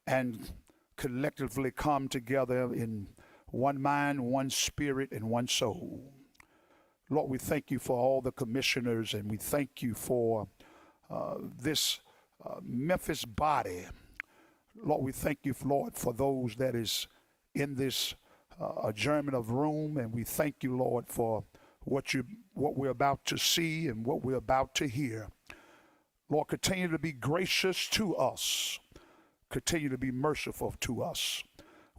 and collectively come together in one mind, one spirit, and one soul. Lord, we thank you for all the commissioners, and we thank you for this Memphis body. Lord, we thank you, Lord, for those that is in this adjournment of room, and we thank you, Lord, for what we're about to see and what we're about to hear. Lord, continue to be gracious to us. Continue to be merciful to us.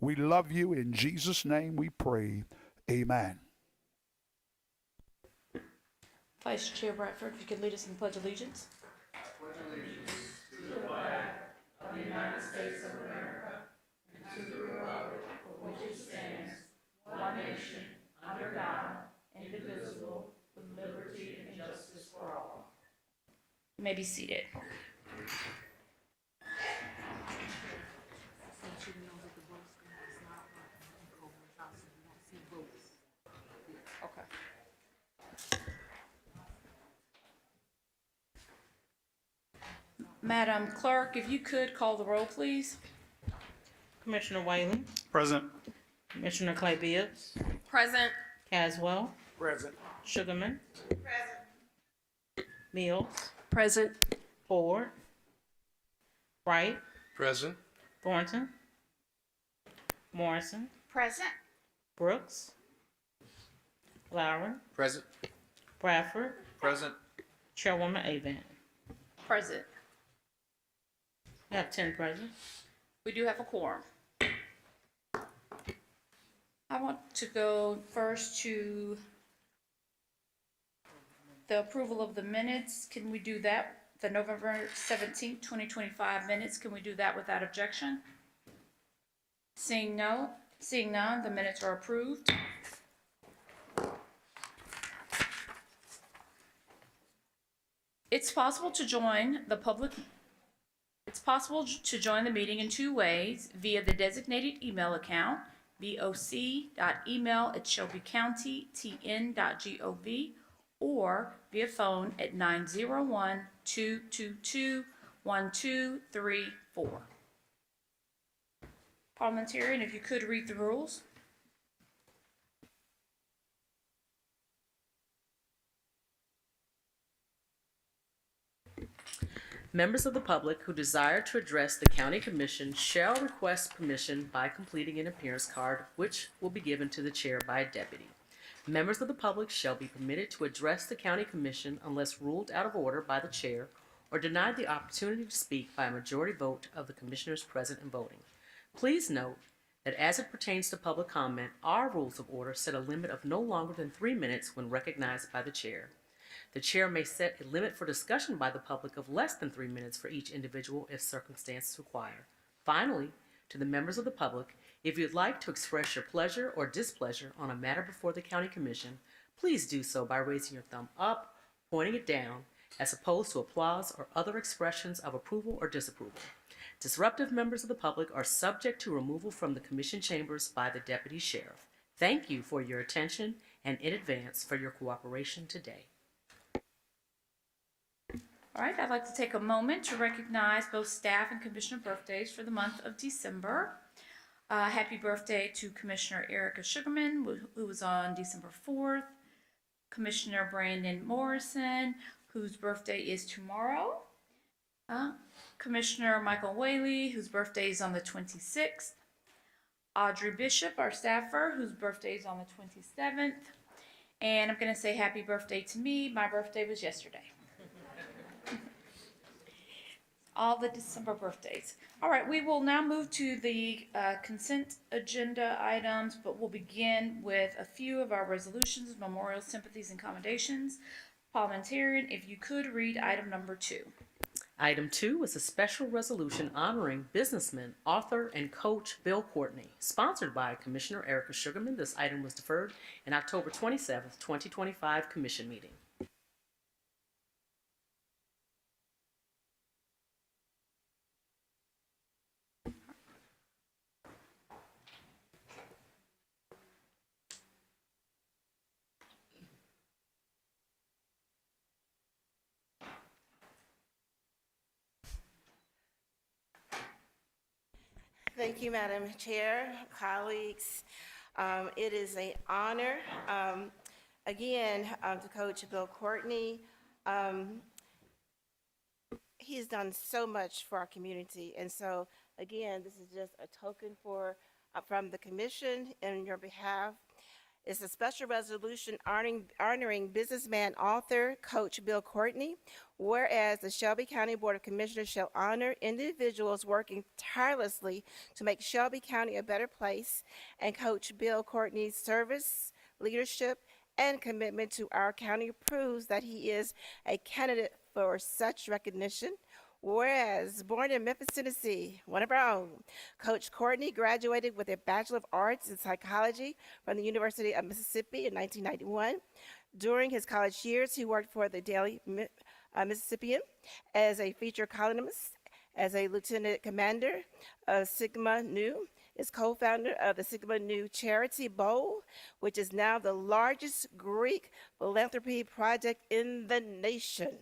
We love you. In Jesus' name we pray. Amen. Vice Chair Bradford, if you could lead us in the Pledge of Allegiance. You may be seated. Okay. Madam Clerk, if you could call the roll, please. Commissioner Whalen, Present. Commissioner Clay Bibbs, Present. Caswell, Present. Sugarman, Mills, Present. Ford, Wright, Present. Thornton, Morrison, Present. Brooks, Lowry, Present. Bradford, Present. Chairwoman Avent. Present. We have 10 present. We do have a quorum. I want to go first to the approval of the minutes. Can we do that? The November 17th, 2025 minutes, can we do that without objection? Seeing none, the minutes are approved. It's possible to join the meeting in two ways: via the designated email account, boc.email@shelbycountytn.gov, or via phone at 901-222-1234. Parliamentarian, if you could read the rules. Members of the public who desire to address the County Commission shall request permission by completing an appearance card, which will be given to the chair by a deputy. Members of the public shall be permitted to address the County Commission unless ruled out of order by the chair or denied the opportunity to speak by a majority vote of the commissioners present and voting. Please note that as it pertains to public comment, our rules of order set a limit of no longer than 3 minutes when recognized by the chair. The chair may set a limit for discussion by the public of less than 3 minutes for each individual if circumstances require. Finally, to the members of the public, if you'd like to express your pleasure or displeasure on a matter before the County Commission, please do so by raising your thumb up, pointing it down, as opposed to applause or other expressions of approval or disapproval. Disruptive members of the public are subject to removal from the Commission chambers by the Deputy Sheriff. Thank you for your attention and in advance for your cooperation today. All right, I'd like to take a moment to recognize both staff and commissioner birthdays for the month of December. Happy birthday to Commissioner Erica Sugarman, who was on December 4th. Commissioner Brandon Morrison, whose birthday is tomorrow. Commissioner Michael Whaley, whose birthday is on the 26th. Audrey Bishop, our staffer, whose birthday is on the 27th. And I'm going to say happy birthday to me. My birthday was yesterday. All the December birthdays. All right, we will now move to the consent agenda items, but we'll begin with a few of our resolutions, memorials, sympathies, and commendations. Parliamentarian, if you could read item number 2. Item 2 is a special resolution honoring businessman, author, and coach Bill Courtney. Sponsored by Commissioner Erica Sugarman, this item was deferred in October 27th, 2025 Commission meeting. Thank you, Madam Chair, colleagues. It is an honor, again, to Coach Bill Courtney. He's done so much for our community, and so, again, this is just a token from the commission in your behalf. It's a special resolution honoring businessman, author, Coach Bill Courtney. Whereas the Shelby County Board of Commissioners shall honor individuals working tirelessly to make Shelby County a better place, and Coach Bill Courtney's service, leadership, and commitment to our county proves that he is a candidate for such recognition. Whereas, born in Memphis, Tennessee, one of our own, Coach Courtney graduated with a Bachelor of Arts in Psychology from the University of Mississippi in 1991. During his college years, he worked for the Daily Mississippian as a feature columnist, as a lieutenant commander of Sigma Nu, is co-founder of the Sigma Nu Charity Bowl, which is now the largest Greek philanthropy project in the nation.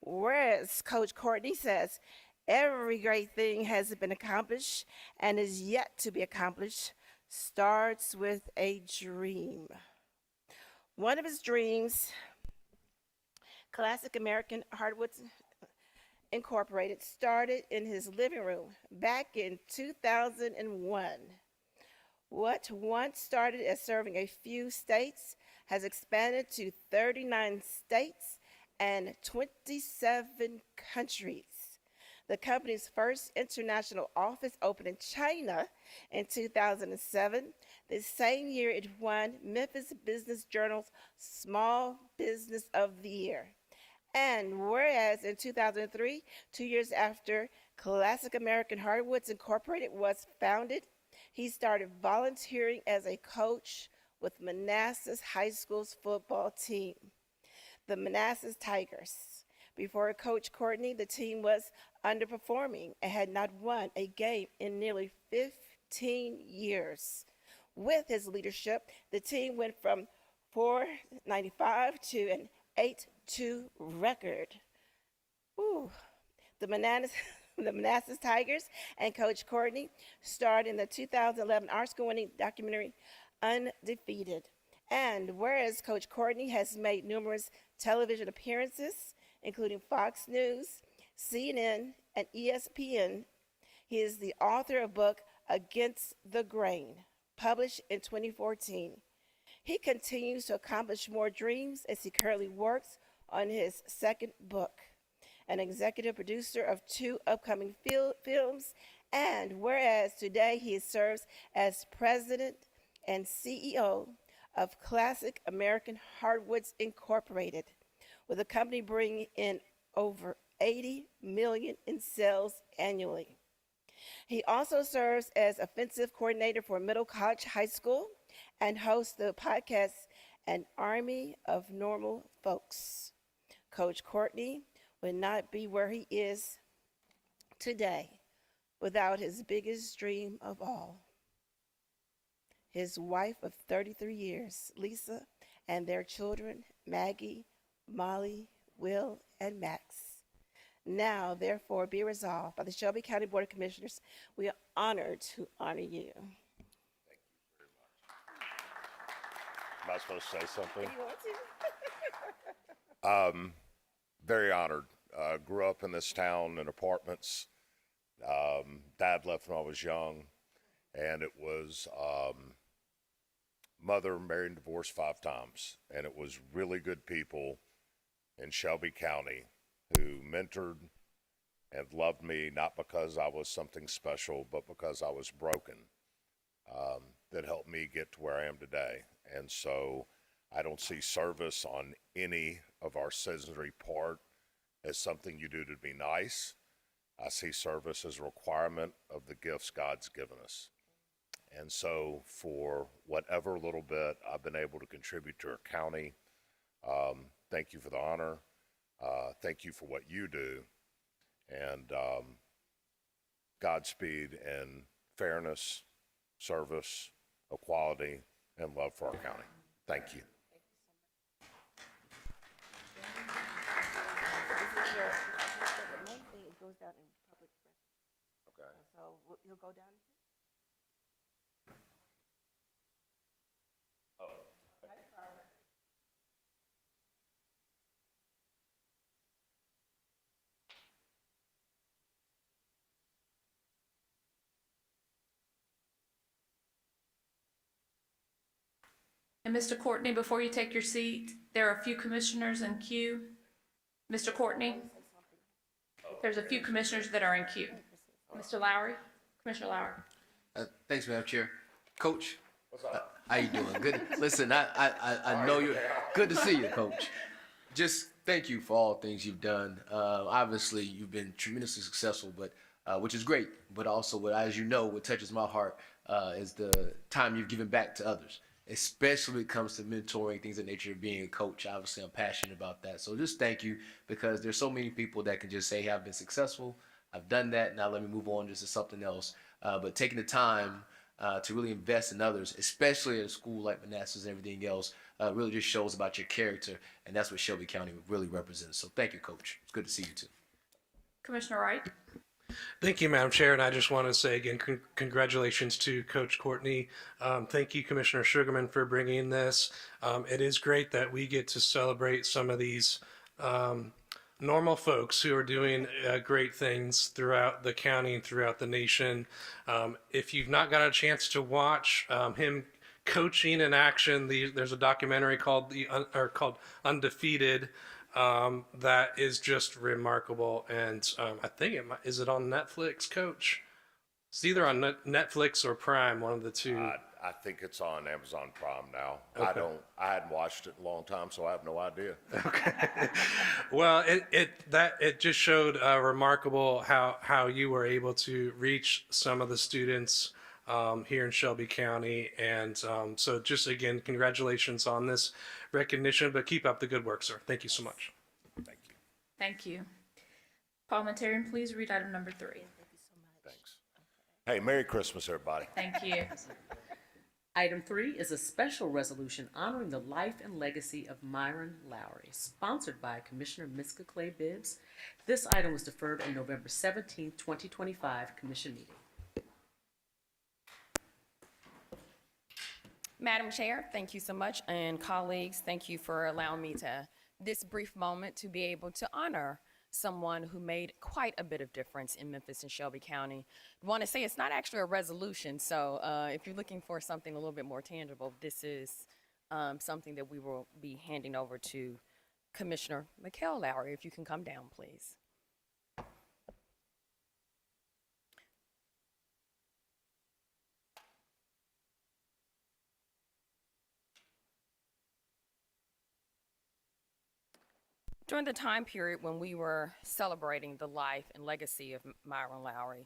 Whereas Coach Courtney says, every great thing has been accomplished and is yet to be accomplished starts with a dream. One of his dreams, Classic American Hardwoods Incorporated, started in his living room back in 2001. What once started as serving a few states has expanded to 39 states and 27 countries. The company's first international office opened in China in 2007. The same year, it won Memphis Business Journal's Small Business of the Year. And whereas in 2003, 2 years after Classic American Hardwoods Incorporated was founded, he started volunteering as a coach with Manassas High School's football team, the Manassas Tigers. Before Coach Courtney, the team was underperforming and had not won a game in nearly 15 years. With his leadership, the team went from 495 to an 8-2 record. Ooh. The Manassas Tigers and Coach Courtney starred in the 2011 Oscar-winning documentary Undefeated. And whereas Coach Courtney has made numerous television appearances, including Fox News, CNN, and ESPN, he is the author of book Against the Grain, published in 2014. He continues to accomplish more dreams as he currently works on his second book, an executive producer of 2 upcoming films, and whereas today he serves as president and CEO of Classic American Hardwoods Incorporated, with the company bringing in over $80 million in sales annually. He also serves as offensive coordinator for Middle College High School and hosts the podcast An Army of Normal Folks. Coach Courtney would not be where he is today without his biggest dream of all, his wife of 33 years, Lisa, and their children, Maggie, Molly, Will, and Max. Now, therefore, be resolved by the Shelby County Board of Commissioners, we are honored to honor you. Am I supposed to say something? You want to? Very honored. Grew up in this town in apartments. Dad left when I was young, and it was mother married and divorced 5 times, and it was really good people in Shelby County who mentored and loved me, not because I was something special, but because I was broken, that helped me get to where I am today. And so I don't see service on any of our citizenry part as something you do to be nice. I see service as a requirement of the gifts God's given us. And so for whatever little bit I've been able to contribute to our county, thank you for the honor. Thank you for what you do. And Godspeed in fairness, service, equality, and love for our county. Thank you. This is your, the main thing, it goes out in public record. Okay. So he'll go down. And Mr. Courtney, before you take your seat, there are a few commissioners in queue. Mr. Courtney, there's a few commissioners that are in queue. Mr. Lowry, Commissioner Lowry. Thanks, Madam Chair. Coach, how you doing? Good. Listen, I know you're good to see you, Coach. Just thank you for all things you've done. Obviously, you've been tremendously successful, but which is great. But also, as you know, what touches my heart is the time you've given back to others, especially when it comes to mentoring, things of nature of being a coach. Obviously, I'm passionate about that. So just thank you, because there's so many people that can just say, hey, I've been successful, I've done that, now let me move on just to something else. But taking the time to really invest in others, especially at a school like Manassas and everything else, really just shows about your character, and that's what Shelby County really represents. So thank you, Coach. It's good to see you too. Commissioner Wright. Thank you, Madam Chair, and I just want to say again, congratulations to Coach Courtney. Thank you, Commissioner Sugarman, for bringing this. It is great that we get to celebrate some of these normal folks who are doing great things throughout the county and throughout the nation. If you've not got a chance to watch him coaching in action, there's a documentary called called Undefeated. That is just remarkable, and I think is it on Netflix, Coach? It's either on Netflix or Prime, one of the two. I think it's on Amazon Prime now. Okay. I hadn't watched it in a long time, so I have no idea. Okay. Well, it just showed remarkable how you were able to reach some of the students here in Shelby County, and so just again, congratulations on this recognition, but keep up the good work, sir. Thank you so much. Thank you. Thank you. Parliamentarian, please read item number 3. Thanks. Hey, Merry Christmas, everybody. Thank you. Item 3 is a special resolution honoring the life and legacy of Myron Lowry, sponsored by Commissioner Miska Clay Bibbs. This item was deferred on November 17, 2025 Commission meeting. Madam Chair, thank you so much, and colleagues, thank you for allowing me this brief moment to be able to honor someone who made quite a bit of difference in Memphis and Shelby County. I want to say it's not actually a resolution, so if you're looking for something a little bit more tangible, this is something that we will be handing over to Commissioner Mikhail Lowry. If you can come down, please. During the time period when we were celebrating the life and legacy of Myron Lowry,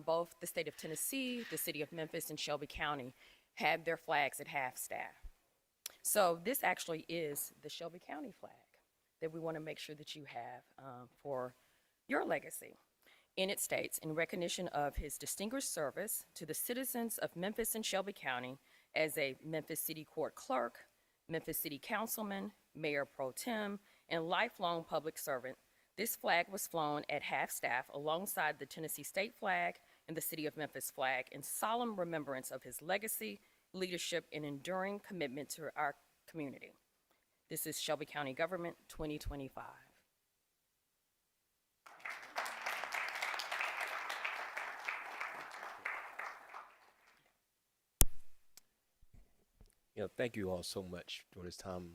both the state of Tennessee, the city of Memphis, and Shelby County had their flags at half-staff. So this actually is the Shelby County flag that we want to make sure that you have for your legacy. And it states, in recognition of his distinguished service to the citizens of Memphis and Shelby County as a Memphis City Court Clerk, Memphis City Councilman, Mayor Pro Tem, and lifelong public servant, this flag was flown at half-staff alongside the Tennessee state flag and the City of Memphis flag in solemn remembrance of his legacy, leadership, and enduring commitment to our community. This is Shelby County Government 2025. Thank you all so much during this time.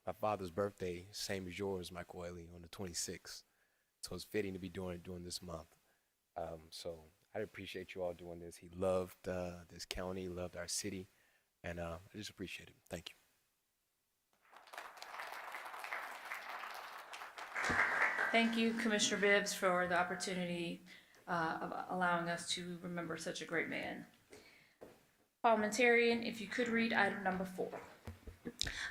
My father's birthday, same as yours, Michael Whaley, on the 26th. So it's fitting to be doing it during this month. So I appreciate you all doing this. He loved this county, loved our city, and I just appreciate it. Thank you. Thank you, Commissioner Bibbs, for the opportunity of allowing us to remember such a great man. Parliamentarian, if you could read item number 4.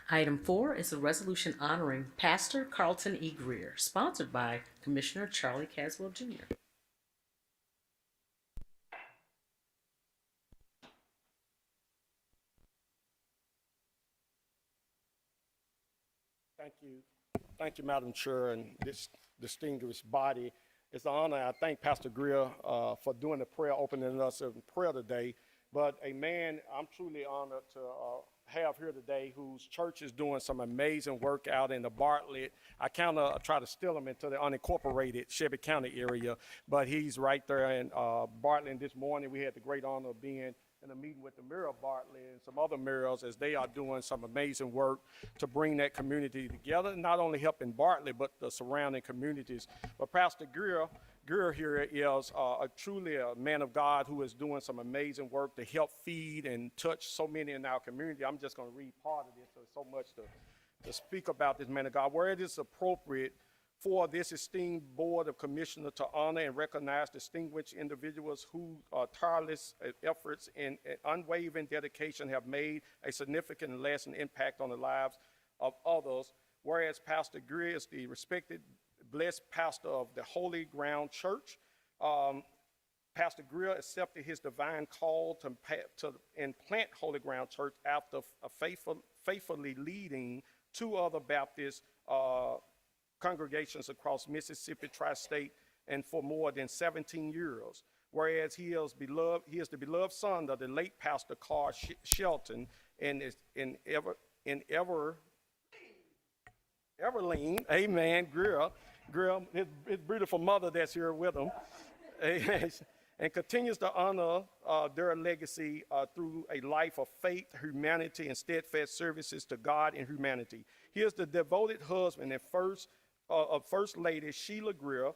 Item 4 is a resolution honoring Pastor Carlton E. Greer, sponsored by Commissioner Charlie Caswell Jr. Thank you. Thank you, Madam Chair, and this distinguished body. It's an honor. I thank Pastor Greer for doing the prayer, opening us in prayer today. But a man I'm truly honored to have here today whose church is doing some amazing work out in the Bartlett. I kind of try to steal him into the unincorporated Shelby County area, but he's right there in Bartlett. And this morning we had the great honor of being in a meeting with the mayor of Bartlett and some other mayors as they are doing some amazing work to bring that community together, not only helping Bartlett, but the surrounding communities. But Pastor Greer here is truly a man of God who is doing some amazing work to help feed and touch so many in our community. I'm just going to read part of this. There's so much to speak about this man of God. Where it is appropriate for this esteemed board of commissioners to honor and recognize distinguished individuals whose tireless efforts and unwavering dedication have made a significant and lasting impact on the lives of others. Whereas Pastor Greer is the respected, blessed pastor of the Holy Ground Church. Pastor Greer accepted his divine call to plant Holy Ground Church after faithfully leading 2 other Baptist congregations across Mississippi tri-state and for more than 17 years. Whereas he is the beloved son of the late Pastor Carl Shelton and is in Everleen, amen, Greer, his beautiful mother that's here with him, and continues to honor their legacy through a life of faith, humanity, and steadfast services to God and humanity. He is the devoted husband and of First Lady Sheila Greer.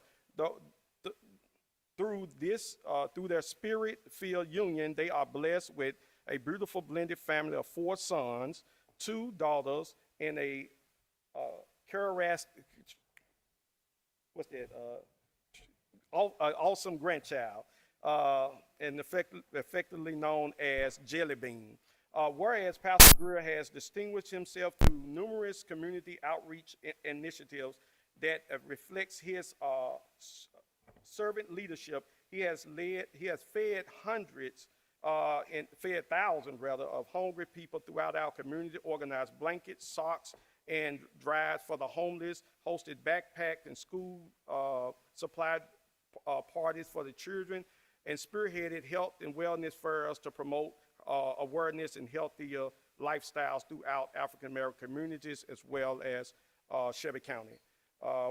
Through their spirit-filled union, they are blessed with a beautiful blended family of 4 sons, 2 daughters, and a awesome grandchild, and effectively known as Jelly Bean. Whereas Pastor Greer has distinguished himself through numerous community outreach initiatives that reflects his servant leadership. He has fed hundreds and fed thousands rather of hungry people throughout our community, organized blankets, socks, and drives for the homeless, hosted backpack and school supplied parties for the children, and spearheaded health and wellness fairs to promote awareness and healthier lifestyles throughout African American communities as well as Shelby County.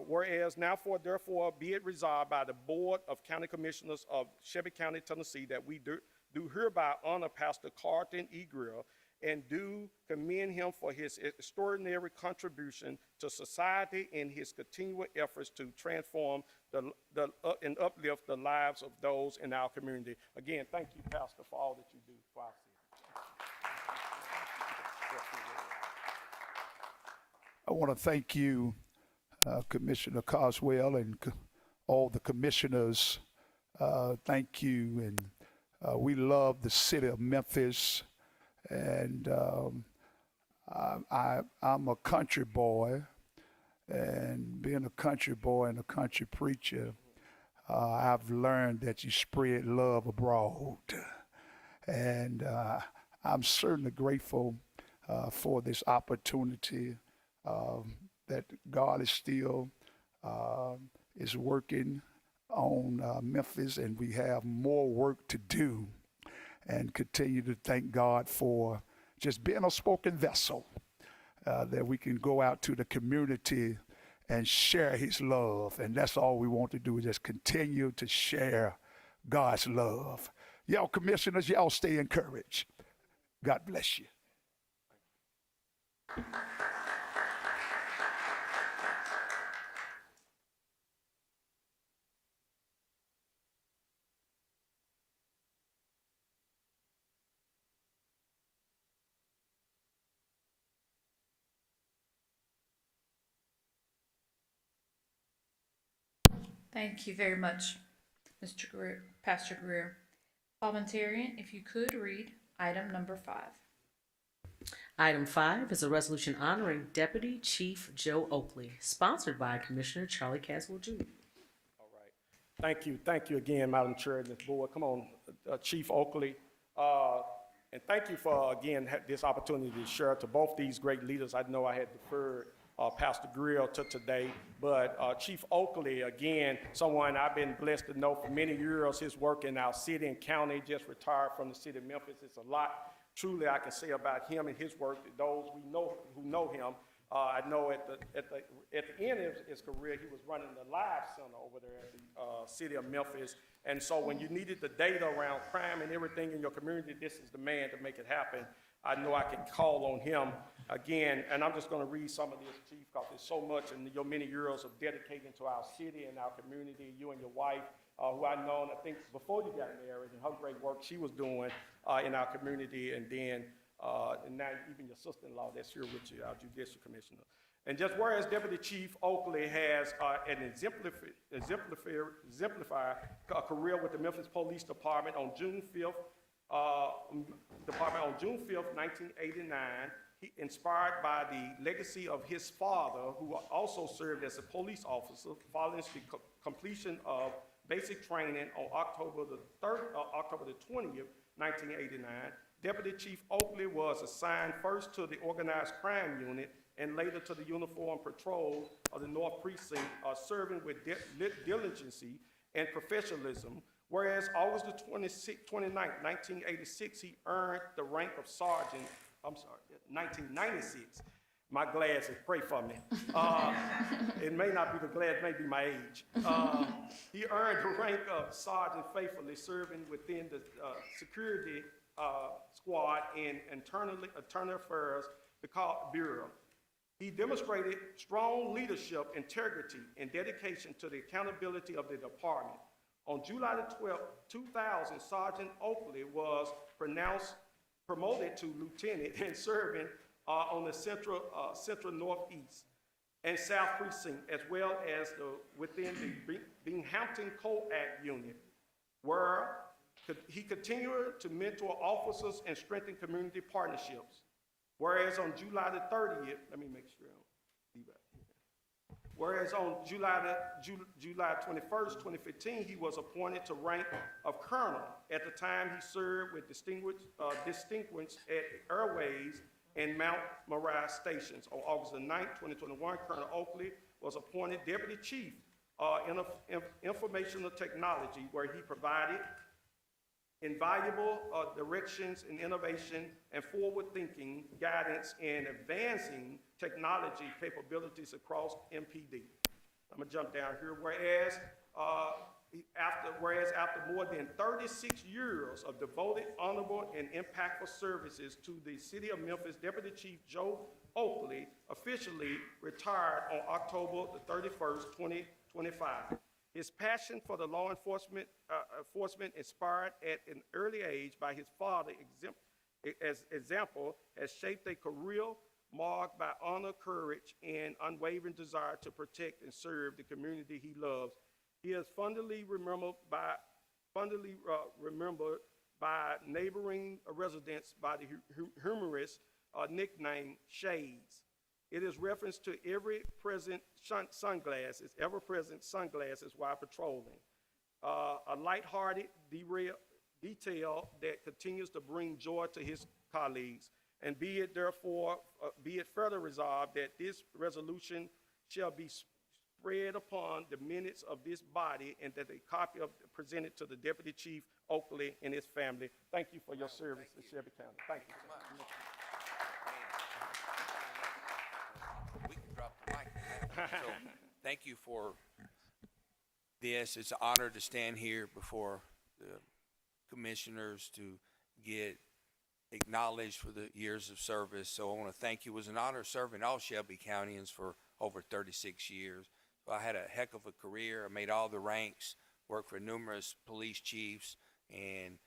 Whereas therefore be it resolved by the Board of County Commissioners of Shelby County, Tennessee, that we do hereby honor Pastor Carlton E. Greer and do commend him for his extraordinary contribution to society and his continual efforts to transform and uplift the lives of those in our community. Again, thank you, Pastor, for all that you do for our city. I want to thank you, Commissioner Coswell, and all the commissioners. Thank you, and we love the city of Memphis. And I'm a country boy, and being a country boy and a country preacher, I've learned that you spread love abroad. And I'm certainly grateful for this opportunity that God is still is working on Memphis, and we have more work to do. And continue to thank God for just being a spoken vessel, that we can go out to the community and share his love. And that's all we want to do, is just continue to share God's love. Y'all commissioners, y'all stay encouraged. God bless you. Thank you very much, Mr. Greer, Pastor Greer. Parliamentarian, if you could read item number 5. Item 5 is a resolution honoring Deputy Chief Joe Oakley, sponsored by Commissioner Charlie Caswell Jr. All right. Thank you again, Madam Chair and this board. Come on, Chief Oakley. And thank you for, again, this opportunity to share to both these great leaders. I know I had deferred Pastor Grill to today. But Chief Oakley, again, someone I've been blessed to know for many years, his work in our city and county, just retired from the city of Memphis. It's a lot truly I can say about him and his work. Those we know who know him, I know at the end of his career, he was running the Live Center over there at the city of Memphis. And so when you needed the data around crime and everything in your community, this is the man to make it happen. I know I can call on him again, and I'm just going to read some of this, Chief, because there's so much in your many years of dedicating to our city and our community, you and your wife, who I've known, I think, before you got married, and her great work she was doing in our community, and then and now even your sister-in-law that's here with you, our judicial commissioner. And just whereas Deputy Chief Oakley has an exemplified career with the Memphis Police Department on June 5th, 1989, he inspired by the legacy of his father, who also served as a police officer, following the completion of basic training on October the 20th, 1989. Deputy Chief Oakley was assigned first to the Organized Crime Unit and later to the Uniform Patrol of the North Precinct, serving with diligence and professionalism. Whereas August the 29th, 1986, he earned the rank of sergeant, 1996. My glasses, pray for me. It may not be the glass, it may be my age. He earned the rank of sergeant faithfully serving within the security squad in internal affairs, the Bureau. He demonstrated strong leadership, integrity, and dedication to the accountability of the department. On July the 12th, 2000, Sergeant Oakley was promoted to lieutenant and serving on the central northeast and south precinct, as well as within the Binghamton Coact unit, where he continued to mentor officers and strengthen community partnerships. Whereas on July the 30th, let me make sure I don't leave out here. Whereas on July 21st, 2015, he was appointed to rank of colonel. At the time, he served with distinguished at Airways and Mount Moriah stations. On August the 9th, 2021, Colonel Oakley was appointed Deputy Chief Informational Technology, where he provided invaluable directions in innovation and forward-thinking guidance in advancing technology capabilities across MPD. I'm gonna jump down here. Whereas after more than 36 years of devoted, honorable, and impactful services to the city of Memphis, Deputy Chief Joe Oakley officially retired on October the 31st, 2025. His passion for the law enforcement inspired at an early age by his father as example has shaped a career marked by honor, courage, and unwavering desire to protect and serve the community he loves. He is fondly remembered by neighboring residents by the humorous nickname Shades. It is reference to ever-present sunglasses while patrolling. A lighthearted detail that continues to bring joy to his colleagues. And be it further resolved that this resolution shall be spread upon the minutes of this body, and that a copy of presented to the Deputy Chief Oakley and his family. Thank you for your service to Shelby County. Thank you. We can drop the mic. So, thank you for this. It's an honor to stand here before the commissioners to get acknowledged for the years of service. So I want to thank you. It was an honor serving all Shelby Countyans for over 36 years. So I had a heck of a career. I made all the ranks, worked for numerous police chiefs, and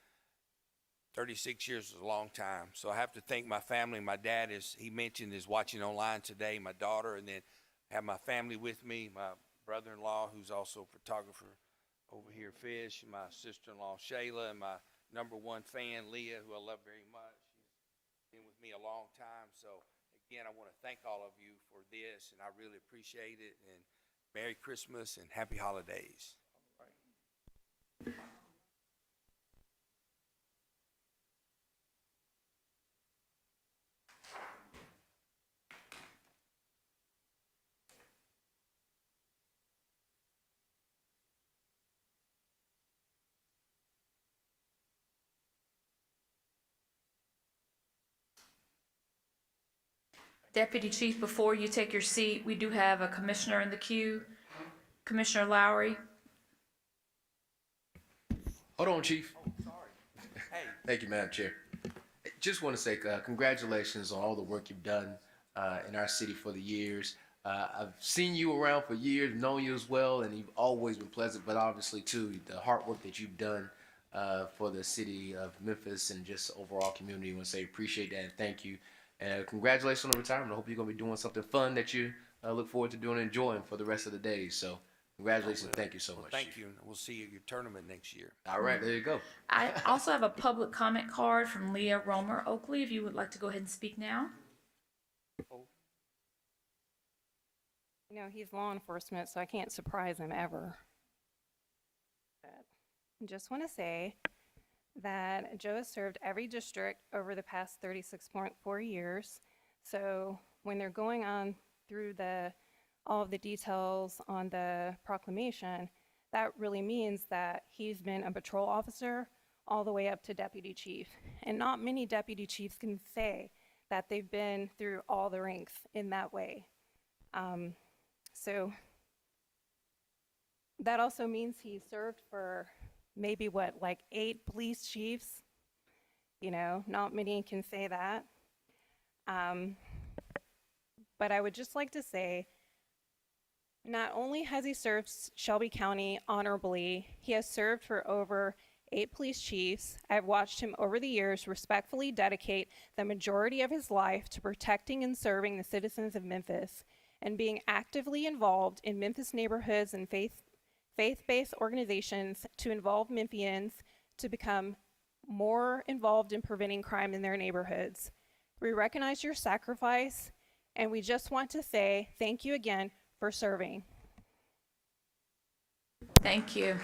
36 years is a long time. So I have to thank my family. My dad he mentioned, is watching online today, my daughter, and then have my family with me, my brother-in-law, who's also a photographer over here, Fish, my sister-in-law, Shayla, and my number one fan, Leah, who I love very much. She's been with me a long time. So again, I want to thank all of you for this, and I really appreciate it. And Merry Christmas and Happy Holidays. Deputy Chief, before you take your seat, we do have a commissioner in the queue. Commissioner Lowry. Hold on, Chief. Hey, Thank you, Madam Chair. Just want to say congratulations on all the work you've done in our city for the years. I've seen you around for years, known you as well, and you've always been pleasant, but obviously, too, the hard work that you've done for the city of Memphis and just overall community. I want to say appreciate that and thank you. And congratulations on the retirement. I hope you're going to be doing something fun that you look forward to doing and enjoying for the rest of the days. So congratulations. Thank you so much. thank Chief. you. We'll see you at your tournament next year. All right, there you go. I also have a public comment card from Leah Romer Oakley, if you would like to go ahead and speak now. You know, he's law enforcement, so I can't surprise him ever. But I just want to say that Joe has served every district over the past 36.4 years. So when they're going on through all of the details on the proclamation, that really means that he's been a patrol officer all the way up to deputy chief. And not many deputy chiefs can say that they've been through all the ranks in that way. So that also means he served for maybe like 8 police chiefs. You know, not many can say that. But I would just like to say, not only has he served Shelby County honorably, he has served for over 8 police chiefs. I've watched him over the years respectfully dedicate the majority of his life to protecting and serving the citizens of Memphis and being actively involved in Memphis neighborhoods and faith-based organizations to involve Memphians to become more involved in preventing crime in their neighborhoods. We recognize your sacrifice, and we just want to say thank you again for serving. Thank you.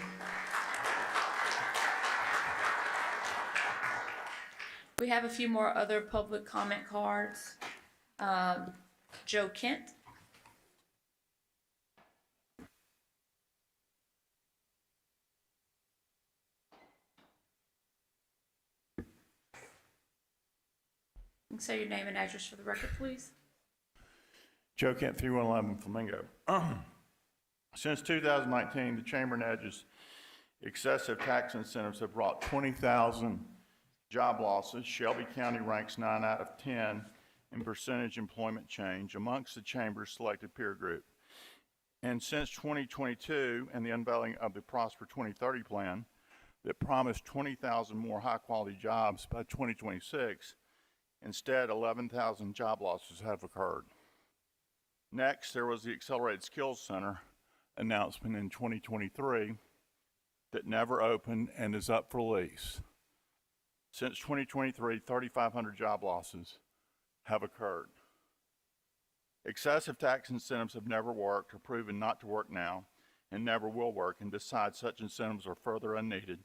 We have a few more other public comment cards. Joe Kent. You can say your name and address for the record, please. Joe Kent, 3111 Flamingo. Since 2019, the Chamber and Edge's excessive tax incentives have brought 20,000 job losses. Shelby County ranks 9 out of 10 in percentage employment change amongst the Chamber's selected peer group. And since 2022 and the unveiling of the Prosper 2030 plan that promised 20,000 more high-quality jobs by 2026, instead 11,000 job losses have occurred. Next, there was the Accelerated Skills Center announcement in 2023 that never opened and is up for lease. Since 2023, 3,500 job losses have occurred. Excessive tax incentives have never worked or proven not to work now and never will work, and besides, such incentives are further unneeded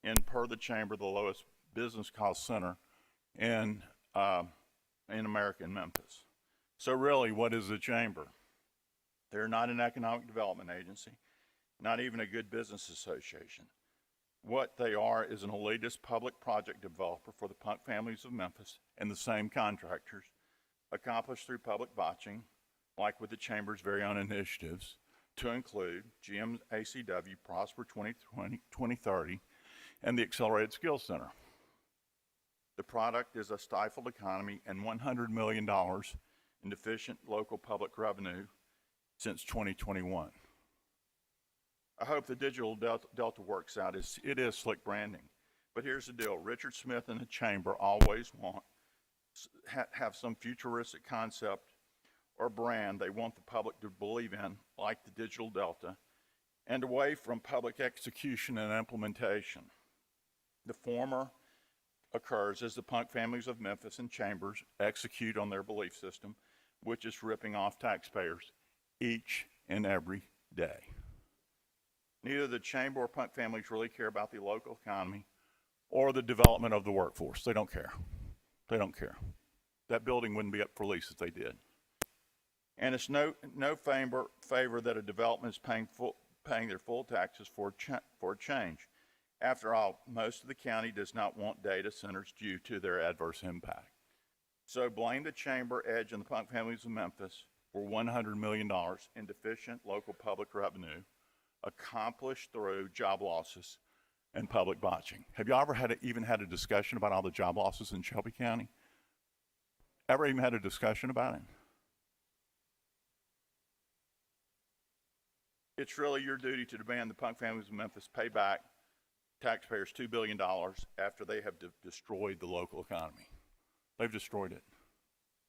in, per the Chamber, the lowest business cost center in America in Memphis. So really, what is the Chamber? They're not an economic development agency, not even a good business association. What they are is an elitist public project developer for the punk families of Memphis and the same contractors, accomplished through public botching, like with the Chamber's very own initiatives, to include GMACW, Prosper 2030, and the Accelerated Skills Center. The product is a stifled economy and $100 million in deficient local public revenue since 2021. I hope the digital Delta works out. It is slick branding. But here's the deal. Richard Smith and the Chamber always have some futuristic concept or brand they want the public to believe in, like the digital Delta, and away from public execution and implementation. The former occurs as the punk families of Memphis and Chambers execute on their belief system, which is ripping off taxpayers each and every day. Neither the Chamber or punk families really care about the local economy or the development of the workforce. They don't care. They don't care. That building wouldn't be up for lease if they did. And it's no favor that a development is paying their full taxes for change. After all, most of the county does not want data centers due to their adverse impact. So blame the chamber, Edge, and the Punk families of Memphis for $100 million in deficient local public revenue accomplished through job losses and public botching. Have you ever even had a discussion about all the job losses in Shelby County? Ever even had a discussion about it? It's really your duty to demand the Punk families of Memphis pay back taxpayers $2 billion after they have destroyed the local economy. They've destroyed it,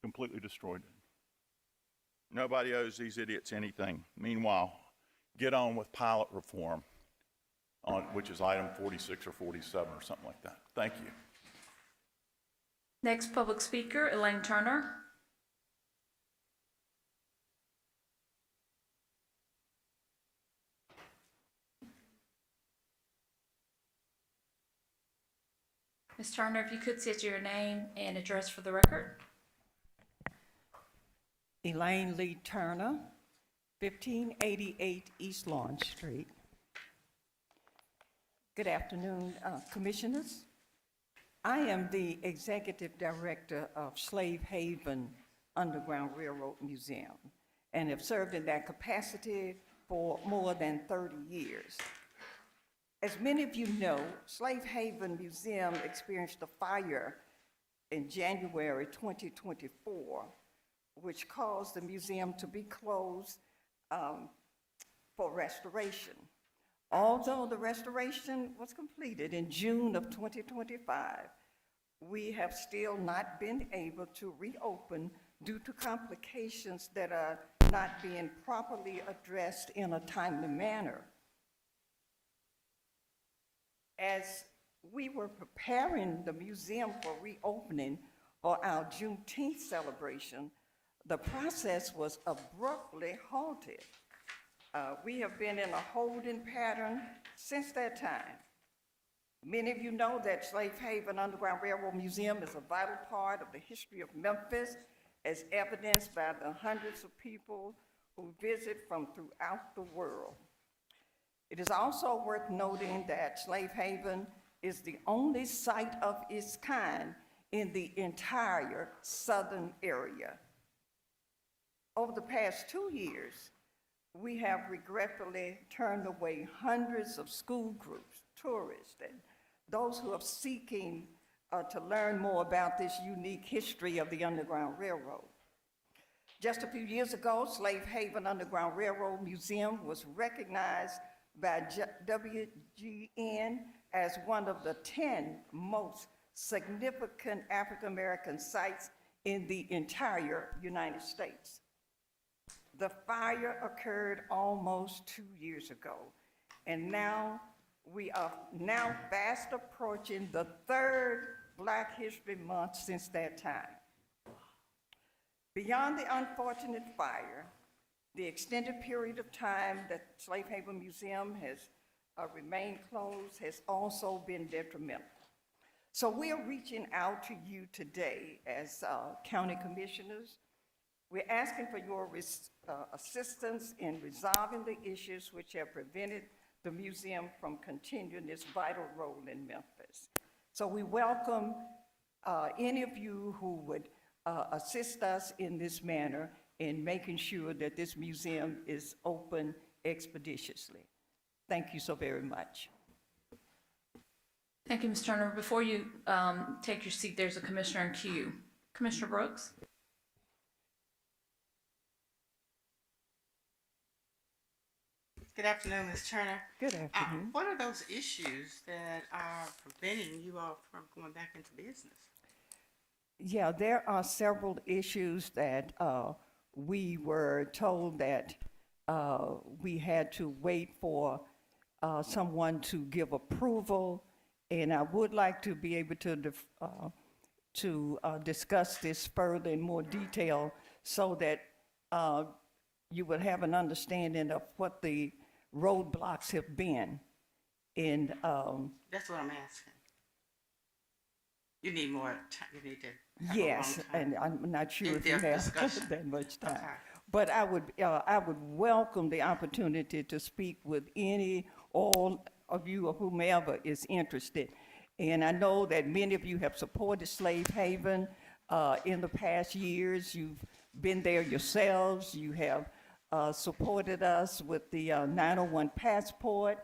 completely destroyed it. Nobody owes these idiots anything. Meanwhile, get on with pilot reform, which is item 46 or 47 or something like that. Thank you. Next public speaker, Elaine Turner. Ms. Turner, if you could state your name and address for the record. Elaine Lee Turner, 1588 East Lawn Street. Good afternoon, commissioners. I am the executive director of Slave Haven Underground Railroad Museum and have served in that capacity for more than 30 years. As many of you know, Slave Haven Museum experienced a fire in January 2024, which caused the museum to be closed for restoration. Although the restoration was completed in June of 2025, we have still not been able to reopen due to complications that are not being properly addressed in a timely manner. As we were preparing the museum for reopening for our Juneteenth celebration, the process was abruptly halted. We have been in a holding pattern since that time. Many of you know that Slave Haven Underground Railroad Museum is a vital part of the history of Memphis, as evidenced by the hundreds of people who visit from throughout the world. It is also worth noting that Slave Haven is the only site of its kind in the entire southern area. Over the past 2 years, we have regretfully turned away hundreds of school groups, tourists, and those who are seeking to learn more about this unique history of the Underground Railroad. Just a few years ago, Slave Haven Underground Railroad Museum was recognized by WGN as one of the 10 most significant African American sites in the entire United States. The fire occurred almost 2 years ago, and now we are fast approaching the third Black History Month since that time. Beyond the unfortunate fire, the extended period of time that Slave Haven Museum has remained closed has also been detrimental. So we are reaching out to you today as county commissioners. We're asking for your assistance in resolving the issues which have prevented the museum from continuing its vital role in Memphis. So we welcome any of you who would assist us in this manner in making sure that this museum is open expeditiously. Thank you so very much. Thank you, Ms. Turner. Before you take your seat, there's a commissioner in queue. Commissioner Brooks? Good afternoon, Ms. Turner. Good afternoon. What are those issues that are preventing you all from going back into business? Yeah, there are several issues that we were told that we had to wait for someone to give approval, and I would like to be able to discuss this further in more detail so that you would have an understanding of what the roadblocks have been. In That's what I'm asking. You need more time. You need to have yes, a long time. and I'm not sure if you In-depth have discussion. that much time. Okay. But I would welcome the opportunity to speak with all of you or whomever is interested. And I know that many of you have supported Slave Haven. in the past years. You've been there yourselves. You have supported us with the 901 passport,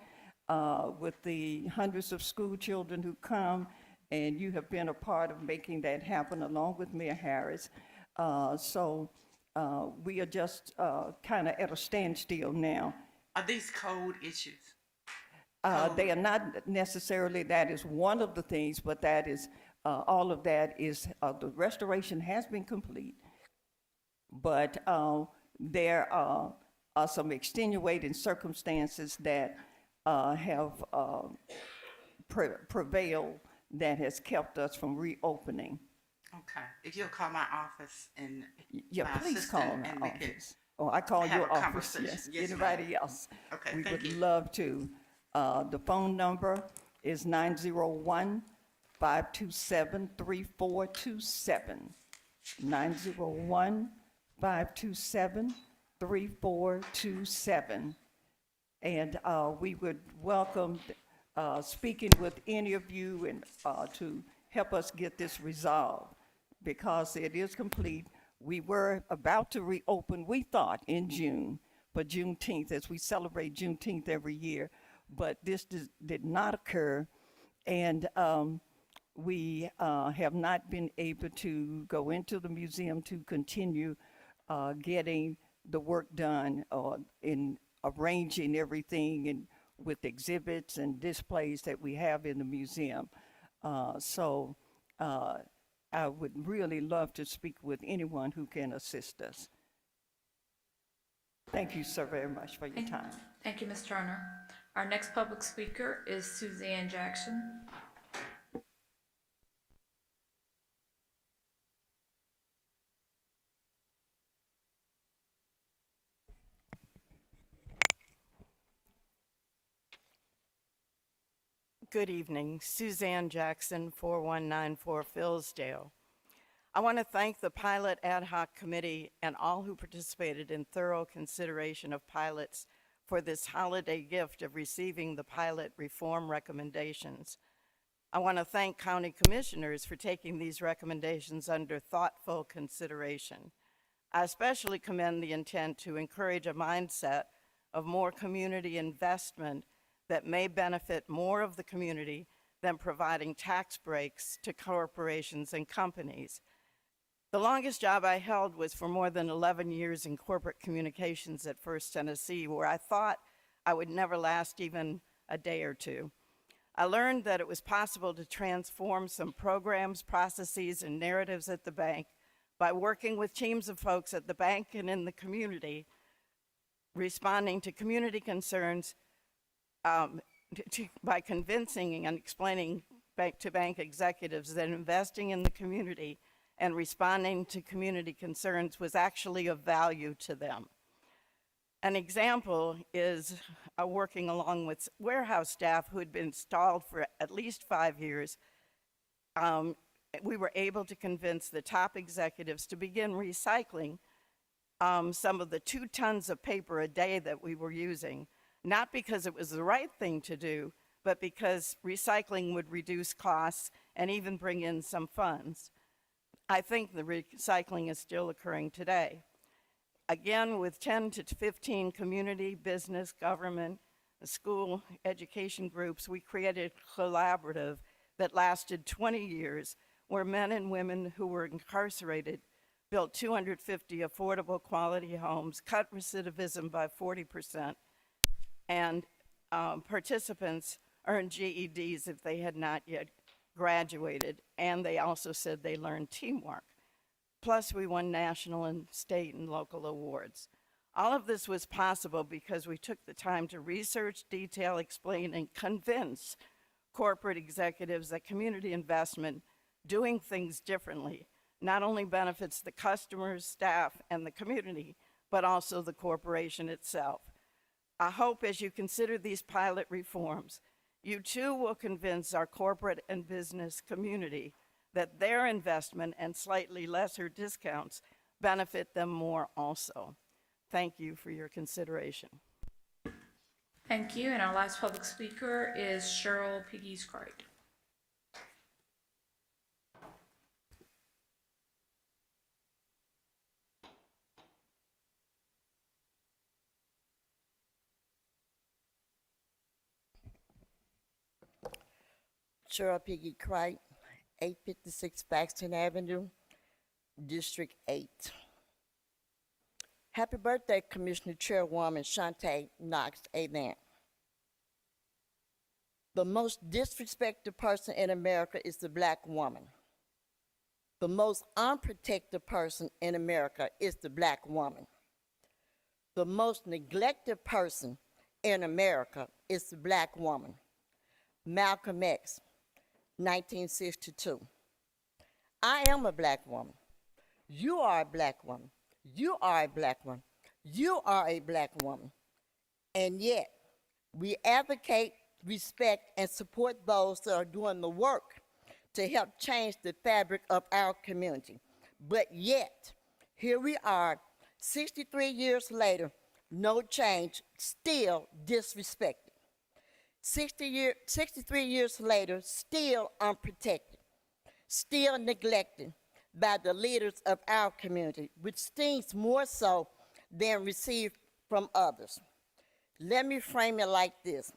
with the hundreds of school children who come, and you have been a part of making that happen along with Mayor Harris. So we are just kind of at a standstill now. Are these code issues? They are not necessarily, that is one of the things, but that is, all of that is, the restoration has been complete. But there are some extenuating circumstances that have prevailed that has kept us from reopening. Okay. If you'll call my office and Yeah, my please call assistant, my and we can office. Oh, I call have your a office, conversation. yes. Yes, ma'am. Anybody else? Okay, We thank would you. love to. The phone number is 901-527-3427. 901-527-3427. And we would welcome speaking with any of you and to help us get this resolved, because it is complete. We were about to reopen, we thought, in June, for Juneteenth, as we celebrate Juneteenth every year, but this did not occur, and we have not been able to go into the museum to continue getting the work done in arranging everything and with exhibits and displays that we have in the museum. So I would really love to speak with anyone who can assist us. Thank you so very much for your time. Thank you, Ms. Turner. Our next public speaker is Suzanne Jackson. Good evening. Suzanne Jackson, 4194 Fillsdale. I want to thank the Pilot Ad Hoc Committee and all who participated in thorough consideration of pilots for this holiday gift of receiving the pilot reform recommendations. I want to thank county commissioners for taking these recommendations under thoughtful consideration. I especially commend the intent to encourage a mindset of more community investment that may benefit more of the community than providing tax breaks to corporations and companies. The longest job I held was for more than 11 years in corporate communications at First Tennessee, where I thought I would never last even a day or two. I learned that it was possible to transform some programs, processes, and narratives at the bank by working with teams of folks at the bank and in the community, responding to community concerns by convincing and explaining to bank executives that investing in the community and responding to community concerns was actually of value to them. An example is working along with warehouse staff who had been stalled for at least 5 years. We were able to convince the top executives to begin recycling some of the 2 tons of paper a day that we were using, not because it was the right thing to do, but because recycling would reduce costs and even bring in some funds. I think the recycling is still occurring today. Again, with 10 to 15 community, business, government, school, education groups, we created a collaborative that lasted 20 years, where men and women who were incarcerated built 250 affordable quality homes, cut recidivism by 40%, and participants earned GEDs if they had not yet graduated, and they also said they learned teamwork. Plus, we won national and state and local awards. All of this was possible because we took the time to research, detail, explain, and convince corporate executives that community investment, doing things differently, not only benefits the customers, staff, and the community, but also the corporation itself. I hope as you consider these pilot reforms, you too will convince our corporate and business community that their investment and slightly lesser discounts benefit them more also. Thank you for your consideration. Thank you. And our last public speaker is Cheryl Piggies-Cright. Cheryl Piggy Cright, 856 Paxton Avenue, District 8. Happy birthday, Commissioner Chairwoman Shantae Knox. Amen. The most disrespected person in America is the black woman. The most unprotected person in America is the black woman. The most neglected person in America is the black woman. Malcolm X, 1962. I am a black woman. You are a black woman. You are a black woman. You are a black woman. And yet, we advocate, respect, and support those that are doing the work to help change the fabric of our community. But yet, here we are, 63 years later, no change, still disrespected. 63 years later, still unprotected, still neglected by the leaders of our community, which stings more so than received from others. Let me frame it like this.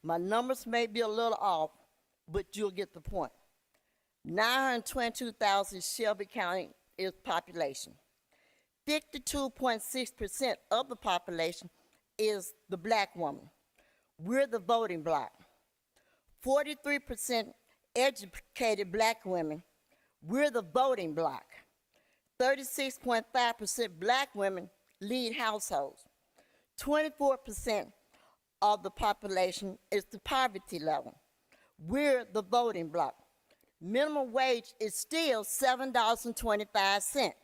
My numbers may be a little off, but you'll get the point. 922,000 Shelby County is population. 52.6% of the population is the black woman. We're the voting bloc. 43% educated black women. We're the voting bloc. 36.5% black women lead households. 24% of the population is the poverty level. We're the voting bloc. Minimum wage is still $7.25.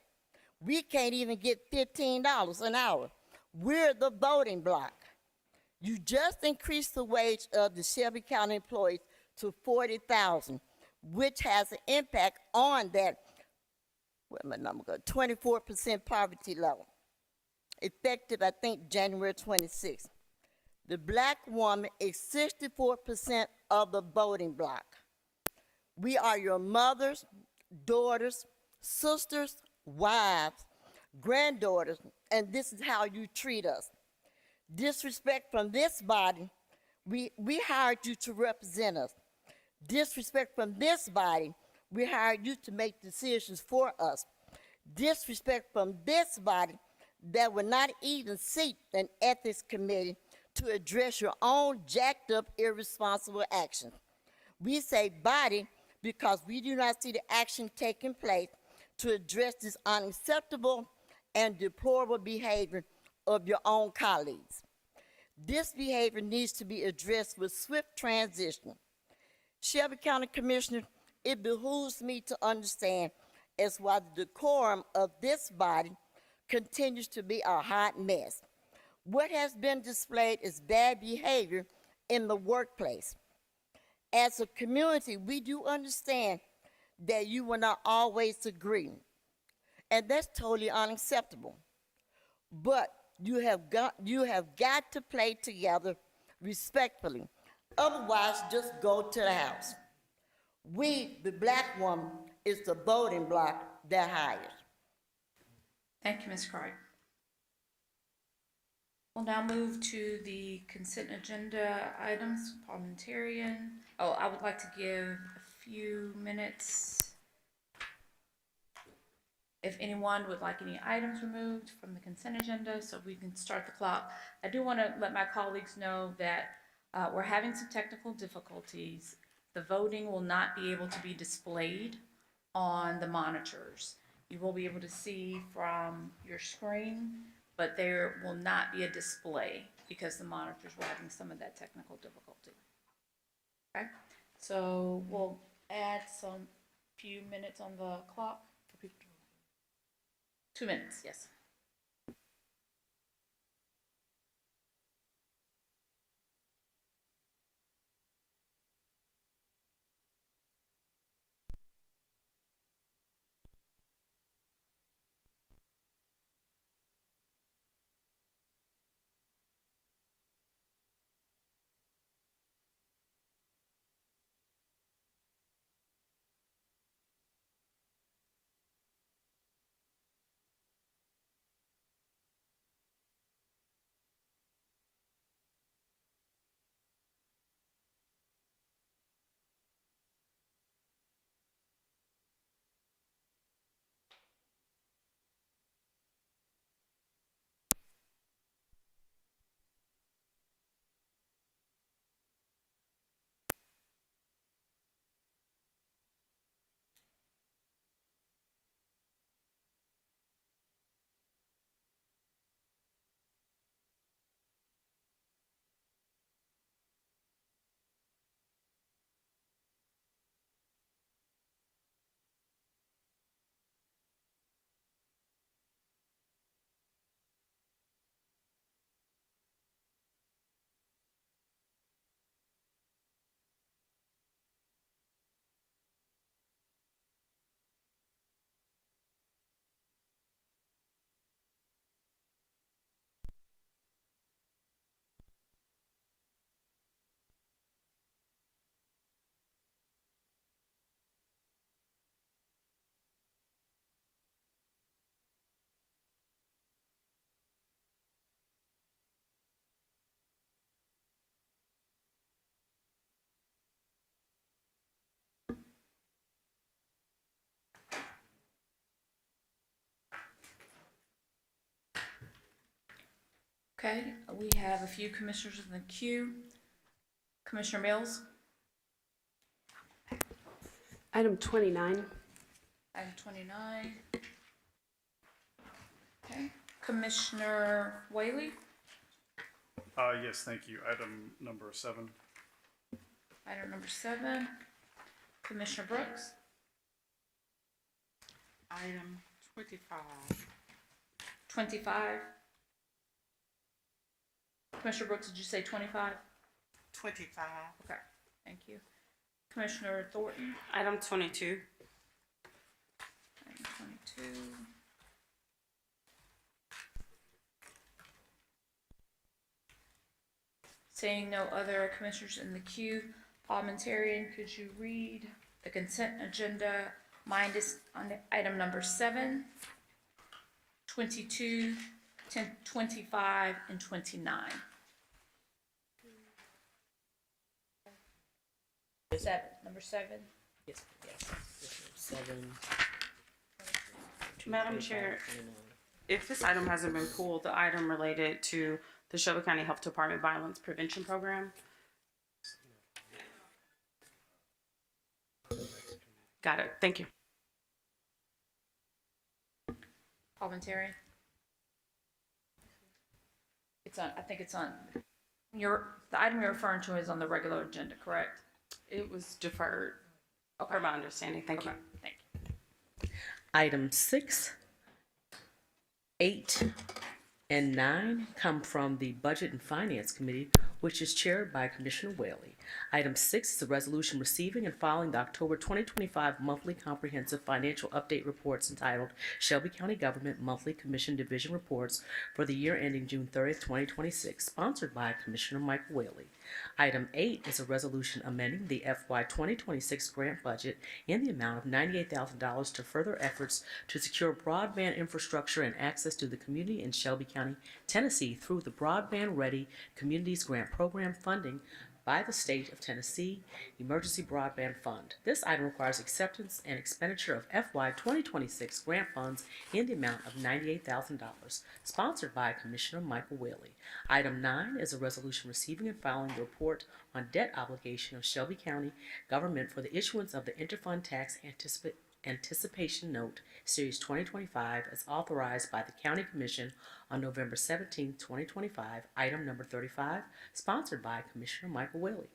We can't even get $15 an hour. We're the voting bloc. You just increased the wage of the Shelby County employees to $40,000, which has an impact on that, where my number go, 24% poverty level. Effective, I think, January 26th. The black woman is 64% of the voting bloc. We are your mothers, daughters, sisters, wives, granddaughters, and this is how you treat us. Disrespect from this body, we hired you to represent us. Disrespect from this body, we hired you to make decisions for us. Disrespect from this body that will not even seat an ethics committee to address your own jacked up, irresponsible actions. We say body because we do not see the action taking place to address this unacceptable and deplorable behavior of your own colleagues. This behavior needs to be addressed with swift transition. Shelby County Commissioner, it behooves me to understand as why the decorum of this body continues to be a hot mess. What has been displayed is bad behavior in the workplace. As a community, we do understand that you will not always agree, and that's totally unacceptable. But you have got to play together respectfully. Otherwise, just go to the house. We, the black woman, is the voting bloc that hires. Thank you, Ms. Crichton. We'll now move to the consent agenda items, parliamentarian. Oh, I would like to give a few minutes if anyone would like any items removed from the consent agenda so we can start the clock. I do want to let my colleagues know that we're having some technical difficulties. The voting will not be able to be displayed on the monitors. You will be able to see from your screen, but there will not be a display because the monitors were having some of that technical difficulty. Okay, so we'll add some few minutes on the clock for people to 2 minutes, yes. Okay, we have a few commissioners in the queue. Commissioner Mills, Item 29. item 29. Okay, Commissioner Whaley, Yes, thank you. Item number 7. item number 7. Commissioner Brooks, Item 25. 25. Commissioner Brooks, did you say 25? 25. Okay, thank you. Commissioner Thornton, Item 22. item 22. Seeing no other commissioners in the queue, parliamentarian, could you read the consent agenda minus on item number 7, 22, 10, 25, and 29? 7, number 7. Yes, yes. 7. Madam Chair, if this item hasn't been pulled, the item related to the Shelby County Health Department Violence Prevention Program. Got it. Thank you. Parliamentarian? It's on, I think it's on, the item you're referring to is on the regular agenda, correct? It was deferred, per my understanding. Thank you. Thank you. Item 6, 8, and 9 come from the Budget and Finance Committee, which is chaired by Commissioner Whaley. Item 6 is a resolution receiving and filing the October 2025 monthly comprehensive financial update reports entitled Shelby County Government Monthly Commission Division Reports for the year ending June 30th, 2026, sponsored by Commissioner Michael Whaley. Item 8 is a resolution amending the FY 2026 grant budget in the amount of $98,000 to further efforts to secure broadband infrastructure and access to the community in Shelby County, Tennessee through the Broadband Ready Communities Grant Program funding by the State of Tennessee Emergency Broadband Fund. This item requires acceptance and expenditure of FY 2026 grant funds in the amount of $98,000, sponsored by Commissioner Michael Whaley. Item 9 is a resolution receiving and filing the report on debt obligation of Shelby County government for the issuance of the Interfund Tax Anticipation Note, Series 2025, as authorized by the County Commission on November 17, 2025, item number 35, sponsored by Commissioner Michael Whaley.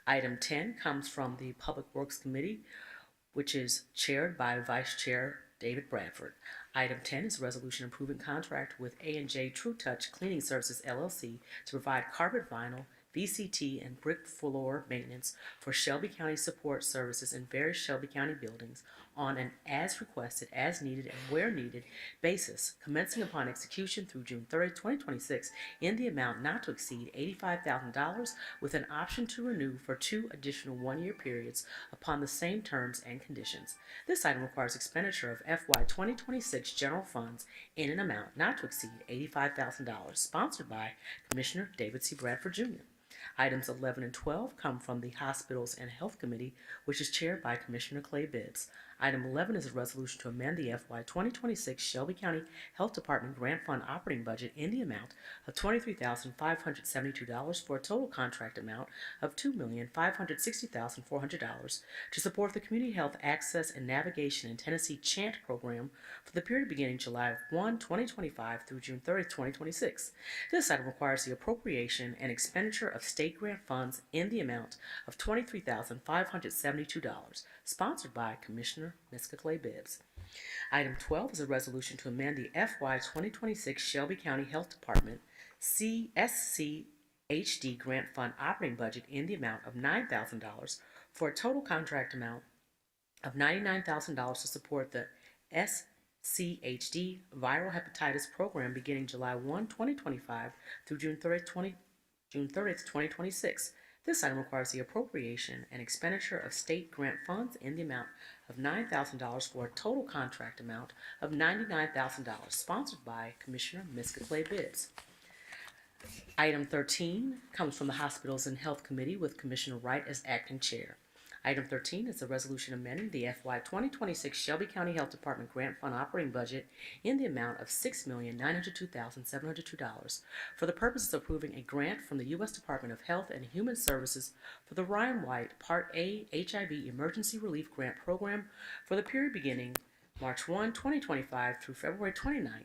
Item 10 comes from the Public Works Committee, which is chaired by Vice Chair David Bradford. Item 10 is a resolution approving contract with A&J True Touch Cleaning Services, LLC, to provide carpet vinyl, VCT, and brick floor maintenance for Shelby County support services in various Shelby County buildings on an as requested, as needed, and where needed basis, commencing upon execution through June 30, 2026, in the amount not to exceed $85,000, with an option to renew for 2 additional one-year periods upon the same terms and conditions. This item requires expenditure of FY 2026 general funds in an amount not to exceed $85,000, sponsored by Commissioner David C. Bradford, Jr. Items 11 and 12 come from the Hospitals and Health Committee, which is chaired by Commissioner Clay Bibbs. Item 11 is a resolution to amend the FY 2026 Shelby County Health Department Grant Fund operating budget in the amount of $23,572 for a total contract amount of $2,560,400 to support the Community Health Access and Navigation in Tennessee CHANT program for the period beginning July 1, 2025 through June 30, 2026. This item requires the appropriation and expenditure of state grant funds in the amount of $23,572, sponsored by Commissioner Miska Clay Bibbs. Item 12 is a resolution to amend the FY 2026 Shelby County Health Department CSCHD Grant Fund operating budget in the amount of $9,000 for a total contract amount of $99,000 to support the SCHD viral hepatitis program beginning July 1, 2025 through June 30th, 2026. This item requires the appropriation and expenditure of state grant funds in the amount of $9,000 for a total contract amount of $99,000, sponsored by Commissioner Miska Clay Bibbs. Item 13 comes from the Hospitals and Health Committee with Commissioner Wright as acting chair. Item 13 is a resolution amending the FY 2026 Shelby County Health Department Grant Fund operating budget in the amount of $6,902,702 for the purposes of approving a grant from the U.S. Department of Health and Human Services for the Ryan White Part A HIV Emergency Relief Grant Program for the period beginning March 1, 2025 through February 29,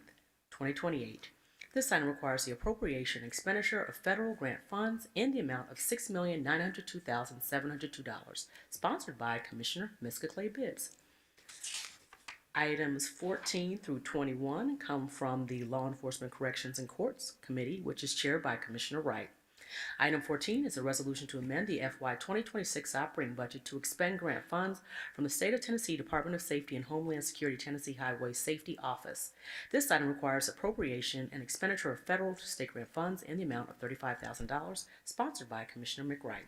2028. This item requires the appropriation and expenditure of federal grant funds in the amount of $6,902,702, sponsored by Commissioner Miska Clay Bibbs. Items 14 through 21 come from the Law Enforcement Corrections and Courts Committee, which is chaired by Commissioner Wright. Item 14 is a resolution to amend the FY 2026 operating budget to expend grant funds from the State of Tennessee Department of Safety and Homeland Security Tennessee Highway Safety Office. This item requires appropriation and expenditure of federal to state grant funds in the amount of $35,000, sponsored by Commissioner McWright.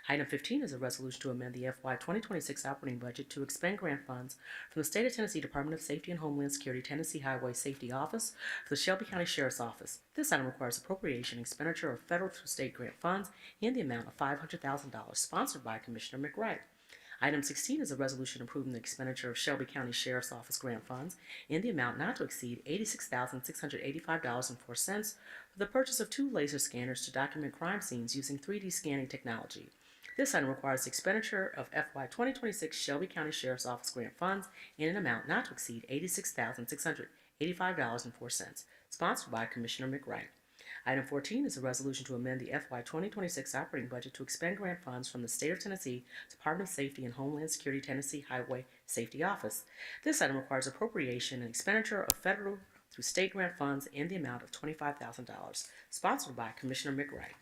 Item 15 is a resolution to amend the FY 2026 operating budget to expend grant funds from the State of Tennessee Department of Safety and Homeland Security Tennessee Highway Safety Office for the Shelby County Sheriff's Office. This item requires appropriation and expenditure of federal to state grant funds in the amount of $500,000, sponsored by Commissioner McWright. Item 16 is a resolution approving the expenditure of Shelby County Sheriff's Office grant funds in the amount not to exceed $86,685.04 for the purchase of 2 laser scanners to document crime scenes using 3D scanning technology. This item requires the expenditure of FY 2026 Shelby County Sheriff's Office grant funds in an amount not to exceed $86,685.04, sponsored by Commissioner McWright. Item 14 is a resolution to amend the FY 2026 operating budget to expend grant funds from the State of Tennessee Department of Safety and Homeland Security Tennessee Highway Safety Office. This item requires appropriation and expenditure of federal through state grant funds in the amount of $25,000, sponsored by Commissioner McWright.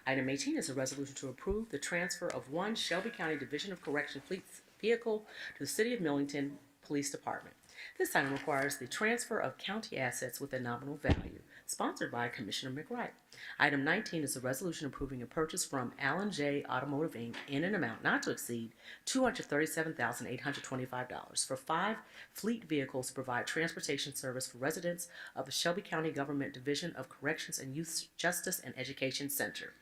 Item 18 is a resolution to approve the transfer of 1 Shelby County Division of Correction fleet vehicle to the City of Millington Police Department. This item requires the transfer of county assets with a nominal value, sponsored by Commissioner McWright. Item 19 is a resolution approving a purchase from Allen J. Automotive, Inc. in an amount not to exceed $237,825 for 5 fleet vehicles to provide transportation service for residents of the Shelby County Government Division of Corrections and Youth Justice and Education Center.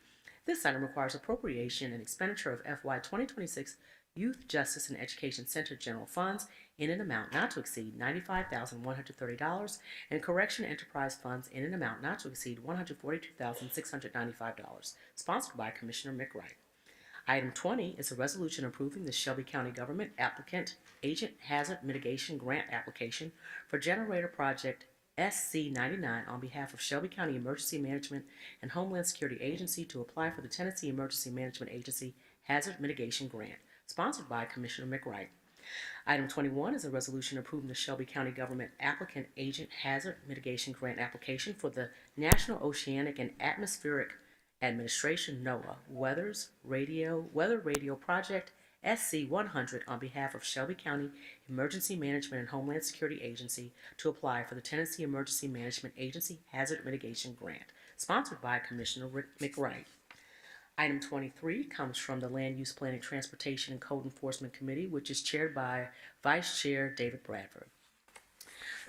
This item requires appropriation and expenditure of FY 2026 Youth Justice and Education Center general funds in an amount not to exceed $95,130 and correction enterprise funds in an amount not to exceed $142,695, sponsored by Commissioner McWright. Item 20 is a resolution approving the Shelby County Government Applicant Agent Hazard Mitigation Grant application for Generator Project SC99 on behalf of Shelby County Emergency Management and Homeland Security Agency to apply for the Tennessee Emergency Management Agency Hazard Mitigation Grant, sponsored by Commissioner McWright. Item 21 is a resolution approving the Shelby County Government Applicant Agent Hazard Mitigation Grant application for the National Oceanic and Atmospheric Administration NOAA Weather Radio Project SC100 on behalf of Shelby County Emergency Management and Homeland Security Agency to apply for the Tennessee Emergency Management Agency Hazard Mitigation Grant, sponsored by Commissioner McWright. Item 23 comes from the Land Use Planning, Transportation, and Code Enforcement Committee, which is chaired by Vice Chair David Bradford.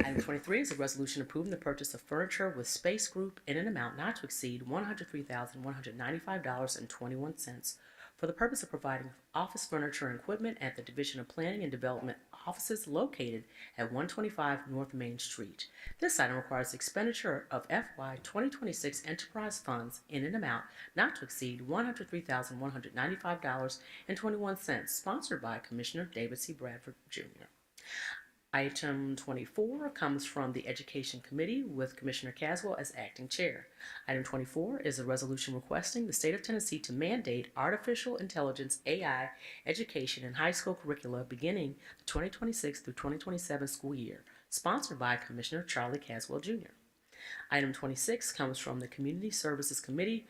Item 23 is a resolution approving the purchase of furniture with Space Group in an amount not to exceed $103,195.21 for the purpose of providing office furniture and equipment at the Division of Planning and Development offices located at 125 North Main Street. This item requires the expenditure of FY 2026 enterprise funds in an amount not to exceed $103,195.21, sponsored by Commissioner David C. Bradford, Jr. Item 24 comes from the Education Committee with Commissioner Caswell as acting chair. Item 24 is a resolution requesting the state of Tennessee to mandate artificial intelligence AI education in high school curricula beginning the 2026 through 2027 school year, sponsored by Commissioner Charlie Caswell, Jr. Item 26 comes from the Community Services Committee,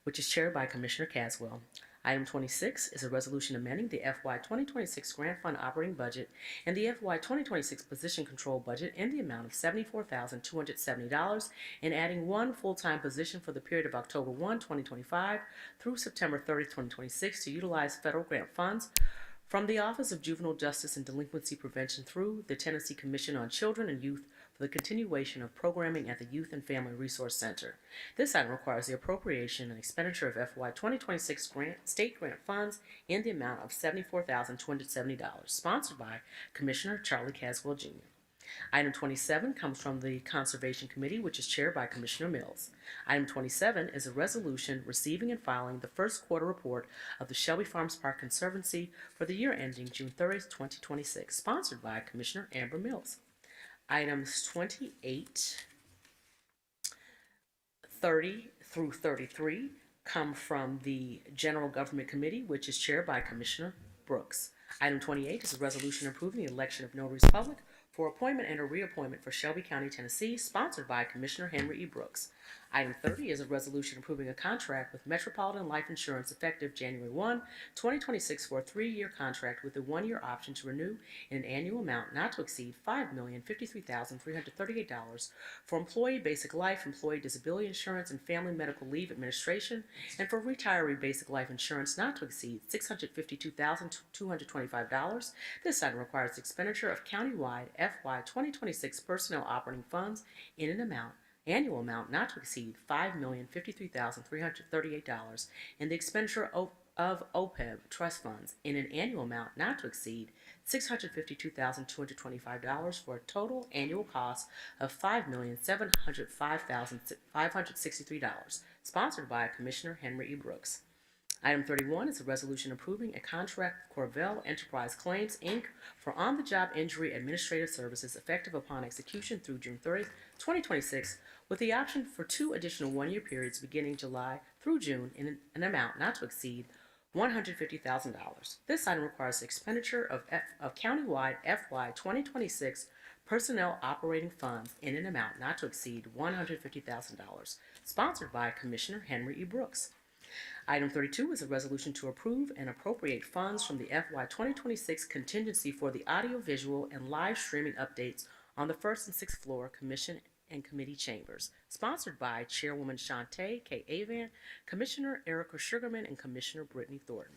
which is chaired by Commissioner Caswell. Item 26 is a resolution amending the FY 2026 Grant Fund operating budget and the FY 2026 position control budget in the amount of $74,270 and adding 1 full-time position for the period of October 1, 2025 through September 30, 2026 to utilize federal grant funds from the Office of Juvenile Justice and Delinquency Prevention through the Tennessee Commission on Children and Youth for the continuation of programming at the Youth and Family Resource Center. This item requires the appropriation and expenditure of FY 2026 state grant funds in the amount of $74,270, sponsored by Commissioner Charlie Caswell Jr. Item 27 comes from the Conservation Committee, which is chaired by Commissioner Mills. Item 27 is a resolution receiving and filing the first quarter report of the Shelby Farms Park Conservancy for the year ending June 30th, 2026, sponsored by Commissioner Amber Mills. Items 28, 30 through 33 come from the General Government Committee, which is chaired by Commissioner Brooks. Item 28 is a resolution approving the election of notaries public for appointment and a reappointment for Shelby County, Tennessee, sponsored by Commissioner Henry E. Brooks. Item 30 is a resolution approving a contract with Metropolitan Life Insurance effective January 1, 2026 for a 3-year contract with a 1-year option to renew in an annual amount not to exceed $5,053,338 for employee basic life, employee disability insurance, and family medical leave administration, and for retiree basic life insurance not to exceed $652,225. This item requires the expenditure of countywide FY 2026 personnel operating funds in an annual amount not to exceed $5,053,338, and the expenditure of OPEB trust funds in an annual amount not to exceed $652,225 for a total annual cost of $5,705,563, sponsored by Commissioner Henry E. Brooks. Item 31 is a resolution approving a contract with Corvell Enterprise Claims, Inc. for on-the-job injury administrative services effective upon execution through June 30th, 2026, with the option for 2 additional 1-year periods beginning July through June in an amount not to exceed $150,000. This item requires the expenditure of countywide FY 2026 personnel operating funds in an amount not to exceed $150,000, sponsored by Commissioner Henry E. Brooks. Item 32 is a resolution to approve and appropriate funds from the FY 2026 contingency for the audiovisual and live streaming updates on the 1st and 6th floor Commission and Committee chambers, sponsored by Chairwoman Shantae K. Avan, Commissioner Erica Sugarman, and Commissioner Brittany Thornton.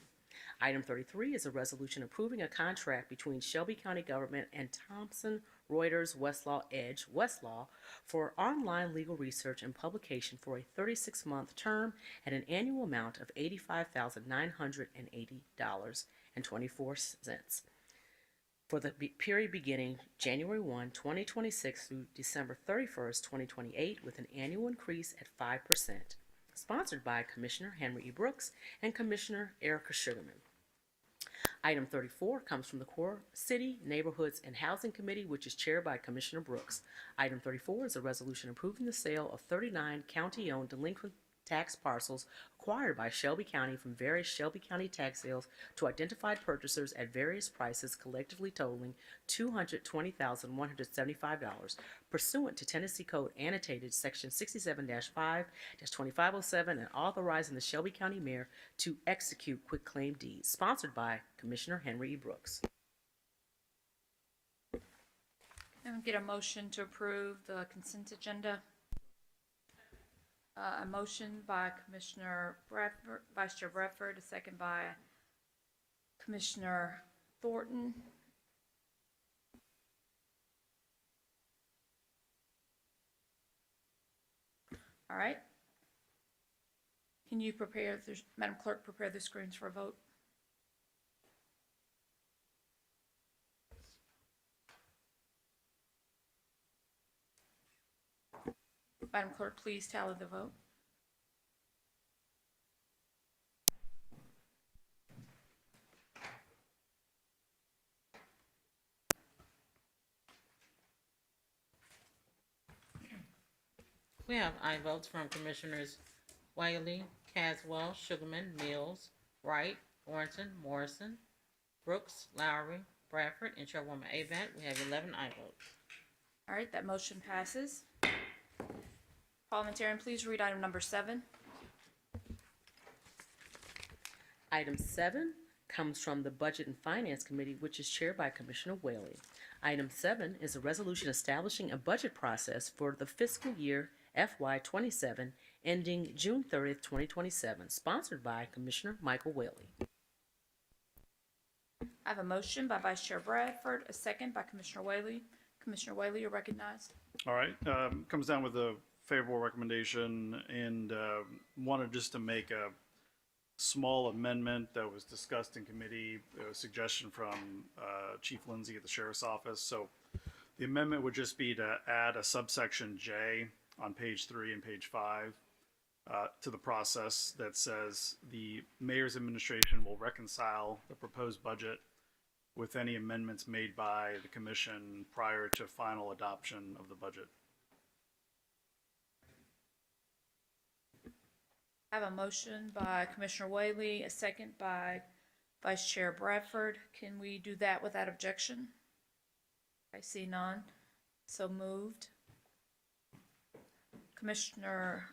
Item 33 is a resolution approving a contract between Shelby County Government and Thomson Reuters Westlaw Edge Westlaw for online legal research and publication for a 36-month term at an annual amount of $85,980.24 for the period beginning January 1, 2026 through December 31st, 2028, with an annual increase at 5%, sponsored by Commissioner Henry E. Brooks and Commissioner Erica Sugarman. Item 34 comes from the Core City, Neighborhoods, and Housing Committee, which is chaired by Commissioner Brooks. Item 34 is a resolution approving the sale of 39 county-owned delinquent tax parcels acquired by Shelby County from various Shelby County tax sales to identified purchasers at various prices, collectively totaling $220,175, pursuant to Tennessee Code Annotated Section 67-5-2507, and authorizing the Shelby County Mayor to execute quitclaim deeds, sponsored by Commissioner Henry E. Brooks. And get a motion to approve the consent agenda. A motion by Commissioner Bradford, Vice Chair Bradford, a second by Commissioner Thornton. All right. Can you prepare, Madam Clerk, prepare the screens for a vote? Madam Clerk, please tally the vote. We have aye votes from Commissioners Wiley, Caswell, Sugarman, Mills, Wright, Warrenton, Morrison, Brooks, Lowry, Bradford, and Chairwoman Avant. We have 11 aye votes. All right, that motion passes. Parliamentarian, please read item number 7. Item 7 comes from the Budget and Finance Committee, which is chaired by Commissioner Whaley. Item 7 is a resolution establishing a budget process for the fiscal year FY 27 ending June 30th, 2027, sponsored by Commissioner Michael Whaley. I have a motion by Vice Chair Bradford, a second by Commissioner Whaley. Commissioner Whaley, you're recognized. All right, comes down with a favorable recommendation, and wanted just to make a small amendment that was discussed in committee, a suggestion from Chief Lindsay at the Sheriff's Office. So the amendment would just be to add a subsection J on page 3 and page 5 to the process that says the mayor's administration will reconcile the proposed budget with any amendments made by the commission prior to final adoption of the budget. I have a motion by Commissioner Whaley, a second by Vice Chair Bradford. Can we do that without objection? I see none. So moved. Commissioner,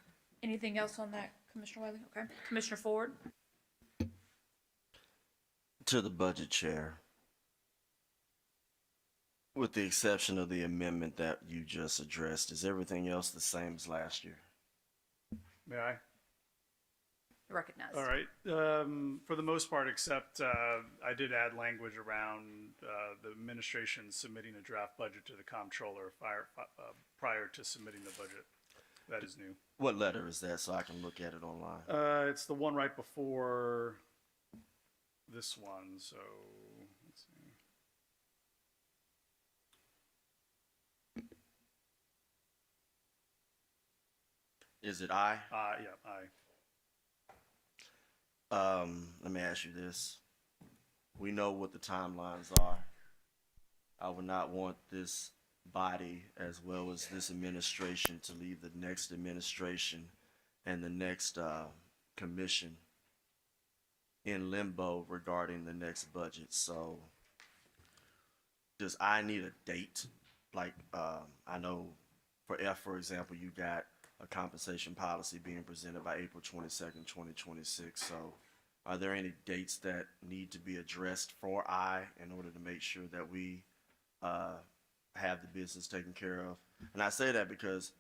anything else on that, Commissioner Whaley? Okay. Commissioner Ford? To the budget chair, with the exception of the amendment that you just addressed, is everything else the same as last year? May I? Recognized. All right. For the most part, except I did add language around the administration submitting a draft budget to the comptroller prior to submitting the budget. That is new. What letter is that so I can look at it online? It's the one right before this one. So let's see. Is it I? Yeah, I. Let me ask you this. We know what the timelines are. I would not want this body as well as this administration to leave the next administration and the next commission in limbo regarding the next budget. So I need a date. Like I know for example, you got a compensation policy being presented by April 22nd, 2026. So are there any dates that need to be addressed for in order to make sure that we have the business taken care of? And I say that because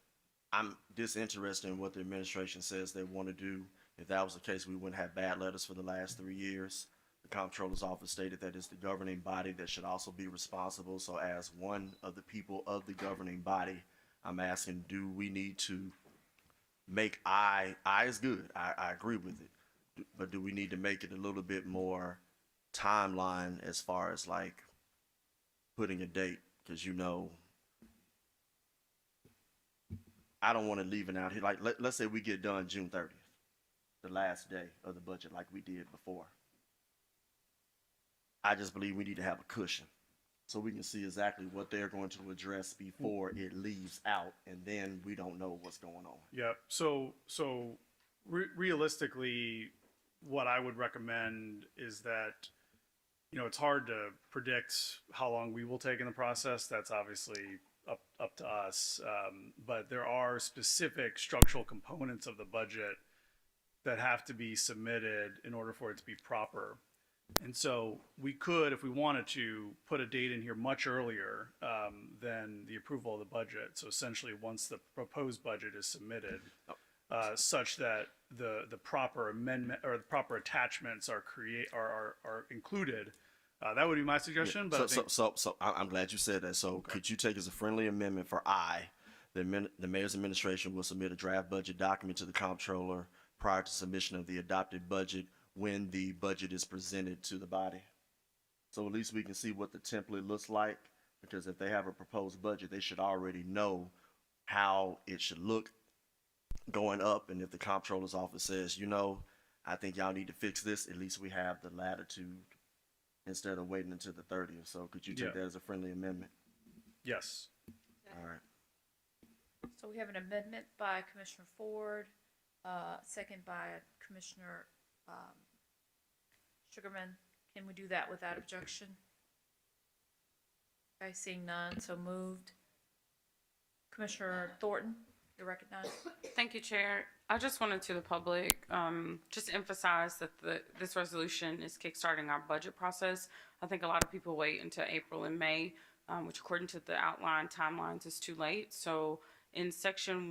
I'm disinterested in what the administration says they want to do. If that was the case, we wouldn't have bad letters for the last 3 years. The comptroller's office stated that it's the governing body that should also be responsible. So as one of the people of the governing body, I'm asking, do we need to make I is good. I agree with it. But do we need to make it a little bit more timeline as far as like putting a date? Because I don't want to leave it out here. Like let's say we get done June 30th, the last day of the budget like we did before. I just believe we need to have a cushion so we can see exactly what they're going to address before it leaves out, and then we don't know what's going on. Yeah. So realistically, what I would recommend is that, it's hard to predict how long we will take in the process. That's obviously up to us. But there are specific structural components of the budget that have to be submitted in order for it to be proper. And so we could, if we wanted to, put a date in here much earlier than the approval of the budget. So essentially, once the proposed budget is submitted, such that the proper amendment or the proper attachments are included. That would be my suggestion. Yeah. But so I'm glad you said that. So okay. Could you take as a friendly amendment for the mayor's administration will submit a draft budget document to the comptroller prior to submission of the adopted budget when the budget is presented to the body. So at least we can see what the template looks like, because if they have a proposed budget, they should already know how it should look going up. And if the comptroller's office says, I think y'all need to fix this, at least we have the latitude instead of waiting until the 30th. So could you take that as a friendly amendment? Yes. All right. So we have an amendment by Commissioner Ford, second by Commissioner Sugarman. Can we do that without objection? Okay, seeing none, so moved. Commissioner Thornton, you're recognized. Thank you, Chair. I just wanted to the public just emphasize that this resolution is kickstarting our budget process. I think a lot of people wait until April and May, which according to the outline timelines is too late. So in section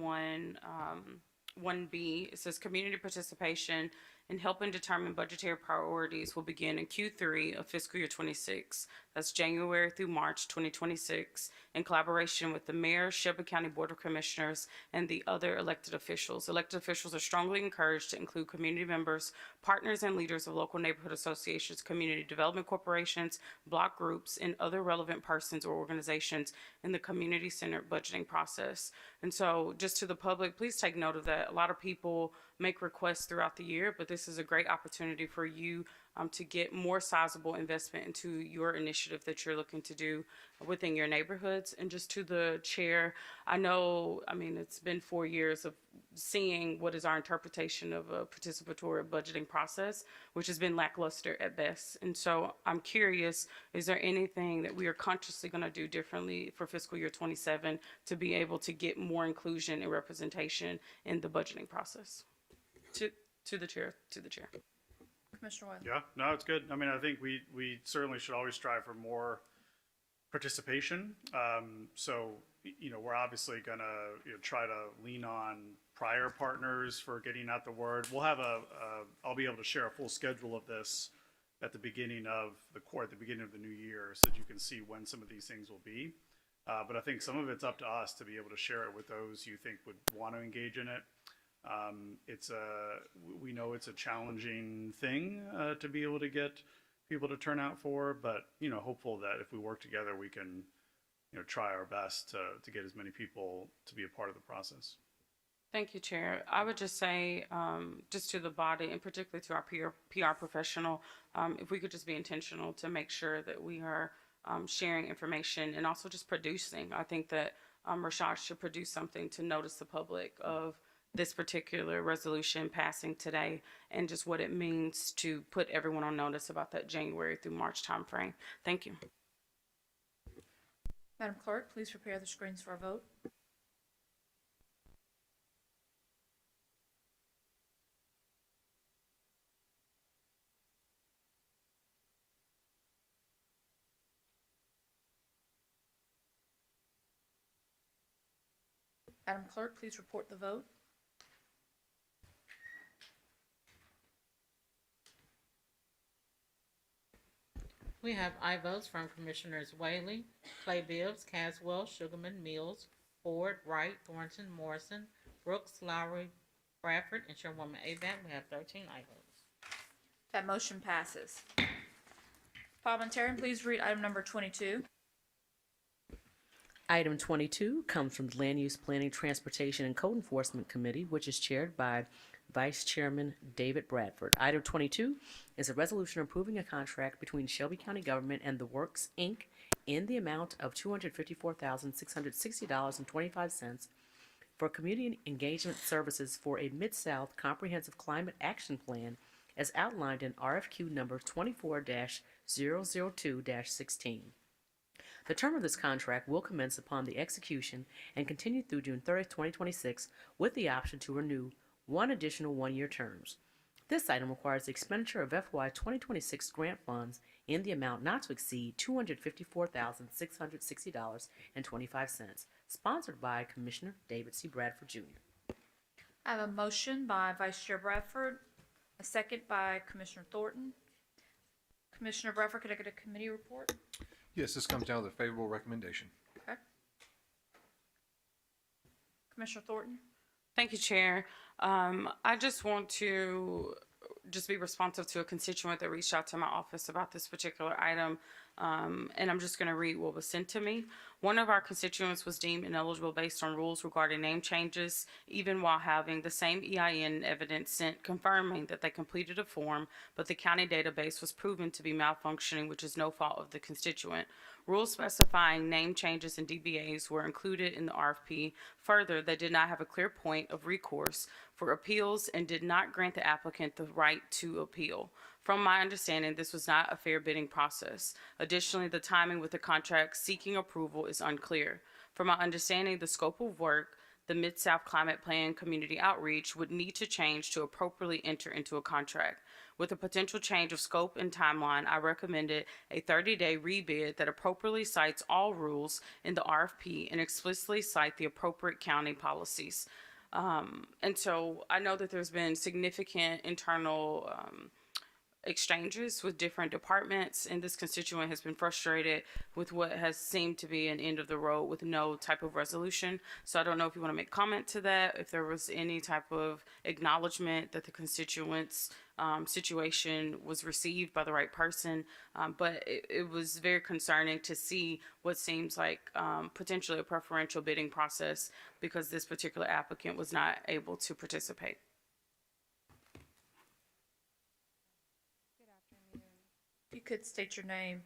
1B, it says community participation in helping determine budgetary priorities will begin in Q3 of fiscal year 26. That's January through March 2026, in collaboration with the Mayor, Shelby County Board of Commissioners, and the other elected officials. Elected officials are strongly encouraged to include community members, partners, and leaders of local neighborhood associations, community development corporations, block groups, and other relevant persons or organizations in the community-centered budgeting process. And so just to the public, please take note of that. A lot of people make requests throughout the year, but this is a great opportunity for you to get more sizable investment into your initiative that you're looking to do within your neighborhoods. And just to the chair, I know, I mean, it's been 4 years of seeing what is our interpretation of a participatory budgeting process, which has been lackluster at best. And so I'm curious, is there anything that we are consciously going to do differently for fiscal year 27 to be able to get more inclusion and representation in the budgeting process? To the chair. Commissioner Wiley. Yeah, no, it's good. I mean, I think we certainly should always strive for more participation. So, you know, we're obviously going to try to lean on prior partners for getting out the word. We'll have I'll be able to share a full schedule of this at the beginning of the new year, so that you can see when some of these things will be. But I think some of it's up to us to be able to share it with those you think would want to engage in it. We know it's a challenging thing to be able to get people to turn out for, but hopeful that if we work together, we can try our best to get as many people to be a part of the process. Thank you, Chair. I would just say, just to the body and particularly to our PR professional, if we could just be intentional to make sure that we are sharing information and also just producing. I think that Rashad should produce something to notice the public of this particular resolution passing today and just what it means to put everyone on notice about that January through March timeframe. Thank you. Madam Clerk, please prepare the screens for a vote. Madam Clerk, please report the vote. We have aye votes from Commissioners Whaley, Clay Bibbs, Caswell, Sugarman, Mills, Ford, Wright, Thornton, Morrison, Brooks, Lowry, Bradford, and Chairwoman Avant. We have 13 aye votes. That motion passes. Parliamentarian, please read item number 22. Item 22 comes from the Land Use Planning, Transportation, and Code Enforcement Committee, which is chaired by Vice Chairman David Bradford. Item 22 is a resolution approving a contract between Shelby County Government and The Works, Inc. in the amount of $254,660.25 for community engagement services for a Mid-South Comprehensive Climate Action Plan as outlined in RFQ number 24-002-16. The term of this contract will commence upon the execution and continue through June 30, 2026, with the option to renew one additional one-year terms. This item requires the expenditure of FY 2026 grant funds in the amount not to exceed $254,660.25, sponsored by Commissioner David C. Bradford, Jr. I have a motion by Vice Chair Bradford, a second by Commissioner Thornton. Commissioner Bradford, could I get a committee report? Yes, this comes down with a favorable recommendation. Okay. Commissioner Thornton? Thank you, Chair. I just want to just be responsive to a constituent that reached out to my office about this particular item. And I'm just going to read what was sent to me. One of our constituents was deemed ineligible based on rules regarding name changes, even while having the same EIN evidence sent confirming that they completed a form, but the county database was proven to be malfunctioning, which is no fault of the constituent. Rules specifying name changes and DBAs were included in the RFP. Further, they did not have a clear point of recourse for appeals and did not grant the applicant the right to appeal. From my understanding, this was not a fair bidding process. Additionally, the timing with the contract seeking approval is unclear. From my understanding, the scope of work, the Mid-South Climate Plan community outreach would need to change to appropriately enter into a contract. With a potential change of scope and timeline, I recommended a 30-day rebid that appropriately cites all rules in the RFP and explicitly cite the appropriate county policies. And so I know that there's been significant internal exchanges with different departments, and this constituent has been frustrated with what has seemed to be an end of the road with no type of resolution. So I don't know if you want to make comment to that, if there was any type of acknowledgement that the constituent's situation was received by the right person. But it was very concerning to see what seems like potentially a preferential bidding process because this particular applicant was not able to participate. If you could state your name.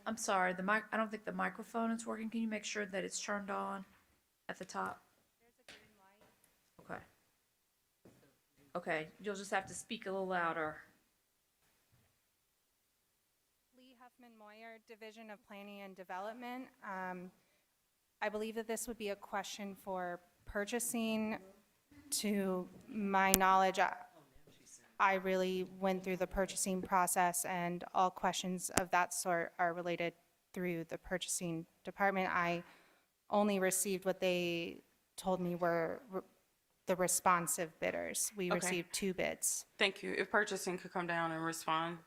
I'm sorry, I don't think the microphone is working. Can you make sure that it's turned on at the top? Okay. Okay, you'll just have to speak a little louder. Lee Huffman-Moyer, Division of Planning and Development. I believe that this would be a question for purchasing. To my knowledge, I really went through the purchasing process, and all questions of that sort are related through the purchasing department. I only received what they told me were the responsive bidders. We Okay. received 2 bids. Thank you. If purchasing could come down and respond.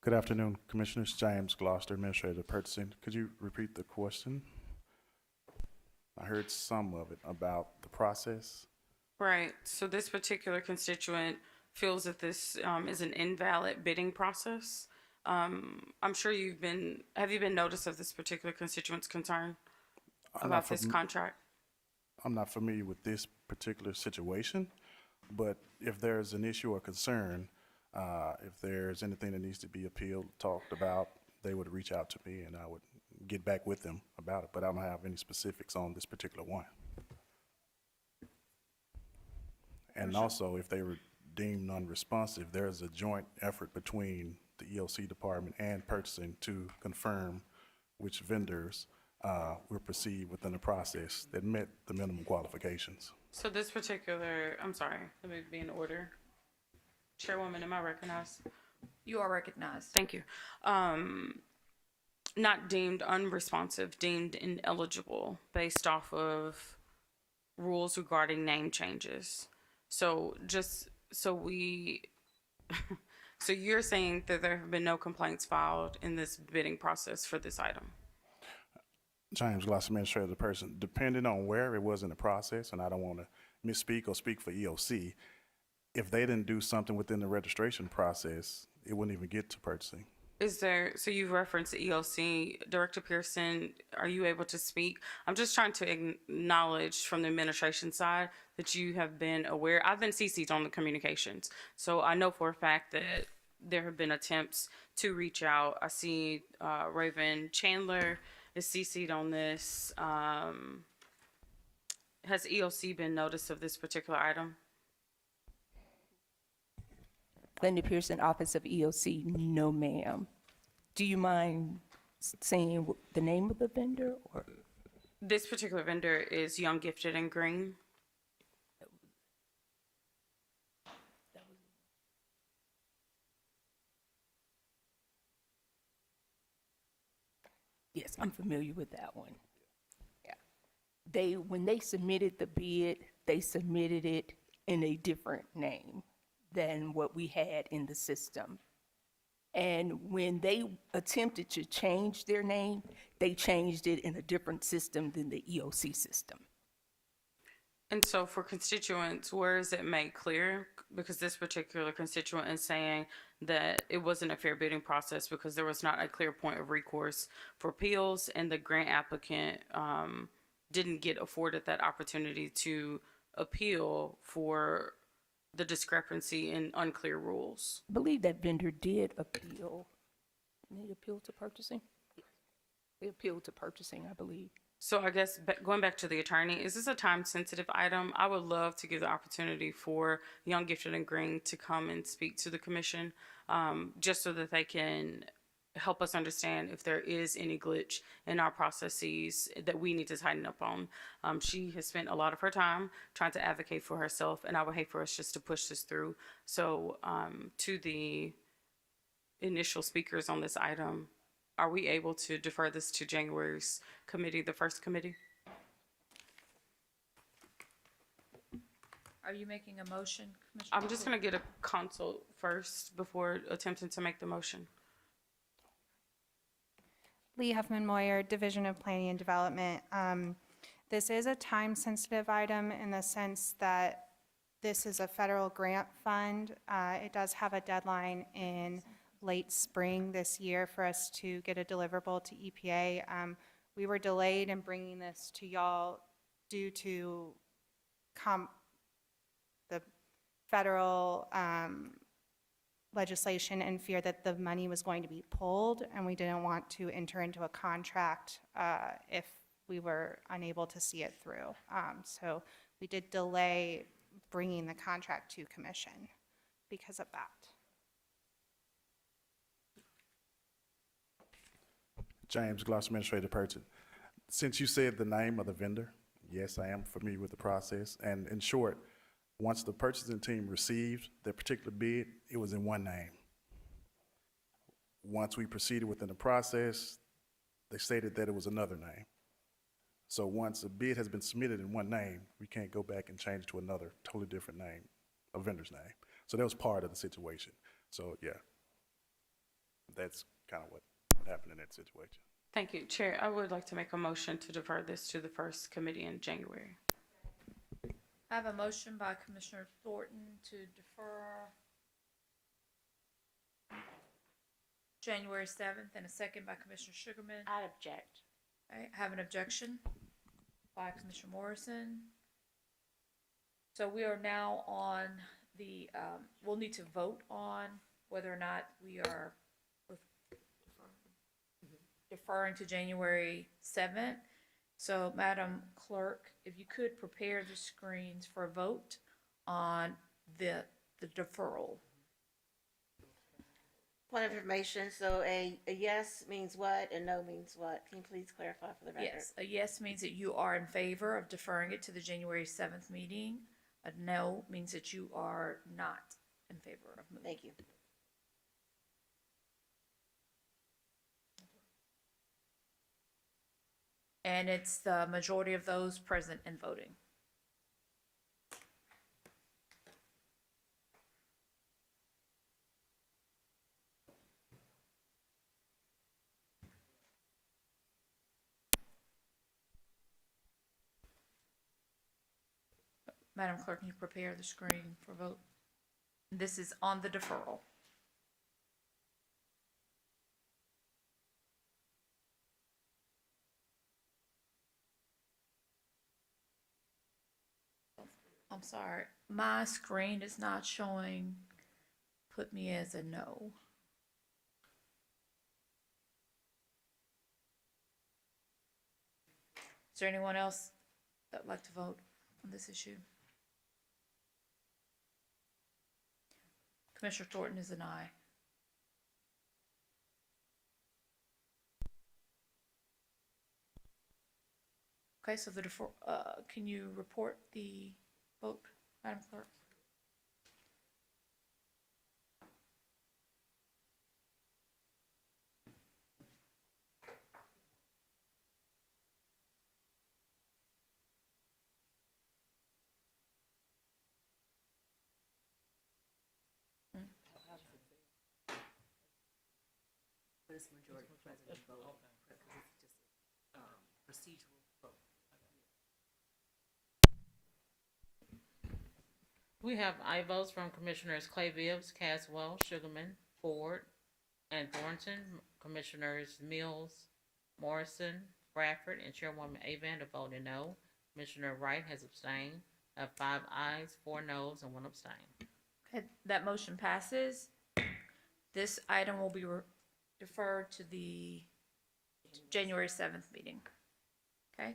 Good afternoon, Commissioners. James Gloucester, Administrator of Purchasing. Could you repeat the question? I heard some of it about the process. Right. So this particular constituent feels that this is an invalid bidding process. I'm sure have you been notice of this particular constituent's concern about this contract? I'm not familiar with this particular situation, but if there's an issue or concern, if there's anything that needs to be appealed, talked about, they would reach out to me and I would get back with them about it, but I don't have any specifics on this particular one. And also, if they were deemed non-responsive, there's a joint effort between the EOC department and purchasing to confirm which vendors will proceed within the process that met the minimum qualifications. So this particular, I'm sorry, let me be in order. Chairwoman, am I recognized? You are recognized. Thank you. Not deemed unresponsive, deemed ineligible based off of rules regarding name changes. So so you're saying that there have been no complaints filed in this bidding process for this item? James Gloucester, Administrator of the person, depending on where it was in the process, and I don't want to misspeak or speak for EOC, if they didn't do something within the registration process, it wouldn't even get to purchasing. So you've referenced the EOC. Director Pearson, are you able to speak? I'm just trying to acknowledge from the administration side that you have been aware. I've been CC'd on the communications. So I know for a fact that there have been attempts to reach out. I see Raven Chandler is CC'd on this. Has EOC been noticed of this particular item? Linda Pearson, Office of EOC, no ma'am. Do you mind saying the name of the vendor? Or? This particular vendor is Young, Gifted, and Green. Yes, I'm familiar with that one. Yeah. When they submitted the bid, they submitted it in a different name than what we had in the system. And when they attempted to change their name, they changed it in a different system than the EOC system. And so for constituents, where is it made clear? Because this particular constituent is saying that it wasn't a fair bidding process because there was not a clear point of recourse for appeals, and the grant applicant didn't get afforded that opportunity to appeal for the discrepancy in unclear rules. I believe that vendor did appeal. Did they appeal to purchasing? They appealed to purchasing, I believe. So I guess going back to the attorney, is this a time-sensitive item? I would love to give the opportunity for Young, Gifted, and Green to come and speak to the commission, just so that they can help us understand if there is any glitch in our processes that we need to tighten up on. She has spent a lot of her time trying to advocate for herself, and I would hate for us just to push this through. So to the initial speakers on this item, are we able to defer this to January's committee, the first committee? Are you making a motion, Commissioner? I'm just going to get a consult first before attempting to make the motion. Lee Huffman Moyer, Division of Planning and Development. This is a time-sensitive item in the sense that this is a federal grant fund. It does have a deadline in late spring this year for us to get a deliverable to EPA. We were delayed in bringing this to y'all due to the federal legislation and fear that the money was going to be pulled, and we didn't want to enter into a contract if we were unable to see it through. So we did delay bringing the contract to commission because of that. James Gloss, Administrative Person. Since you said the name of the vendor, yes, I am familiar with the process. And in short, once the purchasing team received their particular bid, it was in one name. Once we proceeded within the process, they stated that it was another name. So once a bid has been submitted in one name, we can't go back and change it to another totally different name, a vendor's name. So that was part of the situation. So yeah, that's kind of what happened in that situation. Thank you, Chair. I would like to make a motion to defer this to the first committee in January. I have a motion by Commissioner Thornton to defer January 7th and a second by Commissioner Sugarman. I object. I have an objection by Commissioner Morrison. So we are now on the, we'll need to vote on whether or not we are deferring to January 7th. So Madam Clerk, if you could prepare the screens for a vote on the deferral. Point of information, so a yes means what and no means what? Can you please clarify for the record? Yes, a yes means that you are in favor of deferring it to the January 7th meeting. A no means that you are not in favor of moving. Thank you. And it's the majority of those present and voting. Madam Clerk, can you prepare the screen for vote? This is on the deferral. I'm sorry, my screen is not showing, put me as a no. Is there anyone else that would like to vote on this issue? Commissioner Thornton is an aye. Okay, so the can you report the vote, Madam Clerk? But it's majority president vote, because it's just procedural vote. We have aye votes from Commissioners Clay Bibbs, Caswell, Sugarman, Ford, and Thornton. Commissioners Mills, Morrison, Bradford, and Chairwoman Avand are voting no. Commissioner Wright has abstained. I have 5 ayes, 4 noes, and 1 abstain. Okay, that motion passes. This item will be deferred to the January 7th meeting. Okay,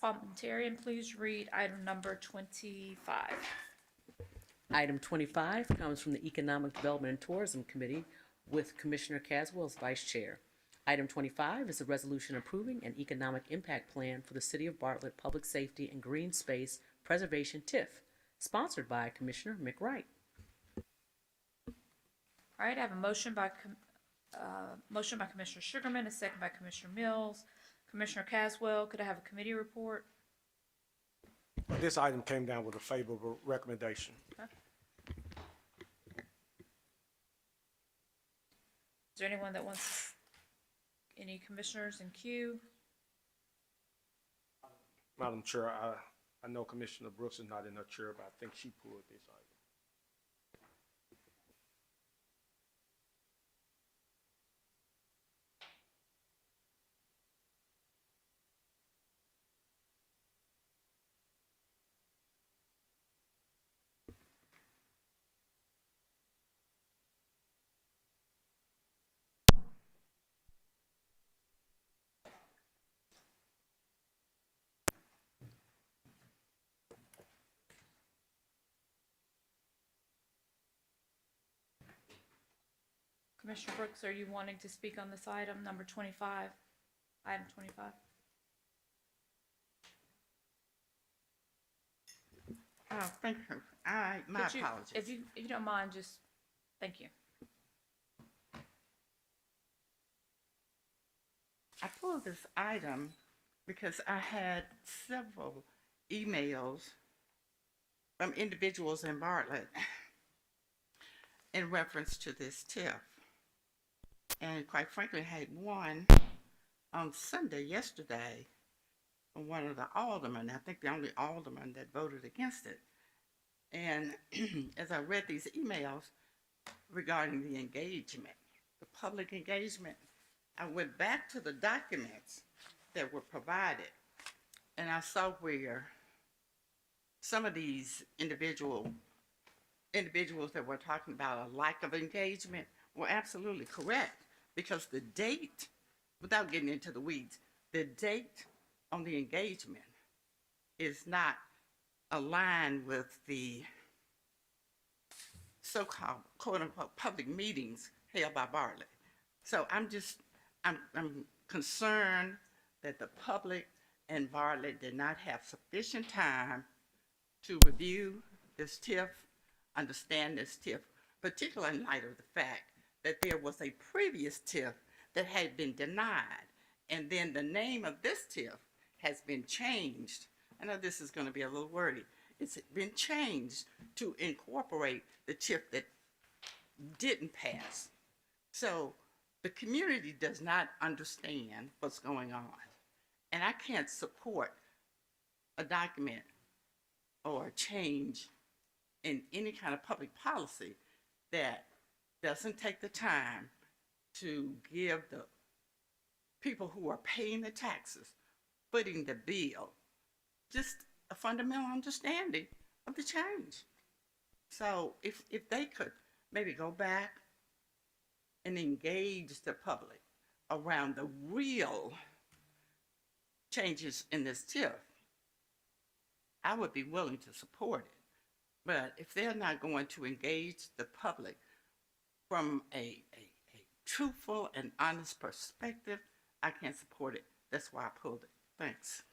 parliamentarian, please read item number 25. Item 25 comes from the Economic Development and Tourism Committee. with Commissioner Caswell as Vice Chair. Item 25 is a resolution approving an economic impact plan for the City of Bartlett Public Safety and Green Space Preservation TIF, sponsored by Commissioner McWright. All right, I have a motion by Commissioner Sugarman, a second by Commissioner Mills. Commissioner Caswell, could I have a committee report? This item came down with a favorable recommendation. Okay. Is there anyone that wants, any commissioners in queue? Madam Chair, I know Commissioner Brooks is not in her chair, but I think she pulled this item. Commissioner Brooks, are you wanting to speak on this item, number 25? Item 25. Oh, thank you. My Could you- apologies. If you don't mind, just, thank you. I pulled this item because I had several emails from individuals in Bartlett in reference to this TIF. And quite frankly, I had one on Sunday, yesterday, from one of the aldermen, I think the only alderman that voted against it. And as I read these emails regarding the engagement, the public engagement, I went back to the documents that were provided, and I saw where some of these individuals that were talking about a lack of engagement were absolutely correct, because the date, without getting into the weeds, the date on the engagement is not aligned with the so-called quote-unquote public meetings held by Bartlett. So I'm concerned that the public and Bartlett did not have sufficient time to review this TIF, understand this TIF, particularly in light of the fact that there was a previous TIF that had been denied, and then the name of this TIF has been changed. I know this is going to be a little wordy. It's been changed to incorporate the TIF that didn't pass. So the community does not understand what's going on, and I can't support a document or a change in any kind of public policy that doesn't take the time to give the people who are paying the taxes, footing the bill, just a fundamental understanding of the change. So if they could maybe go back and engage the public around the real changes in this TIF, I would be willing to support it. But if they're not going to engage the public from a truthful and honest perspective, I can't support it. That's why I pulled it. Thanks.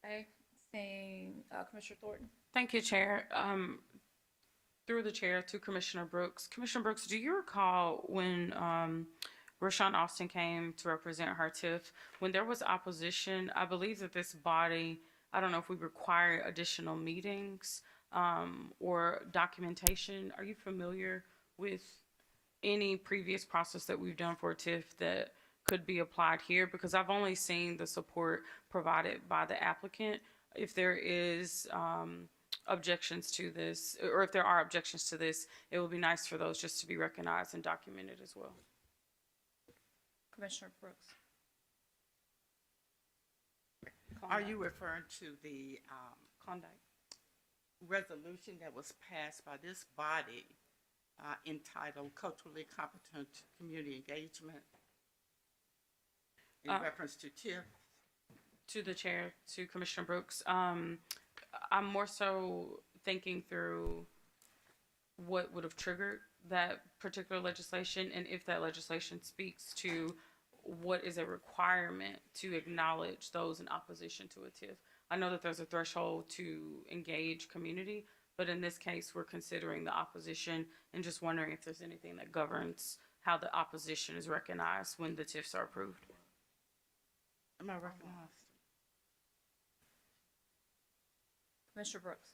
Okay, seeing Commissioner Thornton. Thank you, Chair. Through the chair to Commissioner Brooks. Commissioner Brooks, do you recall when Rashawn Austin came to represent her TIF, when there was opposition? I believe that this body, I don't know if we require additional meetings or documentation. Are you familiar with any previous process that we've done for a TIF that could be applied here? Because I've only seen the support provided by the applicant. If there is objections to this, or if there are objections to this, it would be nice for those just to be recognized and documented as well. Commissioner Brooks. Are you referring to the Klondike resolution that was passed by this body entitled Culturally Competent Community Engagement in reference to TIF? To the chair, to Commissioner Brooks. I'm more so thinking through what would have triggered that particular legislation, and if that legislation speaks to what is a requirement to acknowledge those in opposition to a TIF. I know that there's a threshold to engage community, but in this case, we're considering the opposition and just wondering if there's anything that governs how the opposition is recognized when the TIFs are approved. Am I recognized? Commissioner Brooks.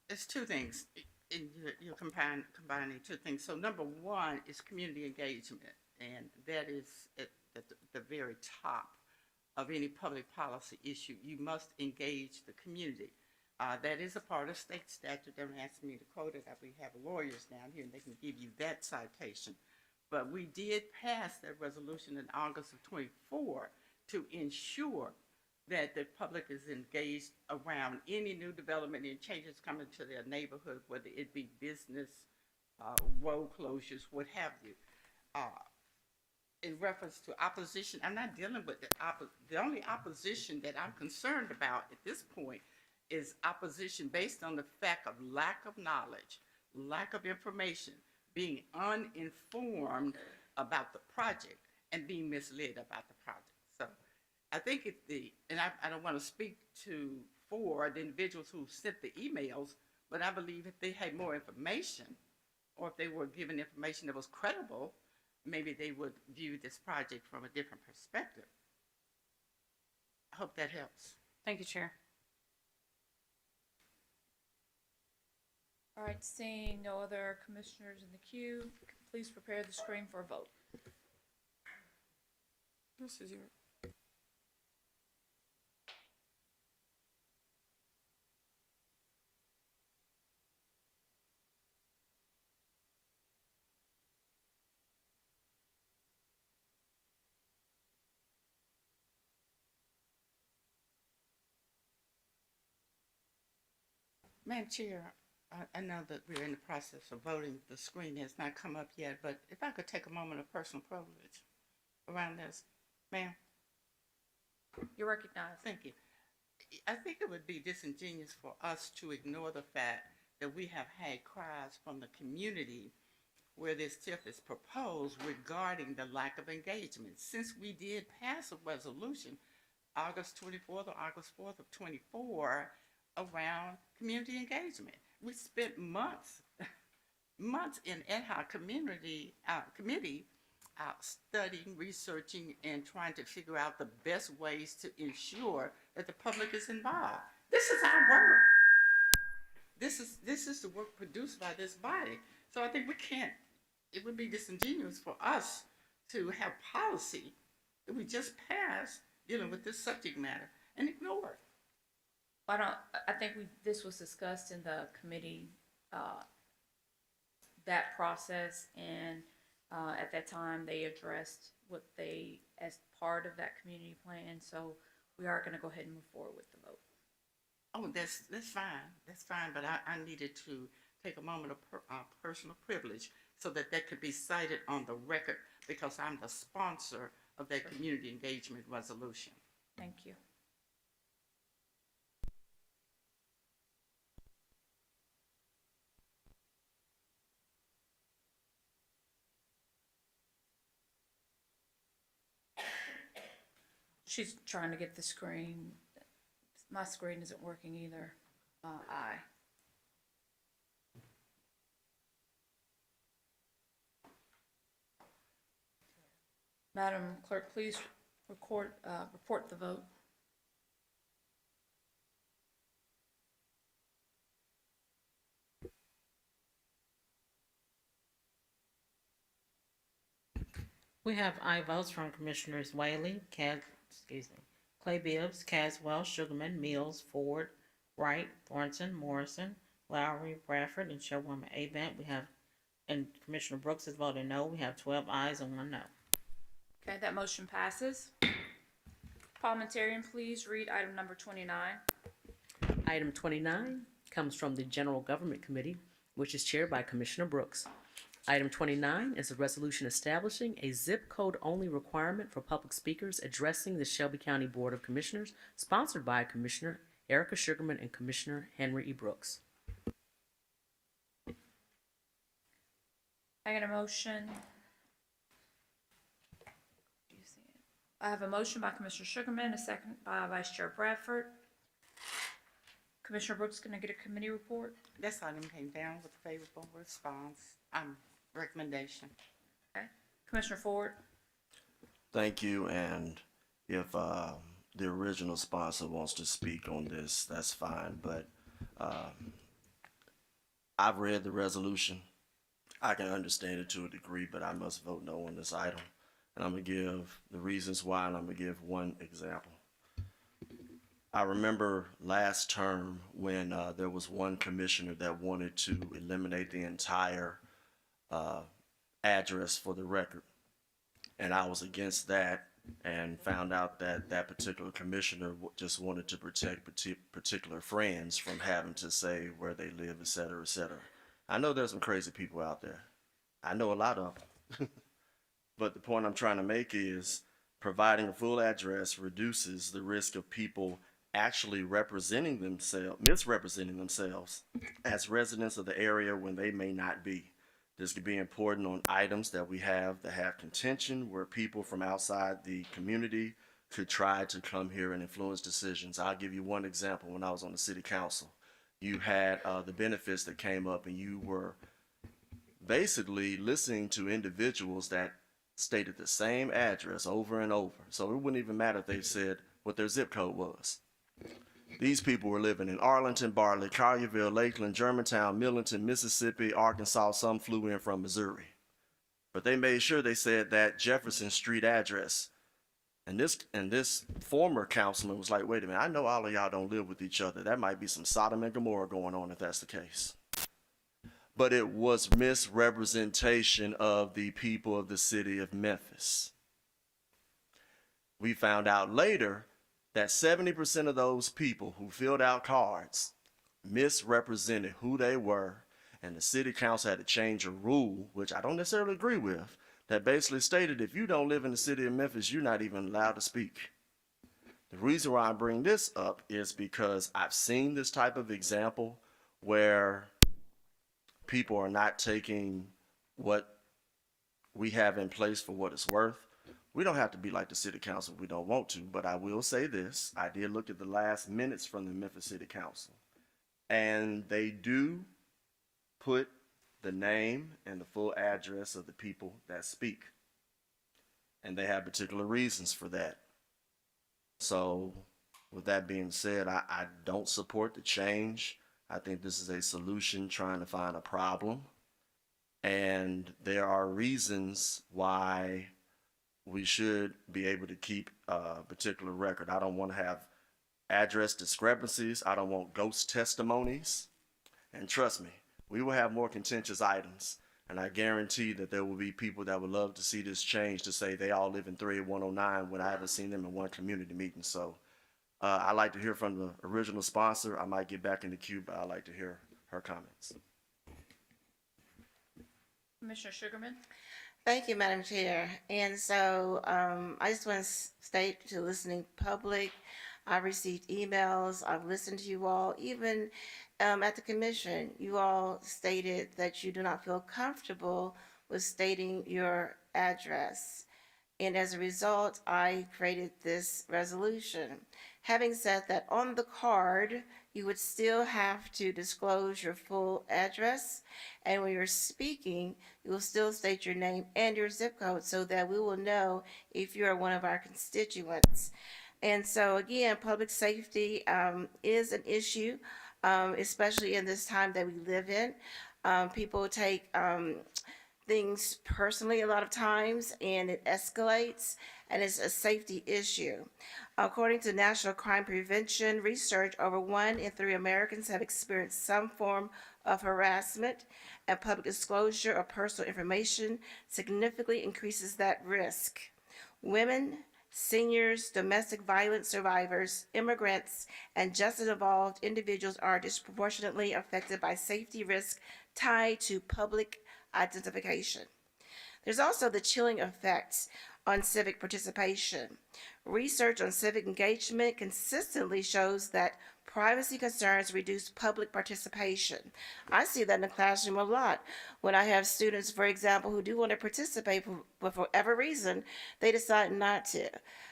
It's two things. You're combining two things. So number one is community engagement, and that is at the very top of any public policy issue. You must engage the community. That is a part of state statute. Don't ask me to quote it. We have lawyers down here, and they can give you that citation. But we did pass that resolution in August of 24 to ensure that the public is engaged around any new development and changes coming to their neighborhood, whether it be business, road closures, what have you. In reference to opposition, I'm not dealing with the only opposition that I'm concerned about at this point is opposition based on the fact of lack of knowledge, lack of information, being uninformed about the project and being misled about the project. So I think I don't want to speak for the individuals who sent the emails, but I believe if they had more information, or if they were given information that was credible, maybe they would view this project from a different perspective. I hope that helps. Thank you, Chair. All right, seeing no other commissioners in the queue, please prepare the screen for a vote. This is your. Madam Chair, I know that we're in the process of voting. The screen has not come up yet, but if I could take a moment of personal privilege around this. Ma'am? You're recognized. Thank you. I think it would be disingenuous for us to ignore the fact that we have had cries from the community where this TIF is proposed regarding the lack of engagement. Since we did pass a resolution August 24th or August 4th of 24 around community engagement. We spent months in ad hoc committee studying, researching, and trying to figure out the best ways to ensure that the public is involved. This is our work. This is the work produced by this body. So I think it would be disingenuous for us to have policy that we just passed dealing with this subject matter and ignore it. I think this was discussed in the committee, that process, and at that time they addressed what as part of that community plan. So we are going to go ahead and move forward with the vote. Oh, that's fine. That's fine. But I needed to take a moment of personal privilege so that could be cited on the record because I'm the sponsor of that community engagement resolution. Thank you. She's trying to get the screen. My screen isn't working either. Aye. Madam Clerk, please report the vote. We have aye votes from Commissioners Whaley, Clay Bibbs, Caswell, Sugarman, Mills, Ford, Wright, Thornton, Morrison, Lowry, Bradford, and Chairwoman Avant. And Commissioner Brooks is voting no. We have 12 ayes and 1 no. Okay, that motion passes. Parliamentarian, please read item number 29. Item 29 comes from the General Government Committee, which is chaired by Commissioner Brooks. Item 29 is a resolution establishing a zip code only requirement for public speakers addressing the Shelby County Board of Commissioners, sponsored by Commissioner Erica Sugarman and Commissioner Henry E. Brooks. I got a motion. Do you see it? I have a motion by Commissioner Sugarman, a second by Vice Chair Bradford. Commissioner Brooks, can I get a committee report? This item came down with a favorable response, recommendation. Okay. Commissioner Ford? Thank you, and if the original sponsor wants to speak on this, that's fine, but I've read the resolution. I can understand it to a degree, but I must vote no on this item. And I'm going to give the reasons why, and I'm going to give one example. I remember last term when there was one commissioner that wanted to eliminate the entire address for the record. And I was against that and found out that that particular commissioner just wanted to protect particular friends from having to say where they live, et cetera, et cetera. I know there's some crazy people out there. I know a lot of them. But the point I'm trying to make is providing a full address reduces the risk of people actually misrepresenting themselves as residents of the area when they may not be. This could be important on items that we have that have contention where people from outside the community could try to come here and influence decisions. I'll give you one example. When I was on the city council, you had the benefits that came up, and you were basically listening to individuals that stated the same address over and over. So it wouldn't even matter if they said what their zip code was. These people were living in Arlington, Bartlett, Collierville, Lakeland, Germantown, Millington, Mississippi, Arkansas. Some flew in from Missouri. But they made sure they said that Jefferson Street address. And this former councilman was like, wait a minute, I know all of y'all don't live with each other. That might be some Sodom and Gomorrah going on if that's the case. But it was misrepresentation of the people of the city of Memphis. We found out later that 70% of those people who filled out cards misrepresented who they were, and the city council had to change a rule, which I don't necessarily agree with, that basically stated if you don't live in the city of Memphis, you're not even allowed to speak. The reason why I bring this up is because I've seen this type of example where people are not taking what we have in place for what it's worth. We don't have to be like the city council if we don't want to, but I will say this. I did look at the last minutes from the Memphis City Council, and they do put the name and the full address of the people that speak. And they have particular reasons for that. So with that being said, I don't support the change. I think this is a solution trying to find a problem. And there are reasons why we should be able to keep a particular record. I don't want to have address discrepancies. I don't want ghost testimonies. And trust me, we will have more contentious items. And I guarantee that there will be people that would love to see this change to say they all live in 38109 when I haven't seen them in one community meeting. So I'd like to hear from the original sponsor. I might get back in the queue, but I'd like to hear her comments. Commissioner Sugarman? Thank you, Madam Chair. And so I just want to state to the listening public, I received emails, I've listened to you all, even at the commission, you all stated that you do not feel comfortable with stating your address. And as a result, I created this resolution. Having said that, on the card, you would still have to disclose your full address. And when you're speaking, you will still state your name and your zip code so that we will know if you are one of our constituents. And so again, public safety is an issue, especially in this time that we live in. People take things personally a lot of times, and it escalates, and it's a safety issue. According to National Crime Prevention research, over 1 in 3 Americans have experienced some form of harassment, and public disclosure of personal information significantly increases that risk. Women, seniors, domestic violence survivors, immigrants, and justice-involved individuals are disproportionately affected by safety risks tied to public identification. There's also the chilling effects on civic participation. Research on civic engagement consistently shows that privacy concerns reduce public participation. I see that in the classroom a lot. When I have students, for example, who do want to participate, but for whatever reason, they decide not to.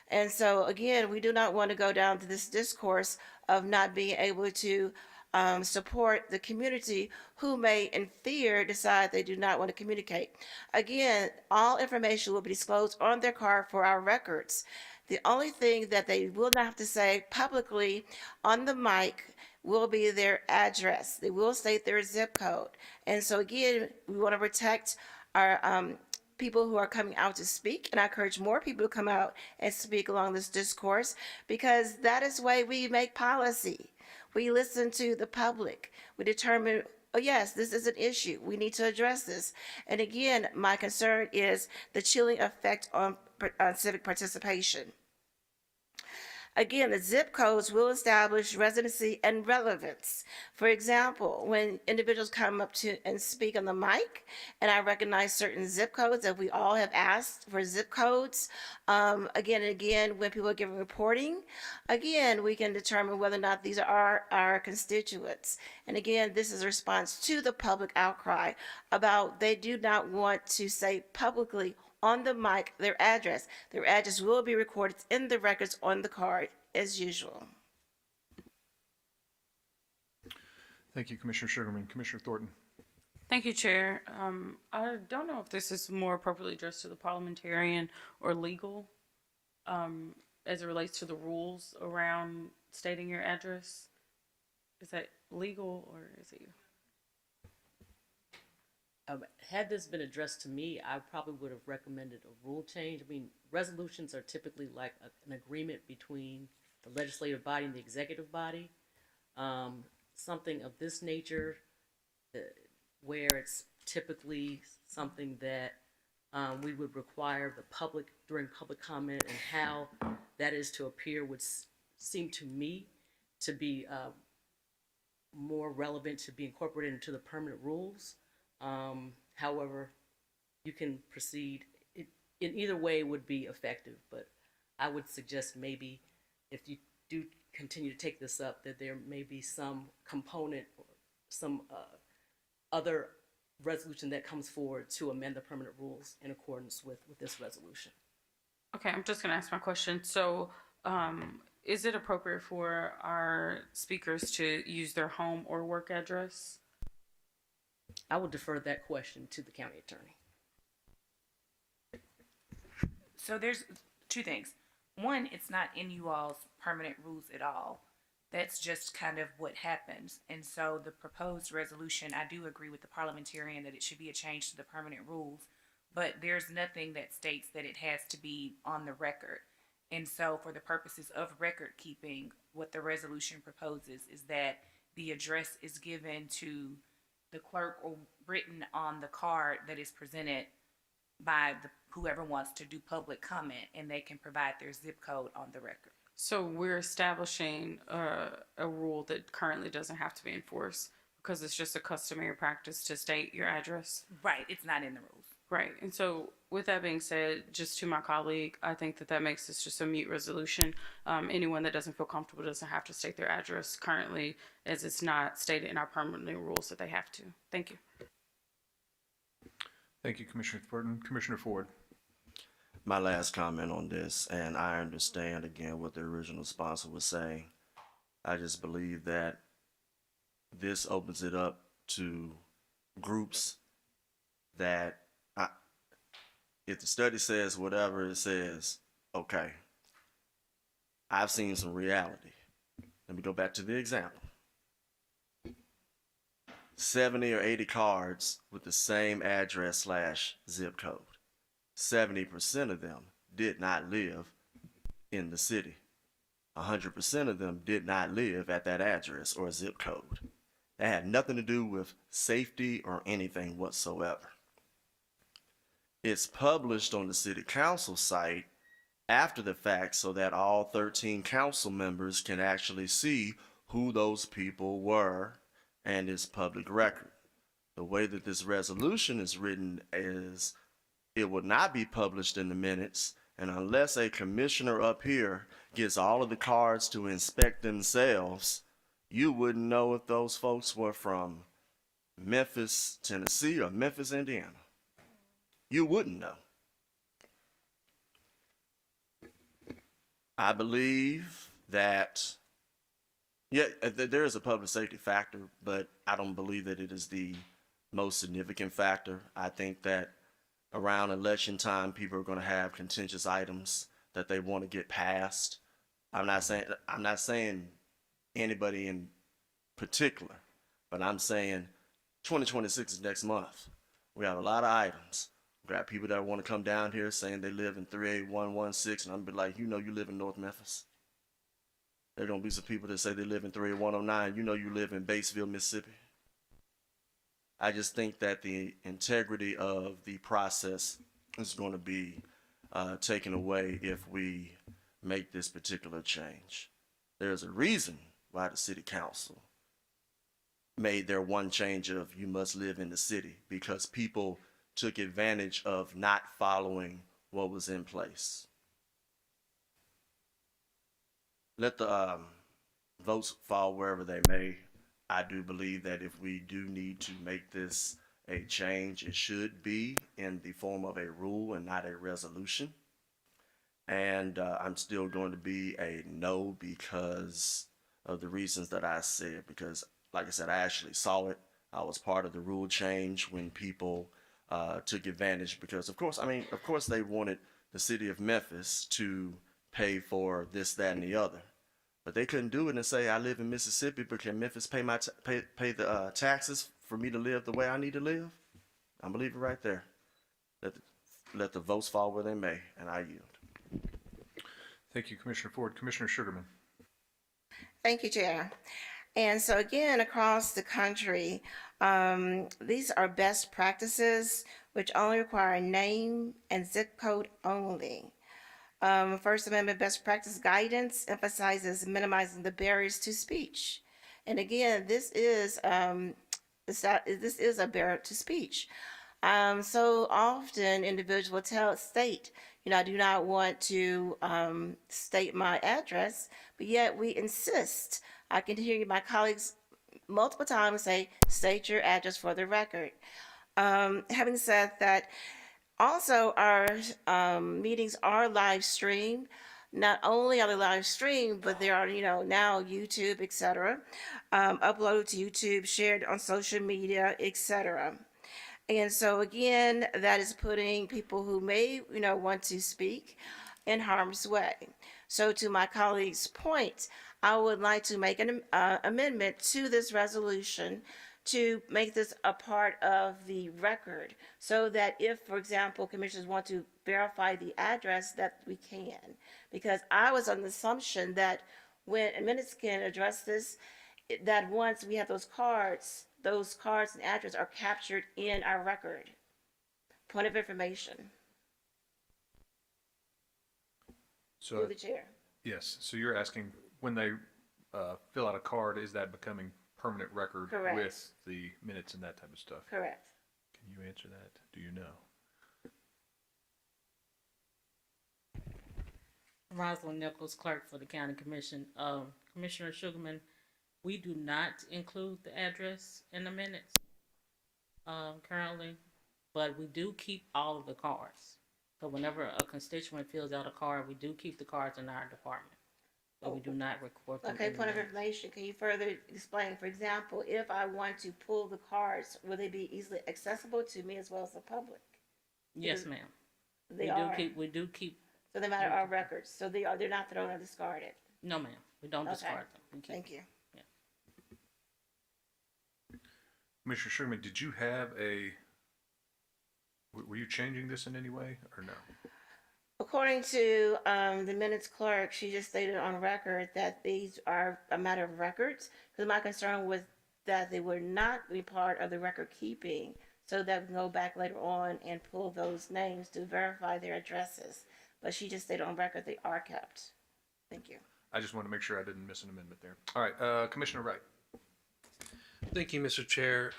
And so, again, we do not want to go down to this discourse of not being able to support the community who may, in fear, decide they do not want to communicate. Again, all information will be disclosed on their card for our records. The only thing that they will not have to say publicly on the mic will be their address. They will state their zip code. And so, again, we want to protect our people who are coming out to speak, and I encourage more people to come out and speak along this discourse, because that is why we make policy. We listen to the public. We determine, oh yes, this is an issue. We need to address this. And again, my concern is the chilling effect on civic participation. Again, the zip codes will establish residency and relevance. For example, when individuals come up to and speak on the mic, and I recognize certain zip codes that we all have asked for zip codes, again and again, when people are giving reporting, again, we can determine whether or not these are our constituents. And again, this is a response to the public outcry about they do not want to say publicly on the mic their address. Their address will be recorded in the records on the card as usual. Thank you, Commissioner Sugarman. Commissioner Thornton. Thank you, Chair. I don't know if this is more appropriately addressed to the parliamentarian or legal as it relates to the rules around stating your address. Is that legal or is it you? Had this been addressed to me, I probably would have recommended a rule change. I mean, resolutions are typically like an agreement between the legislative body and the executive body. Something of this nature, where it's typically something that we would require the public during public comment, and how that is to appear would seem to me to be more relevant to be incorporated into the permanent rules. However, you can proceed. In either way would be effective, but I would suggest maybe if you do continue to take this up, that there may be some component or some other resolution that comes forward to amend the permanent rules in accordance with this resolution. Okay, I'm just going to ask my question. So, is it appropriate for our speakers to use their home or work address? I would defer that question to the county attorney. So there's two things. One, it's not in you all's permanent rules at all. That's just kind of what happens. And so the proposed resolution, I do agree with the parliamentarian that it should be a change to the permanent rules, but there's nothing that states that it has to be on the record. And so for the purposes of record keeping, what the resolution proposes is that the address is given to the clerk or written on the card that is presented by whoever wants to do public comment, and they can provide their zip code on the record. So we're establishing a rule that currently doesn't have to be enforced because it's just a customary practice to state your address. Right, it's not in the rules. Right. And so with that being said, just to my colleague, I think that makes this just a mute resolution. Anyone that doesn't feel comfortable doesn't have to state their address currently, as it's not stated in our permanent rules that they have to. Thank you. Thank you, Commissioner Thornton. Commissioner Ford. My last comment on this, and I understand again what the original sponsor was saying. I just believe that this opens it up to groups that if the study says whatever it says, okay. I've seen some reality. Let me go back to the example. 70 or 80 cards with the same address / zip code. 70% of them did not live in the city. 100% of them did not live at that address or zip code. That had nothing to do with safety or anything whatsoever. It's published on the city council site after the fact so that all 13 council members can actually see who those people were, and it's public record. The way that this resolution is written is it will not be published in the minutes, and unless a commissioner up here gets all of the cards to inspect themselves you wouldn't know if those folks were from Memphis, Tennessee, or Memphis, Indiana. You wouldn't know. I believe that, yeah, there is a public safety factor, but I don't believe that it is the most significant factor. I think that around election time, people are going to have contentious items that they want to get passed. I'm not saying anybody in particular, but I'm saying 2026 is next month. We have a lot of items. We got people that want to come down here saying they live in 38116, and I'm be like, you know, you live in North Memphis. There are going to be some people that say they live in 38109. You know, you live in Batesville, Mississippi. I just think that the integrity of the process is going to be taken away if we make this particular change. There's a reason why the city council made their one change of you must live in the city, because people took advantage of not following what was in place. Let the votes fall wherever they may. I do believe that if we do need to make this a change, it should be in the form of a rule and not a resolution. And I'm still going to be a no because of the reasons that I said, because like I said, I actually saw it. I was part of the rule change when people took advantage, because of course they wanted the city of Memphis to pay for this, that, and the other. But they couldn't do it and say, I live in Mississippi, but can Memphis pay the taxes for me to live the way I need to live? I'm going to leave it right there. Let the votes fall where they may, and I yield. Thank you, Commissioner Ford. Commissioner Sugarman. Thank you, Chair. And so again, across the country, these are best practices which only require name and zip code only. First Amendment best practice guidance emphasizes minimizing the barriers to speech. And again, this is a barrier to speech. So often individuals will state, I do not want to state my address, but yet we insist. I can hear my colleagues multiple times say, state your address for the record. Having said that, also our meetings are live streamed. Not only are they live streamed, but they are, now YouTube, etc., uploaded to YouTube, shared on social media, etc. And so again, that is putting people who may, want to speak in harm's way. So to my colleague's point, I would like to make an amendment to this resolution to make this a part of the record, so that if, for example, commissioners want to verify the address, that we can. Because I was on the assumption that when minutes can address this, that once we have those cards and address are captured in our record. Point of information. So, Through the chair. yes, so you're asking when they fill out a card, is that becoming permanent record? Correct. With the minutes and that type of stuff? Correct. Can you answer that? Do you know? Rosalind Nichols, clerk for the county commission. Commissioner Sugarman, we do not include the address in the minutes currently, but we do keep all of the cards. So whenever a constituent fills out a card, we do keep the cards in our department, but we do not record them. Okay, point of information. Can you further explain? For example, if I want to pull the cards, will they be easily accessible to me as well as the public? Yes, ma'am. They We do keep. So they matter our records. So they're not thrown or discarded. No, ma'am. We don't discard them. We keep Thank you. Yeah. Commissioner Sherman, did you have were you changing this in any way or no? According to the minutes clerk, she just stated on record that these are a matter of records. Because my concern was that they would not be part of the record keeping, so that we can go back later on and pull those names to verify their addresses. But she just stated on record they are kept. Thank you. I just want to make sure I didn't miss an amendment there. All right, Commissioner Wright. Thank you, Mr. Chair.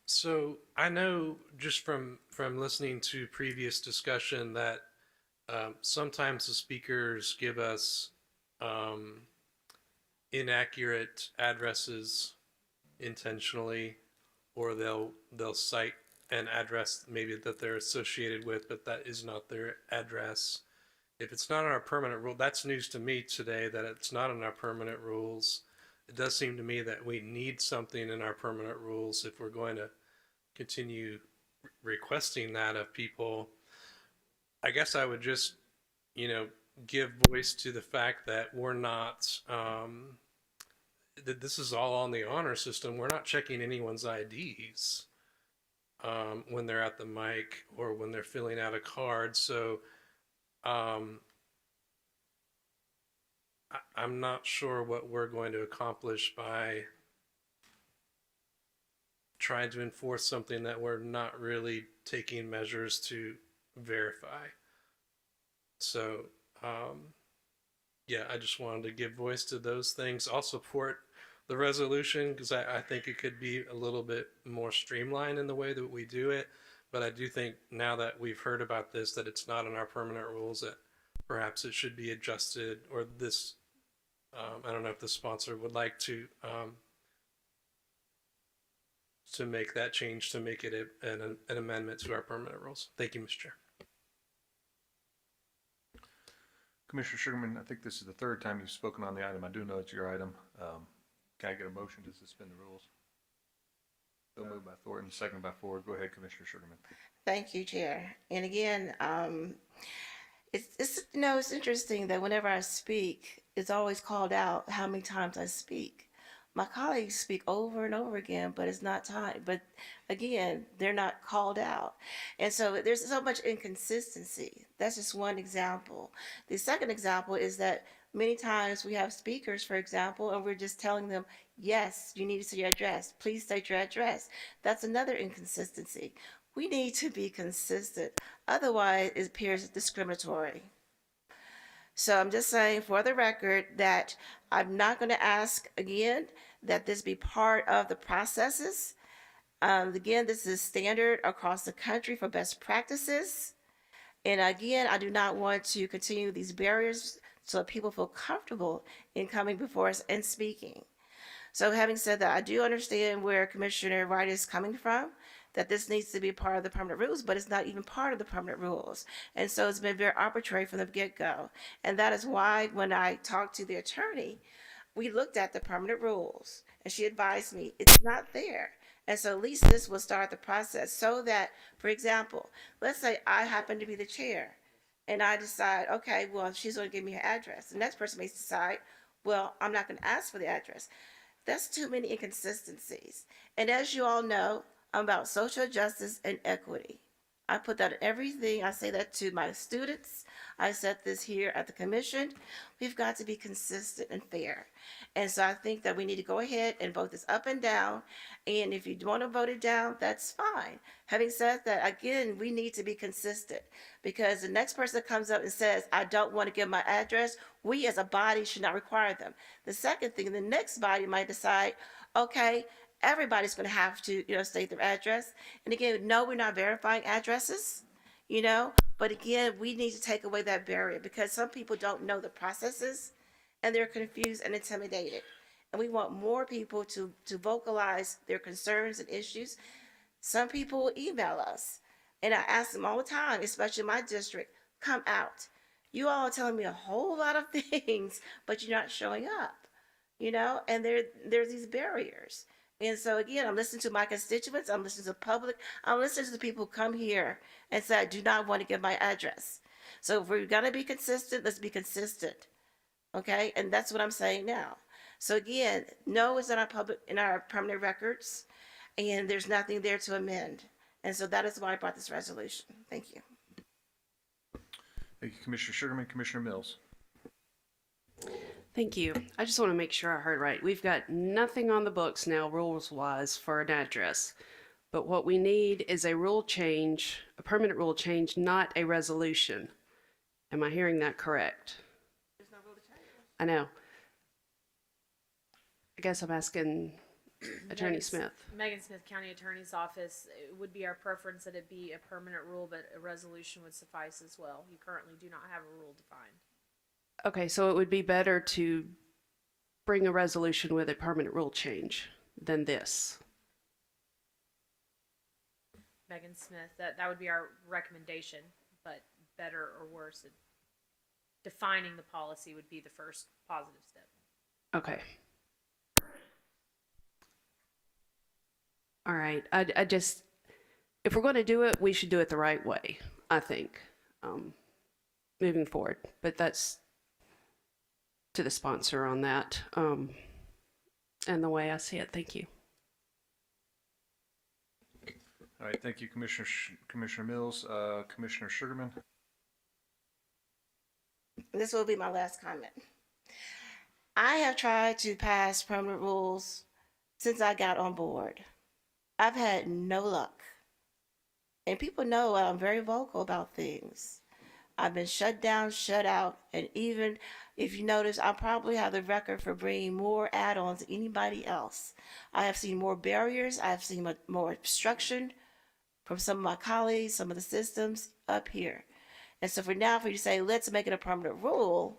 So I know just from listening to previous discussion that sometimes the speakers give us inaccurate addresses intentionally, or they'll cite an address maybe that they're associated with, but that is not their address. If it's not in our permanent rule, that's news to me today that it's not in our permanent rules. It does seem to me that we need something in our permanent rules if we're going to continue requesting that of people. I guess I would just, give voice to the fact that we're not, that this is all on the honor system. We're not checking anyone's IDs when they're at the mic or when they're filling out a card. So I'm not sure what we're going to accomplish by trying to enforce something that we're not really taking measures to verify. So, yeah, I just wanted to give voice to those things. I'll support the resolution because I think it could be a little bit more streamlined in the way that we do it. But I do think now that we've heard about this, that it's not in our permanent rules, that perhaps it should be adjusted, or this, I don't know if the sponsor would like to make that change to make it an amendment to our permanent rules. Thank you, Mr. Chair. Commissioner Sugarman, I think this is the third time you've spoken on the item. I do know it's your item. Can I get a motion to suspend the rules? So moved by Thornton, second by Ford. Go ahead, Commissioner Sugarman. Thank you, Chair. And again, it's interesting that whenever I speak, it's always called out how many times I speak. My colleagues speak over and over again, but it's not time. But again, they're not called out. And so there's so much inconsistency. That's just one example. The second example is that many times we have speakers, for example, and we're just telling them, yes, you need to say your address. Please state your address. That's another inconsistency. We need to be consistent. Otherwise, it appears discriminatory. So I'm just saying for the record that I'm not going to ask again that this be part of the processes. Again, this is standard across the country for best practices. And again, I do not want to continue these barriers so that people feel comfortable in coming before us and speaking. So having said that, I do understand where Commissioner Wright is coming from, that this needs to be part of the permanent rules, but it's not even part of the permanent rules. And so it's been very arbitrary from the get-go. And that is why when I talked to the attorney, we looked at the permanent rules and she advised me it's not there. And so at least this will start the process so that, for example, let's say I happen to be the chair and I decide, okay, well, she's going to give me her address. The next person may decide, well, I'm not going to ask for the address. That's too many inconsistencies. And as you all know, I'm about social justice and equity. I put that in everything. I say that to my students. I said this here at the commission. We've got to be consistent and fair. And so I think that we need to go ahead and vote this up and down. And if you want to vote it down, that's fine. Having said that, again, we need to be consistent because the next person that comes up and says, I don't want to give my address, we as a body should not require them. The second thing, the next body might decide, okay, everybody's going to have to, state their address. And again, no, we're not verifying addresses, but again, we need to take away that barrier because some people don't know the processes and they're confused and intimidated. And we want more people to vocalize their concerns and issues. Some people will email us and I ask them all the time, especially in my district, come out. You all are telling me a whole lot of things, but you're not showing up, and there's these barriers. And so again, I'm listening to my constituents, I'm listening to the public, I'm listening to the people who come here and say, I do not want to give my address. So if we're gonna be consistent, let's be consistent. Okay, and that's what I'm saying now. So again, no is in our permanent records, and there's nothing there to amend. And so that is why I brought this resolution. Thank you. Thank you, Commissioner Sugarman. Commissioner Mills. Thank you. I just want to make sure I heard right. We've got nothing on the books now, rules-wise, for an address. But what we need is a rule change, a permanent rule change, not a resolution. Am I hearing that correct? There's no rule to change. I know. I guess I'm asking Attorney Smith. Megan Smith, County Attorney's Office. It would be our preference that it be a permanent rule, but a resolution would suffice as well. You currently do not have a rule defined. Okay, so it would be better to bring a resolution with a permanent rule change than this. Megan Smith, that would be our recommendation, but better or worse, defining the policy would be the first positive step. Okay. All right. I just, if we're going to do it, we should do it the right way, I think, moving forward. But that's to the sponsor on that, and the way I see it. Thank you. All right, thank you, Commissioner Mills. Commissioner Sugarman? This will be my last comment. I have tried to pass permanent rules since I got on board. I've had no luck. And people know I'm very vocal about things. I've been shut down, shut out, and even if you notice, I probably have the record for bringing more add-ons than anybody else. I have seen more barriers. I have seen more obstruction from some of my colleagues, some of the systems up here. And so for you to say, let's make it a permanent rule,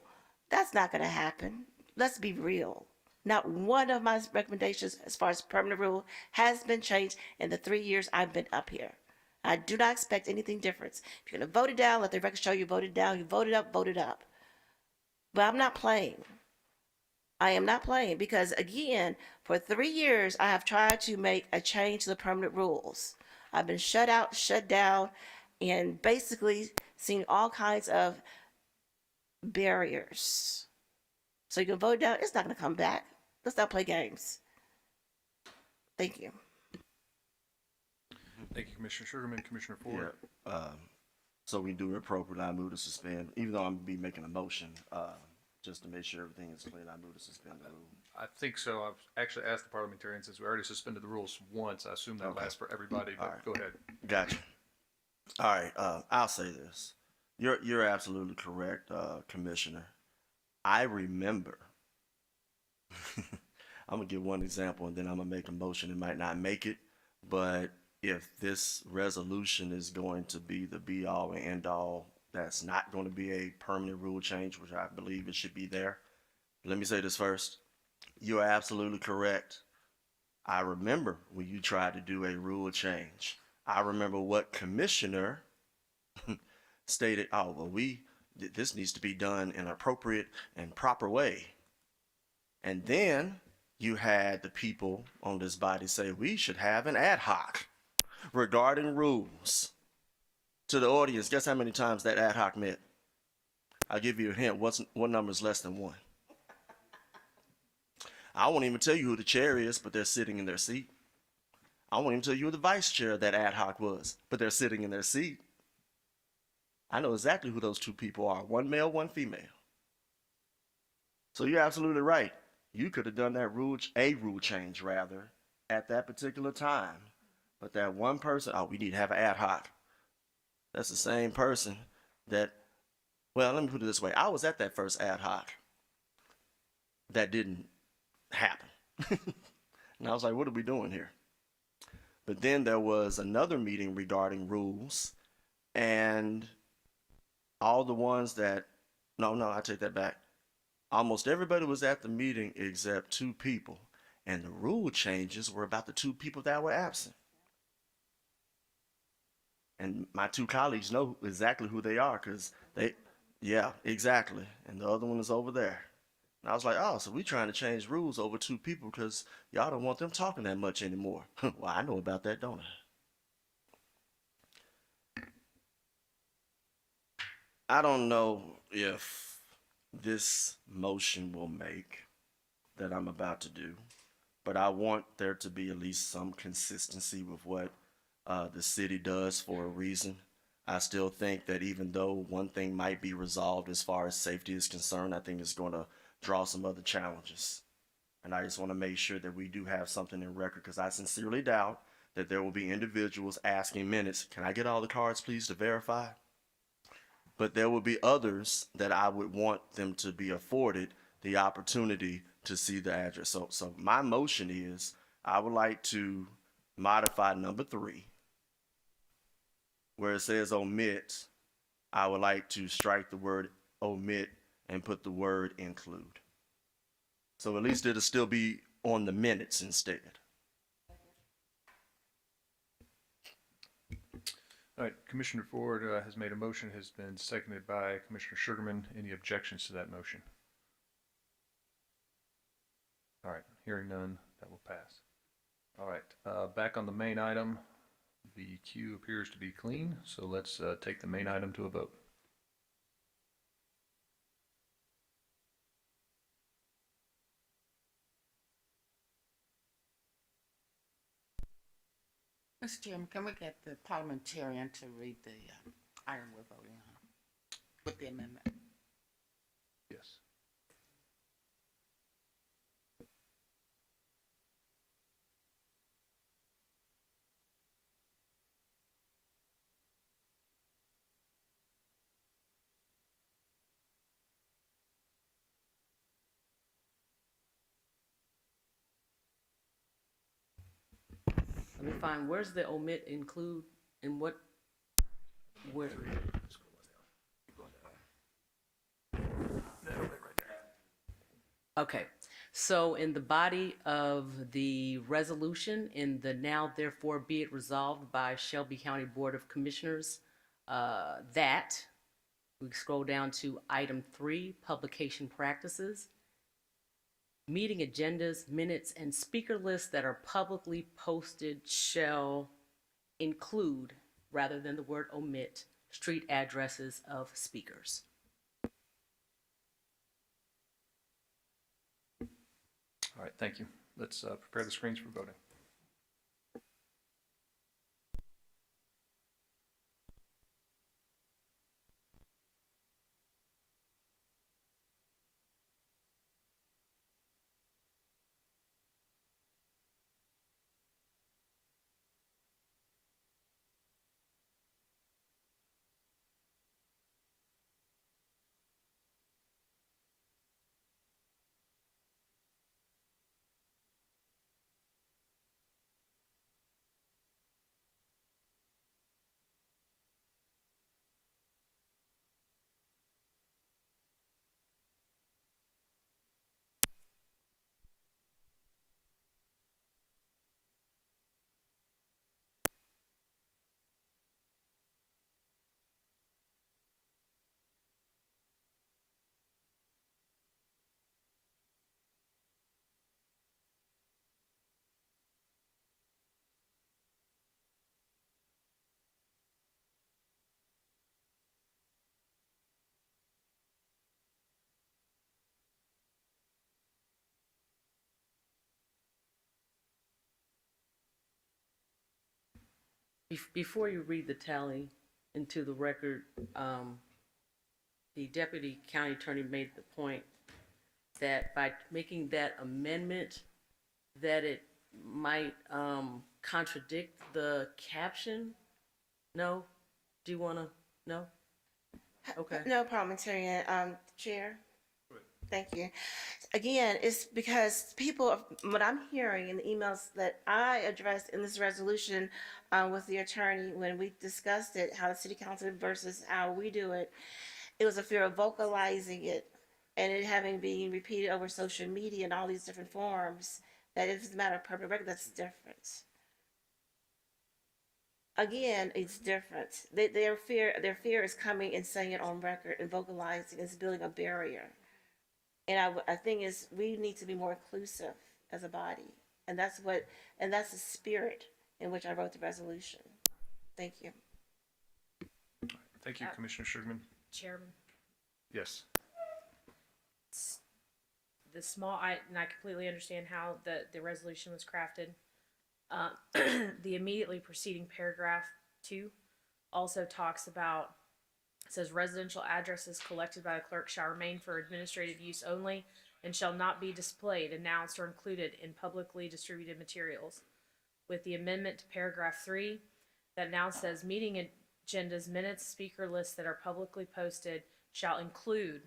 that's not going to happen. Let's be real. Not one of my recommendations as far as permanent rule has been changed in the 3 years I've been up here. I do not expect anything different. If you're going to vote it down, let the record show you voted down. You voted up, voted up. But I'm not playing. I am not playing because, again, for 3 years, I have tried to make a change to the permanent rules. I've been shut out, shut down, and basically seen all kinds of barriers. So you can vote down. It's not going to come back. Let's not play games. Thank you. Thank you, Commissioner Sugarman. Commissioner Ford? Yeah. So we do it appropriately. I move to suspend, even though I'm going to be making a motion, just to make sure everything is clear. I move to suspend the rule. I think so. I've actually asked the parliamentarian, since we already suspended the rules once, I assume that lasts for everybody, but right. Go ahead. Gotcha. All right. I'll say this. You're absolutely correct, Commissioner. I remember. I'm gonna give one example, and then I'm gonna make a motion. It might not make it, but if this resolution is going to be the be all and end all, that's not going to be a permanent rule change, which I believe it should be there. Let me say this first. You are absolutely correct. I remember when you tried to do a rule change. I remember what commissioner stated, oh, well, this needs to be done in an appropriate and proper way. And then you had the people on this body say we should have an ad hoc regarding rules. To the audience, guess how many times that ad hoc met? I'll give you a hint. What number is less than 1? I won't even tell you who the chair is, but they're sitting in their seat. I won't even tell you who the vice chair of that ad hoc was, but they're sitting in their seat. I know exactly who those 2 people are, 1 male, 1 female. So you're absolutely right. You could have done that rule change rather, at that particular time. But that one person, oh, we need to have an ad hoc. That's the same person that, well, let me put it this way. I was at that first ad hoc. That didn't happen. And I was like, what are we doing here? But then there was another meeting regarding rules, and all the ones that, no, I take that back. Almost everybody was at the meeting except 2 people, and the rule changes were about the 2 people that were absent. And my 2 colleagues know exactly who they are because yeah, exactly. And the other one is over there. And I was like, oh, so we trying to change rules over 2 people because y'all don't want them talking that much anymore. Well, I know about that, don't I? I don't know if this motion will make that I'm about to do, but I want there to be at least some consistency with what the city does for a reason. I still think that even though one thing might be resolved as far as safety is concerned, I think it's going to draw some other challenges. And I just want to make sure that we do have something in record, because I sincerely doubt that there will be individuals asking minutes, can I get all the cards please to verify? But there will be others that I would want them to be afforded the opportunity to see the address. So my motion is, I would like to modify number 3, where it says omit. I would like to strike the word omit and put the word include. So at least it'll still be on the minutes instead. All right, Commissioner Ford has made a motion, has been seconded by Commissioner Sugarman. Any objections to that motion? All right, hearing none, that will pass. All right, back on the main item, the queue appears to be clean, so let's take the main item to a vote. Mr. Chairman, can we get the parliamentarian to read the item we're voting on with the amendment? Yes. Let me find, where's the omit include and what, where? Okay, so in the body of the resolution, in the now therefore be it resolved by Shelby County Board of Commissioners, that, we scroll down to item 3, publication practices. Meeting agendas, minutes, and speaker lists that are publicly posted shall include, rather than the word omit, street addresses of speakers. All right, thank you. Let's prepare the screens for voting. Before you read the tally into the record, the deputy county attorney made the point that by making that amendment, that it might contradict the caption. No? Do you want to? No? Okay. No, parliamentarian, Chair. Thank you. Again, it's because people, what I'm hearing in the emails that I addressed in this resolution with the attorney when we discussed it, how the city council versus how we do it, it was a fear of vocalizing it and it having been repeated over social media and all these different forms, that if it's a matter of public record, that's different. Again, it's different. Their fear is coming and saying it on record and vocalizing is building a barrier. And I think is we need to be more inclusive as a body, and that's the spirit in which I wrote the resolution. Thank you. Thank you, Commissioner Sugarman. Chairman, Yes. and I completely understand how the resolution was crafted. The immediately preceding paragraph 2 also talks about, it says residential addresses collected by the clerk shall remain for administrative use only and shall not be displayed, announced, or included in publicly distributed materials. With the amendment to paragraph 3 that now says meeting agendas, minutes, speaker lists that are publicly posted shall include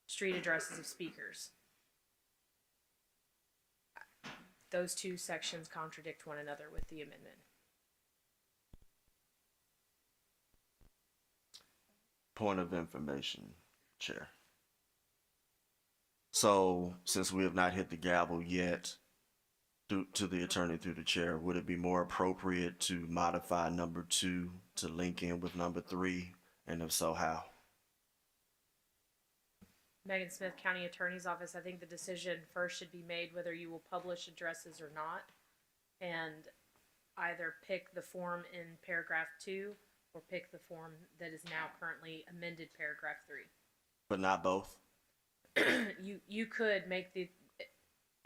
street addresses of speakers. Those two sections contradict one another with the amendment. Point of information, Chair. So since we have not hit the gavel yet, to the attorney through the chair, would it be more appropriate to modify number 2 to link in with number 3? And if so, how? Megan Smith, County Attorney's Office, I think the decision first should be made whether you will publish addresses or not. And either pick the form in paragraph 2 or pick the form that is now currently amended paragraph 3. But not both? You could make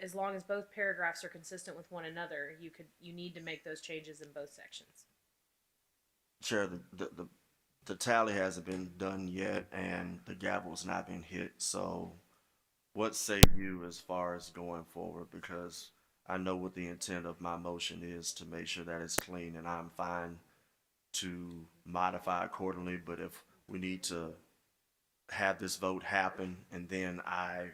as long as both paragraphs are consistent with one another, you need to make those changes in both sections. Chair, the tally hasn't been done yet, and the gavel's not been hit. So, what say you as far as going forward? Because I know what the intent of my motion is, to make sure that it's clean, and I'm fine to modify accordingly. But if we need to have this vote happen, and then I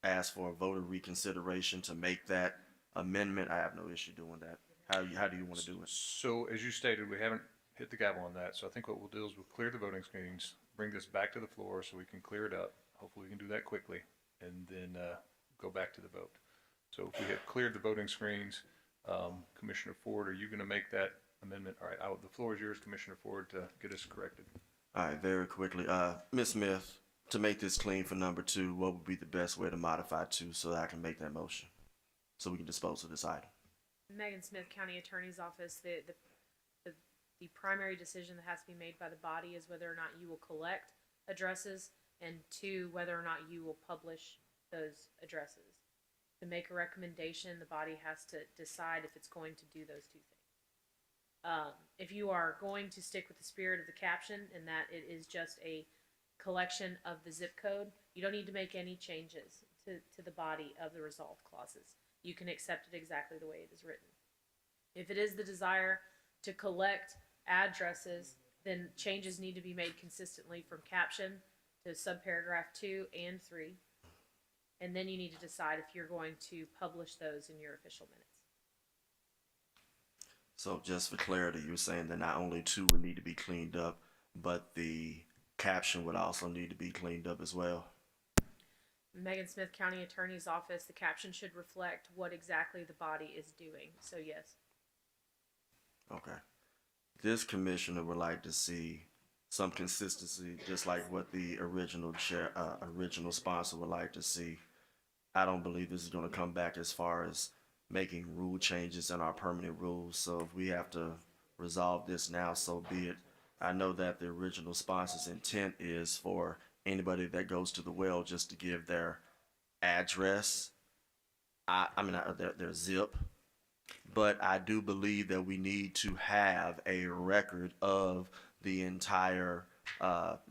ask for a voter reconsideration to make that amendment, I have no issue doing that. How do you want to do it? So as you stated, we haven't hit the gavel on that. So I think what we'll do is we'll clear the voting screens, bring this back to the floor so we can clear it up. Hopefully we can do that quickly, and then go back to the vote. So if we have cleared the voting screens, Commissioner Ford, are you going to make that amendment? All right, the floor is yours, Commissioner Ford, to get us corrected. All right, very quickly. Ms. Smith, to make this clean for number 2, what would be the best way to modify 2 so that I can make that motion, so we can dispose of this item? Megan Smith, County Attorney's Office, the primary decision that has to be made by the body is whether or not you will collect addresses, and 2, whether or not you will publish those addresses. To make a recommendation, the body has to decide if it's going to do those 2 things. If you are going to stick with the spirit of the caption, and that it is just a collection of the zip code, you don't need to make any changes to the body of the resolve clauses. You can accept it exactly the way it is written. If it is the desire to collect addresses, then changes need to be made consistently from caption to subparagraph 2 and 3. And then you need to decide if you're going to publish those in your official minutes. So just for clarity, you're saying that not only 2 would need to be cleaned up, but the caption would also need to be cleaned up as well? Megan Smith, County Attorney's Office, the caption should reflect what exactly the body is doing. So yes. Okay. This commissioner would like to see some consistency, just like what the original sponsor would like to see. I don't believe this is going to come back as far as making rule changes in our permanent rules. So if we have to resolve this now, so be it. I know that the original sponsor's intent is for anybody that goes to the well just to give their address, their zip. But I do believe that we need to have a record of the entire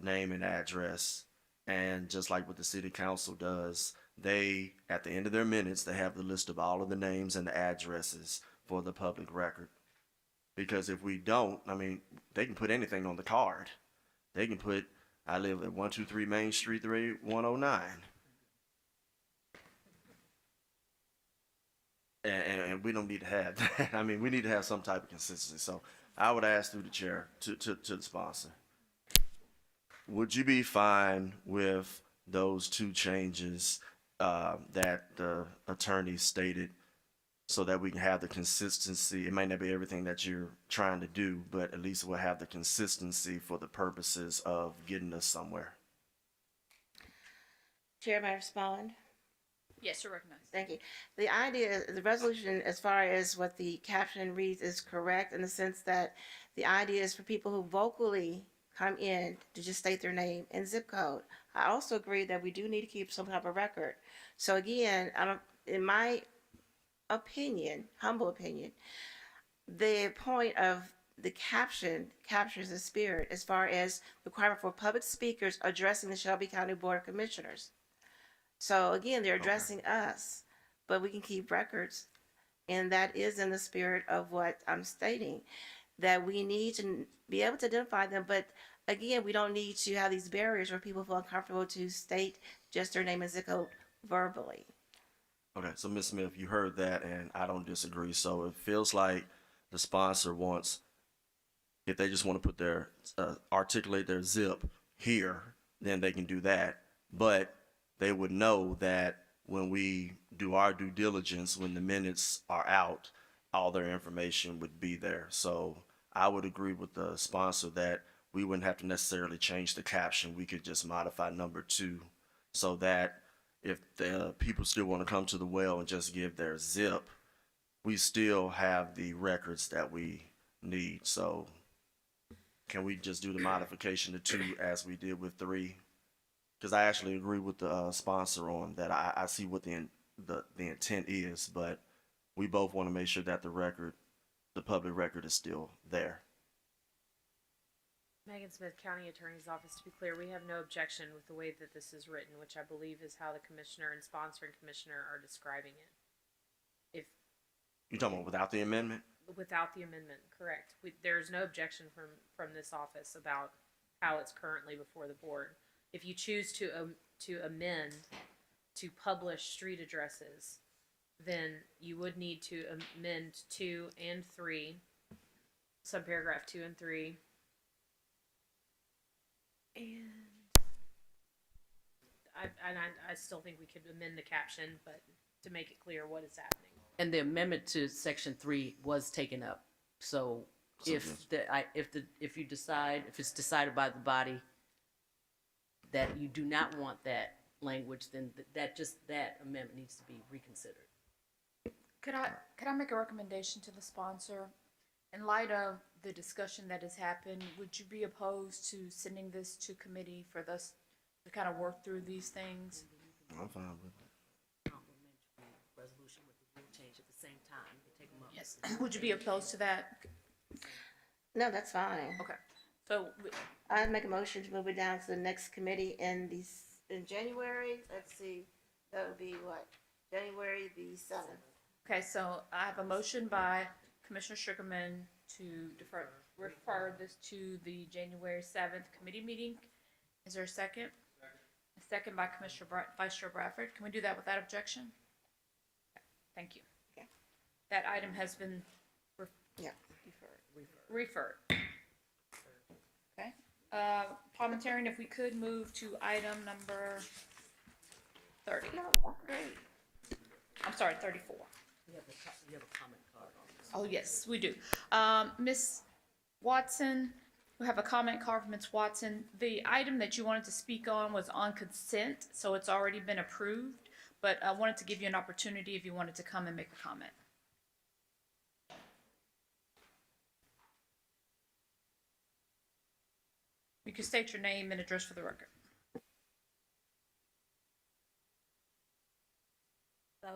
name and address. And just like what the city council does, they, at the end of their minutes, they have the list of all of the names and the addresses for the public record. Because if we don't, they can put anything on the card. They can put, I live at 123 Main Street, 3109. And we don't need to have that. We need to have some type of consistency. So I would ask through the chair to the sponsor, would you be fine with those 2 changes that the attorney stated, so that we can have the consistency? It might not be everything that you're trying to do, but at least we'll have the consistency for the purposes of getting us somewhere. Chair, may I respond? Yes, you're recognized. Thank you. The idea, the resolution, as far as what the caption reads, is correct in the sense that the idea is for people who vocally come in to just state their name and zip code. I also agree that we do need to keep some type of record. So again, in my opinion, humble opinion, the point of the caption captures the spirit as far as the requirement for public speakers addressing the Shelby County Board of Commissioners. So again, they're addressing us, but we can keep records. And that is in the spirit of what I'm stating, that we need to be able to identify them. But again, we don't need to have these barriers where people feel uncomfortable to state just their name and zip code verbally. Okay, so Ms. Smith, you heard that, and I don't disagree. So it feels like the sponsor wants, if they just want to put articulate their zip here, then they can do that. But they would know that when we do our due diligence, when the minutes are out, all their information would be there. So I would agree with the sponsor that we wouldn't have to necessarily change the caption. We could just modify number 2 so that if the people still want to come to the well and just give their zip, we still have the records that we need. So can we just do the modification to 2 as we did with 3? Because I actually agree with the sponsor on that. I see what the intent is, but we both want to make sure that the public record is still there. Megan Smith, County Attorney's Office. To be clear, we have no objection with the way that this is written, which I believe is how the commissioner and sponsor and commissioner are describing it. If You talking about without the amendment? without the amendment, correct. There's no objection from this office about how it's currently before the board. If you choose to amend to publish street addresses, then you would need to amend 2 and 3, subparagraph 2 and 3. And I still think we could amend the caption, but to make it clear what is happening. And the amendment to section 3 was taken up. So if it's decided by the body that you do not want that language, then that amendment needs to be reconsidered. Could I make a recommendation to the sponsor? In light of the discussion that has happened, would you be opposed to sending this to committee for us to kind of work through these things? I'm fine with it. Resolution with the rule change at the same time. You can take them up. Yes. Would you be opposed to that? No, that's fine. Okay. So I'd make a motion to move it down to the next committee in January. Let's see, that would be what? January the 7th. Okay, so I have a motion by Commissioner Sugarman to refer this to the January 7th committee meeting. Is there a second? A second by Vice Chair Bradford. Can we do that without objection? Okay, thank you. Okay. That item has been referred. Okay. Parliamentarian, if we could move to item number 30. No, great. I'm sorry, 34. You have a comment card on this. Oh, yes, we do. Ms. Watson, we have a comment card from Ms. Watson. The item that you wanted to speak on was on consent, so it's already been approved, but I wanted to give you an opportunity if you wanted to come and make a comment. You can state your name and address for the record. So,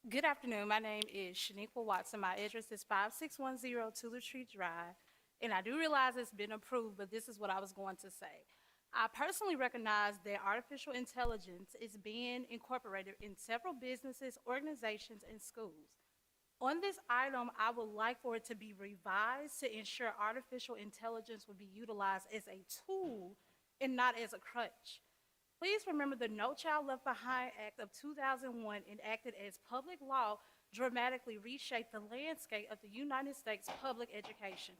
good afternoon. My name is Shaniqua Watson. My address is 5610 Tulip Tree Drive. And I do realize it's been approved, but this is what I was going to say. I personally recognize that artificial intelligence is being incorporated in several businesses, organizations, and schools. On this item, I would like for it to be revised to ensure artificial intelligence will be utilized as a tool and not as a crutch. Please remember the No Child Left Behind Act of 2001, enacted as public law, dramatically reshaped the landscape of the United States public education.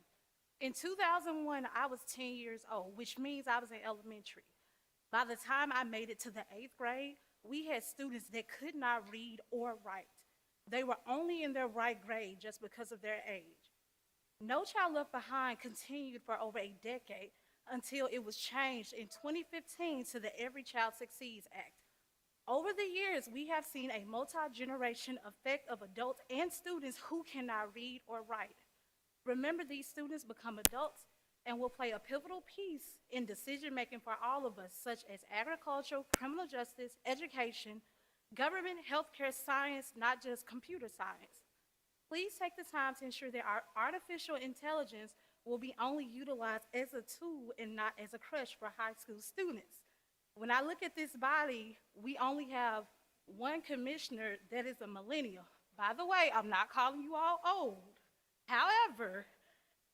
In 2001, I was 10 years old, which means I was in elementary. By the time I made it to the 8th grade, we had students that could not read or write. They were only in their right grade just because of their age. No Child Left Behind continued for over a decade until it was changed in 2015 to the Every Child Succeeds Act. Over the years, we have seen a multi-generation effect of adults and students who cannot read or write. Remember, these students become adults and will play a pivotal piece in decision-making for all of us, such as agriculture, criminal justice, education, government, healthcare, science, not just computer science. Please take the time to ensure that our artificial intelligence will be only utilized as a tool and not as a crutch for high school students. When I look at this body, we only have one commissioner that is a millennial. By the way, I'm not calling you all old. However,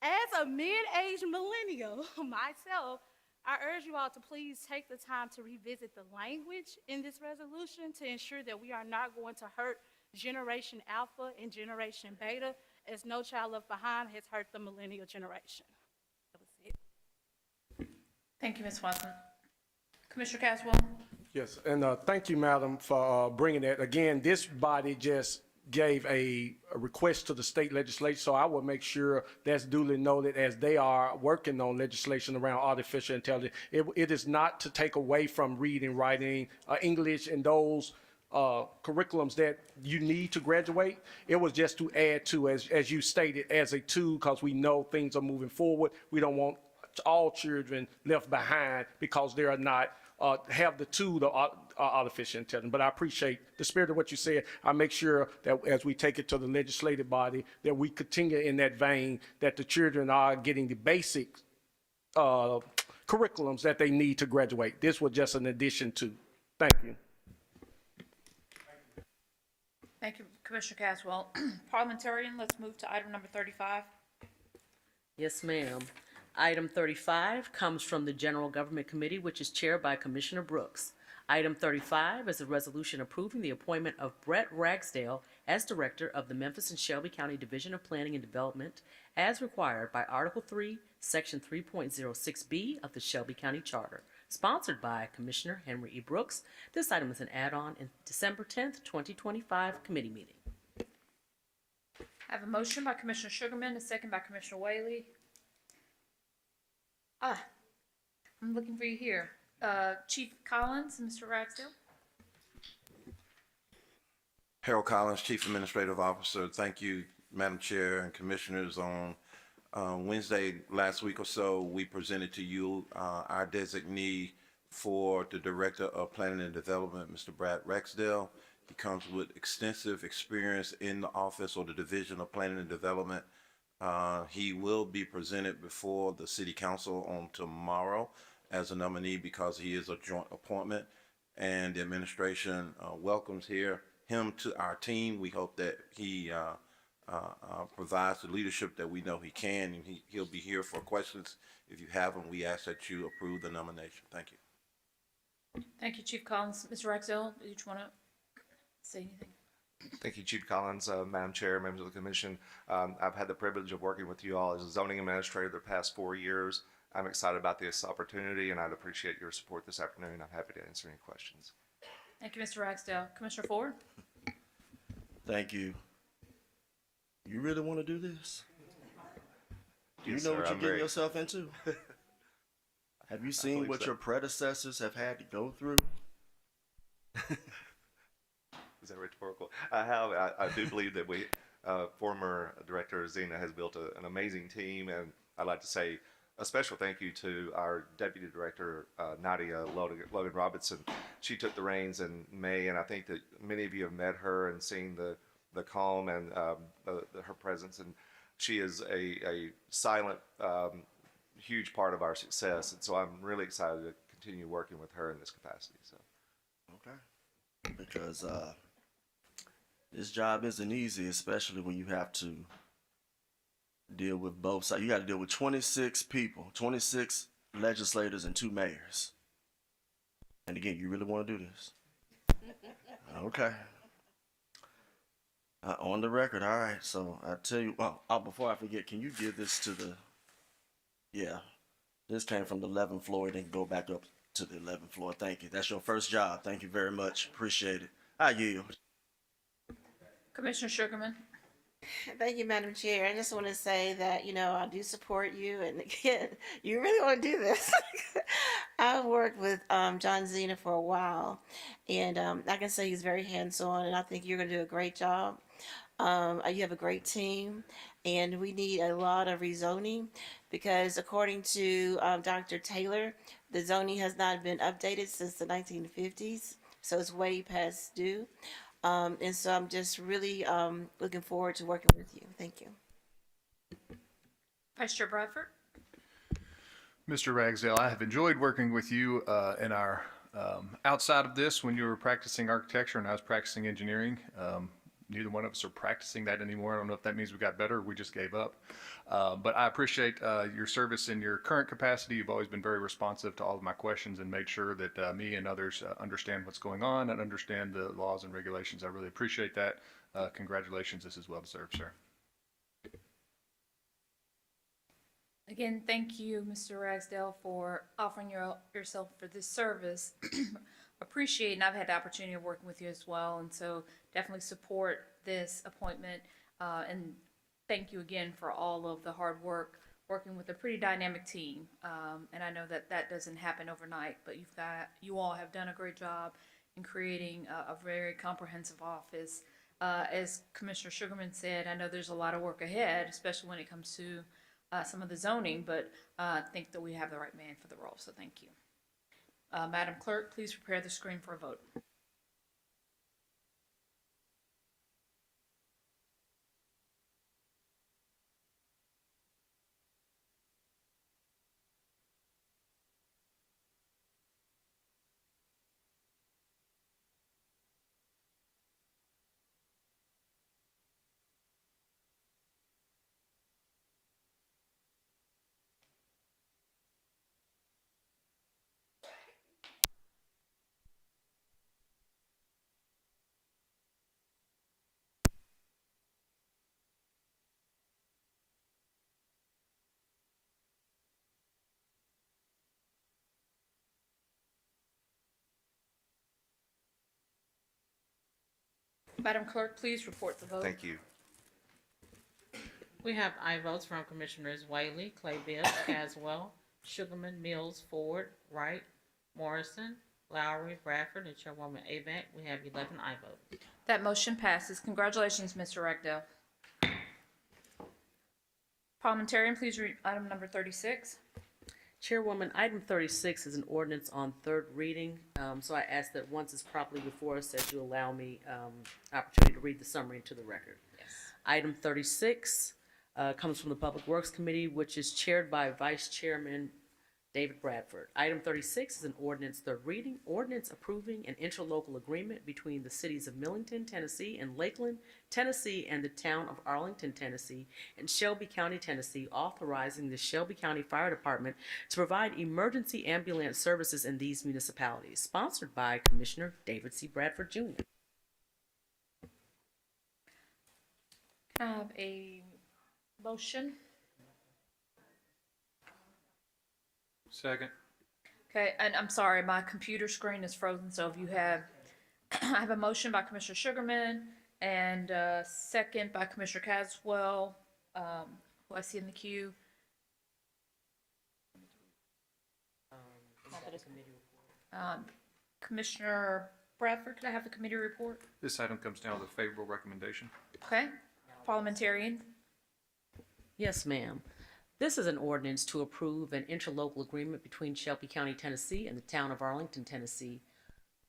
as a mid-aged millennial myself, I urge you all to please take the time to revisit the language in this resolution to ensure that we are not going to hurt Generation Alpha and Generation Beta, as No Child Left Behind has hurt the millennial generation. That was it. Thank you, Ms. Watson. Commissioner Caswell? Yes, and thank you, Madam, for bringing that. Again, this body just gave a request to the state legislature, so I will make sure that's duly noted as they are working on legislation around artificial intelligence. It is not to take away from reading, writing, English, and those curriculums that you need to graduate. It was just to add to, as you stated, as a tool, because we know things are moving forward. We don't want all children left behind because they are not have the tool to artificial intelligence. But I appreciate the spirit of what you said. I make sure that as we take it to the legislative body, that we continue in that vein, that the children are getting the basic curriculums that they need to graduate. This was just an addition to. Thank you. Thank you, Commissioner Caswell. Parliamentarian, let's move to item number 35. Yes, ma'am. Item 35 comes from the General Government Committee, which is chaired by Commissioner Brooks. Item 35 is a resolution approving the appointment of Brett Ragsdale as Director of the Memphis and Shelby County Division of Planning and Development as required by Article 3, Section 3.06B of the Shelby County Charter, sponsored by Commissioner Henry E. Brooks. This item is an add-on in December 10th, 2025 committee meeting. I have a motion by Commissioner Sugarman, a second by Commissioner Whaley. I'm looking for you here. Chief Collins and Mr. Ragsdale. Harold Collins, Chief Administrative Officer. Thank you, Madam Chair and Commissioners. On Wednesday last week or so, we presented to you our designee for the Director of Planning and Development, Mr. Brad Ragsdale. He comes with extensive experience in the office or the Division of Planning and Development. He will be presented before the City Council on tomorrow as a nominee because he is a joint appointment, and the administration welcomes him to our team. We hope that he provides the leadership that we know he can, and he'll be here for questions. If you have them, we ask that you approve the nomination. Thank you. Thank you, Chief Collins. Mr. Ragsdale, did you want to say anything? Thank you, Chief Collins, Madam Chair, members of the Commission. I've had the privilege of working with you all as a zoning administrator the past 4 years. I'm excited about this opportunity, and I'd appreciate your support this afternoon. I'm happy to answer any questions. Thank you, Mr. Ragsdale. Commissioner Ford? Thank you. You really want to do this? Do you Yes, know sir, what you're I'm getting very- yourself into? Have you seen believe what so. your predecessors have had to go through? Is that rhetorical? I have. I do believe that former Director Zena has built an amazing team, and I'd like to say a special thank you to our Deputy Director, Nadia Logan Robinson. She took the reins in May, and I think that many of you have met her and seen the calm and her presence, and she is a silent, huge part of our success, and so I'm really excited to continue working with her in this capacity. So. Okay. Because this job isn't easy, especially when you have to deal with both sides. You got to deal with 26 people, 26 legislators, and 2 mayors. And again, you really want to do this? Okay. On the record, all right. So I tell you, well, before I forget, can you give this to the? Yeah, this came from the 11th floor. It didn't go back up to the 11th floor. Thank you. That's your first job. Thank you very much. Appreciate it. I yield. Commissioner Sugarman? Thank you, Madam Chair. I just want to say that, I do support you. And again, you really want to do this. I've worked with John Zena for a while. And I can say he's very hands-on. And I think you're going to do a great job. You have a great team. And we need a lot of rezoning. Because according to Dr. Taylor, the zoning has not been updated since the 1950s. So it's way past due. And so I'm just really looking forward to working with you. Thank you. Vice Chair Bradford? Mr. Ragsdale, I have enjoyed working with you in our outside of this when you were practicing architecture and I was practicing engineering. Neither one of us are practicing that anymore. I don't know if that means we got better or we just gave up. But I appreciate your service in your current capacity. You've always been very responsive to all of my questions and made sure that me and others understand what's going on and understand the laws and regulations. I really appreciate that. Congratulations. This is well deserved, sir. Again, thank you, Mr. Ragsdale, for offering yourself for this service. appreciate, and I've had the opportunity of working with you as well, and so definitely support this appointment. And thank you again for all of the hard work working with a pretty dynamic team. And I know that that doesn't happen overnight, but you all have done a great job in creating a very comprehensive office. As Commissioner Sugarman said, I know there's a lot of work ahead, especially when it comes to some of the zoning, but I think that we have the right man for the role, so thank you. Madam Clerk, please prepare the screen for a vote. Madam Clerk, please report the vote. Thank you. We have aye votes from Commissioners Whaley, Clay Bibbs, Caswell, Sugarman, Mills, Ford, Wright, Morrison, Lowry, Bradford, and Chairwoman Avant. We have 11 aye votes. That motion passes. Congratulations, Mr. Ragdale. Parliamentarian, please read item number 36. Chairwoman, item 36 is an ordinance on third reading. So I ask that once it's properly before us, that you allow me opportunity to read the summary into the record. Yes. Item 36 comes from the Public Works Committee, which is chaired by Vice Chairman David Bradford. Item 36 is an ordinance third reading, ordinance approving an interlocal agreement between the cities of Millington, Tennessee, and Lakeland, Tennessee, and the town of Arlington, Tennessee, and Shelby County, Tennessee, authorizing the Shelby County Fire Department to provide emergency ambulance services in these municipalities, sponsored by Commissioner David C. Bradford, Jr. Can I have a motion? Second. Okay, and I'm sorry, my computer screen is frozen, so if you have, I have a motion by Commissioner Sugarman and a second by Commissioner Caswell, who I see in the queue. Commissioner Bradford, could I have the committee report? This item comes down with a favorable recommendation. Okay, parliamentarian. Yes, ma'am. This is an ordinance to approve an interlocal agreement between Shelby County, Tennessee, and the town of Arlington, Tennessee,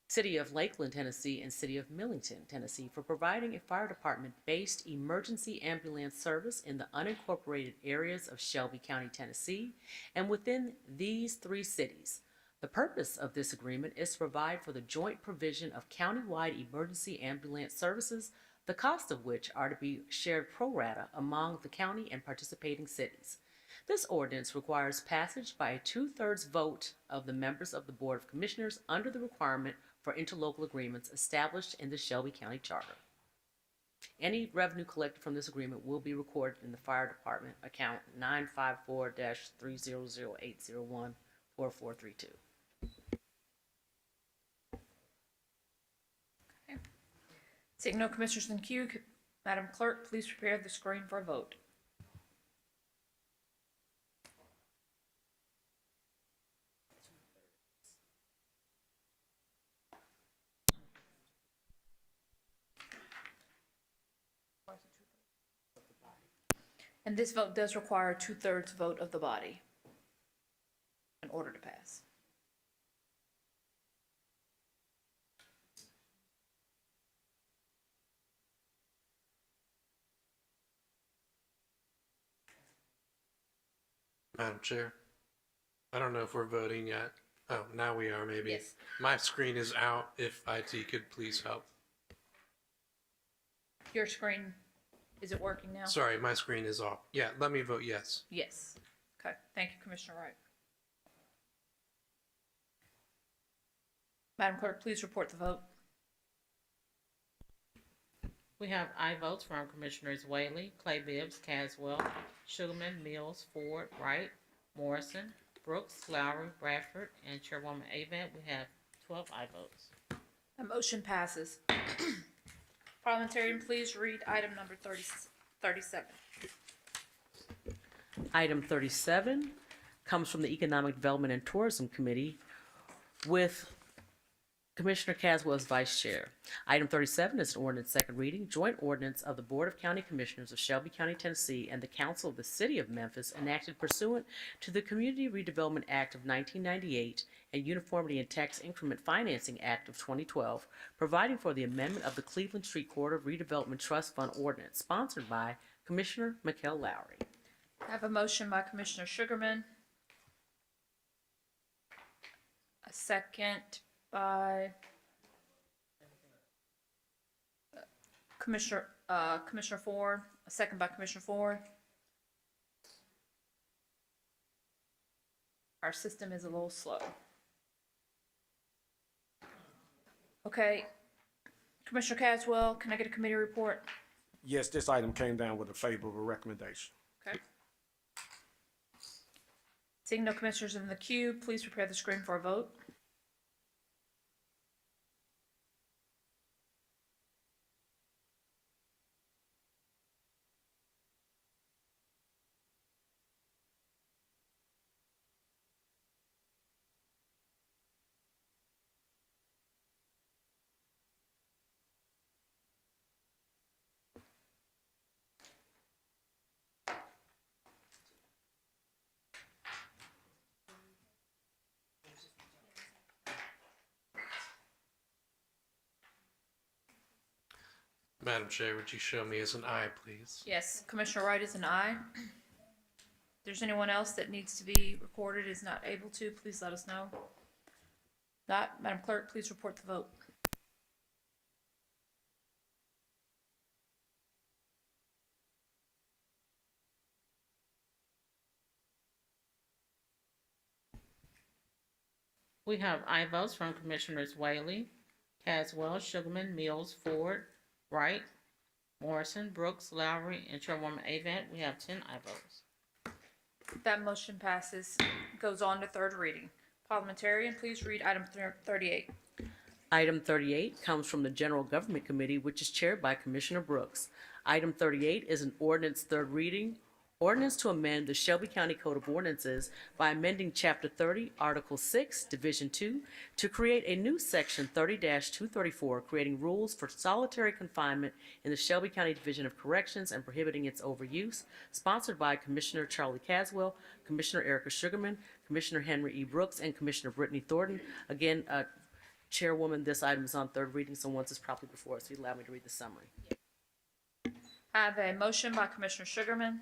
city of Lakeland, Tennessee, and city of Millington, Tennessee, for providing a fire department-based emergency ambulance service in the unincorporated areas of Shelby County, Tennessee, and within these three cities. The purpose of this agreement is to provide for the joint provision of countywide emergency ambulance services, the cost of which are to be shared pro rata among the county and participating cities. This ordinance requires passage by a 2/3 vote of the members of the Board of Commissioners under the requirement for interlocal agreements established in the Shelby County Charter. Any revenue collected from this agreement will be recorded in the Fire Department account 954-300-801-4432. Okay. Seeing no commissioners in queue, Madam Clerk, please prepare the screen for a vote. And this vote does require a 2/3 vote of the body in order to pass. Madam Chair, I don't know if we're voting yet. Oh, now we are maybe. Yes. My screen is out. If IT could please help. Your screen, is it working now? Sorry, my screen is off. Yeah, let me vote yes. Yes. Okay, thank you, Commissioner Wright. Madam Clerk, please report the vote. We have aye votes from Commissioners Whaley, Clay Bibbs, Caswell, Sugarman, Mills, Ford, Wright, Morrison, Brooks, Lowry, Bradford, and Chairwoman Avant. We have 12 aye votes. That motion passes. Parliamentarian, please read item number 37. Item 37 comes from the Economic Development and Tourism Committee with Commissioner Caswell as Vice Chair. Item 37 is an ordinance second reading, joint ordinance of the Board of County Commissioners of Shelby County, Tennessee, and the Council of the City of Memphis enacted pursuant to the Community Redevelopment Act of 1998 and Uniformity and Tax Increment Financing Act of 2012, providing for the amendment of the Cleveland Street Corridor Redevelopment Trust Fund Ordinance, sponsored by Commissioner Mikkel Lowry. I have a motion by Commissioner Sugarman. A second by Commissioner Ford. A second by Commissioner Ford. Our system is a little slow. Okay. Commissioner Caswell, can I get a committee report? Yes, this item came down with a favorable recommendation. Okay. Seeing no commissioners in the queue, please prepare the screen for a vote. Madam Chair, would you show me as an aye, please? Yes, Commissioner Wright is an aye. If there's anyone else that needs to be recorded is not able to, please let us know. Not, Madam Clerk, please report the vote. We have aye votes from Commissioners Whaley, Caswell, Sugarman, Mills, Ford, Wright, Morrison, Brooks, Lowry, and Chairwoman Avant. We have 10 aye votes. That motion passes. Goes on to third reading. Parliamentarian, please read item 38. Item 38 comes from the General Government Committee, which is chaired by Commissioner Brooks. Item 38 is an ordinance third reading, ordinance to amend the Shelby County Code of Ordinances by amending Chapter 30, Article 6, Division 2, to create a new Section 30-234, creating rules for solitary confinement in the Shelby County Division of Corrections and prohibiting its overuse, sponsored by Commissioner Charlie Caswell, Commissioner Erica Sugarman, Commissioner Henry E. Brooks, and Commissioner Brittany Thornton. Again, Chairwoman, this item is on third reading, so once it's properly before us, you allow me to read the summary. I have a motion by Commissioner Sugarman.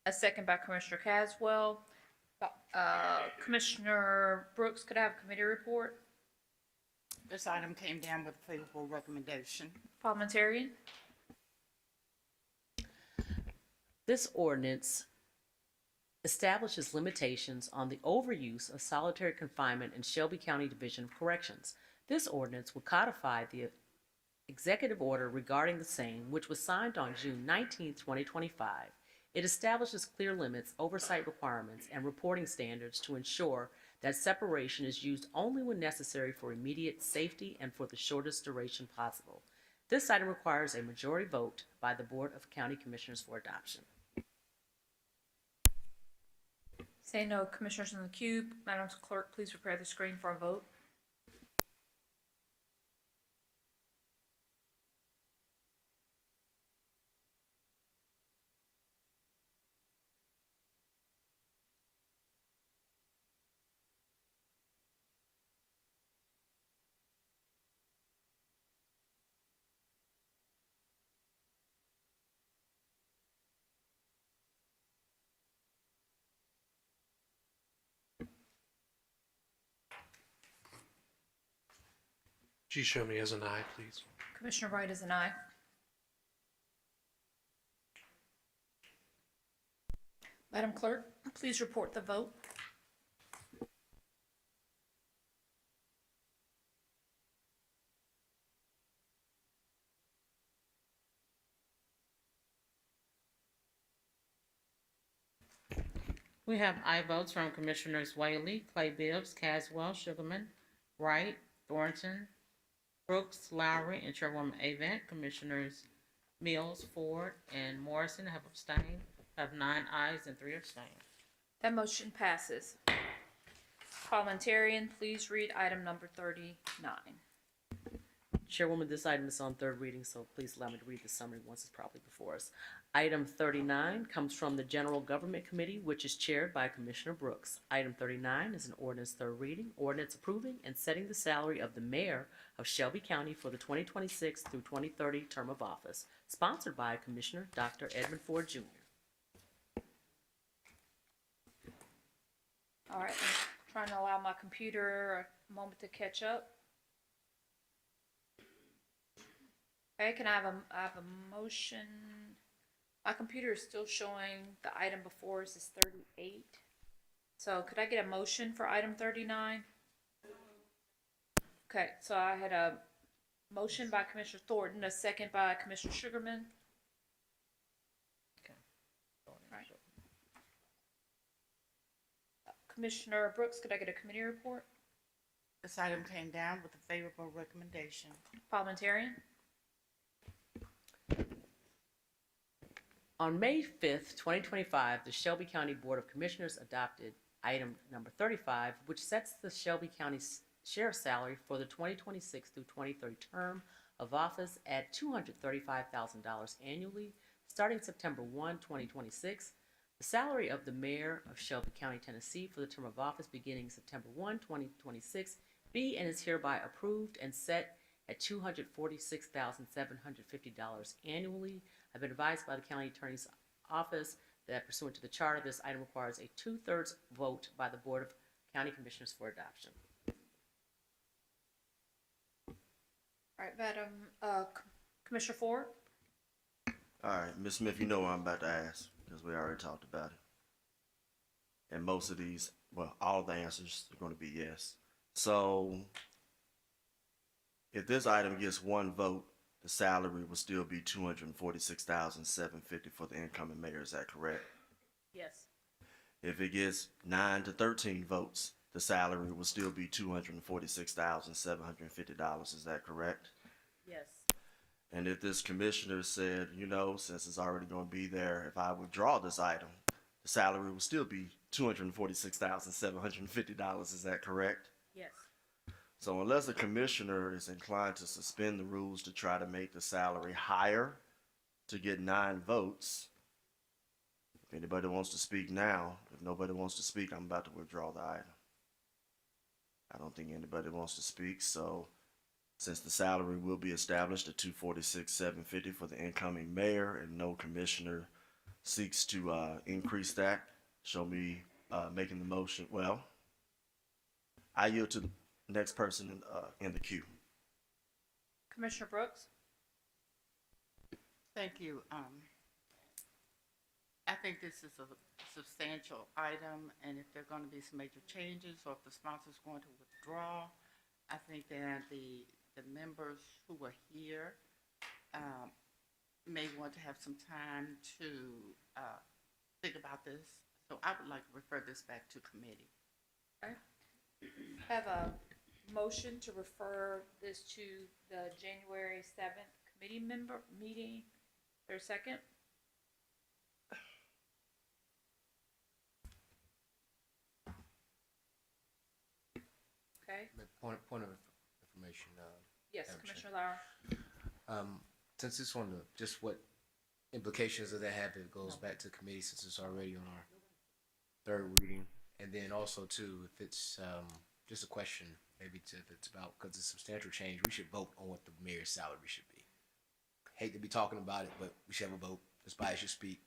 A second by Commissioner Caswell. Commissioner Brooks, could I have a committee report? This item came down with a favorable recommendation. Parliamentarian? This ordinance establishes limitations on the overuse of solitary confinement in Shelby County Division of Corrections. This ordinance will codify the executive order regarding the same, which was signed on June 19, 2025. It establishes clear limits, oversight requirements, and reporting standards to ensure that separation is used only when necessary for immediate safety and for the shortest duration possible. This item requires a majority vote by the Board of County Commissioners for adoption. Seeing no commissioners in the queue, Madam Clerk, please prepare the screen for a vote. Would you show me as an aye, please? Commissioner Wright is an aye. Madam Clerk, please report the vote. We have aye votes from Commissioners Whaley, Clay Bibbs, Caswell, Sugarman, Wright, Thornton, Brooks, Lowry, and Chairwoman Avant. Commissioners Mills, Ford, and Morrison have abstained. Have 9 ayes and 3 abstain. That motion passes. Parliamentarian, please read item number 39. Chairwoman, this item is on third reading, so please allow me to read the summary once it's properly before us. Item 39 comes from the General Government Committee, which is chaired by Commissioner Brooks. Item 39 is an ordinance third reading, ordinance approving and setting the salary of the mayor of Shelby County for the 2026 through 2030 term of office, sponsored by Commissioner Dr. Edmund Ford Jr. All right, I'm trying to allow my computer a moment to catch up. Okay, can I have a motion? My computer is still showing the item before us is 38. So could I get a motion for item 39? Okay, so I had a motion by Commissioner Thornton, a second by Commissioner Sugarman. Okay. Right. Commissioner Brooks, could I get a committee report? This item came down with a favorable recommendation. Parliamentarian? On May 5th, 2025, the Shelby County Board of Commissioners adopted item number 35, which sets the Shelby County sheriff's salary for the 2026 through 2030 term of office at $235,000 annually, starting September 1, 2026. The salary of the mayor of Shelby County, Tennessee for the term of office beginning September 1, 2026 be and is hereby approved and set at $246,750 annually. I've been advised by the county attorney's office that pursuant to the charter, this item requires a 2/3 vote by the Board of County Commissioners for adoption. All right, Madam Commissioner Ford? All right, Ms. Smith, you know what I'm about to ask, because we already talked about it. And most of these, well, all of the answers are going to be yes. So if this item gets one vote, the salary will still be $246,750 for the incoming mayor. Is that correct? Yes. If it gets 9 to 13 votes, the salary will still be $246,750. Is that correct? Yes. And if this commissioner said, you know, since it's already going to be there, if I withdraw this item, the salary will still be $246,750. Is that correct? Yes. So unless the commissioner is inclined to suspend the rules to try to make the salary higher to get 9 votes, if anybody wants to speak now, if nobody wants to speak, I'm about to withdraw the item. I don't think anybody wants to speak, so since the salary will be established at $246,750 for the incoming mayor and no commissioner seeks to increase that, show me making the motion. Well, I yield to the next person in the queue. Commissioner Brooks? Thank you. I think this is a substantial item, and if there are going to be some major changes, or if the sponsor is going to withdraw, I think that the members who are here may want to have some time to think about this. So I would like to refer this back to committee. Okay. Have a motion to refer this to the January 7th committee member meeting. Is there a second? Okay. Point of information. Yes, Madam Chair. Commissioner Lauer. Since it's on the, just what implications does that have if it goes back to committee since it's already on our third reading? And then also too, if it's just a question, maybe if it's about, because it's substantial change, we should vote on what the mayor's salary should be. Hate to be talking about it, but we should have a vote. This body should speak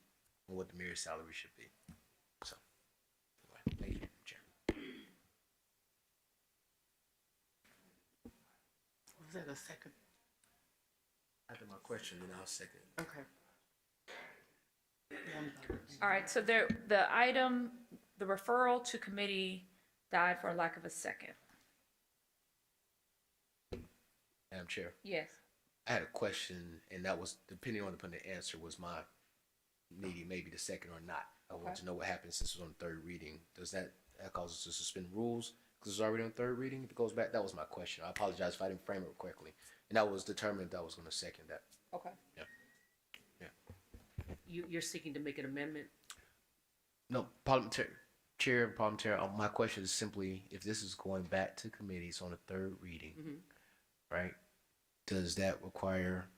on what the mayor's salary should be. So, anyway, thank you, Chair. Was that a second? After my question, then I'll second. Okay. All right, so the item, the referral to committee died for lack of a second. Madam Chair. Yes. I had a question, and that was, depending on the answer, was my needing maybe to the second or not. I want Okay. to know what happens since it's on third reading. Does that cause us to suspend rules because it's already on third reading? If it goes back, that was my question. I apologize if I didn't frame it correctly. And I was determined that I was going to second that. Okay. Yeah. You're seeking to make an amendment? No, parliamentary chair and parliamentary. My question is simply, if this is going back to committees on the third reading, right? Does that require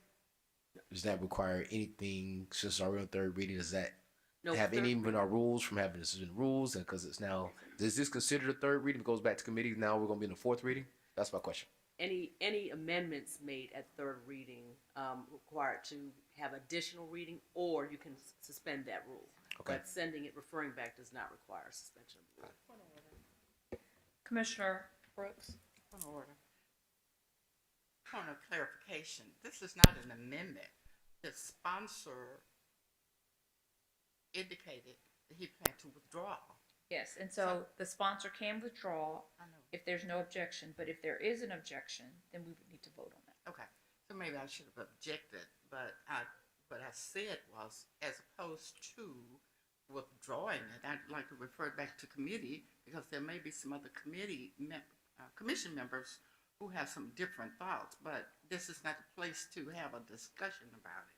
anything since it's already on third reading? Does that No, have third any in our rules from having this in rules? And because it's now, does this consider the third reading? If it goes back to committee, now we're going to be in the fourth reading? That's my question. Any amendments made at third reading required to have additional reading, or you can suspend that rule. Okay. But sending it, referring back does not require suspension of the rule. Commissioner Brooks. Point of clarification, this is not an amendment. The sponsor indicated that he planned to withdraw. Yes, and so the sponsor can withdraw if there's no objection, but if there is an objection, then we would need to vote on that. Okay, so maybe I should have objected, but what I said was, as opposed to withdrawing it, I'd like to refer it back to committee, because there may be some other commission members who have some different thoughts, but this is not the place to have a discussion about it.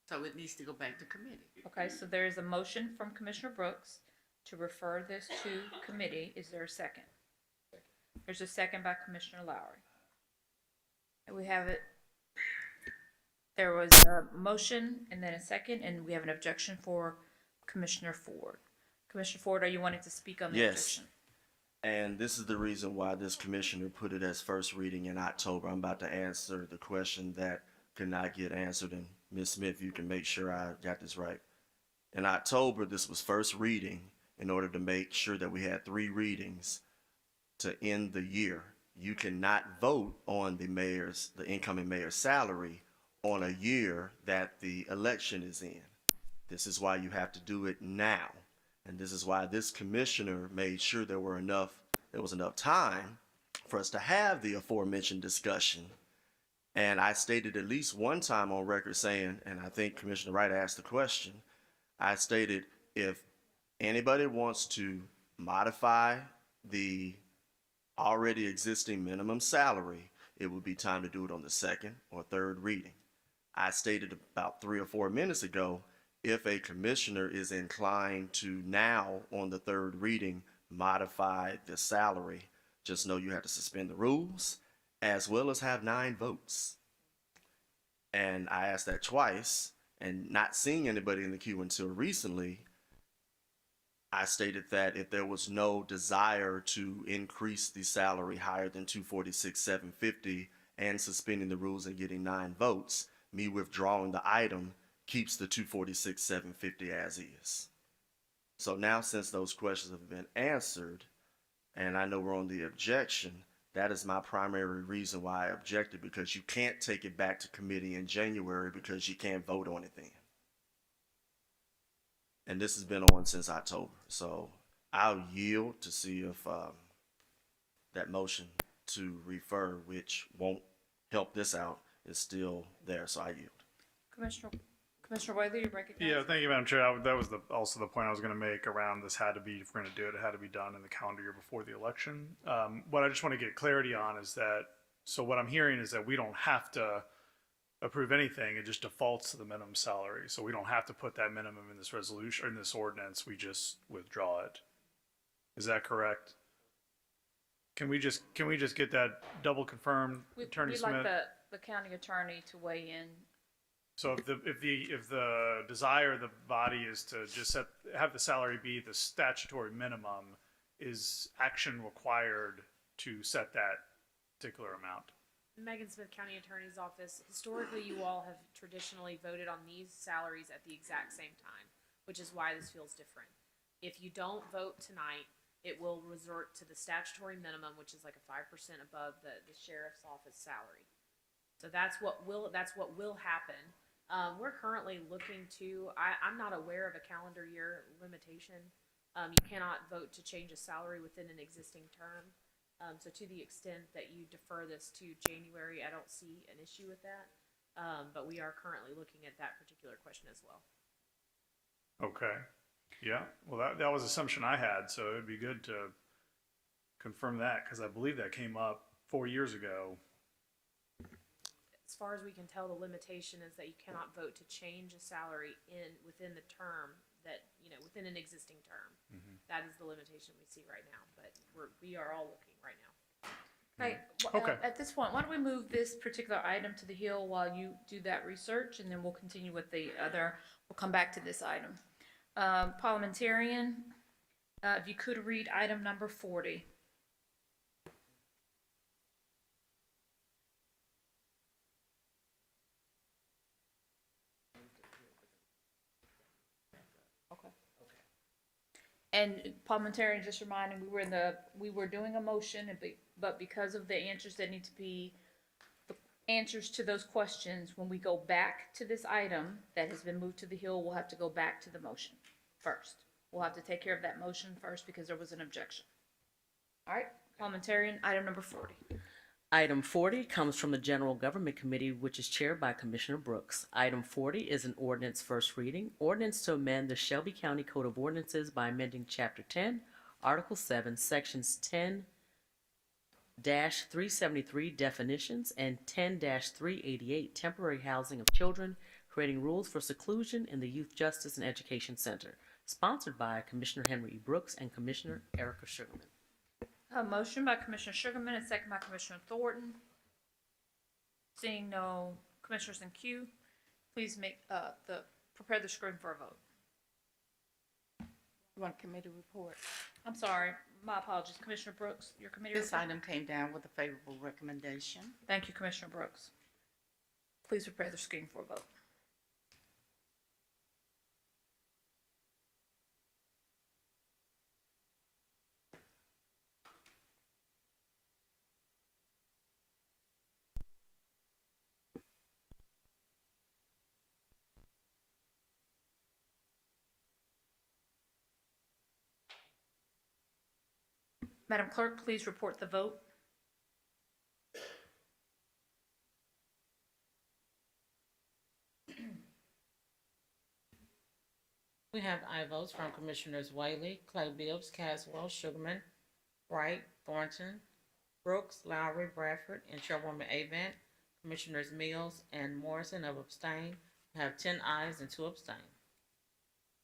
So it needs to go back to committee. Okay, so there is a motion from Commissioner Brooks to refer this to committee. Is there a second? There's a second by Commissioner Lowry. And we have it. There was a motion and then a second, and we have an objection for Commissioner Ford. Commissioner Ford, are you wanting to speak on the Yes. objection? And this is the reason why this commissioner put it as first reading in October. I'm about to answer the question that could not get answered, and Ms. Smith, you can make sure I got this right. In October, this was first reading in order to make sure that we had 3 readings to end the year. You cannot vote on the incoming mayor's salary on a year that the election is in. This is why you have to do it now. And this is why this commissioner made sure there was enough time for us to have the aforementioned discussion. And I stated at least one time on record saying, and I think Commissioner Wright asked the question, I stated, if anybody wants to modify the already existing minimum salary, it would be time to do it on the second or third reading. I stated about 3 or 4 minutes ago, if a commissioner is inclined to now on the third reading modify the salary, just know you have to suspend the rules as well as have 9 votes. And I asked that twice, and not seeing anybody in the queue until recently, I stated that if there was no desire to increase the salary higher than $246,750 and suspending the rules and getting 9 votes, me withdrawing the item keeps the $246,750 as is. So now, since those questions have been answered, and I know we're on the objection, that is my primary reason why I objected, because you can't take it back to committee in January because you can't vote on it then. And this has been on since October. So I'll yield to see if that motion to refer, which won't help this out, is still there. So I yield. Commissioner Whaley, you recognize? Yeah, thank you, Madam Chair. That was also the point I was going to make around this had to be, if we're going to do it, it had to be done in the calendar year before the election. What I just want to get clarity on is that, so what I'm hearing is that we don't have to approve anything. It just defaults to the minimum salary. So we don't have to put that minimum in this resolution, or in this ordinance. We just withdraw it. Is that correct? Can we just get that double confirmed, Attorney We'd Smith? like the county attorney to weigh in. So if the desire of the body is to just have the salary be the statutory minimum, is action required to set that particular amount? Megan Smith, County Attorney's Office. Historically, you all have traditionally voted on these salaries at the exact same time, which is why this feels different. If you don't vote tonight, it will resort to the statutory minimum, which is like a 5% above the sheriff's office salary. So that's what will happen. We're currently looking to, I'm not aware of a calendar year limitation. You cannot vote to change a salary within an existing term. So to the extent that you defer this to January, I don't see an issue with that. But we are currently looking at that particular question as well. Okay. Yeah. Well, that was assumption I had, so it'd be good to confirm that because I believe that came up 4 years ago. As far as we can tell, the limitation is that you cannot vote to change a salary within the term that, within an existing term. That is the limitation we see right now, but we are all looking right now. Right. Okay. At this point, why don't we move this particular item to the Hill while you do that research, and then we'll continue with the other, we'll come back to this item. Parliamentarian, if you could read item number 40. And parliamentarian, just reminding, we were doing a motion, but because of the answers that need to be, the answers to those questions, when we go back to this item that has been moved to the Hill, we'll have to go back to the motion first. We'll have to take care of that motion first because there was an objection. All right, parliamentarian, item number 40. Item 40 comes from the General Government Committee, which is chaired by Commissioner Brooks. Item 40 is an ordinance first reading. Ordinance to amend the Shelby County Code of Ordinances by amending Chapter 10, Article 7, Sections 10-373 definitions and 10-388 temporary housing of children, creating rules for seclusion in the Youth Justice and Education Center. Sponsored by Commissioner Henry E. Brooks and Commissioner Erica Sugarman. A motion by Commissioner Sugarman and second by Commissioner Thornton. Seeing no commissioners in queue, please prepare the screen for a vote. You want a committee report? I'm sorry, my apologies. Commissioner Brooks, your committee This report? item came down with a favorable recommendation. Thank you, Commissioner Brooks. Please prepare the screen for a vote. Madam Clerk, please report the vote. We have aye votes from Commissioners Whaley, Clay Bibbs, Caswell, Sugarman, Wright, Thornton, Brooks, Lowry, Bradford, and Chairwoman Avant. Commissioners Mills and Morrison have abstained. We have 10 ayes and 2 abstain.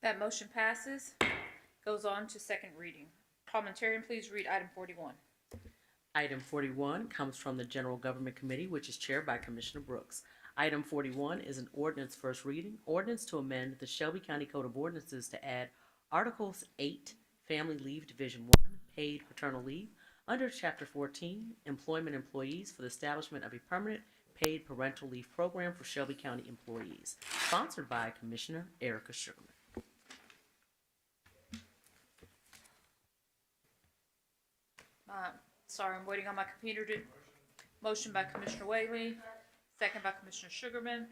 That motion passes. Goes on to second reading. Parliamentarian, please read item 41. Item 41 comes from the General Government Committee, which is chaired by Commissioner Brooks. Item 41 is an ordinance first reading. Ordinance to amend the Shelby County Code of Ordinances to add Articles 8, Family Leave Division 1, Paid Paternal Leave, under Chapter 14, Employment Employees for the establishment of a permanent paid parental leave program for Shelby County employees. Sponsored by Commissioner Erica Sugarman. Sorry, I'm waiting on my computer to. Motion by Commissioner Whaley, second by Commissioner Sugarman.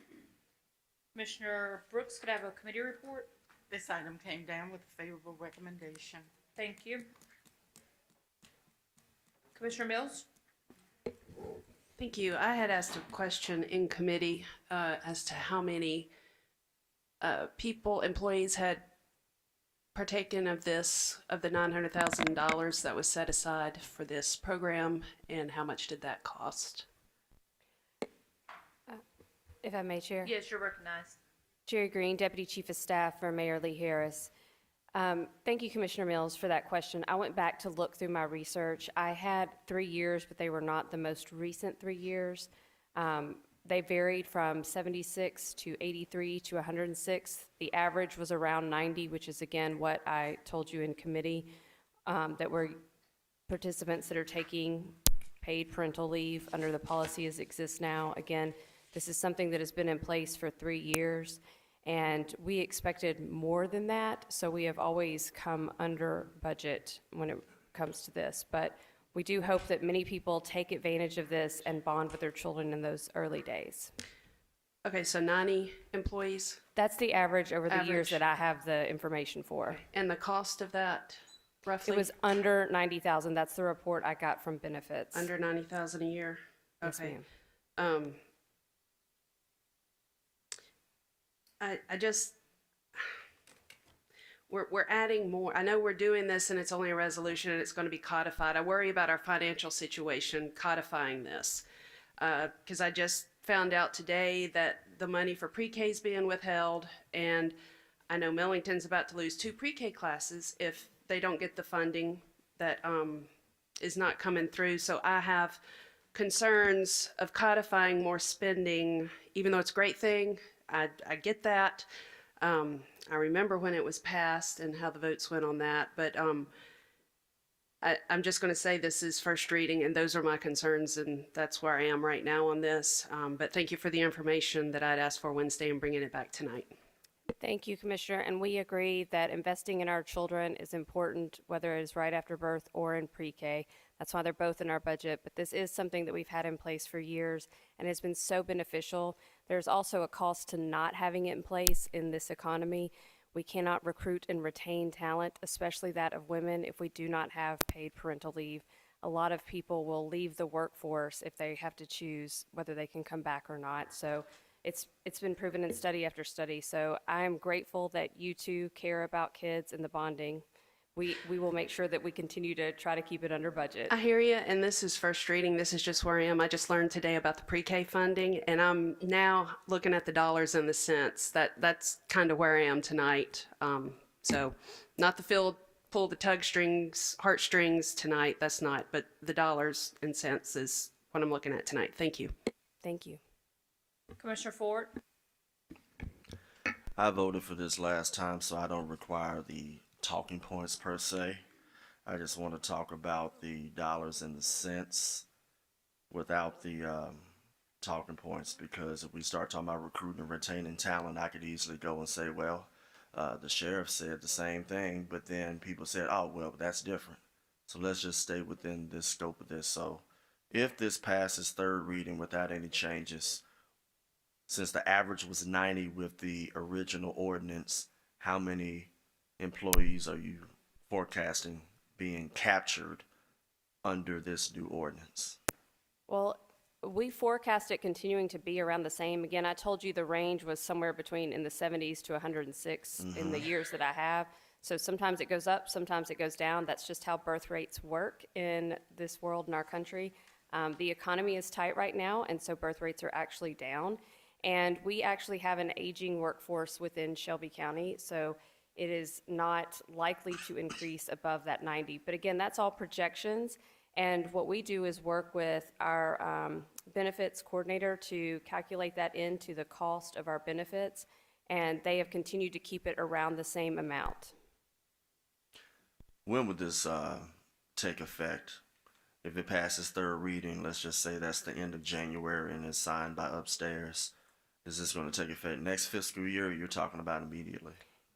Commissioner Brooks, could I have a committee report? This item came down with a favorable recommendation. Thank you. Commissioner Mills? Thank you. I had asked a question in committee as to how many employees had partaken of the $900,000 that was set aside for this program, and how much did that cost? If I may, Chair. Yes, you're recognized. Jerry Green, Deputy Chief of Staff for Mayor Lee Harris. Thank you, Commissioner Mills, for that question. I went back to look through my research. I had 3 years, but they were not the most recent 3 years. They varied from 76 to 83 to 106. The average was around 90, which is, again, what I told you in committee, that were participants that are taking paid parental leave under the policy as it exists now. Again, this is something that has been in place for 3 years, and we expected more than that, so we have always come under budget when it comes to this. But we do hope that many people take advantage of this and bond with their children in those early days. Okay, so 90 employees? That's the average over the Average. years that I have the information for. And the cost of that, roughly? It was under 90,000. That's the report I got from benefits. Under 90,000 a year? Yes, Okay. ma'am. we're adding more. I know we're doing this and it's only a resolution and it's going to be codified. I worry about our financial situation codifying this. Because I just found out today that the money for pre-K is being withheld, and I know Millington's about to lose 2 pre-K classes if they don't get the funding that is not coming through. So I have concerns of codifying more spending, even though it's a great thing. I get that. I remember when it was passed and how the votes went on that, but I'm just going to say this is first reading, and those are my concerns, and that's where I am right now on this. But thank you for the information that I'd asked for Wednesday and bringing it back tonight. Thank you, Commissioner. And we agree that investing in our children is important, whether it is right after birth or in pre-K. That's why they're both in our budget. But this is something that we've had in place for years and has been so beneficial. There's also a cost to not having it in place in this economy. We cannot recruit and retain talent, especially that of women, if we do not have paid parental leave. A lot of people will leave the workforce if they have to choose whether they can come back or not. So it's been proven in study after study. So I'm grateful that you two care about kids and the bonding. We will make sure that we continue to try to keep it under budget. I hear you, and this is first reading. This is just where I am. I just learned today about the pre-K funding, and I'm now looking at the dollars and the cents. That's kind of where I am tonight. So not the pull the heartstrings tonight. That's not, but the dollars and cents is what I'm looking at tonight. Thank you. Thank you. Commissioner Ford? I voted for this last time, so I don't require the talking points per se. I just want to talk about the dollars and the cents without the talking points, because if we start talking about recruiting and retaining talent, I could easily go and say, well, the sheriff said the same thing, but then people said, oh, well, that's different. So let's just stay within this scope of this. So if this passes third reading without any changes, since the average was 90 with the original ordinance, how many employees are you forecasting being captured under this new ordinance? Well, we forecast it continuing to be around the same. Again, I told you the range was somewhere between in the 70s to 106 in the years that I have. So sometimes it goes up, sometimes it goes down. That's just how birth rates work in this world, in our country. The economy is tight right now, and so birth rates are actually down. And we actually have an aging workforce within Shelby County, so it is not likely to increase above that 90. But again, that's all projections. And what we do is work with our benefits coordinator to calculate that into the cost of our benefits, and they have continued to keep it around the same amount. When would this take effect? If it passes third reading, let's just say that's the end of January and is signed by upstairs. Is this going to take effect next fiscal year, or you're talking about immediately?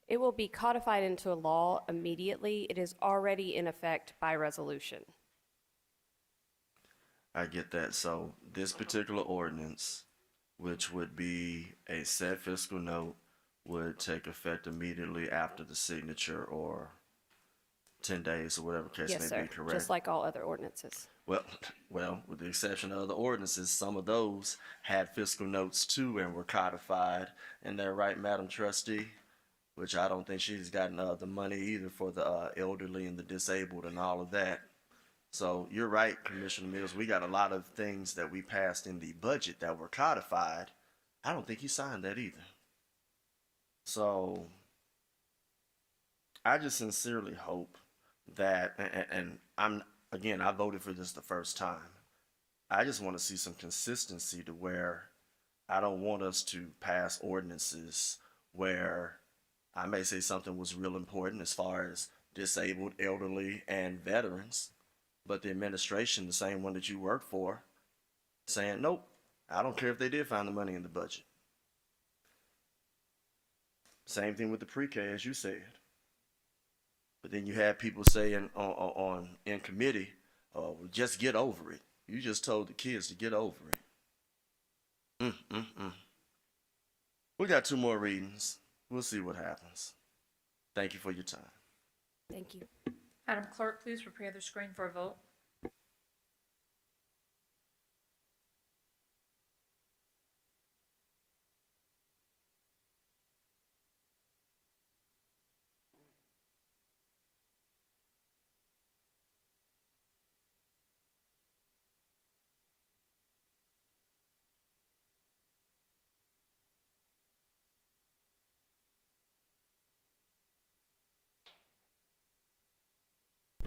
It will be codified into a law immediately. It is already in effect by resolution. I get that. So this particular ordinance, which would be a set fiscal note, would take effect immediately after the signature, or 10 days, or whatever case Yes, may sir. be, correct? Just like all other ordinances. Well, with the exception of other ordinances, some of those had fiscal notes too and were codified. And they're right, Madam Trustee, which I don't think she's gotten the money either for the elderly and the disabled and all of that. So you're right, Commissioner Mills. We got a lot of things that we passed in the budget that were codified. I don't think you signed that either. So I just sincerely hope that, and I voted for this the first time. I just want to see some consistency to where I don't want us to pass ordinances where I may say something was real important as far as disabled, elderly, and veterans, but the administration, the same one that you work for, saying, nope, I don't care if they did find the money in the budget. Same thing with the pre-K, as you said. But then you have people saying in committee, well, just get over it. You just told the kids to get over it. We got 2 more readings. We'll see what happens. Thank you for your time. Thank you. Madam Clerk, please prepare the screen for a vote.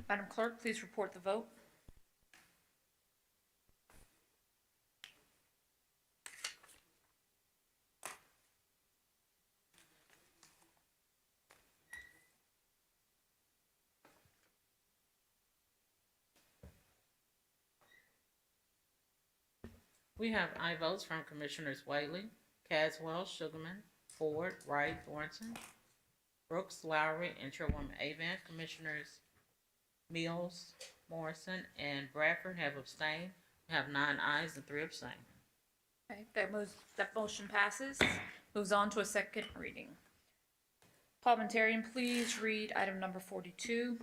Madam Clerk, please report the vote. We have aye votes from Commissioners Whaley, Caswell, Sugarman, Ford, Wright, Thornton, Brooks, Lowry, and Chairwoman Avant. Commissioners Mills, Morrison, and Bradford have abstained. We have 9 ayes and 3 abstain. Okay, that motion passes. Moves on to a second reading. Parliamentarian, please read item number 42.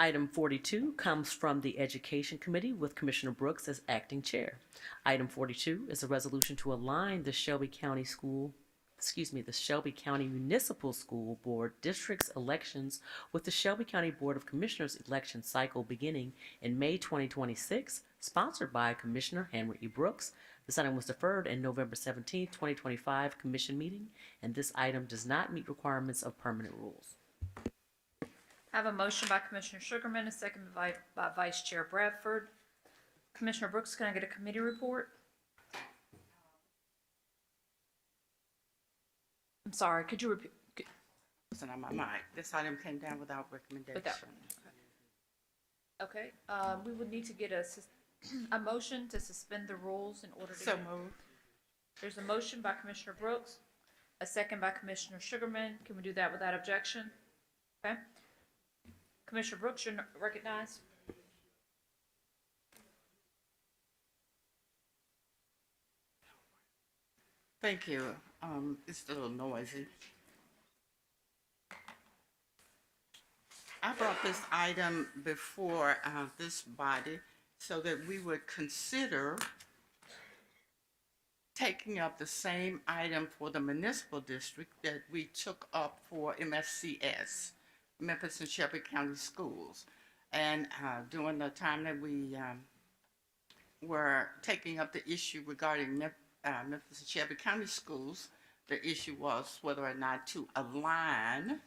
Item 42 comes from the Education Committee with Commissioner Brooks as acting chair. Item 42 is a resolution to align the Shelby County Municipal School Board District's elections with the Shelby County Board of Commissioners election cycle beginning in May 2026, sponsored by Commissioner Henry E. Brooks. This item was deferred in November 17, 2025 commission meeting, and this item does not meet requirements of permanent rules. I have a motion by Commissioner Sugarman, a second by Vice Chair Bradford. Commissioner Brooks, can I get a committee report? I'm sorry, could you repeat? Wasn't on my mic. This item came down without recommendation. Okay, we would need to get a motion to suspend the rules in order to. So moved. There's a motion by Commissioner Brooks, a second by Commissioner Sugarman. Can we do that without objection? Okay. Commissioner Brooks, you're recognized. Thank you. It's a little noisy. I brought this item before this body so that we would consider taking up the same item for the municipal district that we took up for MSCS, Memphis and Shelby County Schools. And during the time that we were taking up the issue regarding Memphis and Shelby County Schools, the issue was whether or not to align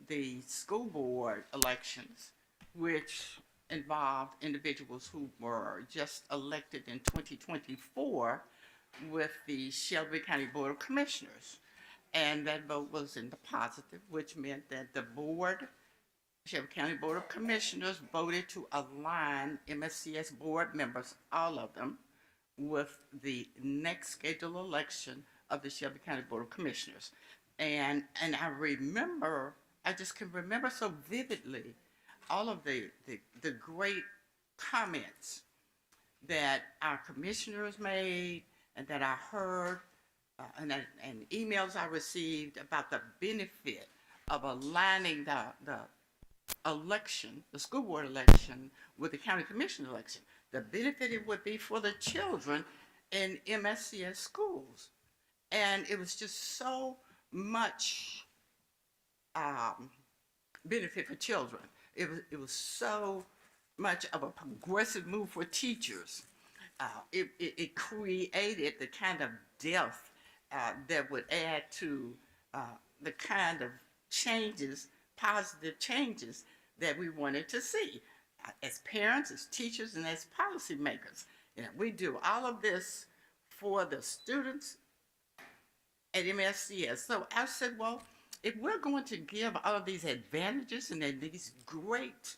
the school board elections, which involved individuals who were just elected in 2024 with the Shelby County Board of Commissioners. And that vote was in the positive, which meant that the board, Shelby County Board of Commissioners, voted to align MSCS board members, all of them, with the next scheduled election of the Shelby County Board of Commissioners. And I just can remember so vividly all of the great comments that our commissioners made and that I heard and emails I received about the benefit of aligning the election, the school board election, with the county commission election. The benefit it would be for the children in MSCS schools. And it was just so much benefit for children. It was so much of a progressive move for teachers. It created the kind of depth that would add to the kind of changes, positive changes that we wanted to see as parents, as teachers, and as policymakers. You know, we do all of this for the students at MSCS. So I said, well, if we're going to give all of these advantages and these great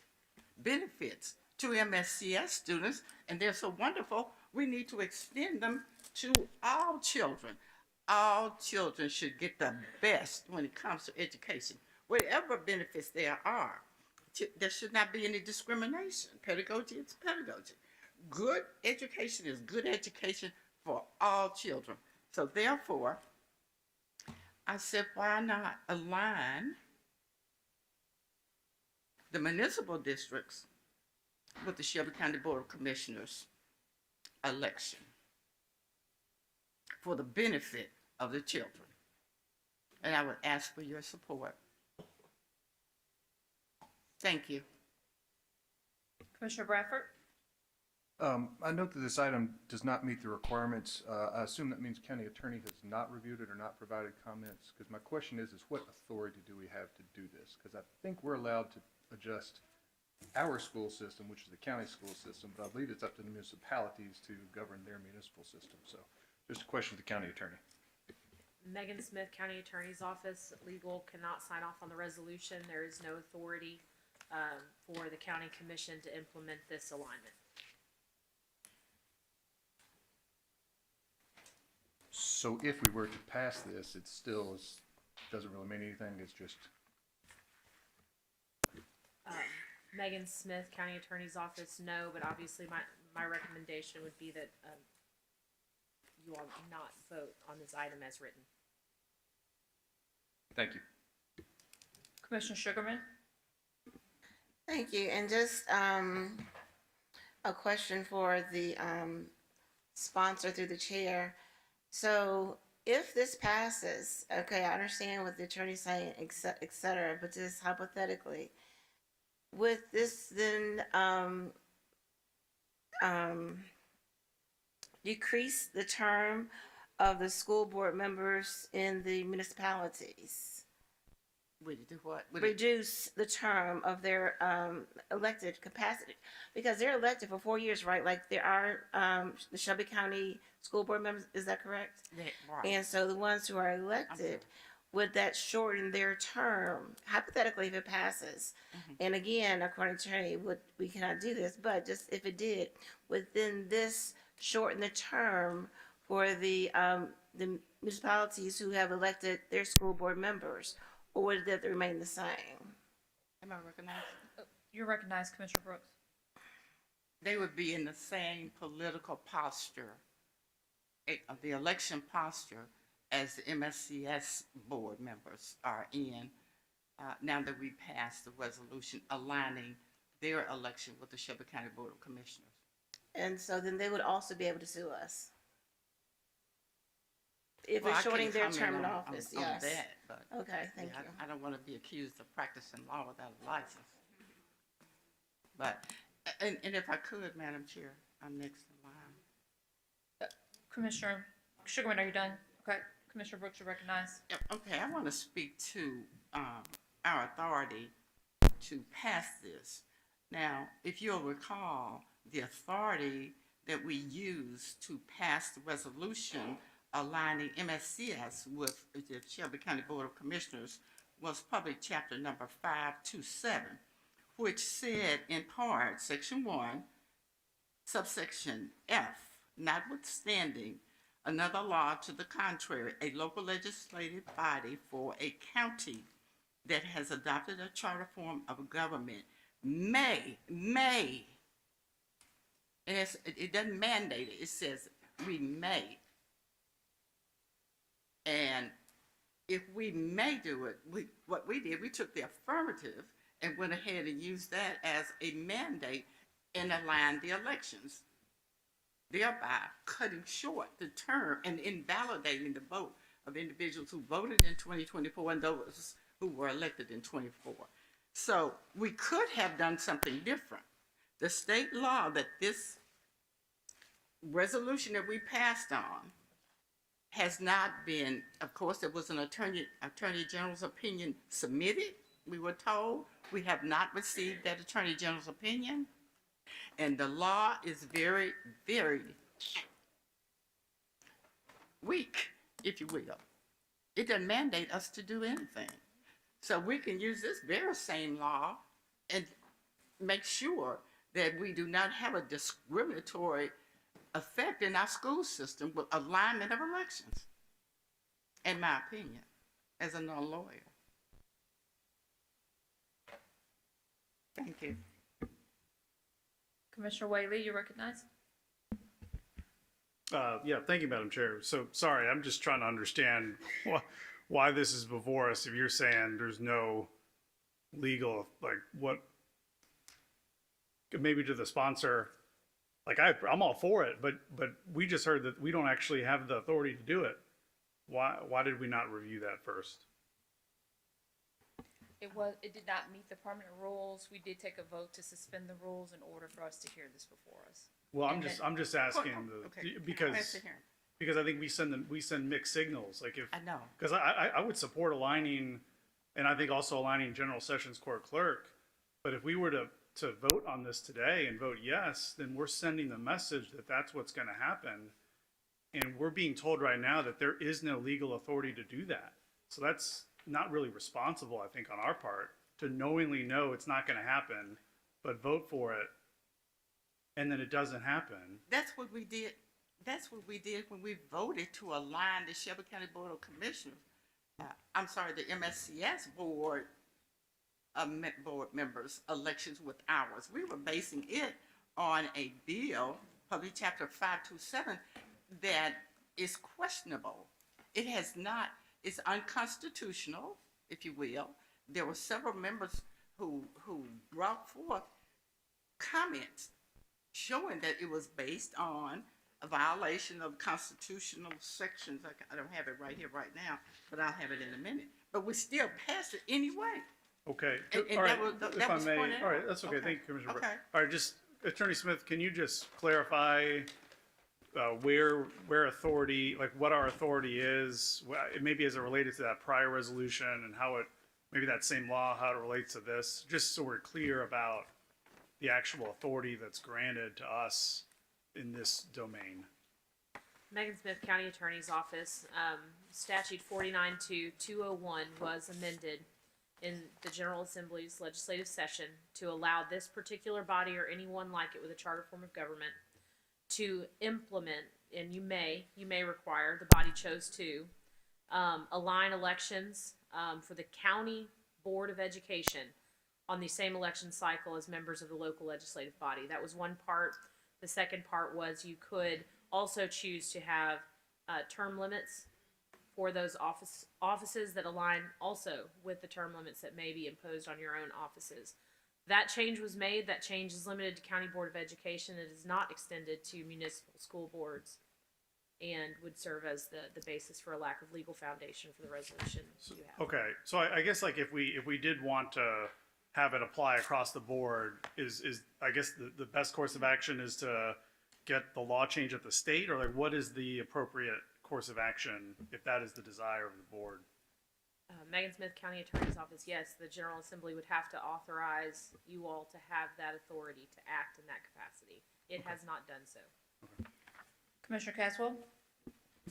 benefits to MSCS students, and they're so wonderful, we need to extend them to all children. All children should get the best when it comes to education. Whatever benefits there are, there should not be any discrimination. Pedagogy is pedagogy. Good education is good education for all children. So therefore, I said, why not align the municipal districts with the Shelby County Board of Commissioners election for the benefit of the children? And I would ask for your support. Thank you. Commissioner Bradford? I note that this item does not meet the requirements. I assume that means county attorney has not reviewed it or not provided comments, because my question is what authority do we have to do this? Because I think we're allowed to adjust our school system, which is the county school system, but I believe it's up to the municipalities to govern their municipal system. So just a question to the county attorney. Megan Smith, County Attorney's Office, legal cannot sign off on the resolution. There is no authority for the county commission to implement this alignment. So if we were to pass this, it still doesn't really mean anything. It's just, Megan Smith, County Attorney's Office, no, but obviously my recommendation would be that you all not vote on this item as written. thank you. Commissioner Sugarman? Thank you. And just a question for the sponsor through the chair. So if this passes, okay, I understand what the attorney's saying, et cetera, but just hypothetically, would this then decrease the term of the school board members in the municipalities? Would you do what? Reduce the term of their elected capacity, because they're elected for 4 years, right? Like there are the Shelby County school board members, is that correct? Yeah, right. And so the ones who are elected, would that shorten their term, hypothetically, if it passes? And again, according to attorney, we cannot do this, but just if it did, would then this shorten the term for the municipalities who have elected their school board members? Or would that remain the same? Am I recognized? You're recognized, Commissioner Brooks. They would be in the same political posture, the election posture, as the MSCS board members are in, now that we passed the resolution aligning their election with the Shelby County Board of Commissioners. And so then they would also be able to sue us? If Well, it's I can't shorting their comment term in on- office, on yes. that, but Okay, thank yeah, you. I don't want to be accused of practicing law without a license. But, and if I could, Madam Chair, I'm next in line. Commissioner Sugarman, are you done? Okay. Commissioner Brooks, you're recognized. Yeah, okay, I want to speak to our authority to pass this. Now, if you'll recall, the authority that we used to pass the resolution aligning MSCS with the Shelby County Board of Commissioners was Public Chapter number 527, which said in part, Section 1, subsection F, notwithstanding another law to the contrary, a local legislative body for a county that has adopted a charter form of government may, and it doesn't mandate it, it says we may. And if we may do it, what we did, we took the affirmative and went ahead and used that as a mandate and aligned the elections, thereby cutting short the term and invalidating the vote of individuals who voted in 2024 and those who were elected in 24. So we could have done something different. The state law that this resolution that we passed on has not been, of course, there was an attorney general's opinion submitted. We were told we have not received that attorney general's opinion. And the law is very, very weak, if you will. It doesn't mandate us to do anything. So we can use this very same law and make sure that we do not have a discriminatory effect in our school system with alignment of elections, in my opinion, as a non-lawyer. Thank you. Commissioner Whaley, you're recognized. Yeah, thank you, Madam Chair. So, sorry, I'm just trying to understand why this is before us. If you're saying there's no legal, like, what, maybe to the sponsor, like, I'm all for it, but we just heard that we don't actually have the authority to do it. Why did we not review that first? It did not meet the permanent rules. We did take a vote to suspend the rules in order for us to hear this before us. Well, And I'm just asking Okay. because I think we send mixed signals. Like if I know, because I would support aligning, and I think also aligning General Sessions Court clerk. But if we were to to vote on this today and vote yes, then we're sending the message that that's what's going to happen. And we're being told right now that there is no legal authority to do that. So that's not really responsible, I think, on our part to knowingly know it's not going to happen, but vote for it, and then it doesn't happen. That's what we did. That's what we did when we voted to align the Shelby County Board of Commissioners. The MSCS board board members' elections with ours. We were basing it on a bill, Public Chapter 527, that is questionable. It has not. It's unconstitutional, if you will. There were several members who brought forth comments showing that it was based on a violation of constitutional sections. I don't have it right here right now, but I'll have it in a minute. But we still passed it anyway. Okay. And all right. that was pointed All right. out. That's okay. Thank you, Commissioner. Okay. All right. Just Attorney Smith, can you just clarify where authority, like what our authority is, maybe as it related to that prior resolution, and how it, maybe that same law, how it relates to this, just so we're clear about the actual authority that's granted to us in this domain. Megan Smith, County Attorney's Office, Statute 49-201 was amended in the General Assembly's legislative session to allow this particular body or anyone like it with a charter form of government to implement, and you may require, the body chose to, align elections for the County Board of Education on the same election cycle as members of the local legislative body. That was one part. The second part was you could also choose to have term limits for those offices that align also with the term limits that may be imposed on your own offices. That change was made. That change is limited to County Board of Education. It is not extended to municipal school boards and would serve as the basis for a lack of legal foundation for the resolution you have. Okay, so I guess like if we did want to have it apply across the board, is I guess the best course of action is to get the law change at the state, or like what is the appropriate course of action if that is the desire of the board? Megan Smith, County Attorney's Office, yes, the General Assembly would have to authorize you all to have that authority to act in that capacity. It has not done so. Commissioner Caswell?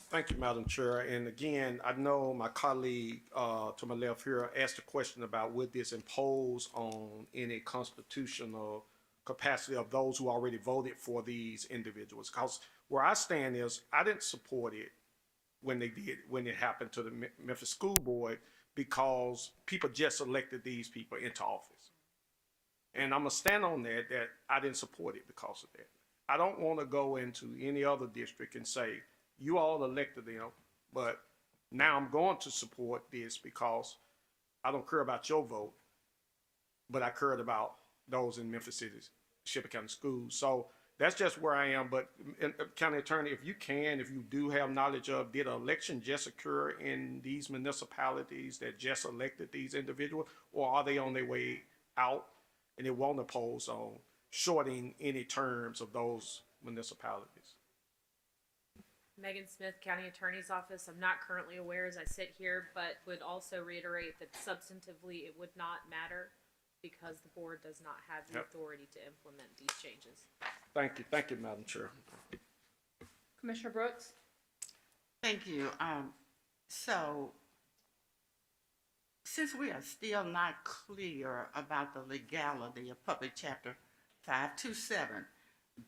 Thank you, Madam Chair. And again, I know my colleague to my left here asked a question about would this impose on any constitutional capacity of those who already voted for these individuals. Because where I stand is I didn't support it when it happened to the Memphis School Board, because people just elected these people into office. And I'm going to stand on that I didn't support it because of that. I don't want to go into any other district and say, you all elected them, but now I'm going to support this because I don't care about your vote, but I cared about those in Memphis City's Shelby County Schools. So that's just where I am. But County Attorney, if you do have knowledge of, did an election just occur in these municipalities that just elected these individuals, or are they on their way out and it won't impose on shorting any terms of those municipalities? Megan Smith, County Attorney's Office, I'm not currently aware as I sit here, but would also reiterate that substantively it would not matter because the board does not have the authority to implement these changes. Thank you, Madam Chair. Commissioner Brooks? Thank you. So, since we are still not clear about the legality of Public Chapter 527,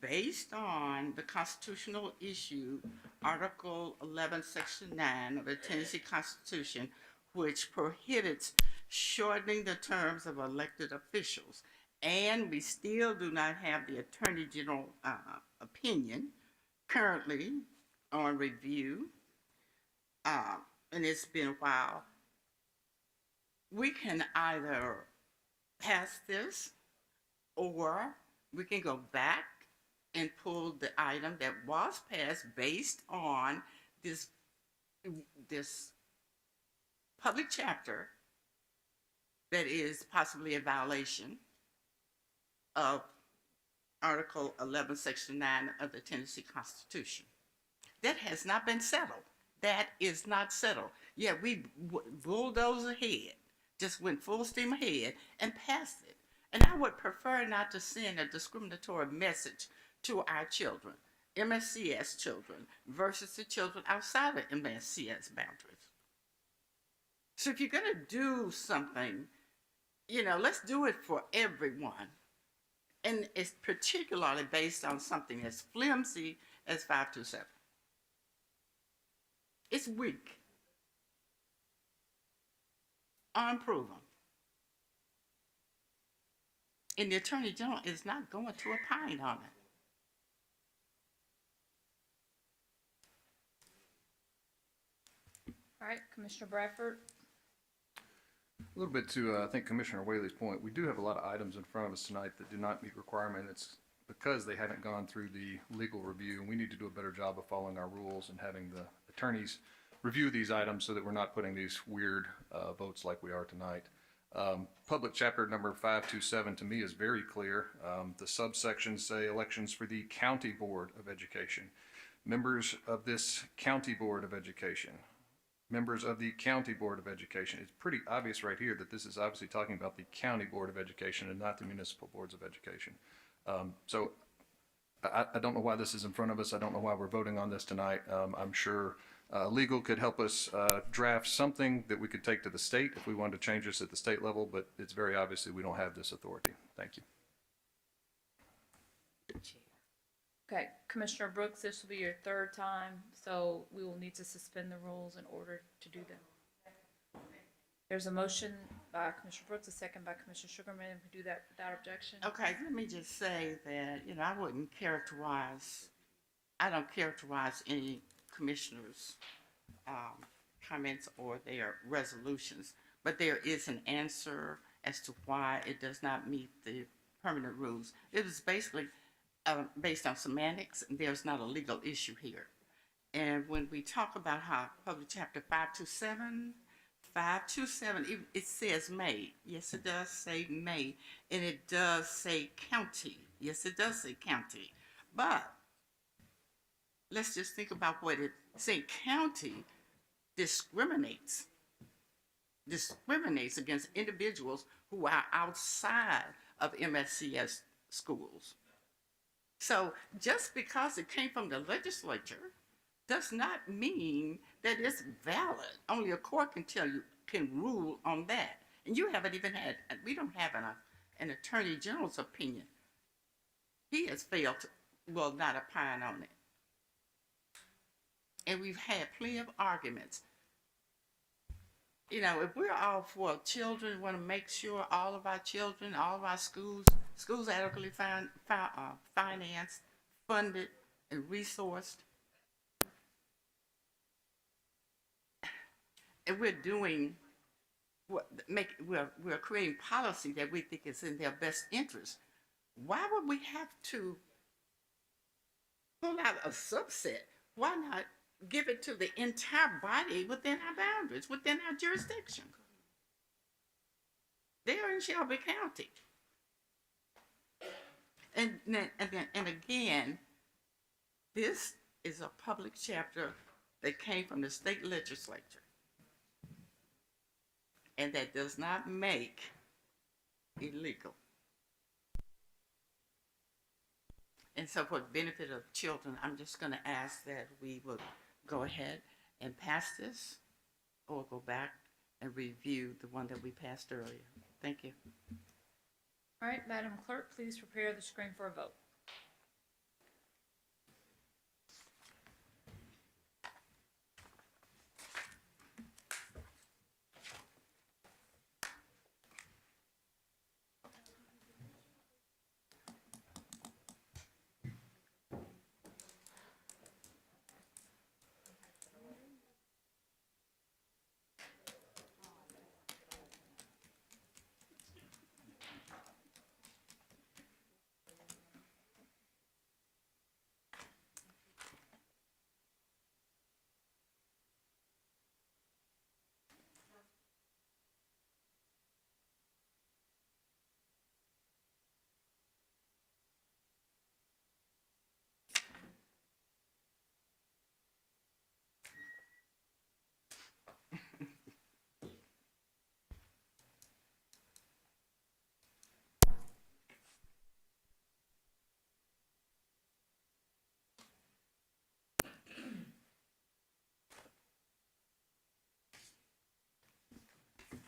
based on the constitutional issue, Article 11, Section 9 of the Tennessee Constitution, which prohibits shortening the terms of elected officials, and we still do not have the Attorney General opinion currently on review, and it's been a while, we can either pass this or we can go back and pull the item that was passed based on this public chapter that is possibly a violation of Article 11, Section 9 of the Tennessee Constitution. That has not been settled. That is not settled. Yeah, we bulldozed ahead, just went full steam ahead and passed it. And I would prefer not to send a discriminatory message to our children, MSCS children, versus the children outside of MSCS boundaries. So if you're going to do something, let's do it for everyone. And it's particularly based on something as flimsy as 527. It's weak, unproven. And the Attorney General is not going to opine on it. All right, Commissioner Bradford. A little bit to, I think, Commissioner Whaley's point. We do have a lot of items in front of us tonight that do not meet requirement. It's because they haven't gone through the legal review, and we need to do a better job of following our rules and having the attorneys review these items so that we're not putting these weird votes like we are tonight. Public chapter number 527 to me is very clear. The subsections say elections for the County Board of Education. Members of this County Board of Education. Members of the County Board of Education. It's pretty obvious right here that this is obviously talking about the County Board of Education and not the municipal boards of education. So I don't know why this is in front of us. I don't know why we're voting on this tonight. I'm sure legal could help us draft something that we could take to the state if we wanted to change this at the state level, but it's very obviously we don't have this authority. Thank you. Okay, Commissioner Brooks, this will be your third time, so we will need to suspend the rules in order to do that. There's a motion by Commissioner Brooks, a second by Commissioner Sugarman. We do that without objection. Okay, let me just say that, I don't characterize any commissioners' comments or their resolutions, but there is an answer as to why it does not meet the permanent rules. It was basically based on semantics, and there's not a legal issue here. And when we talk about how Public Chapter 527, it says may. Yes, it does say may. And it does say county. Yes, it does say county. But let's just think about what it say. County discriminates against individuals who are outside of MSCS schools. So just because it came from the legislature does not mean that it's valid. Only a court can rule on that. And you haven't even we don't have an Attorney General's opinion. He has failed to, not opine on it. And we've had plenty of arguments. If we're all for children, we want to make sure all of our children, all of our schools adequately financed, funded, and resourced. And we're doing we're creating policy that we think is in their best interest. Why would we have to pull out a subset? Why not give it to the entire body within our boundaries, within our jurisdiction? They're in Shelby County. And again, this is a public chapter that came from the state legislature. And that does not make illegal. And so for the benefit of children, I'm just going to ask that we would go ahead and pass this or go back and review the one that we passed earlier. Thank you. All right, Madam Clerk, please prepare the screen for a vote.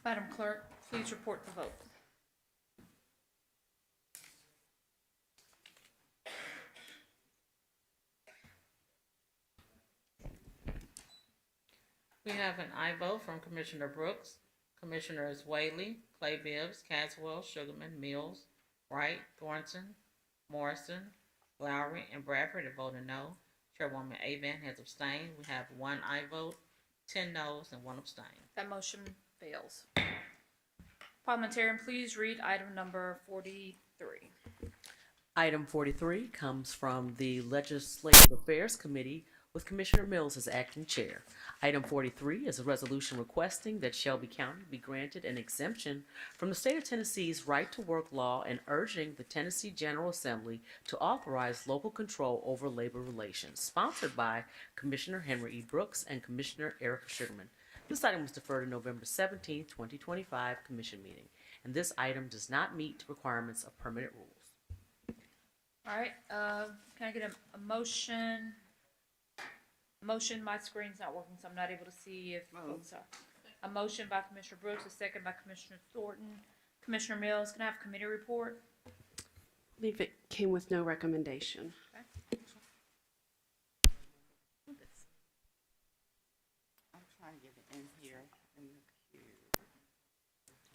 Madam Clerk, please report the vote. We have an aye vote from Commissioner Brooks, Commissioners Whaley, Clay Bibbs, Caswell, Sugarman, Mills, Wright, Thornton, Morrison, Lowry, and Bradford are voting no. Chairwoman Avan has abstained. We have one aye vote, 10 noes, and one abstain. That motion fails. Parliamentarian, please read item number 43. Item 43 comes from the Legislative Affairs Committee with Commissioner Mills as acting chair. Item 43 is a resolution requesting that Shelby County be granted an exemption from the state of Tennessee's right to work law and urging the Tennessee General Assembly to authorize local control over labor relations, sponsored by Commissioner Henry E. Brooks and Commissioner Erica Sugarman. This item was deferred to November 17, 2025 Commission meeting, and this item does not meet requirements of permanent rules. All right, can I get a motion? Motion, my screen's not working, so I'm not able to see if folks are. A motion by Commissioner Brooks, a second by Commissioner Thornton. Commissioner Mills, can I have a committee report? I believe it came with no recommendation. Okay. I'm trying to get it in here in the queue.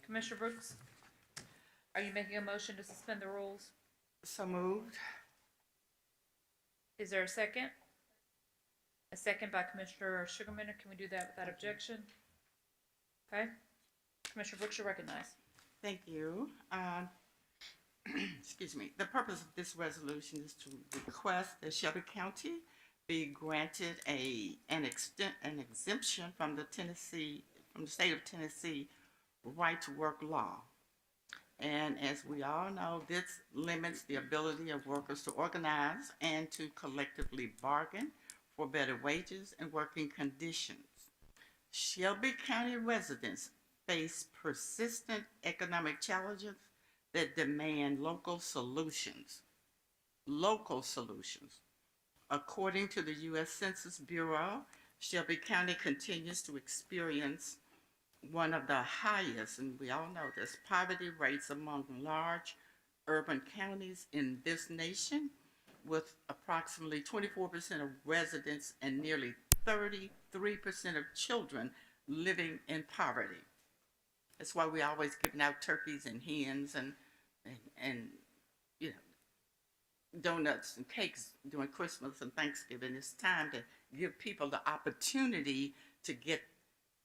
Commissioner Brooks, are you making a motion to suspend the rules? So moved. Is there a second? A second by Commissioner Sugarman, or can we do that without objection? Okay. Commissioner Brooks, you're recognized. Thank you. Excuse me. The purpose of this resolution is to request that Shelby County be granted an exemption from the state of Tennessee right to work law. And as we all know, this limits the ability of workers to organize and to collectively bargain for better wages and working conditions. Shelby County residents face persistent economic challenges that demand local solutions. Local solutions. According to the U.S. Census Bureau, Shelby County continues to experience one of the highest, and we all know this, poverty rates among large urban counties in this nation, with approximately 24% of residents and nearly 33% of children living in poverty. That's why we always giving out turkeys and hens and you know, donuts and cakes during Christmas and Thanksgiving. It's time to give people the opportunity to get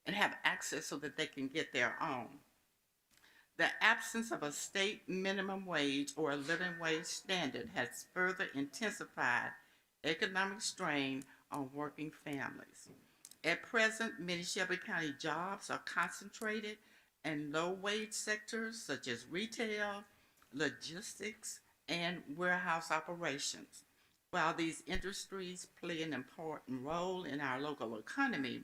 and have access so that they can get their own. The absence of a state minimum wage or a living wage standard has further intensified economic strain on working families. At present, many Shelby County jobs are concentrated in low-wage sectors such as retail, logistics, and warehouse operations. While these industries play an important role in our local economy,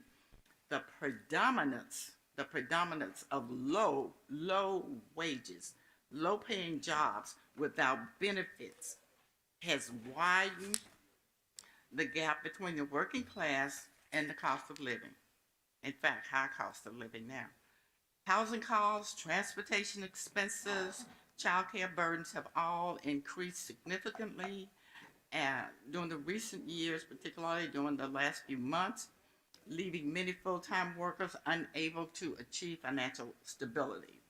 the predominance of low wages, low paying jobs without benefits has widened the gap between the working class and the cost of living. In fact, high cost of living now. Housing costs, transportation expenses, childcare burdens have all increased significantly during the recent years, particularly during the last few months, leaving many full-time workers unable to achieve financial stability.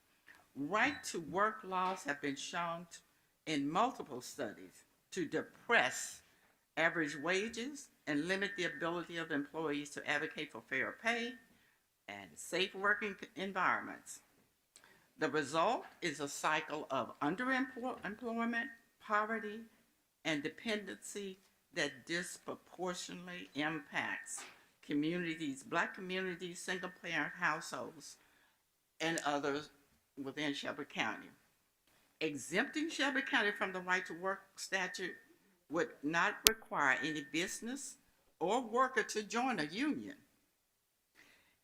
Right-to-work laws have been shown in multiple studies to depress average wages and limit the ability of employees to advocate for fair pay and safe working environments. The result is a cycle of underemployment, poverty, and dependency that disproportionately impacts communities, Black communities, single-parent households, and others within Shelby County. Exempting Shelby County from the right to work statute would not require any business or worker to join a union.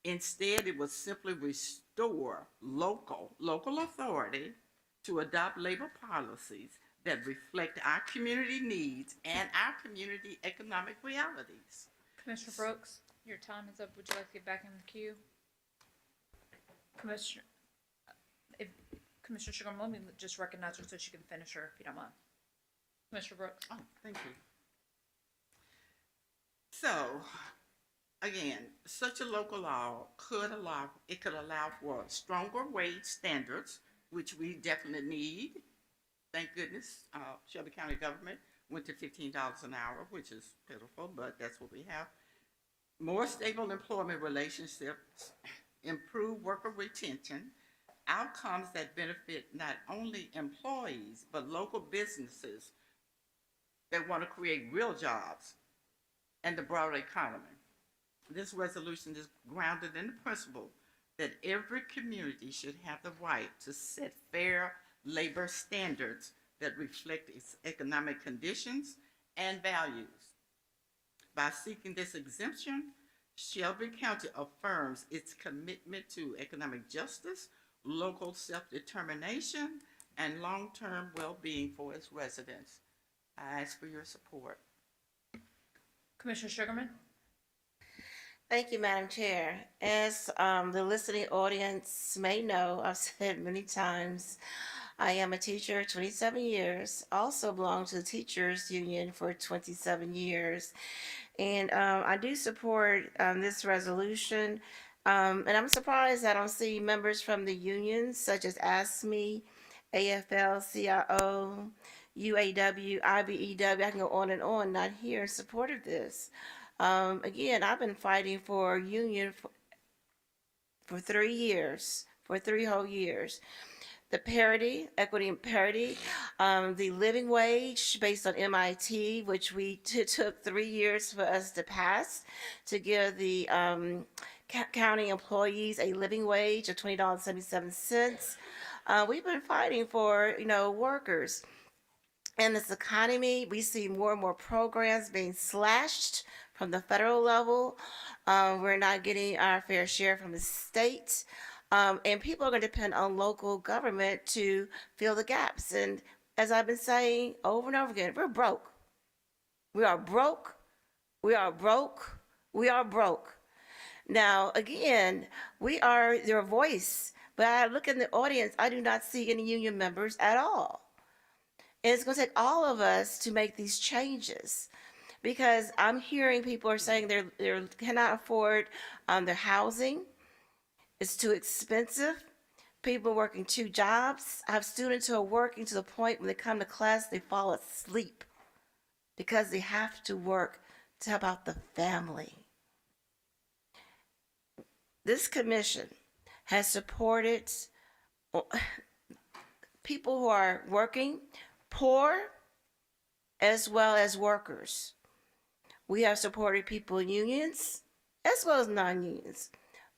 Instead, it would simply restore local authority to adopt labor policies that reflect our community needs and our community economic realities. Commissioner Brooks, your time is up. Would you like to get back in the queue? if Commissioner Sugarman, let me just recognize her so she can finish her, if you don't mind. Commissioner Brooks. Oh, thank you. So, again, such a local law could allow for stronger wage standards, which we definitely need. Thank goodness, Shelby County government went to $15 an hour, which is pitiful, but that's what we have. More stable employment relationships, improved worker retention, outcomes that benefit not only employees, but local businesses that want to create real jobs and the broader economy. This resolution is grounded in the principle that every community should have the right to set fair labor standards that reflect its economic conditions and values. By seeking this exemption, Shelby County affirms its commitment to economic justice, local self-determination, and long-term well-being for its residents. I ask for your support. Commissioner Sugarman. Thank you, Madam Chair. As the listening audience may know, I've said many times, I am a teacher 27 years, also belong to the Teachers Union for 27 years. And I do support this resolution. And I'm surprised I don't see members from the unions such as ASME, AFL-CIO, UAW, IBEW, I can go on, not here in support of this. Again, I've been fighting for a union for 3 years, for 3 whole years. The parity, equity and parity, the living wage based on MIT, which we took 3 years for us to pass to give the county employees a living wage of $20.77. We've been fighting for, workers. In this economy, we see more and more programs being slashed from the federal level. We're not getting our fair share from the state. And people are going to depend on local government to fill the gaps. And as I've been saying over and over again, we're broke. We are broke. We are broke. We are broke. Now, again, we are their voice. But I look in the audience, I do not see any union members at all. And it's going to take all of us to make these changes, because I'm hearing people are saying they cannot afford their housing. It's too expensive. People working 2 jobs. I have students who are working to the point when they come to class, they fall asleep because they have to work to help out the family. This commission has supported people who are working, poor, as well as workers. We have supported people in unions as well as non-unions,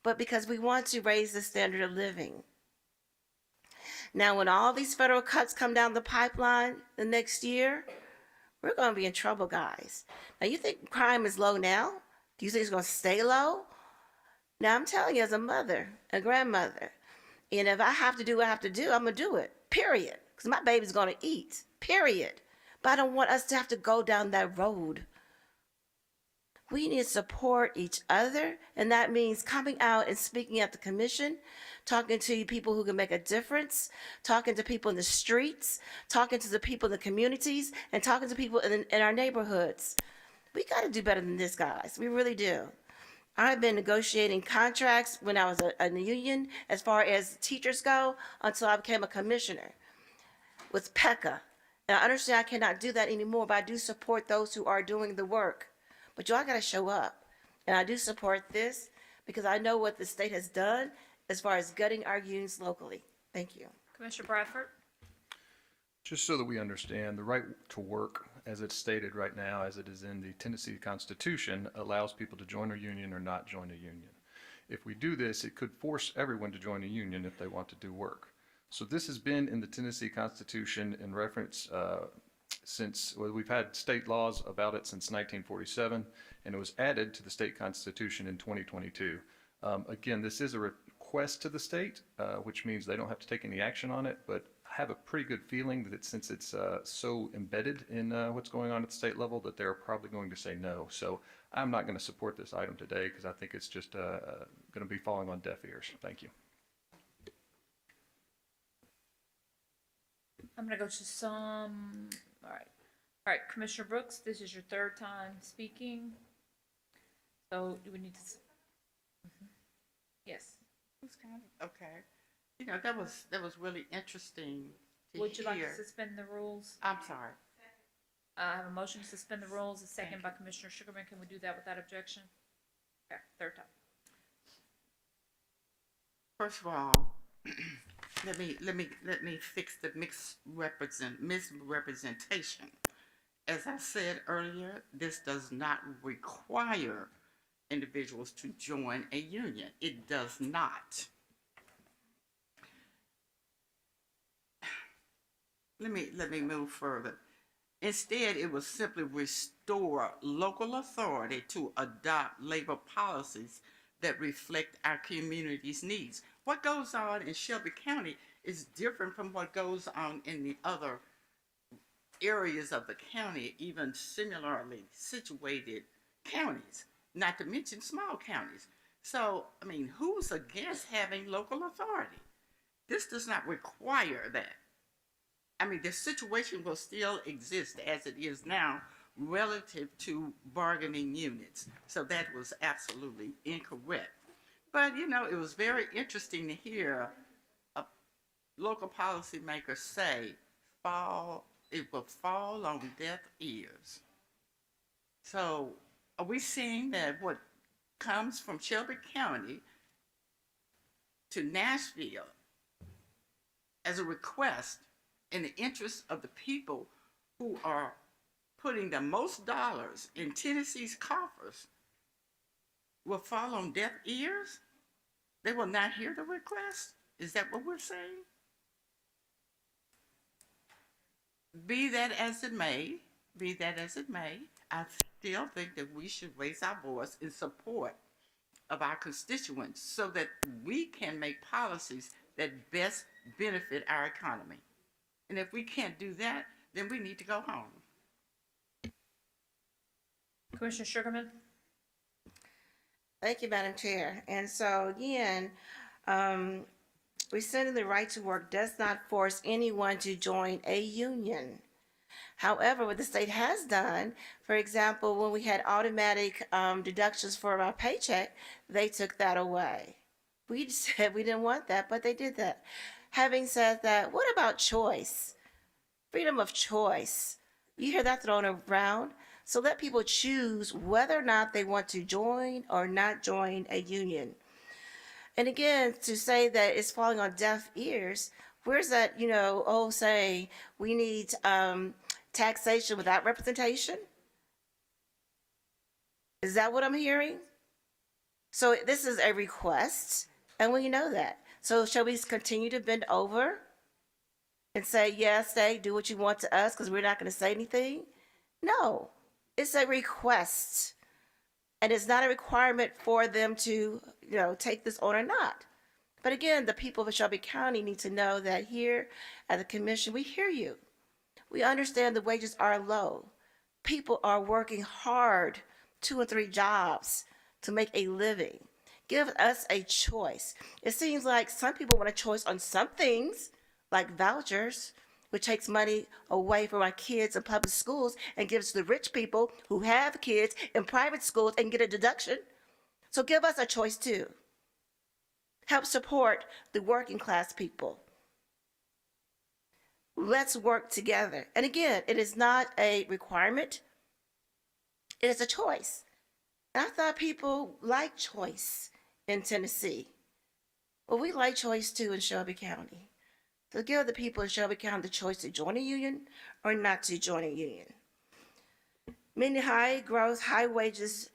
but because we want to raise the standard of living. Now, when all these federal cuts come down the pipeline the next year, we're going to be in trouble, guys. Now, you think crime is low now? Do you think it's going to stay low? Now, I'm telling you, as a mother, a grandmother, and if I have to do what I have to do, I'm going to do it, period. Because my baby's going to eat, period. But I don't want us to have to go down that road. We need to support each other, and that means coming out and speaking at the commission, talking to people who can make a difference, talking to people in the streets, talking to the people in the communities, and talking to people in our neighborhoods. We got to do better than this, guys. We really do. I've been negotiating contracts when I was in the union as far as teachers go until I became a commissioner with PECA. And I understand I cannot do that anymore, but I do support those who are doing the work. But y'all got to show up. And I do support this because I know what the state has done as far as gutting our unions locally. Thank you. Commissioner Bradford. Just so that we understand, the right to work, as it's stated right now, as it is in the Tennessee Constitution, allows people to join a union or not join a union. If we do this, it could force everyone to join a union if they want to do work. So this has been in the Tennessee Constitution in reference we've had state laws about it since 1947, and it was added to the state constitution in 2022. Again, this is a request to the state, which means they don't have to take any action on it, but I have a pretty good feeling that since it's so embedded in what's going on at the state level, that they're probably going to say no. So I'm not going to support this item today because I think it's just going to be falling on deaf ears. Thank you. I'm gonna go to some, all right. All right, Commissioner Brooks, this is your third time speaking. So do we need to, yes. Okay. You know, that was really interesting to Would you like hear. to suspend the rules? I'm sorry. I have a motion to suspend the rules, a second by Commissioner Sugarman. Can we do that without objection? Okay, third time. First of all, let me fix the misrepresentation. As I said earlier, this does not require individuals to join a union. It does not. Let me move further. Instead, it will simply restore local authority to adopt labor policies that reflect our community's needs. What goes on in Shelby County is different from what goes on in the other areas of the county, even similarly situated counties, not to mention small counties. So, I mean, who's against having local authority? This does not require that. I mean, the situation will still exist as it is now relative to bargaining units. So that was absolutely incorrect. But, you know, it was very interesting to hear a local policymaker say, it will fall on deaf ears. So are we seeing that what comes from Shelby County to Nashville as a request in the interest of the people who are putting the most dollars in Tennessee's coffers will fall on deaf ears? They will not hear the request? Is that what we're saying? Be that as it may, I still think that we should raise our voice in support of our constituents so that we can make policies that best benefit our economy. And if we can't do that, then we need to go home. Commissioner Sugarman? Thank you, Madam Chair. And so again, rescinding the right to work does not force anyone to join a union. However, what the state has done, for example, when we had automatic deductions for our paycheck, they took that away. We said we didn't want that, but they did that. Having said that, what about choice? Freedom of choice. You hear that thrown around? So let people choose whether or not they want to join or not join a union. And again, to say that it's falling on deaf ears, where's that, saying we need taxation without representation? Is that what I'm hearing? So this is a request, and we know that. So shall we continue to bend over and say, yes, do what you want to us because we're not going to say anything? No, it's a request. And it's not a requirement for them to, take this on or not. But again, the people of Shelby County need to know that here at the commission, we hear you. We understand the wages are low. People are working hard, 2 and 3 jobs to make a living. Give us a choice. It seems like some people want a choice on some things, like vouchers, which takes money away from our kids in public schools and gives to the rich people who have kids in private schools and get a deduction. So give us a choice too. Help support the working class people. Let's work together. And again, it is not a requirement. It is a choice. And I thought people like choice in Tennessee. Well, we like choice too in Shelby County. So give the people in Shelby County the choice to join a union or not to join a union. Many high growth, high wages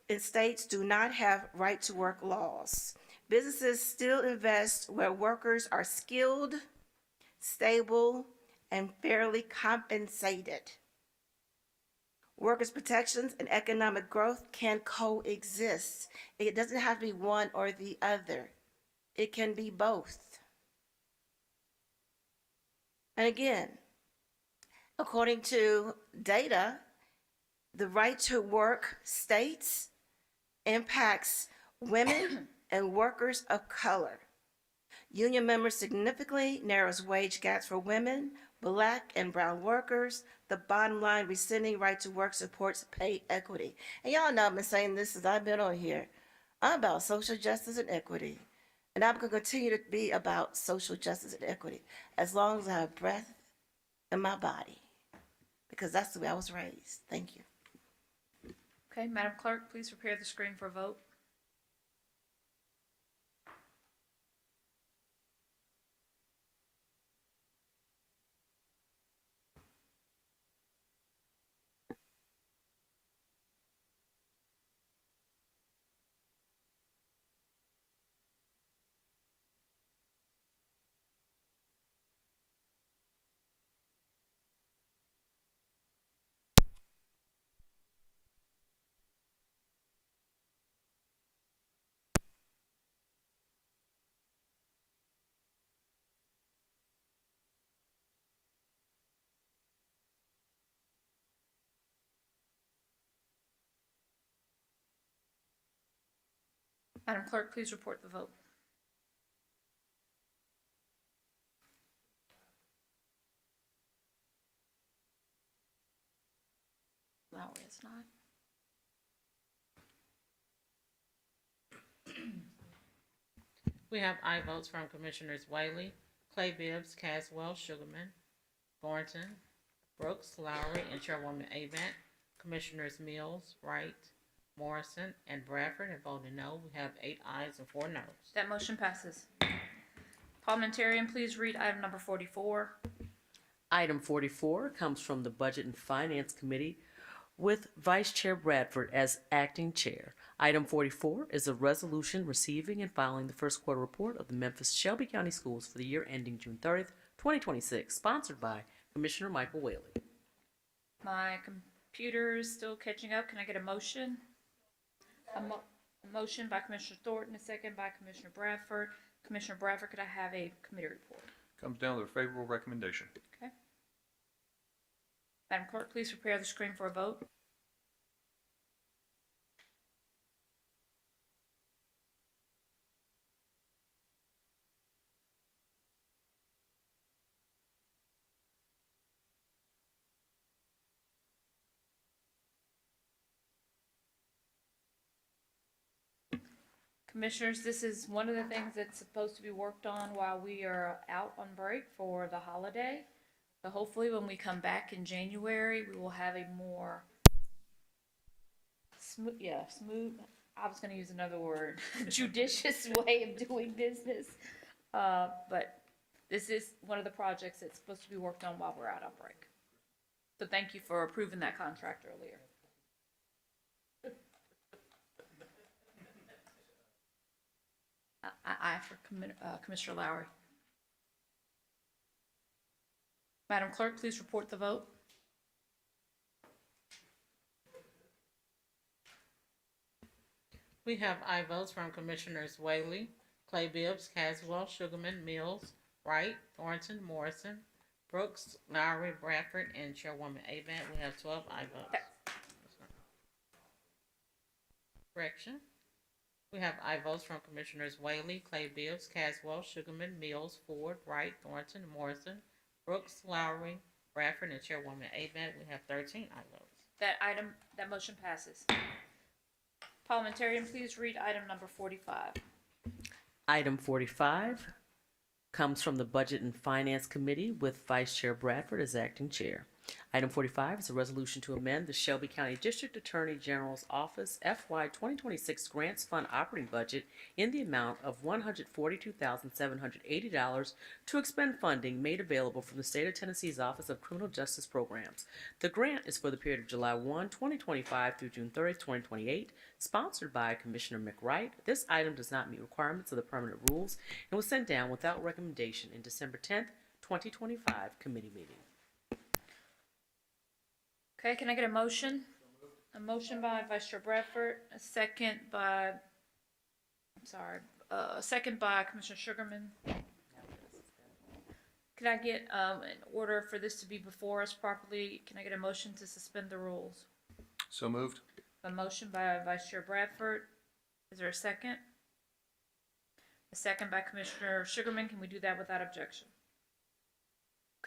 in states do not have right to work laws. Businesses still invest where workers are skilled, stable, and fairly compensated. Workers' protections and economic growth can coexist. It doesn't have to be one or the other. It can be both. And again, according to data, the right to work states impacts women and workers of color. Union members significantly narrows wage gaps for women Black and brown workers. The bottom line, rescinding right to work supports pay equity. And y'all know I've been saying this since I've been on here. I'm about social justice and equity. And I'm going to continue to be about social justice and equity as long as I have breath in my body. Because that's the way I was raised. Thank you. Okay, Madam Clerk, please prepare the screen for a vote. Madam Clerk, please report the vote. Lowry is not. We have aye votes from Commissioners Whaley, Clay Bibbs, Caswell, Sugarman, Thornton, Brooks, Lowry, and Chairwoman Avant. Commissioners Mills, Wright, Morrison, and Bradford have voted no. We have 8 ayes and 4 noes. That motion passes. Parliamentarian, please read item number 44. Item 44 comes from the Budget and Finance Committee with Vice Chair Bradford as acting chair. Item 44 is a resolution receiving and filing the first quarter report of the Memphis Shelby County Schools for the year ending June 30th, 2026, sponsored by Commissioner Michael Whaley. My computer is still catching up. Can I get a motion? A motion by Commissioner Thornton, a second by Commissioner Bradford. Commissioner Bradford, could I have a committee report? Comes down to a favorable recommendation. Okay. Madam Clerk, please prepare the screen for a vote. Commissioners, this is one of the things that's supposed to be worked on while we are out on break for the holiday. So hopefully when we come back in January, we will have a more smooth, I was going to use another word, judicious way of doing business. But this is one of the projects that's supposed to be worked on while we're out on break. So thank you for approving that contract earlier. Aye for Commissioner Lowry. Madam Clerk, please report the vote. We have aye votes from Commissioners Whaley, Clay Bibbs, Caswell, Sugarman, Mills, Wright, Thornton, Morrison, Brooks, Lowry, Bradford, and Chairwoman Avant. We have 12 aye votes. Correction. We have aye votes from Commissioners Whaley, Clay Bibbs, Caswell, Sugarman, Mills, Ford, Wright, Thornton, Morrison, Brooks, Lowry, Bradford, and Chairwoman Avant. We have 13 aye votes. That motion passes. Parliamentarian, please read item number 45. Item 45 comes from the Budget and Finance Committee with Vice Chair Bradford as acting chair. Item 45 is a resolution to amend the Shelby County District Attorney General's Office FY 2026 Grants Fund operating budget in the amount of $142,780 to expend funding made available from the State of Tennessee's Office of Criminal Justice Programs. The grant is for the period of July 1, 2025 through June 30, 2028, sponsored by Commissioner McWright. This item does not meet requirements of the permanent rules and was sent down without recommendation in December 10th, 2025 committee meeting. Okay, can I get a motion? A motion by Vice Chair Bradford, a second by Commissioner Sugarman. Can I get, in order for this to be before us properly, can I get a motion to suspend the rules? So moved. A motion by Vice Chair Bradford. Is there a second? A second by Commissioner Sugarman. Can we do that without objection?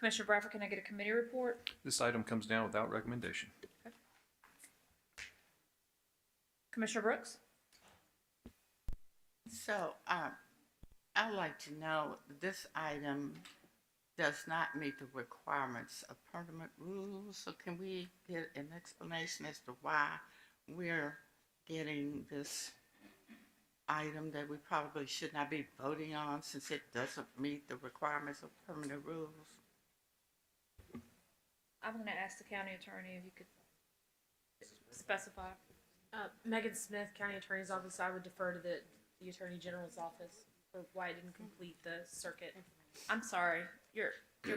Commissioner Bradford, can I get a committee report? This item comes down without recommendation. Commissioner Brooks? So, I'd like to know, this item does not meet the requirements of permanent rules, so can we get an explanation as to why we're getting this item that we probably should not be voting on since it doesn't meet the requirements of permanent rules? I'm gonna ask the county attorney if you could specify. Megan Smith, County Attorney's Office, I would defer to the Attorney General's office for why it didn't complete the circuit. I'm sorry, your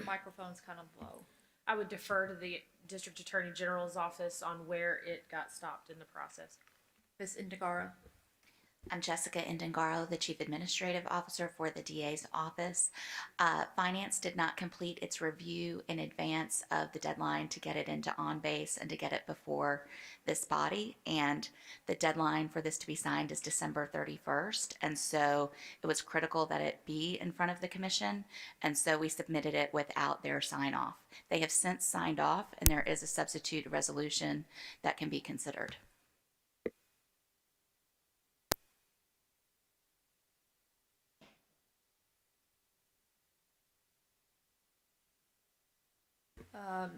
microphone's kind of low. I would defer to the District Attorney General's office on where it got stopped in the process. Ms. Indagaro? I'm Jessica Indengaro, the Chief Administrative Officer for the DA's office. Finance did not complete its review in advance of the deadline to get it into on-base and to get it before this body. And the deadline for this to be signed is December 31st. And so it was critical that it be in front of the commission. And so we submitted it without their sign-off. They have since signed off, and there is a substitute resolution that can be considered.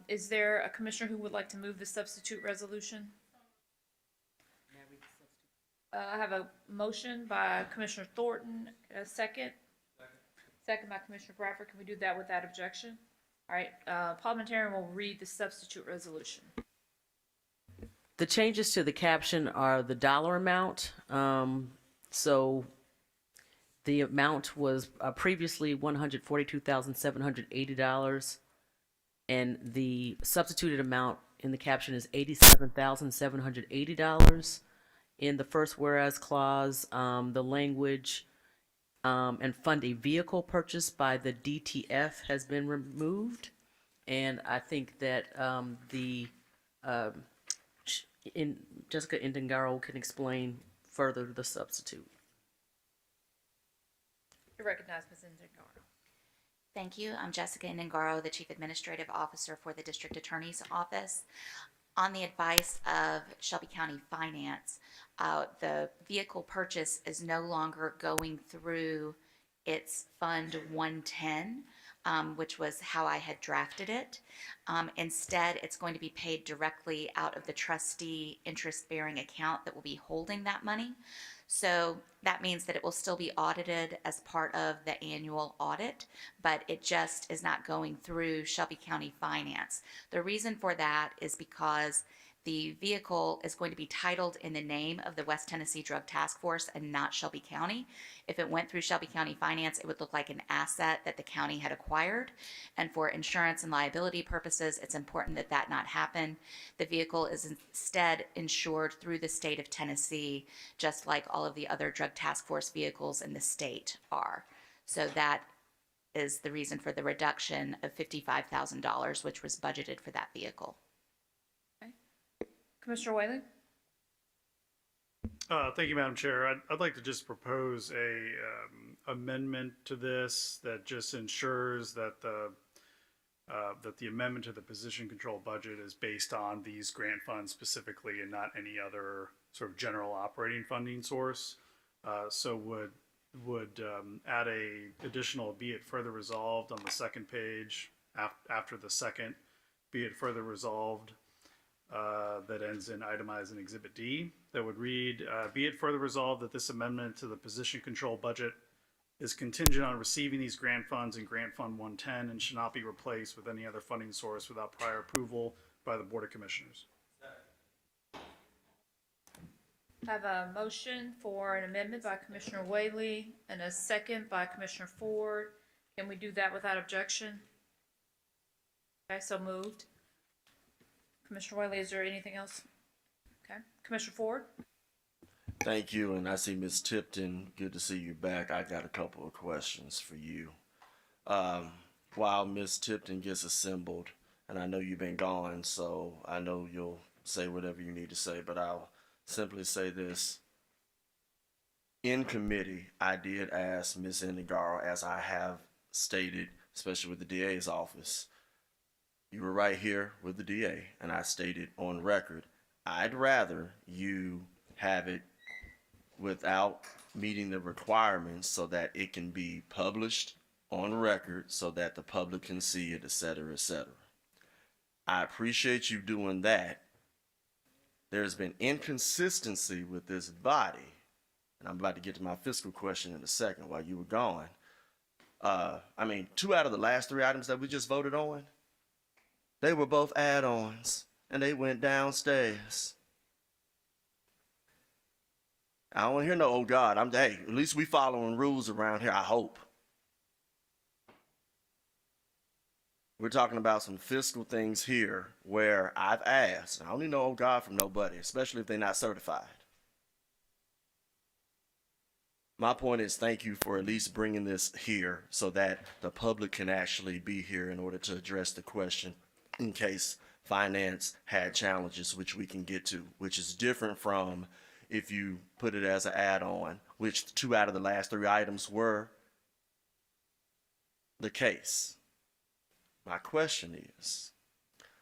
Is there a commissioner who would like to move the substitute resolution? I have a motion by Commissioner Thornton, a second. Second by Commissioner Bradford. Can we do that without objection? All right, parliamentarian will read the substitute resolution. The changes to the caption are the dollar amount. So the amount was previously $142,780, and the substituted amount in the caption is $87,780. In the first whereas clause, the language and fund a vehicle purchased by the DTF has been removed, and I think that Jessica Indengaro can explain further the substitute. You recognize Ms. Indagaro. Thank you. I'm Jessica Indengaro, the Chief Administrative Officer for the District Attorney's Office. On the advice of Shelby County Finance, the vehicle purchase is no longer going through its Fund 110, which was how I had drafted it. Instead, it's going to be paid directly out of the trustee interest-bearing account that will be holding that money. So that means that it will still be audited as part of the annual audit, but it just is not going through Shelby County Finance. The reason for that is because the vehicle is going to be titled in the name of the West Tennessee Drug Task Force and not Shelby County. If it went through Shelby County Finance, it would look like an asset that the county had acquired. And for insurance and liability purposes, it's important that that not happen. The vehicle is instead insured through the state of Tennessee, just like all of the other Drug Task Force vehicles in the state are. So that is the reason for the reduction of $55,000, which was budgeted for that vehicle. Commissioner Whaley? Thank you, Madam Chair. I'd like to just propose a amendment to this that just ensures that the amendment to the position control budget is based on these grant funds specifically and not any other sort of general operating funding source. So would add a additional "be it further resolved" on the second page after the second "be it further resolved." That ends in itemized in Exhibit D, that would read, be it further resolved that this amendment to the position control budget is contingent on receiving these grant funds in Grant Fund 110 and should not be replaced with any other funding source without prior approval by the Board of Commissioners. I have a motion for an amendment by Commissioner Whaley and a second by Commissioner Ford. Can we do that without objection? Okay, so moved. Commissioner Whaley, is there anything else? Okay. Commissioner Ford? Thank you, and I see Ms. Tipton. Good to see you back. I got a couple of questions for you. While Ms. Tipton gets assembled, and I know you've been gone, so I know you'll say whatever you need to say, but I'll simply say this. In committee, I did ask Ms. Indegaro, as I have stated, especially with the DA's office, You were right here with the DA, and I stated on record, I'd rather you have it without meeting the requirements so that it can be published on record so that the public can see it, et cetera, et cetera. I appreciate you doing that. There's been inconsistency with this body, and I'm about to get to my fiscal question in a second while you were gone. 2 out of the last 3 items that we just voted on, they were both add-ons, and they went downstairs. I don't want to hear no, oh God, hey, at least we following rules around here, I hope. We're talking about some fiscal things here where I've asked, I don't need no oh God from nobody, especially if they're not certified. My point is thank you for at least bringing this here so that the public can actually be here in order to address the question in case finance had challenges, which we can get to, which is different from if you put it as an add-on, which 2 out of the last 3 items were the case. My question is,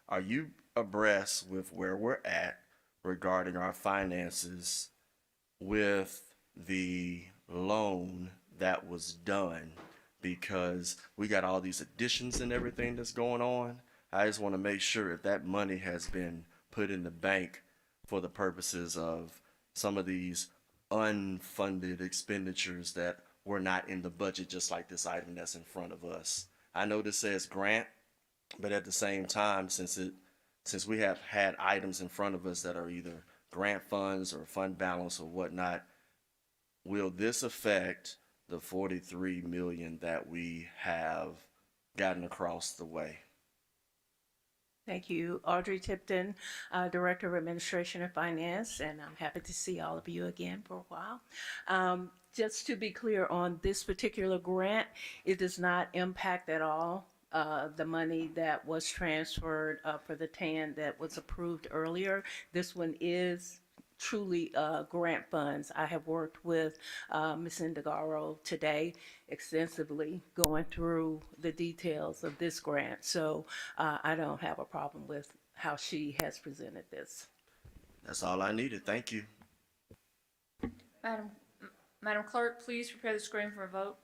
are you abreast with where we're at regarding our finances with the loan that was done? Because we got all these additions and everything that's going on. I just want to make sure if that money has been put in the bank for the purposes of some of these unfunded expenditures that were not in the budget, just like this item that's in front of us. I know this says grant, but at the same time, since we have had items in front of us that are either grant funds or fund balance or whatnot, will this affect the 43 million that we have gotten across the way? Thank you, Audrey Tipton, Director of Administration and Finance, and I'm happy to see all of you again for a while. Just to be clear on this particular grant, it does not impact at all the money that was transferred for the TAN that was approved earlier. This one is truly grant funds. I have worked with Ms. Indegaro today extensively going through the details of this grant. So I don't have a problem with how she has presented this. That's all I needed. Thank you. Madam Clerk, please prepare the screen for a vote.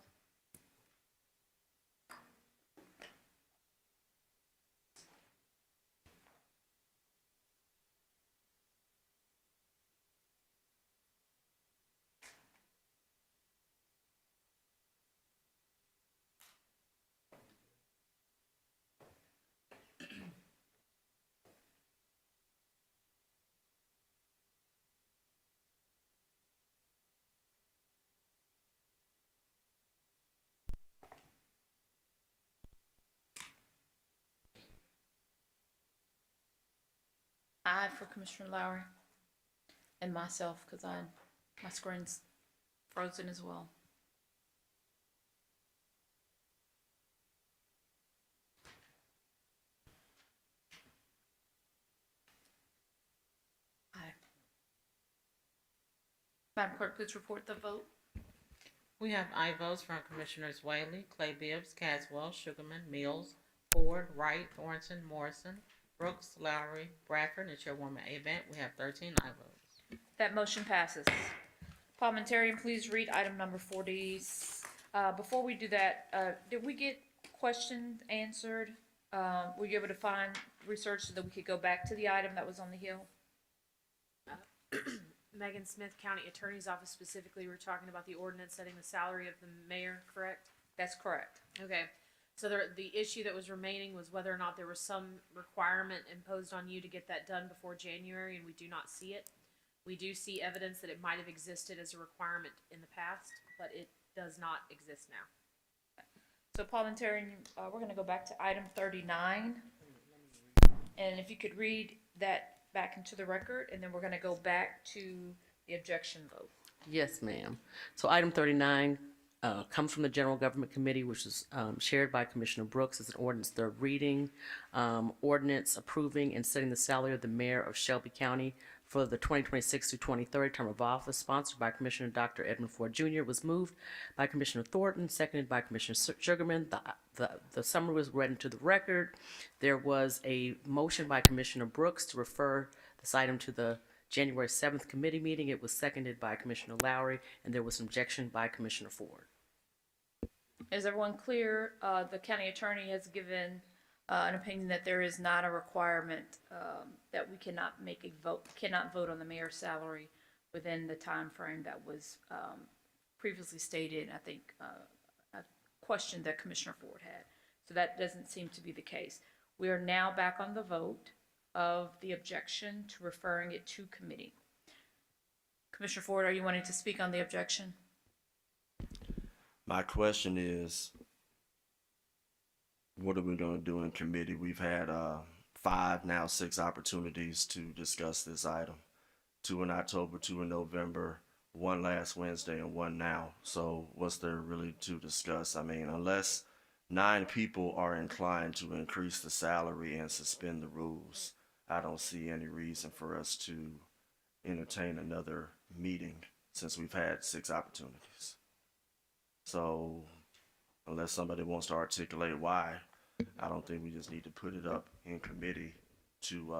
Aye for Commissioner Lowry and myself because my screen's frozen as well. Aye. Madam Clerk, please report the vote. We have aye votes from Commissioners Whaley, Clay Bibbs, Caswell, Sugarman, Mills, Ford, Wright, Thornton, Morrison, Brooks, Lowry, Bradford, and Chairwoman Avant. We have 13 aye votes. That motion passes. Parliamentarian, please read item number 40. Before we do that, did we get questions answered? Were you able to find research so that we could go back to the item that was on the Hill? Megan Smith, County Attorney's Office specifically, we're talking about the ordinance setting the salary of the mayor, correct? That's correct. Okay. So the issue that was remaining was whether or not there was some requirement imposed on you to get that done before January, and we do not see it. We do see evidence that it might have existed as a requirement in the past, but it does not exist now. So parliamentarian, we're going to go back to item 39. And if you could read that back into the record, and then we're going to go back to the objection vote. Yes, ma'am. So item 39 comes from the General Government Committee, which is shared by Commissioner Brooks. It's an ordinance third reading. Ordinance approving and setting the salary of the mayor of Shelby County for the 2026 to 2030 term of office, sponsored by Commissioner Dr. Edmund Ford Jr., was moved by Commissioner Thornton, seconded by Commissioner Sugarman. The summary was read into the record. There was a motion by Commissioner Brooks to refer this item to the January 7th committee meeting. It was seconded by Commissioner Lowry, and there was an objection by Commissioner Ford. Is everyone clear? The county attorney has given an opinion that there is not a requirement that we cannot vote on the mayor's salary within the time frame that was previously stated. I think a question that Commissioner Ford had. So that doesn't seem to be the case. We are now back on the vote of the objection to referring it to committee. Commissioner Ford, are you wanting to speak on the objection? My question is, what are we going to do in committee? We've had 5, now 6 opportunities to discuss this item. 2 in October, 2 in November, 1 last Wednesday, and 1 now. So what's there really to discuss? I mean, unless 9 people are inclined to increase the salary and suspend the rules, I don't see any reason for us to entertain another meeting since we've had 6 opportunities. So unless somebody wants to articulate why, I don't think we just need to put it up in committee to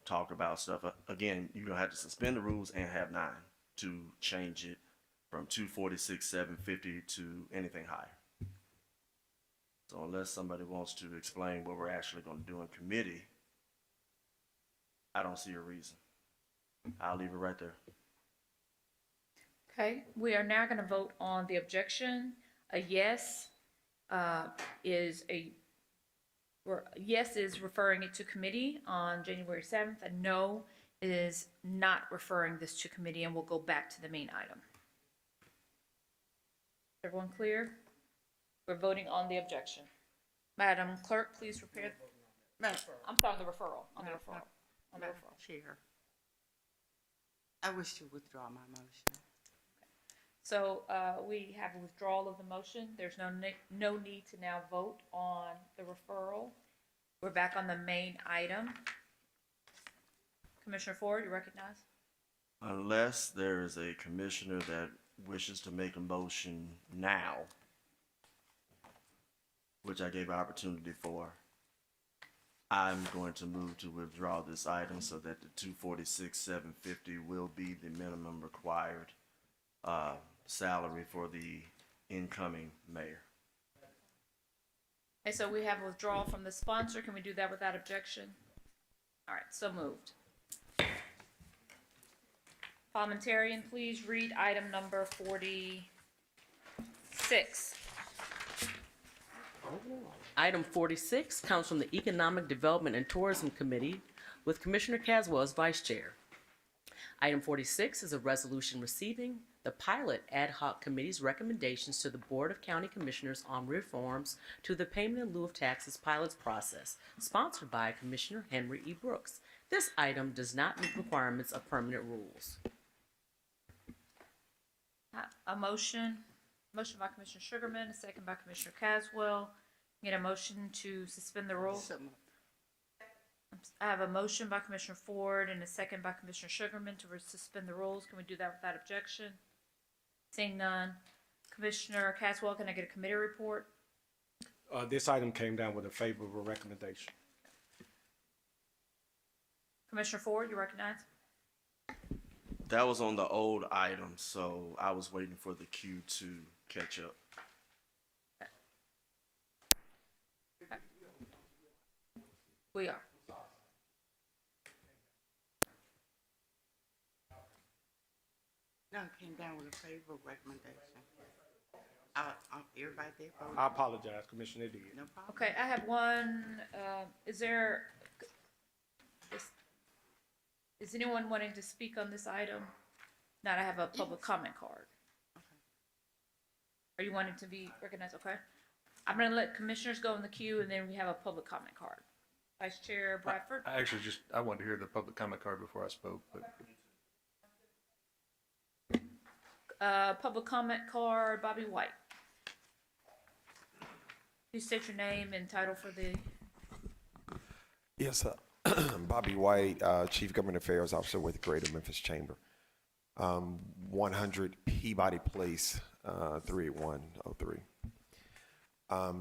talk about stuff. Again, you're going to have to suspend the rules and have 9 to change it from 246, 750 to anything higher. So unless somebody wants to explain what we're actually going to do in committee, I don't see a reason. I'll leave it right there. Okay, we are now going to vote on the objection. A yes is referring it to committee on January 7th. A no is not referring this to committee, and we'll go back to the main item. Everyone clear? We're voting on the objection. Madam Clerk, please prepare. I'm sorry, the referral. On the referral. Madam Chair, I wish to withdraw my motion. So we have a withdrawal of the motion. There's no need to now vote on the referral. We're back on the main item. Commissioner Ford, you recognize? Unless there is a commissioner that wishes to make a motion now, which I gave opportunity for, I'm going to move to withdraw this item so that the 246, 750 will be the minimum required salary for the incoming mayor. Okay, so we have a withdrawal from the sponsor. Can we do that without objection? All right, so moved. Parliamentarian, please read item number 46. Item 46 comes from the Economic Development and Tourism Committee with Commissioner Caswell as Vice Chair. Item 46 is a resolution receiving the Pilot Ad Hoc Committee's recommendations to the Board of County Commissioners on reforms to the payment in lieu of taxes pilots process, sponsored by Commissioner Henry E. Brooks. This item does not meet requirements of permanent rules. A motion by Commissioner Sugarman, a second by Commissioner Caswell. Get a motion to suspend the rules. I have a motion by Commissioner Ford and a second by Commissioner Sugarman to suspend the rules. Can we do that without objection? Seeing none. Commissioner Caswell, can I get a committee report? This item came down with a favorable recommendation. Commissioner Ford, you recognize? That was on the old item, so I was waiting for the queue to catch up. We are. No, it came down with a favorable recommendation. Everybody there voted? I apologize, Commissioner, it did. No problem. Okay, I have one, is anyone wanting to speak on this item? Not, I have a public comment card. Are you wanting to be recognized? Okay. I'm gonna let commissioners go in the queue and then we have a public comment card. Vice Chair Bradford? I wanted to hear the public comment card before I spoke, but. Public comment card, Bobby White. Please state your name and title for the. Yes, sir. Bobby White, Chief Government Affairs Officer with Greater Memphis Chamber. 100 Peabody Place, 38103.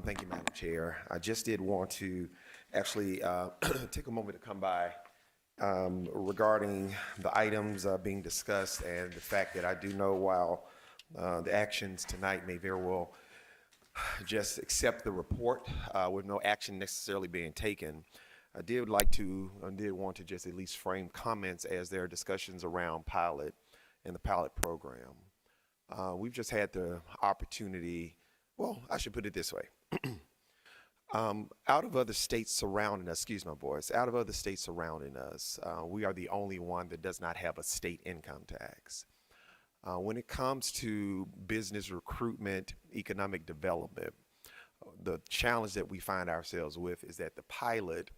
Thank you, Madam Chair. I just did want to actually take a moment to come by regarding the items being discussed and the fact that I do know while the actions tonight may very well just accept the report with no action necessarily being taken, I did want to just at least frame comments as there are discussions around pilot and the pilot program. We've just had the opportunity, well, I should put it this way. Out of other states surrounding us, excuse my voice, out of other states surrounding us, we are the only one that does not have a state income tax. When it comes to business recruitment, economic development, the challenge that we find ourselves with is that the pilot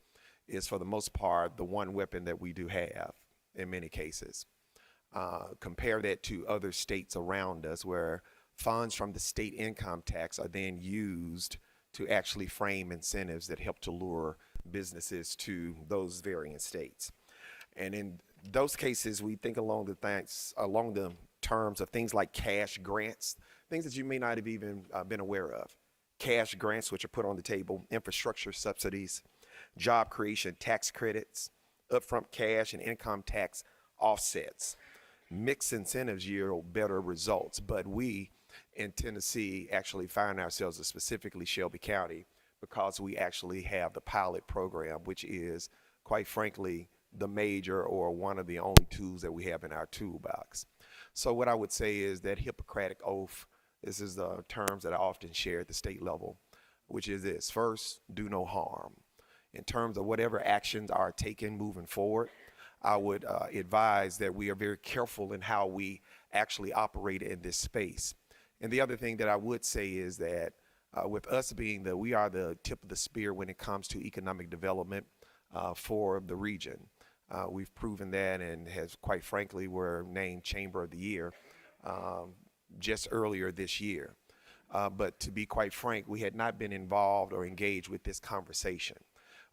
is, for the most part, the one weapon that we do have in many cases. Compare that to other states around us where funds from the state income tax are then used to actually frame incentives that help to lure businesses to those varying states. And in those cases, we think along the terms of things like cash grants, things that you may not have even been aware of. Cash grants, which are put on the table, infrastructure subsidies, job creation tax credits, upfront cash and income tax offsets. Mixed incentives yield better results, but we in Tennessee actually find ourselves, specifically Shelby County, because we actually have the pilot program, which is, quite frankly, the major or one of the only tools that we have in our toolbox. So what I would say is that Hippocratic oath, this is the terms that I often share at the state level, which is this: first, do no harm. In terms of whatever actions are taken moving forward, I would advise that we are very careful in how we actually operate in this space. And the other thing that I would say is that with us being we are the tip of the spear when it comes to economic development for the region. We've proven that, and has, quite frankly, were named Chamber of the Year just earlier this year. But to be quite frank, we had not been involved or engaged with this conversation.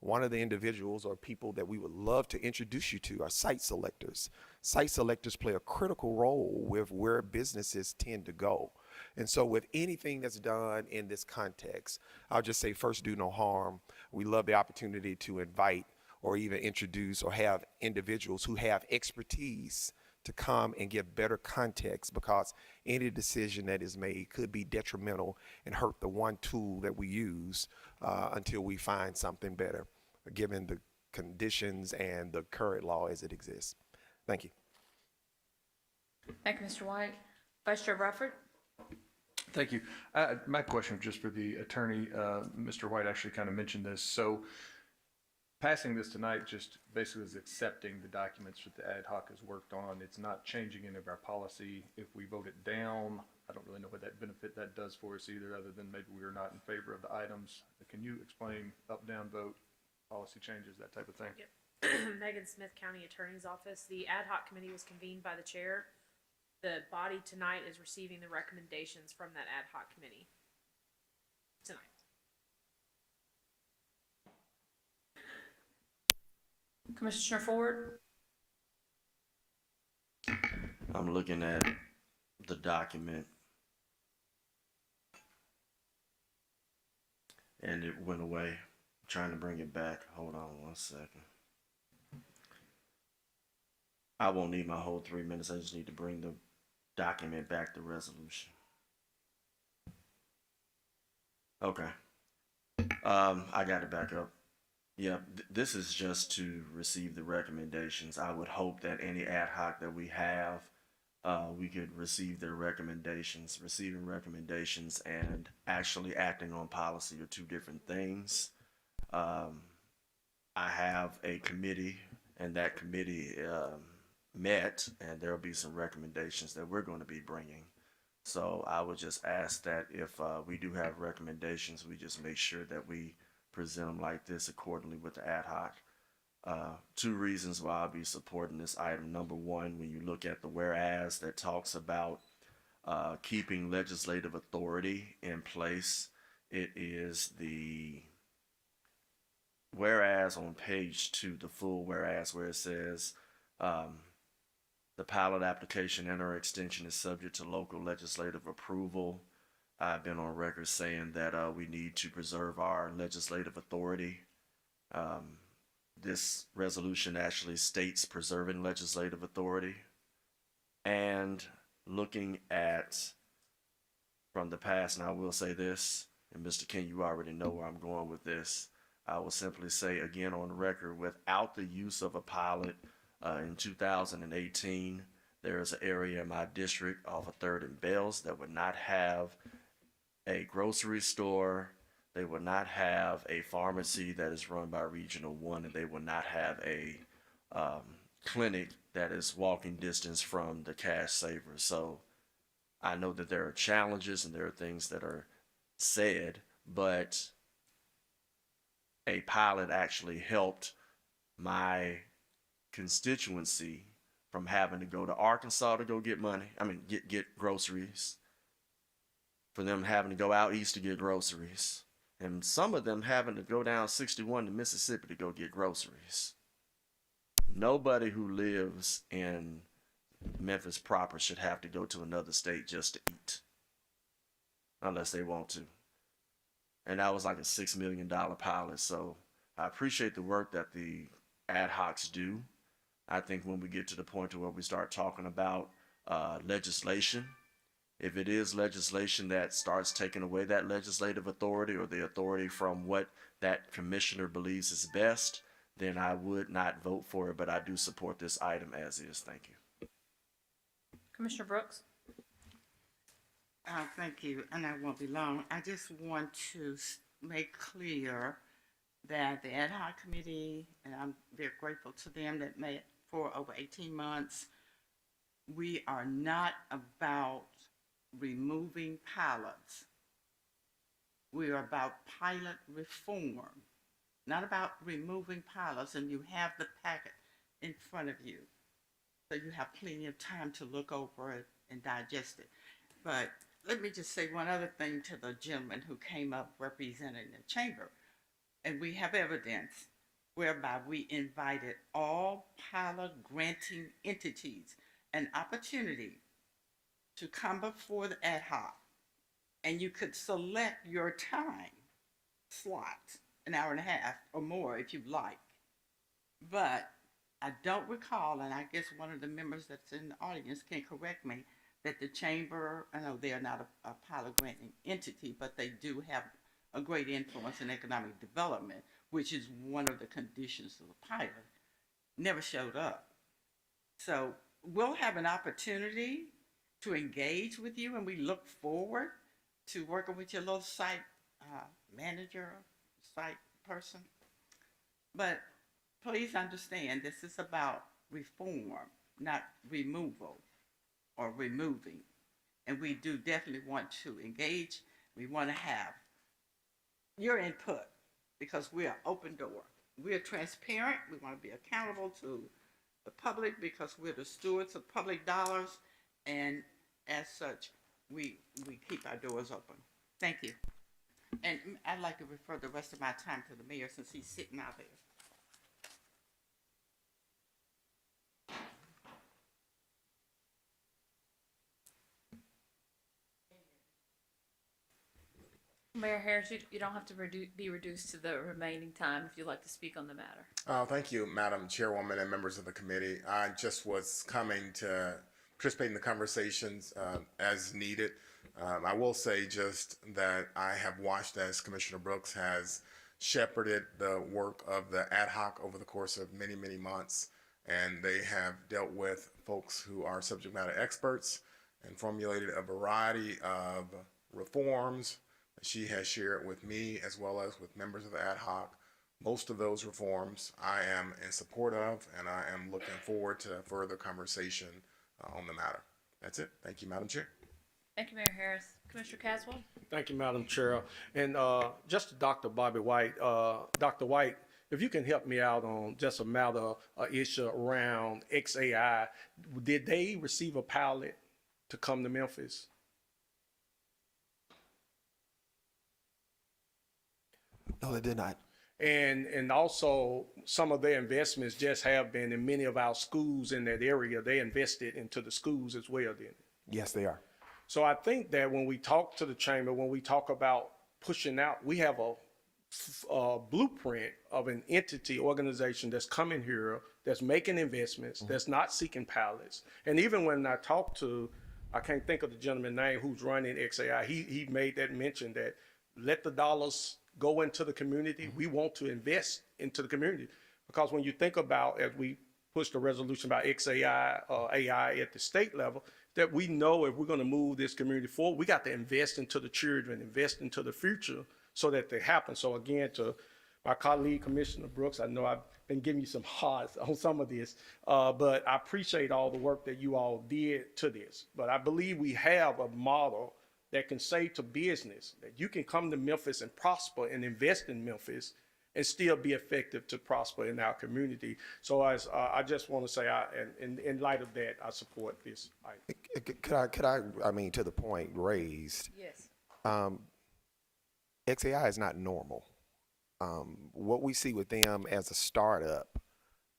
One of the individuals or people that we would love to introduce you to are site selectors. Site selectors play a critical role with where businesses tend to go. And so with anything that's done in this context, I'll just say, first, do no harm. We love the opportunity to invite or even introduce or have individuals who have expertise to come and give better context, because any decision that is made could be detrimental and hurt the one tool that we use until we find something better, given the conditions and the current law as it exists. Thank you. Thank you, Mr. White. Vice Chair Bradford? Thank you. My question was just for the attorney. Mr. White actually kind of mentioned this. So passing this tonight just basically is accepting the documents that the ad hoc has worked on. It's not changing any of our policy. If we vote it down, I don't really know what that benefit that does for us either, other than maybe we are not in favor of the items. Can you explain up, down vote, policy changes, that type of thing? Yep. Megan Smith, County Attorney's Office. The ad hoc committee was convened by the chair. The body tonight is receiving the recommendations from that ad hoc committee tonight. Commissioner Ford? I'm looking at the document, and it went away. I'm trying to bring it back. Hold on 1 second. I won't need my whole 3 minutes. I just need to bring the document back to resolution. Okay. I got it back up. Yeah, this is just to receive the recommendations. I would hope that any ad hoc that we have, we could receive their recommendations. Receiving recommendations and actually acting on policy are two different things. I have a committee, and that committee met, and there'll be some recommendations that we're going to be bringing. So I would just ask that if we do have recommendations, we just make sure that we present them like this accordingly with the ad hoc. Two reasons why I'll be supporting this item. Number one, when you look at the whereas that talks about keeping legislative authority in place, it is the whereas on page 2, the full whereas where it says, the pilot application and or extension is subject to local legislative approval. I've been on record saying that we need to preserve our legislative authority. This resolution actually states preserving legislative authority. And looking at from the past, and I will say this, and Mr. King, you already know where I'm going with this. I will simply say again on the record, without the use of a pilot in 2018, there is an area in my district off of 3rd and Bells that would not have a grocery store. They would not have a pharmacy that is run by Regional 1, and they will not have a clinic that is walking distance from the cash saver. So I know that there are challenges and there are things that are said, but a pilot actually helped my constituency from having to go to Arkansas to go get money. Get groceries. For them having to go out east to get groceries. And some of them having to go down 61 to Mississippi to go get groceries. Nobody who lives in Memphis proper should have to go to another state just to eat. Unless they want to. And that was like a $6 million pilot. So I appreciate the work that the ad hocs do. I think when we get to the point to where we start talking about legislation, if it is legislation that starts taking away that legislative authority or the authority from what that commissioner believes is best, then I would not vote for it, but I do support this item as is. Thank you. Commissioner Brooks? Thank you, and I won't be long. I just want to make clear that the ad hoc committee, and I'm very grateful to them that met for over 18 months, we are not about removing pilots. We are about pilot reform, not about removing pilots, and you have the packet in front of you. So you have plenty of time to look over it and digest it. But let me just say one other thing to the gentleman who came up representing the chamber. And we have evidence whereby we invited all pilot granting entities an opportunity to come before the ad hoc, and you could select your time slot, an hour and a half or more if you like. But I don't recall, and I guess one of the members that's in the audience can correct me, that the chamber, I know they are not a pilot granting entity, but they do have a great influence in economic development, which is one of the conditions of the pilot, never showed up. So we'll have an opportunity to engage with you, and we look forward to working with your little site manager, site person. But please understand, this is about reform, not removal or removing. And we do definitely want to engage. We want to have your input because we are open door. We are transparent. We want to be accountable to the public because we're the stewards of public dollars. And as such, we keep our doors open. Thank you. And I'd like to refer the rest of my time to the mayor since he's sitting out there. Mayor Harris, you don't have to be reduced to the remaining time if you'd like to speak on the matter. Thank you, Madam Chairwoman and members of the committee. I just was coming to participate in the conversations as needed. I will say just that I have watched as Commissioner Brooks has shepherded the work of the ad hoc over the course of many, many months, and they have dealt with folks who are subject matter experts and formulated a variety of reforms that she has shared with me as well as with members of the ad hoc. Most of those reforms I am in support of, and I am looking forward to further conversation on the matter. That's it. Thank you, Madam Chair. Thank you, Mayor Harris. Commissioner Caswell? Thank you, Madam Chair. And just to Dr. Bobby White, Dr. White, if you can help me out on just a matter issue around XAI, did they receive a pilot to come to Memphis? No, they did not. And also some of their investments just have been in many of our schools in that area. They invested into the schools as well, didn't they? Yes, they are. So I think that when we talk to the chamber, when we talk about pushing out, we have a blueprint of an entity, organization that's coming here, that's making investments, that's not seeking pilots. And even when I talk to, I can't think of the gentleman's name who's running XAI, he made that mention that let the dollars go into the community. We want to invest into the community, because when you think about, as we push the resolution about XAI or AI at the state level, that we know if we're going to move this community forward, we got to invest into the children, invest into the future so that they happen. So again, to my colleague, Commissioner Brooks, I know I've been giving you some hearts on some of this, but I appreciate all the work that you all did to this. But I believe we have a model that can say to business that you can come to Memphis and prosper and invest in Memphis and still be effective to prosper in our community. So I just want to say, in light of that, I support this item. Could I mean, to the point raised, Yes. XAI is not normal. What we see with them as a startup,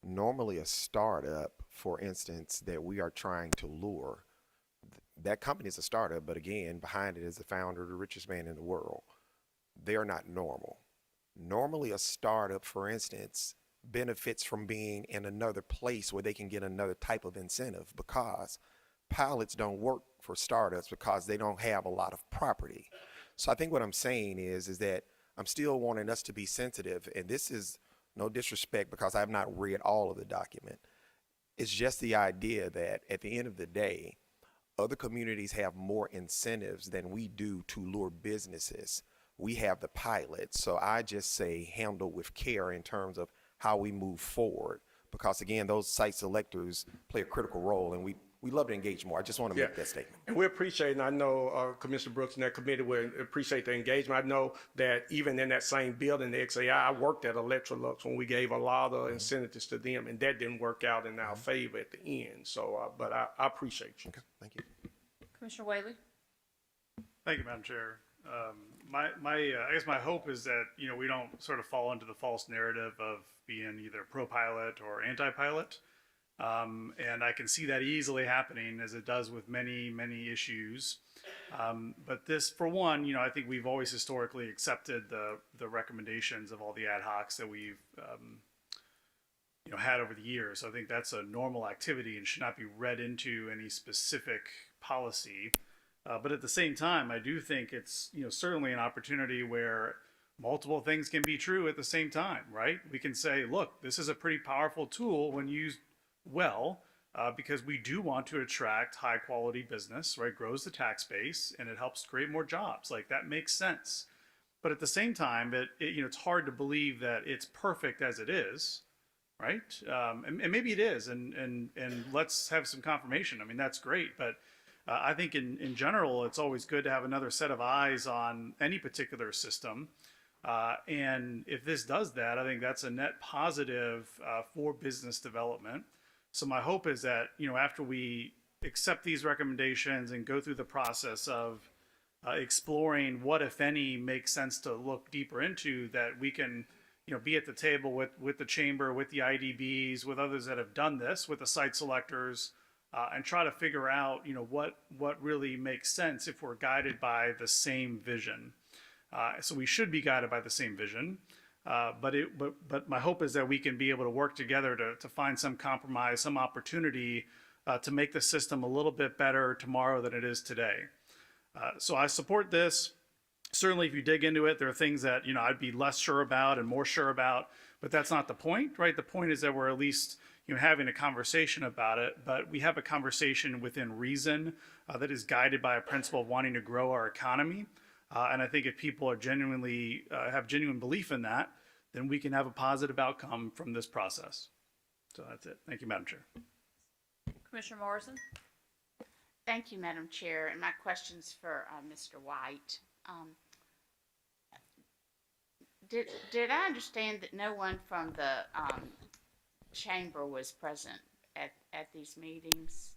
normally a startup, for instance, that we are trying to lure, that company is a startup, but again, behind it is the founder, the richest man in the world. They're not normal. Normally a startup, for instance, benefits from being in another place where they can get another type of incentive, because pilots don't work for startups because they don't have a lot of property. So I think what I'm saying is that I'm still wanting us to be sensitive, and this is no disrespect because I have not read all of the document. It's just the idea that at the end of the day, other communities have more incentives than we do to lure businesses. We have the pilots. So I just say handle with care in terms of how we move forward, because again, those site selectors play a critical role, and we love to engage more. I just want to make that statement. And we appreciate, and I know Commissioner Brooks and that committee will appreciate the engagement. I know that even in that same building, the XAI, I worked at Electrolux when we gave a lot of incentives to them, and that didn't work out in our favor at the end. So, but I appreciate you. Okay, thank you. Commissioner Whaley? Thank you, Madam Chair. I guess my hope is that, we don't sort of fall into the false narrative of being either pro-pilot or anti-pilot. And I can see that easily happening, as it does with many, many issues. But this, for one, I think we've always historically accepted the recommendations of all the ad hocs that we've had over the years. So I think that's a normal activity and should not be read into any specific policy. But at the same time, I do think it's certainly an opportunity where multiple things can be true at the same time, right? We can say, look, this is a pretty powerful tool when used well, because we do want to attract high quality business, right? Grows the tax base and it helps create more jobs. Like, that makes sense. But at the same time, it's hard to believe that it's perfect as it is, right? And maybe it is, and let's have some confirmation. I mean, that's great, but I think in general, it's always good to have another set of eyes on any particular system. And if this does that, I think that's a net positive for business development. So my hope is that, after we accept these recommendations and go through the process of exploring what, if any, makes sense to look deeper into, that we can, be at the table with the chamber, with the IDBs, with others that have done this, with the site selectors, and try to figure out, what really makes sense if we're guided by the same vision. So we should be guided by the same vision. But my hope is that we can be able to work together to find some compromise, some opportunity to make the system a little bit better tomorrow than it is today. So I support this. Certainly, if you dig into it, there are things that I'd be less sure about and more sure about, but that's not the point, right? The point is that we're at least having a conversation about it, but we have a conversation within reason that is guided by a principle of wanting to grow our economy. And I think if people are genuinely have genuine belief in that, then we can have a positive outcome from this process. So that's it. Thank you, Madam Chair. Commissioner Morrison? Thank you, Madam Chair. And my question's for Mr. White. Did I understand that no one from the chamber was present at these meetings?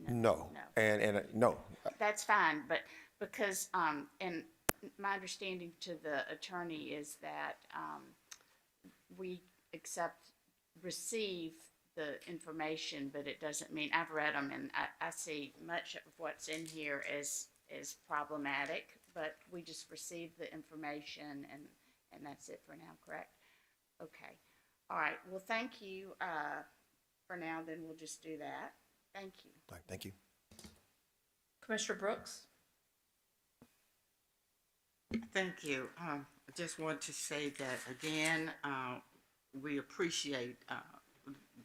No. And no. That's fine, but because and my understanding to the attorney is that we receive the information, but it doesn't mean, I've read them and I see much of what's in here is problematic, but we just receive the information and that's it for now, correct? Okay. All right. Well, thank you. For now, then we'll just do that. Thank you. All right, thank you. Commissioner Brooks? Thank you. I just want to say that again, we appreciate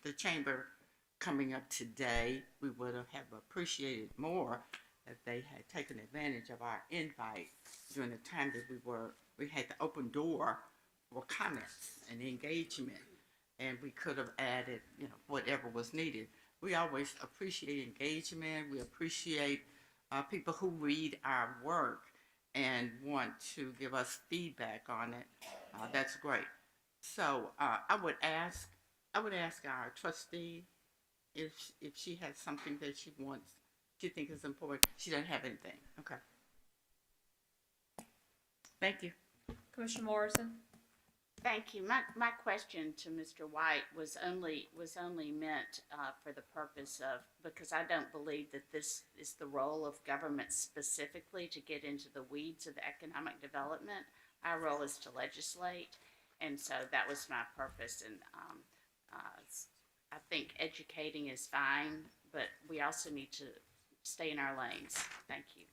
the chamber coming up today. We would have appreciated more if they had taken advantage of our invite during the time that we had the open door for comments and engagement, and we could have added, whatever was needed. We always appreciate engagement. We appreciate people who read our work and want to give us feedback on it. That's great. So I would ask our trustee if she has something that she thinks is important. She doesn't have anything. Okay. Thank you. Commissioner Morrison? Thank you. My question to Mr. White was only meant for the purpose of, because I don't believe that this is the role of government specifically to get into the weeds of economic development. Our role is to legislate, and so that was my purpose. And I think educating is fine, but we also need to stay in our lanes. Thank you.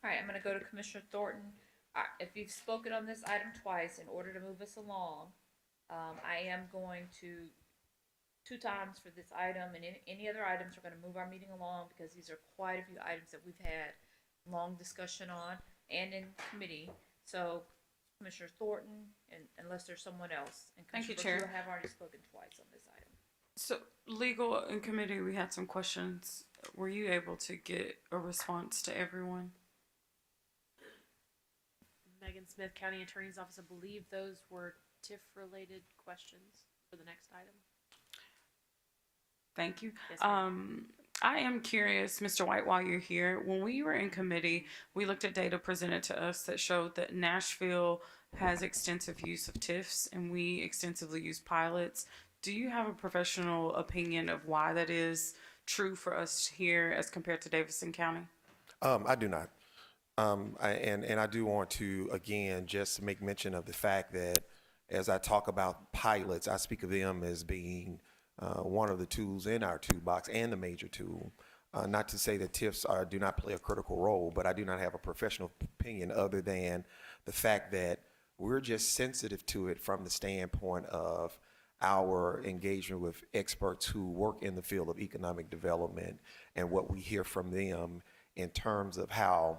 All right, I'm going to go to Commissioner Thornton. If you've spoken on this item twice, in order to move us along, I am going to, 2 times for this item, and any other items, we're going to move our meeting along because these are quite a few items that we've had long discussion on and in committee. So, Commissioner Thornton, and unless there's someone else. And Thank you, Commissioner Chair. Brooks, you have already spoken twice on this item. So, legal and committee, we had some questions. Were you able to get a response to everyone? Megan Smith, County Attorney's Office. I believe those were TIF-related questions for the next item. Thank you. Yes, ma'am. I am curious, Mr. White, while you're here, when we were in committee, we looked at data presented to us that showed that Nashville has extensive use of TIFs and we extensively use pilots. Do you have a professional opinion of why that is true for us here as compared to Davidson County? I do not. And I do want to, again, just make mention of the fact that as I talk about pilots, I speak of them as being one of the tools in our toolbox and the major tool. Not to say that TIFs do not play a critical role, but I do not have a professional opinion other than the fact that we're just sensitive to it from the standpoint of our engagement with experts who work in the field of economic development and what we hear from them in terms of how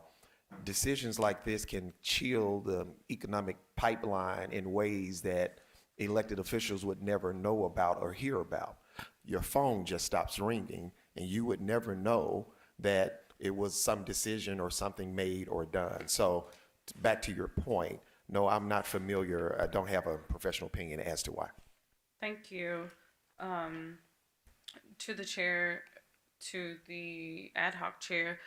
decisions like this can chill the economic pipeline in ways that elected officials would never know about or hear about. Your phone just stops ringing and you would never know that it was some decision or something made or done. So back to your point, no, I'm not familiar. I don't have a professional opinion as to why. Thank you. To the chair, to the ad hoc chair,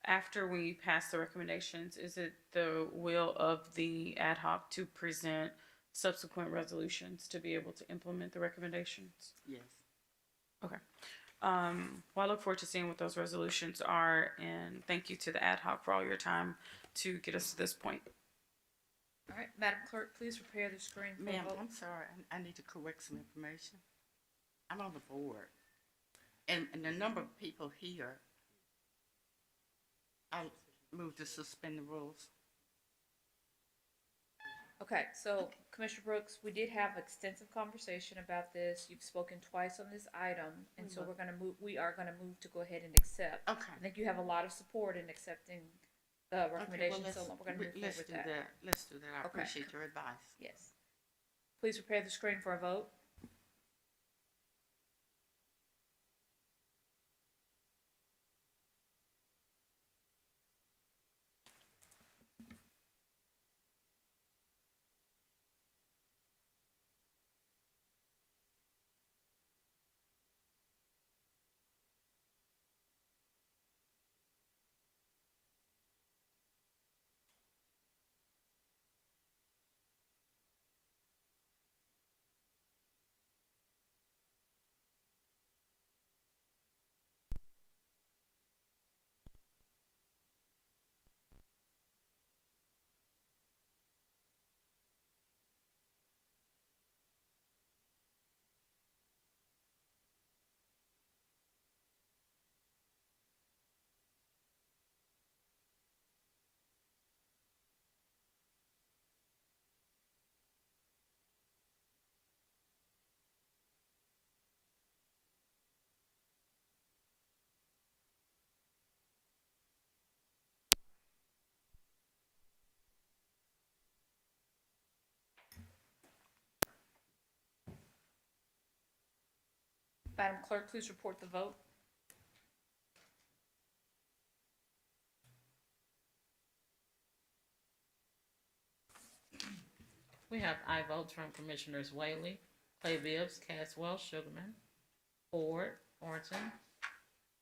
after we pass the recommendations, is it the will of the ad hoc to present subsequent resolutions to be able to implement the recommendations? Yes. Okay. Well, I look forward to seeing what those resolutions are, and thank you to the ad hoc for all your time to get us to this point. All right, Madam Clerk, please prepare the screen for Ma'am, vote. I'm sorry. I need to correct some information. I'm on the board. And the number of people here, I move to suspend the rules. Okay, so Commissioner Brooks, we did have extensive conversation about this. You've spoken twice on this item, and so we are gonna move to go ahead and accept. Okay. I think you have a lot of support in accepting the recommendation, so we're gonna move forward let's with do that. that. Let's do that. I Okay. appreciate your advice. Yes. Please prepare the screen for a vote. Madam Clerk, please report the vote. We have aye votes from Commissioners Whaley, Clay Bibbs, Caswell, Sugarman, Ford, Orton,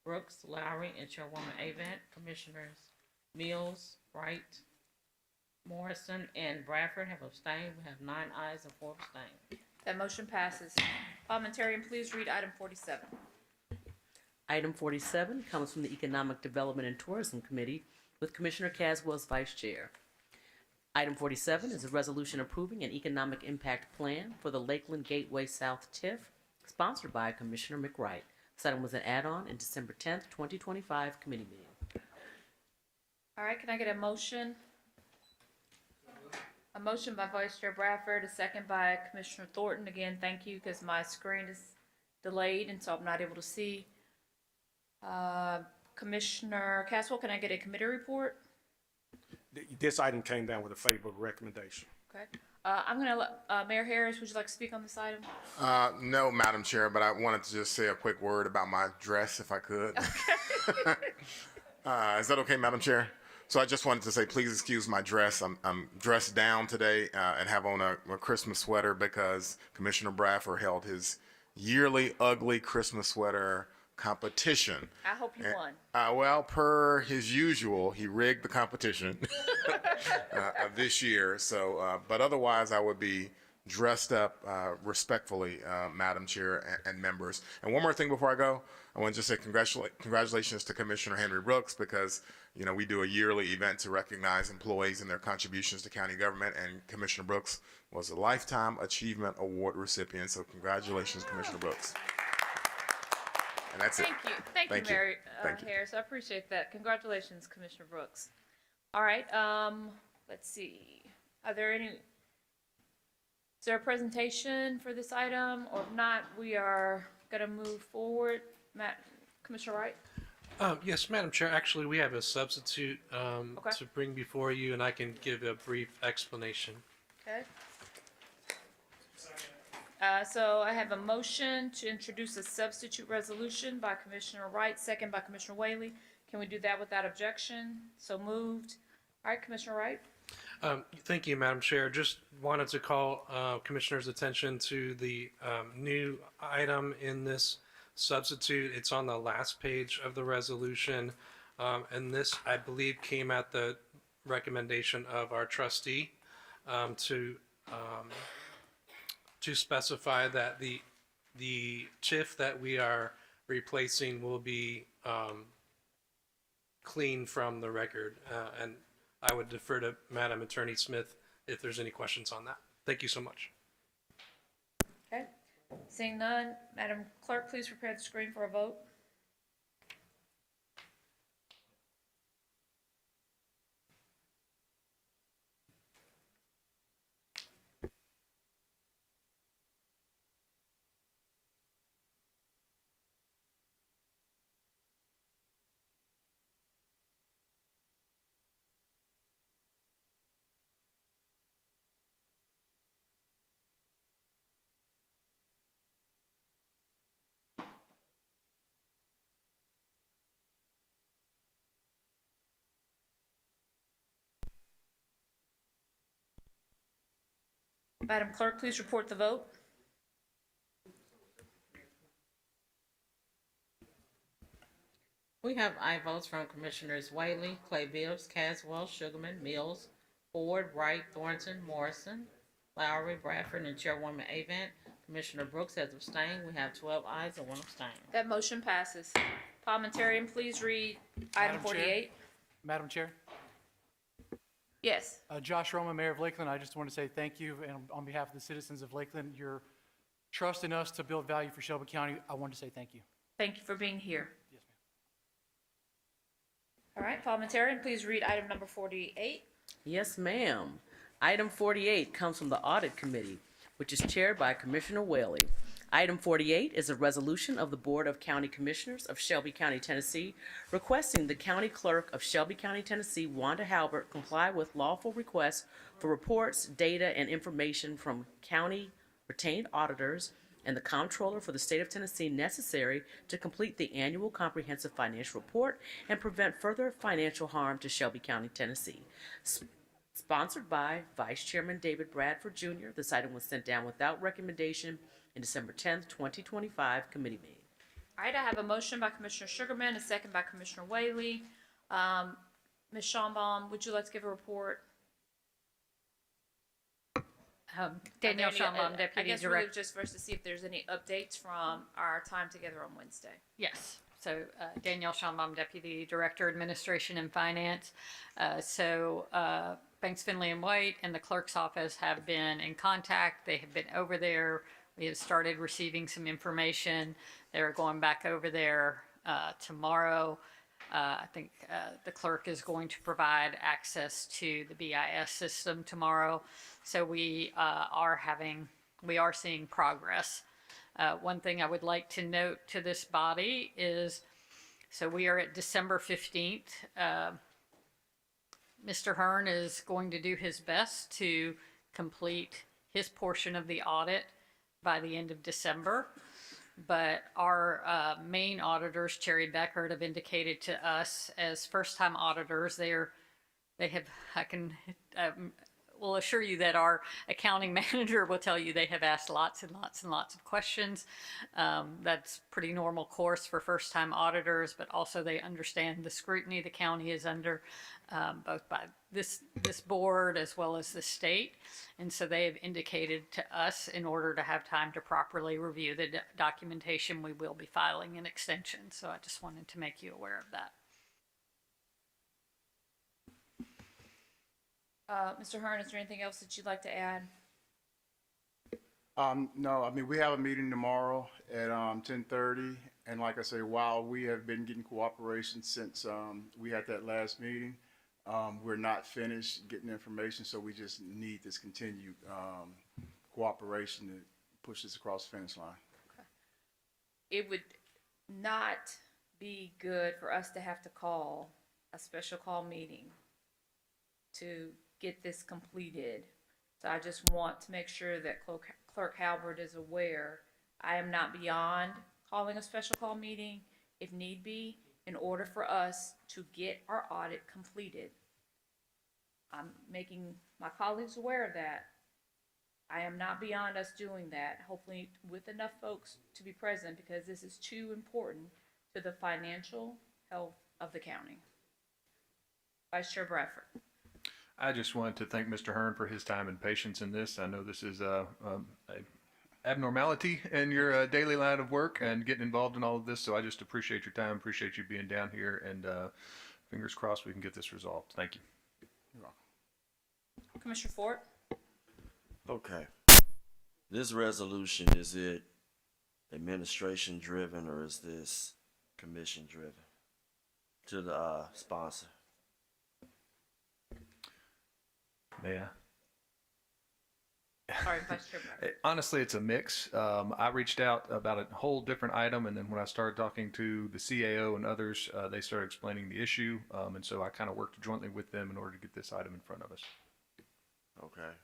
Brooks, Lowry, and Chairwoman Avant. Commissioners Mills, Wright, Morrison, and Bradford have abstained. We have 9 ayes and 4 abstained. That motion passes. Parliamentarian, please read item 47. Item 47 comes from the Economic Development and Tourism Committee with Commissioner Caswell as Vice Chair. Item 47 is a resolution approving an economic impact plan for the Lakeland Gateway South TIF, sponsored by Commissioner McWright. This item was an add-on in December 10th, 2025 committee meeting. All right, can I get a motion? A motion by Vice Chair Bradford, a second by Commissioner Thornton. Again, thank you, because my screen is delayed, and so I'm not able to see. Commissioner Caswell, can I get a committee report? This item came down with a favorable recommendation. Okay. I'm going to let Mayor Harris, would you like to speak on this item? No, Madam Chair, but I wanted to just say a quick word about my dress, if I could. Is that okay, Madam Chair? So I just wanted to say, please excuse my dress. I'm dressed down today and have on a Christmas sweater because Commissioner Bradford held his yearly ugly Christmas sweater competition. I hope you won. Well, per his usual, he rigged the competition this year. So, but otherwise, I would be dressed up respectfully, Madam Chair and members. And one more thing before I go, I want to just say congratulations to Commissioner Henry Brooks because, you know, we do a yearly event to recognize employees and their contributions to county government, and Commissioner Brooks was a Lifetime Achievement Award recipient. So congratulations, Commissioner Brooks. And that's it. Thank you, Mayor Harris. I appreciate that. Congratulations, Commissioner Brooks. All right. Let's see. Are there any? Is there a presentation for this item, or if not, we are going to move forward. Commissioner Wright. Yes, Madam Chair. Actually, we have a substitute to bring before you, and I can give a brief explanation. Okay. So I have a motion to introduce a substitute resolution by Commissioner Wright, second by Commissioner Whaley. Can we do that without objection? So moved. All right, Commissioner Wright. Thank you, Madam Chair. Just wanted to call Commissioner's attention to the new item in this substitute. It's on the last page of the resolution. And this, I believe, came at the recommendation of our trustee to specify that the TIF that we are replacing will be clean from the record. And I would defer to Madam Attorney Smith if there's any questions on that. Thank you so much. Okay. Seeing none, Madam Clerk, please prepare the screen for a vote. Madam Clerk, please report the vote. We have aye votes from Commissioners Whaley, Clay Bibbs, Caswell, Sugarman, Mills, Ford, Wright, Thornton, Morrison, Lowry, Bradford, and Chairwoman Avant. Commissioner Brooks has abstained. We have 12 ayes and 1 abstain. That motion passes. Parliamentarian, please read item 48. Madam Chair. Yes. Josh Roma, Mayor of Lakeland, I just want to say thank you, and on behalf of the citizens of Lakeland, your trust in us to build value for Shelby County, I want to say thank you. Thank you for being here. Yes, ma'am. All right, Parliamentarian, please read item number 48. Yes, ma'am. Item 48 comes from the Audit Committee, which is chaired by Commissioner Whaley. Item 48 is a resolution of the Board of County Commissioners of Shelby County, Tennessee, requesting the County Clerk of Shelby County, Tennessee, Wanda Halbert, comply with lawful requests for reports, data, and information from county retained auditors and the comptroller for the state of Tennessee necessary to complete the annual comprehensive financial report and prevent further financial harm to Shelby County, Tennessee. Sponsored by Vice Chairman David Bradford Jr., this item was sent down without recommendation in December 10th, 2025 committee meeting. All right, I have a motion by Commissioner Sugarman, a second by Commissioner Whaley. Ms. Schonbaum, would you like to give a report? Danielle Are there any- Schonbaum, I Deputy guess really Director. just first to see if there's any updates from our time together on Wednesday. Yes. So Danielle Schonbaum, Deputy Director, Administration and Finance. Banks, Finley and White and the clerk's office have been in contact. They have been over there. We have started receiving some information. They're going back over there tomorrow. I think the clerk is going to provide access to the BIS system tomorrow. So we are seeing progress. One thing I would like to note to this body is, so we are at December 15th. Mr. Hearn is going to do his best to complete his portion of the audit by the end of December. But our main auditors, Cherry Beckert, have indicated to us as first-time auditors, will assure you that our accounting manager will tell you they have asked lots and lots and lots of questions. That's pretty normal course for first-time auditors, but also they understand the scrutiny the county is under, both by this board as well as the state. And so they have indicated to us, in order to have time to properly review the documentation, we will be filing an extension. So I just wanted to make you aware of that. Mr. Hearn, is there anything else that you'd like to add? No, I mean, we have a meeting tomorrow at 10:30, and like I say, while we have been getting cooperation since we had that last meeting, we're not finished getting information, so we just need this continued cooperation to push this across the finish line. Okay. It would not be good for us to have to call a special call meeting to get this completed. So I just want to make sure that Clerk Halbert is aware. I am not beyond calling a special call meeting if need be in order for us to get our audit completed. I'm making my colleagues aware of that. I am not beyond us doing that, hopefully with enough folks to be present, because this is too important to the financial health of the county. Vice Chair Bradford. I just wanted to thank Mr. Hearn for his time and patience in this. I know this is a abnormality in your daily line of work and getting involved in all of this. So I just appreciate your time, appreciate you being down here, and fingers crossed we can get this resolved. Thank you. You're welcome. Commissioner Fort. Okay. This resolution, is it administration driven or is this commission driven? To the sponsor. Yeah. Sorry, Vice Chair Bradford. Honestly, it's a mix. I reached out about a whole different item, and then when I started talking to the CAO and others, they started explaining the issue, and so I kind of worked jointly with them in order to get this item in front of us. Okay.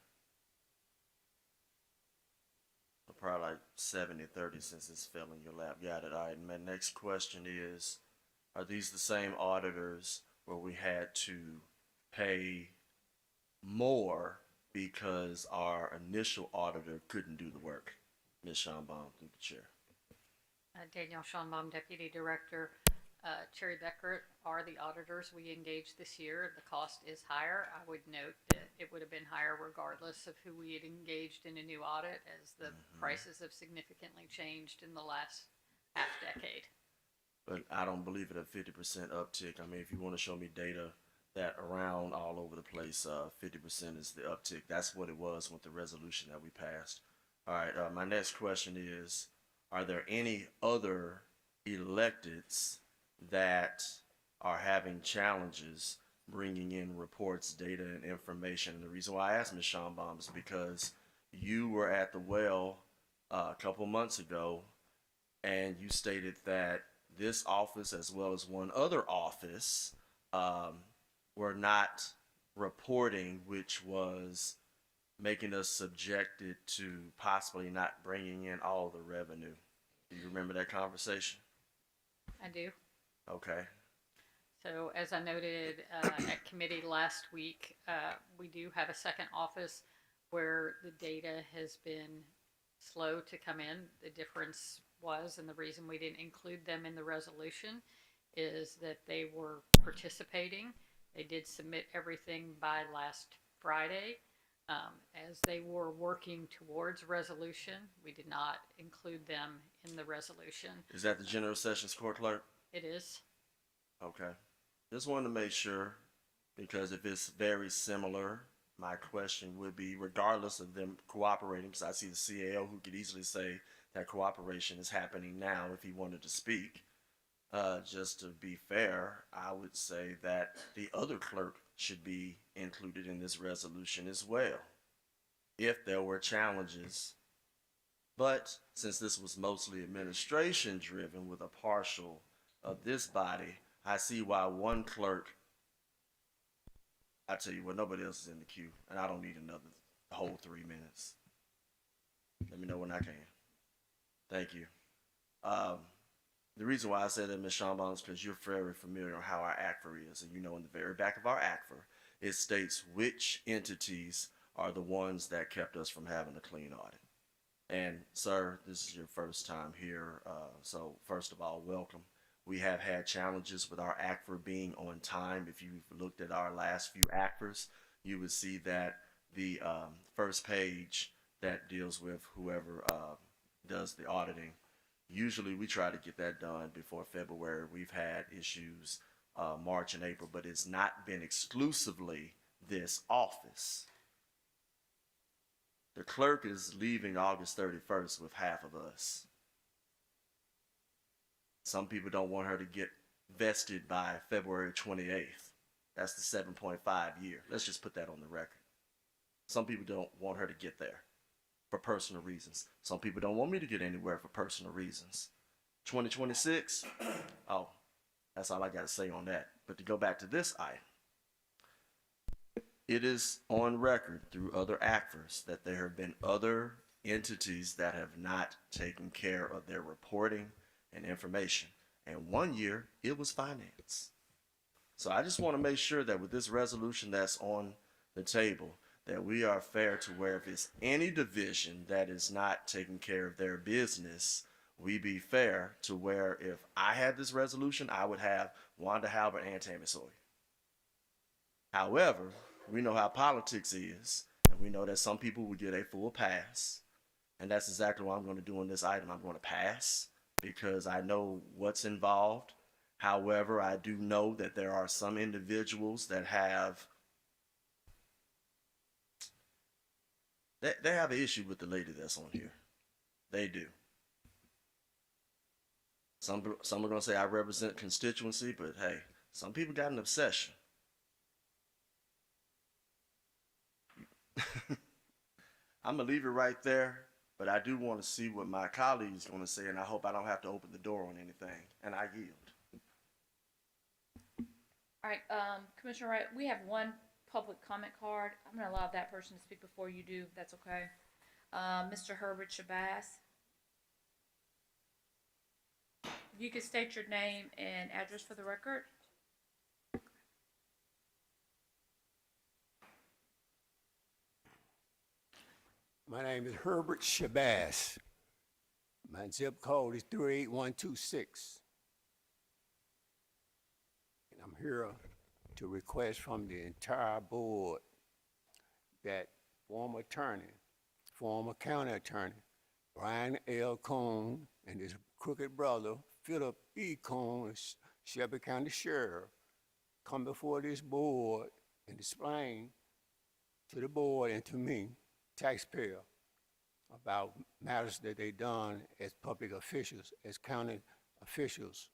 So probably like 70-30 since it's fell in your lap. Got it. All right. My next question is, are these the same auditors where we had to pay more because our initial auditor couldn't do the work? Ms. Schonbaum, through the chair. Danielle Schonbaum, Deputy Director. Cherry Beckert are the auditors we engaged this year. The cost is higher. I would note that it would have been higher regardless of who we had engaged in a new audit, as the prices have significantly changed in the last half decade. But I don't believe it a 50% uptick. I mean, if you want to show me data that around all over the place, 50% is the uptick. That's what it was with the resolution that we passed. All right, my next question is, are there any other electeds that are having challenges bringing in reports, data, and information? And the reason why I asked Ms. Schonbaum is because you were at the well a couple months ago, and you stated that this office, as well as one other office, were not reporting, which was making us subjected to possibly not bringing in all the revenue. Do you remember that conversation? I do. Okay. So as I noted at committee last week, we do have a second office where the data has been slow to come in. The difference was, and the reason we didn't include them in the resolution, is that they were participating. They did submit everything by last Friday. As they were working towards resolution, we did not include them in the resolution. Is that the General Sessions Court Clerk? It is. Okay. Just wanted to make sure, because if it's very similar, my question would be, regardless of them cooperating, because I see the CAO who could easily say that cooperation is happening now if he wanted to speak. Just to be fair, I would say that the other clerk should be included in this resolution as well, if there were challenges. But since this was mostly administration driven with a partial of this body, I see why one clerk, I tell you what, nobody else is in the queue, and I don't need another whole 3 minutes. Let me know when I can. Thank you. The reason why I said that, Ms. Schonbaum, is because you're very familiar on how our ACFR is, and you know in the very back of our ACFR, it states which entities are the ones that kept us from having a clean audit. And sir, this is your first time here, so first of all, welcome. We have had challenges with our ACFR being on time. If you've looked at our last few ACFRs, you would see that the first page that deals with whoever does the auditing, usually we try to get that done before February. We've had issues March and April, but it's not been exclusively this office. The clerk is leaving August 31st with half of us. Some people don't want her to get vested by February 28th. That's the 7.5 year. Let's just put that on the record. Some people don't want her to get there for personal reasons. Some people don't want me to get anywhere for personal reasons. 2026, oh, that's all I got to say on that. But to go back to this item, it is on record through other ACFRs that there have been other entities that have not taken care of their reporting and information. And 1 year, it was finance. So I just want to make sure that with this resolution that's on the table, that we are fair to where if it's any division that is not taking care of their business, we be fair to where if I had this resolution, I would have Wanda Halbert and Tammy Sawyer. However, we know how politics is, and we know that some people will get a full pass. And that's exactly what I'm going to do on this item. I'm going to pass because I know what's involved. However, I do know that there are some individuals that have they have an issue with the lady that's on here. They do. Some are going to say I represent constituency, but hey, some people got an obsession. I'm going to leave it right there, but I do want to see what my colleagues are going to say, and I hope I don't have to open the door on anything, and I yield. All right, Commissioner Wright, we have one public comment card. I'm going to allow that person to speak before you do, if that's okay. Mr. Herbert Shabazz. You can state your name and address for the record. My name is Herbert Shabazz. My zip code is 38126. And I'm here to request from the entire board that former county attorney, Brian L. Cohn, and his crooked brother, Philip E. Cohn, Shelby County Sheriff, come before this board and explain to the board and to me, taxpayer, about matters that they done as public officials, as county officials,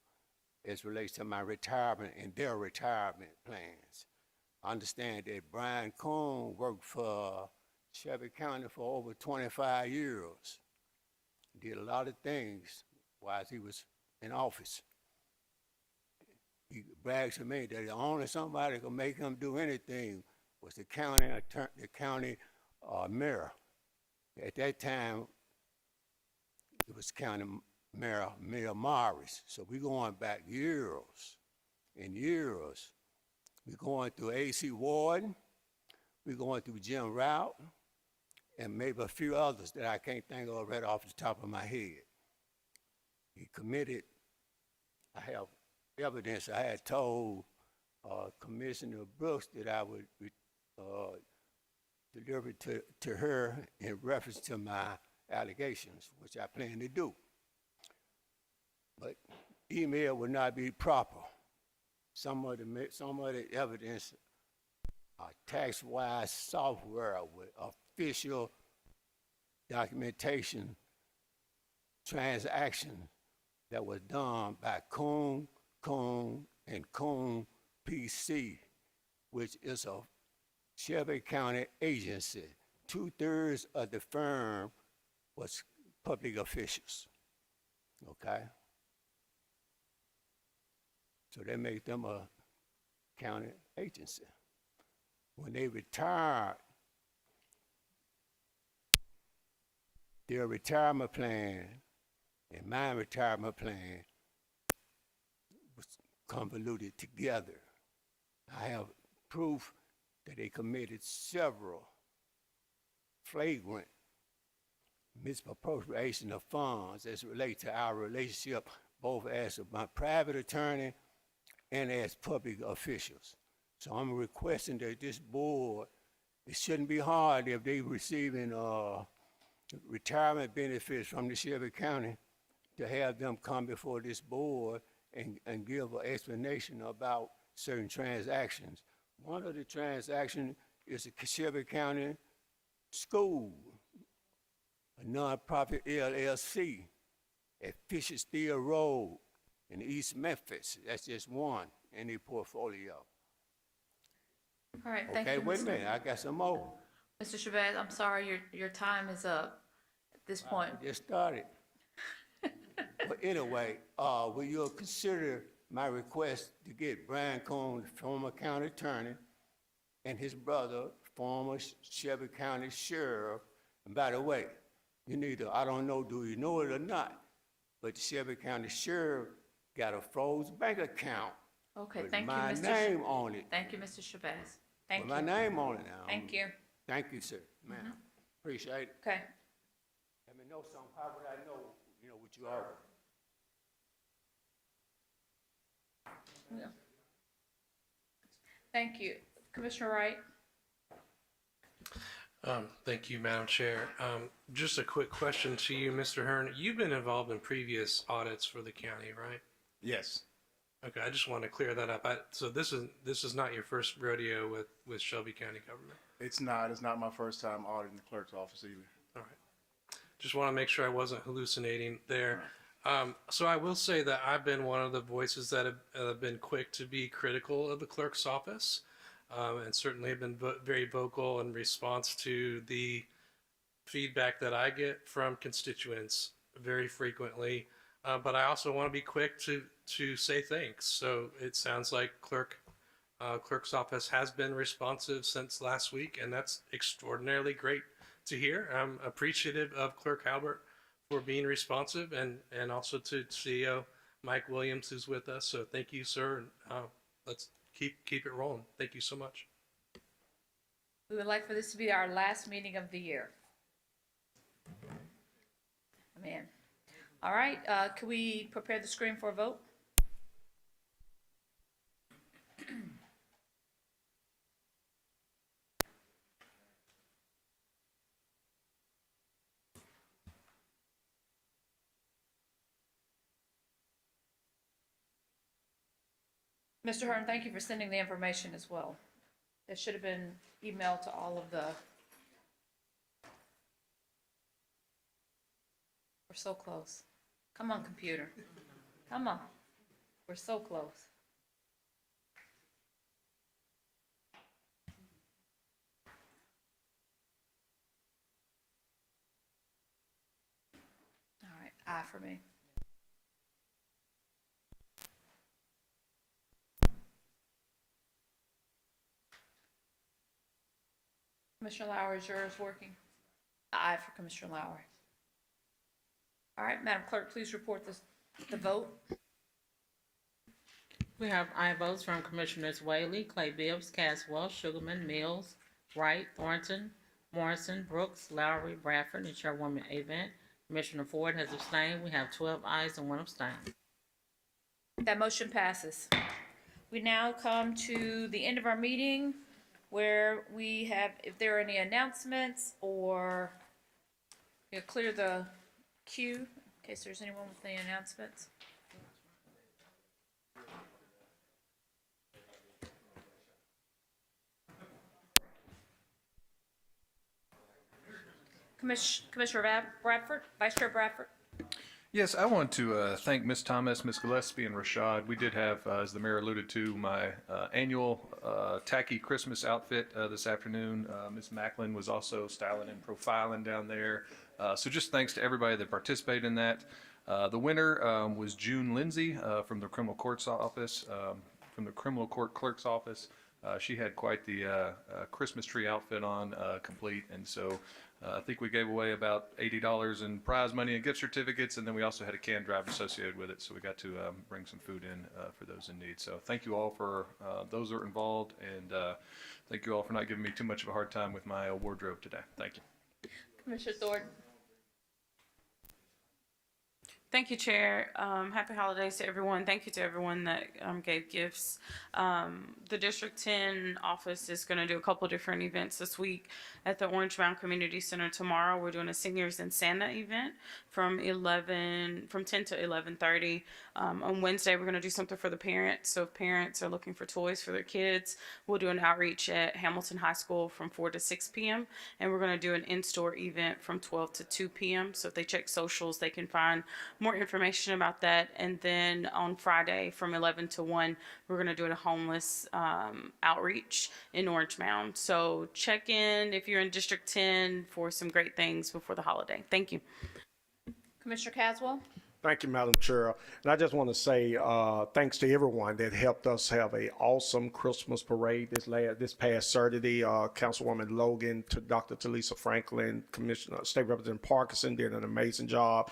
as relates to my retirement and their retirement plans. I understand that Brian Cohn worked for Shelby County for over 25 years. Did a lot of things while he was in office. He brags to me that the only somebody could make him do anything was the county mayor. At that time, it was County Mayor Morris. So we're going back years and years. We're going through A.C. Warden, we're going through Jim Rout, and maybe a few others that I can't think of right off the top of my head. He committed, I have evidence, I had told Commissioner Brooks that I would deliver it to her in reference to my allegations, which I plan to do. But email would not be proper. Some of the evidence tax-wise software with official documentation transaction that was done by Coon, and Coon PC, which is a Shelby County agency. 2/3 of the firm was public officials, okay? So that makes them a county agency. When they retired, their retirement plan and my retirement plan was convoluted together. I have proof that they committed several flagrant misappropriation of funds as it relates to our relationship, both as my private attorney and as public officials. So I'm requesting that this board, it shouldn't be hard if they receiving retirement benefits from the Shelby County to have them come before this board and give an explanation about certain transactions. One of the transactions is a Shelby County school, a nonprofit LLC at Fisher Steel Road in East Memphis. That's just one in the portfolio. All right, thank you. Okay, wait a minute, I got some more. Mr. Shabazz, I'm sorry, your time is up at this point. I just started. But anyway, will you consider my request to get Brian Cohn, former county attorney, and his brother, former Shelby County sheriff? And by the way, you need to, I don't know, do you know it or not, but the Shelby County sheriff got a frozen bank account Okay, with thank you, my Mr. name on it. Thank you, Mr. Shabazz. Thank With you. my name on it now. Thank you. Thank you, sir, ma'am. Appreciate it. Okay. Let me know something, how would I know, what you are? Yeah. Thank you. Commissioner Wright? Thank you, Madam Chair. Just a quick question to you, Mr. Hearn. You've been involved in previous audits for the county, right? Yes. Okay, I just want to clear that up. So this is not your first rodeo with Shelby County government? It's not. It's not my first time auditing the clerk's office either. All right. Just want to make sure I wasn't hallucinating there. So I will say that I've been one of the voices that have been quick to be critical of the clerk's office, and certainly have been very vocal in response to the feedback that I get from constituents very frequently. But I also want to be quick to say thanks. So it sounds like clerk's office has been responsive since last week, and that's extraordinarily great to hear. I'm appreciative of Clerk Halbert for being responsive, and also to CEO Mike Williams, who's with us. So thank you, sir. Let's keep it rolling. Thank you so much. We would like for this to be our last meeting of the year. Amen. All right, can we prepare the screen for a vote? Mr. Hearn, thank you for sending the information as well. It should have been emailed to all of the. We're so close. Come on, computer. Come on. We're so close. All right, aye for me. Commissioner Lowry, is yours working? Aye for Commissioner Lowry. All right, Madam Clerk, please report the vote. We have aye votes from Commissioners Whaley, Clay Bibbs, Caswell, Sugarman, Mills, Wright, Thornton, Morrison, Brooks, Lowry, Bradford, and Chairwoman Avent. Commissioner Ford has abstained. We have 12 ayes and 1 abstain. That motion passes. We now come to the end of our meeting where we have, if there are any announcements or we'll clear the queue in case there's anyone with any announcements. Commissioner Bradford, Vice Chair Bradford. Yes, I want to thank Ms. Thomas, Ms. Gillespie, and Rashad. We did have, as the mayor alluded to, my annual tacky Christmas outfit this afternoon. Ms. Macklin was also styling and profiling down there. So just thanks to everybody that participated in that. The winner was June Lindsay from the criminal court's office, from the criminal court clerk's office. She had quite the Christmas tree outfit on, complete, and so I think we gave away about $80 in prize money and gift certificates, and then we also had a canned drive associated with it, so we got to bring some food in for those in need. So thank you all for those that are involved, and thank you all for not giving me too much of a hard time with my wardrobe today. Thank you. Commissioner Thornton. Thank you, Chair. Happy holidays to everyone. Thank you to everyone that gave gifts. The District 10 office is going to do a couple different events this week at the Orange Mound Community Center tomorrow. We're doing a Seniors in Santa event from 10 to 11:30. On Wednesday, we're going to do something for the parents. So if parents are looking for toys for their kids, we'll do an outreach at Hamilton High School from 4 to 6 p.m. And we're going to do an in-store event from 12 to 2 p.m. So if they check socials, they can find more information about that. And then on Friday from 11 to 1, we're going to do a homeless outreach in Orange Mound. So check in if you're in District 10 for some great things before the holiday. Thank you. Commissioner Caswell. Thank you, Madam Chair. And I just want to say thanks to everyone that helped us have an awesome Christmas parade this past Saturday. Councilwoman Logan, to Dr. Talisa Franklin, Commissioner State Representative Parkinson did an amazing job.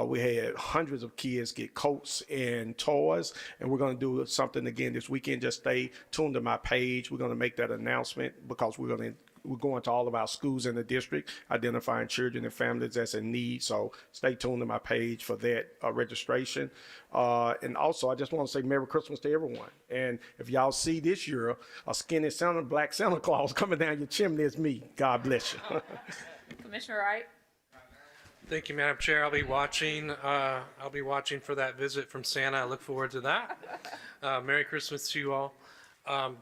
We had hundreds of kids get coats and toys, and we're going to do something again this weekend. Just stay tuned to my page. We're going to make that announcement because we're going to all of our schools in the district, identifying children and families that's in need. So stay tuned to my page for that registration. And also, I just want to say Merry Christmas to everyone. And if y'all see this year a skinny black Santa Claus coming down your chimney, it's me. God bless you. Commissioner Wright. Thank you, Madam Chair. I'll be watching for that visit from Santa. I look forward to that. Merry Christmas to you all.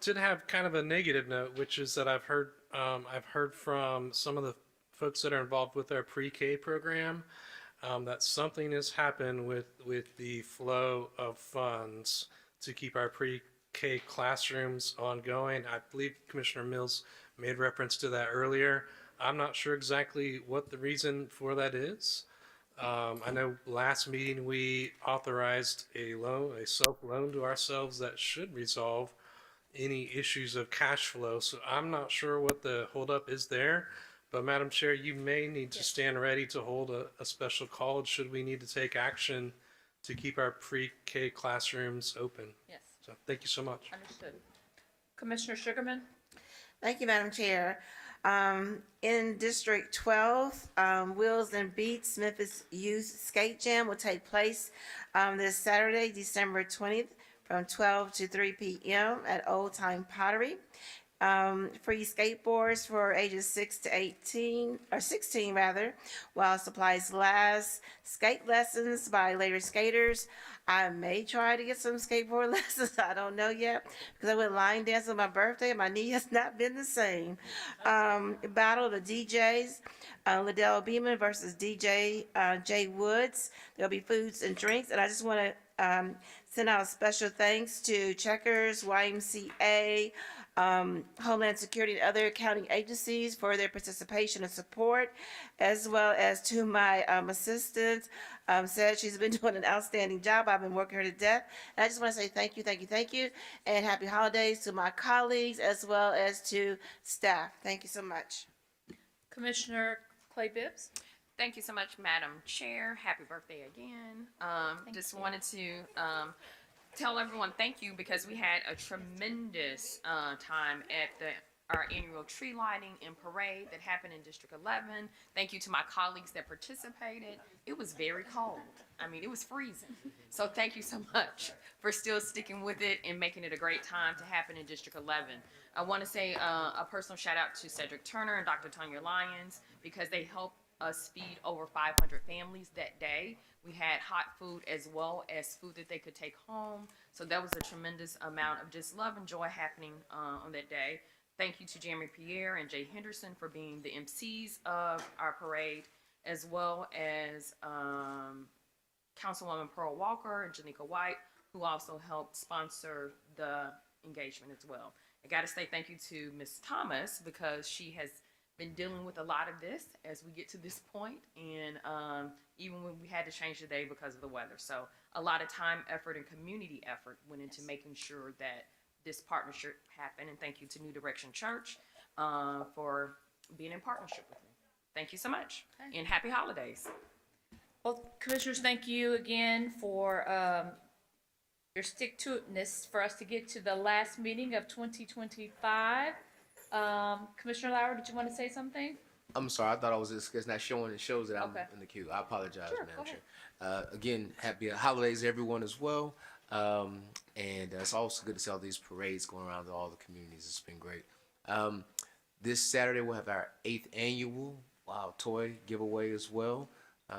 Did have kind of a negative note, which is that I've heard from some of the folks that are involved with our pre-K program that something has happened with the flow of funds to keep our pre-K classrooms ongoing. I believe Commissioner Mills made reference to that earlier. I'm not sure exactly what the reason for that is. I know last meeting we authorized a self-loan to ourselves that should resolve any issues of cash flow. So I'm not sure what the holdup is there, but Madam Chair, you may need to stand ready to hold a special call should we need to take action to keep our pre-K classrooms open. Yes. So thank you so much. Understood. Commissioner Sugarman. Thank you, Madam Chair. In District 12, Wheels and Beats Memphis Youth Skate Jam will take place this Saturday, December 20th, from 12 to 3 p.m. at Old Time Pottery. Free skateboards for ages 16 while supplies last. Skate lessons by later skaters. I may try to get some skateboard lessons. I don't know yet because I went line dance on my birthday and my knee has not been the same. Battle of the DJs. Liddell Beeman versus DJ Jay Woods. There'll be foods and drinks, and I just want to send out special thanks to Checkers, YMCA, Homeland Security, and other county agencies for their participation and support, as well as to my assistant. Said she's been doing an outstanding job. I've been working her to death. And I just want to say thank you, thank you, thank you, and happy holidays to my colleagues as well as to staff. Thank you so much. Commissioner Clay Bibbs. Thank you so much, Madam Chair. Happy birthday again. Just wanted to tell everyone thank you because we had a tremendous time at our annual tree lighting and parade that happened in District 11. Thank you to my colleagues that participated. It was very cold. I mean, it was freezing. So thank you so much for still sticking with it and making it a great time to happen in District 11. I want to say a personal shout out to Cedric Turner and Dr. Tanya Lyons because they helped us feed over 500 families that day. We had hot food as well as food that they could take home. So that was a tremendous amount of just love and joy happening on that day. Thank you to Jeremy Pierre and Jay Henderson for being the MCs of our parade, as well as Councilwoman Pearl Walker and Janika White, who also helped sponsor the engagement as well. I got to say thank you to Ms. Thomas because she has been dealing with a lot of this as we get to this point, and even when we had to change the day because of the weather. So a lot of time, effort, and community effort went into making sure that this partnership happened. And thank you to New Direction Church for being in partnership with me. Thank you so much, and happy holidays. Well, commissioners, thank you again for your stick-to-itness for us to get to the last meeting of 2025. Commissioner Lauer, did you want to say something? I'm sorry, I thought I was just, it's not showing, it shows that I'm Okay. in the queue. I apologize, Sure, Madam go Chair. Again, happy holidays to everyone as well. And it's also good to see all these parades going around to all the communities. It's been great. This Saturday we'll have our 8th annual toy giveaway as well.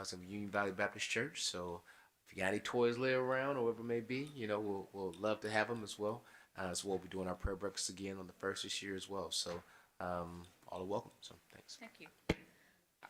So Union Valley Baptist Church. So if you got any toys laying around or whatever it may be, you know, we'll love to have them as well. So we'll be doing our prayer breakfast again on the 1st this year as well. So all are welcome. So thanks. Thank you.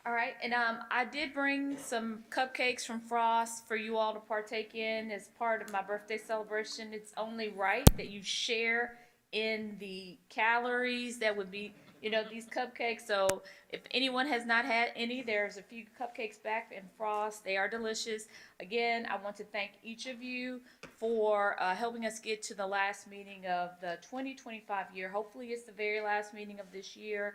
All right, and I did bring some cupcakes from Frost for you all to partake in as part of my birthday celebration. It's only right that you share in the calories that would be, you know, these cupcakes. So if anyone has not had any, there's a few cupcakes back in Frost. They are delicious. Again, I want to thank each of you for helping us get to the last meeting of the 2025 year. Hopefully it's the very last meeting of this year.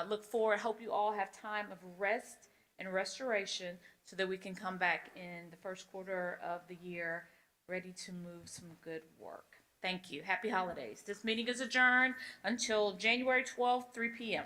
Look forward. Hope you all have time of rest and restoration so that we can come back in the first quarter of the year ready to move some good work. Thank you. Happy holidays. This meeting is adjourned until January 12th, 3 p.m.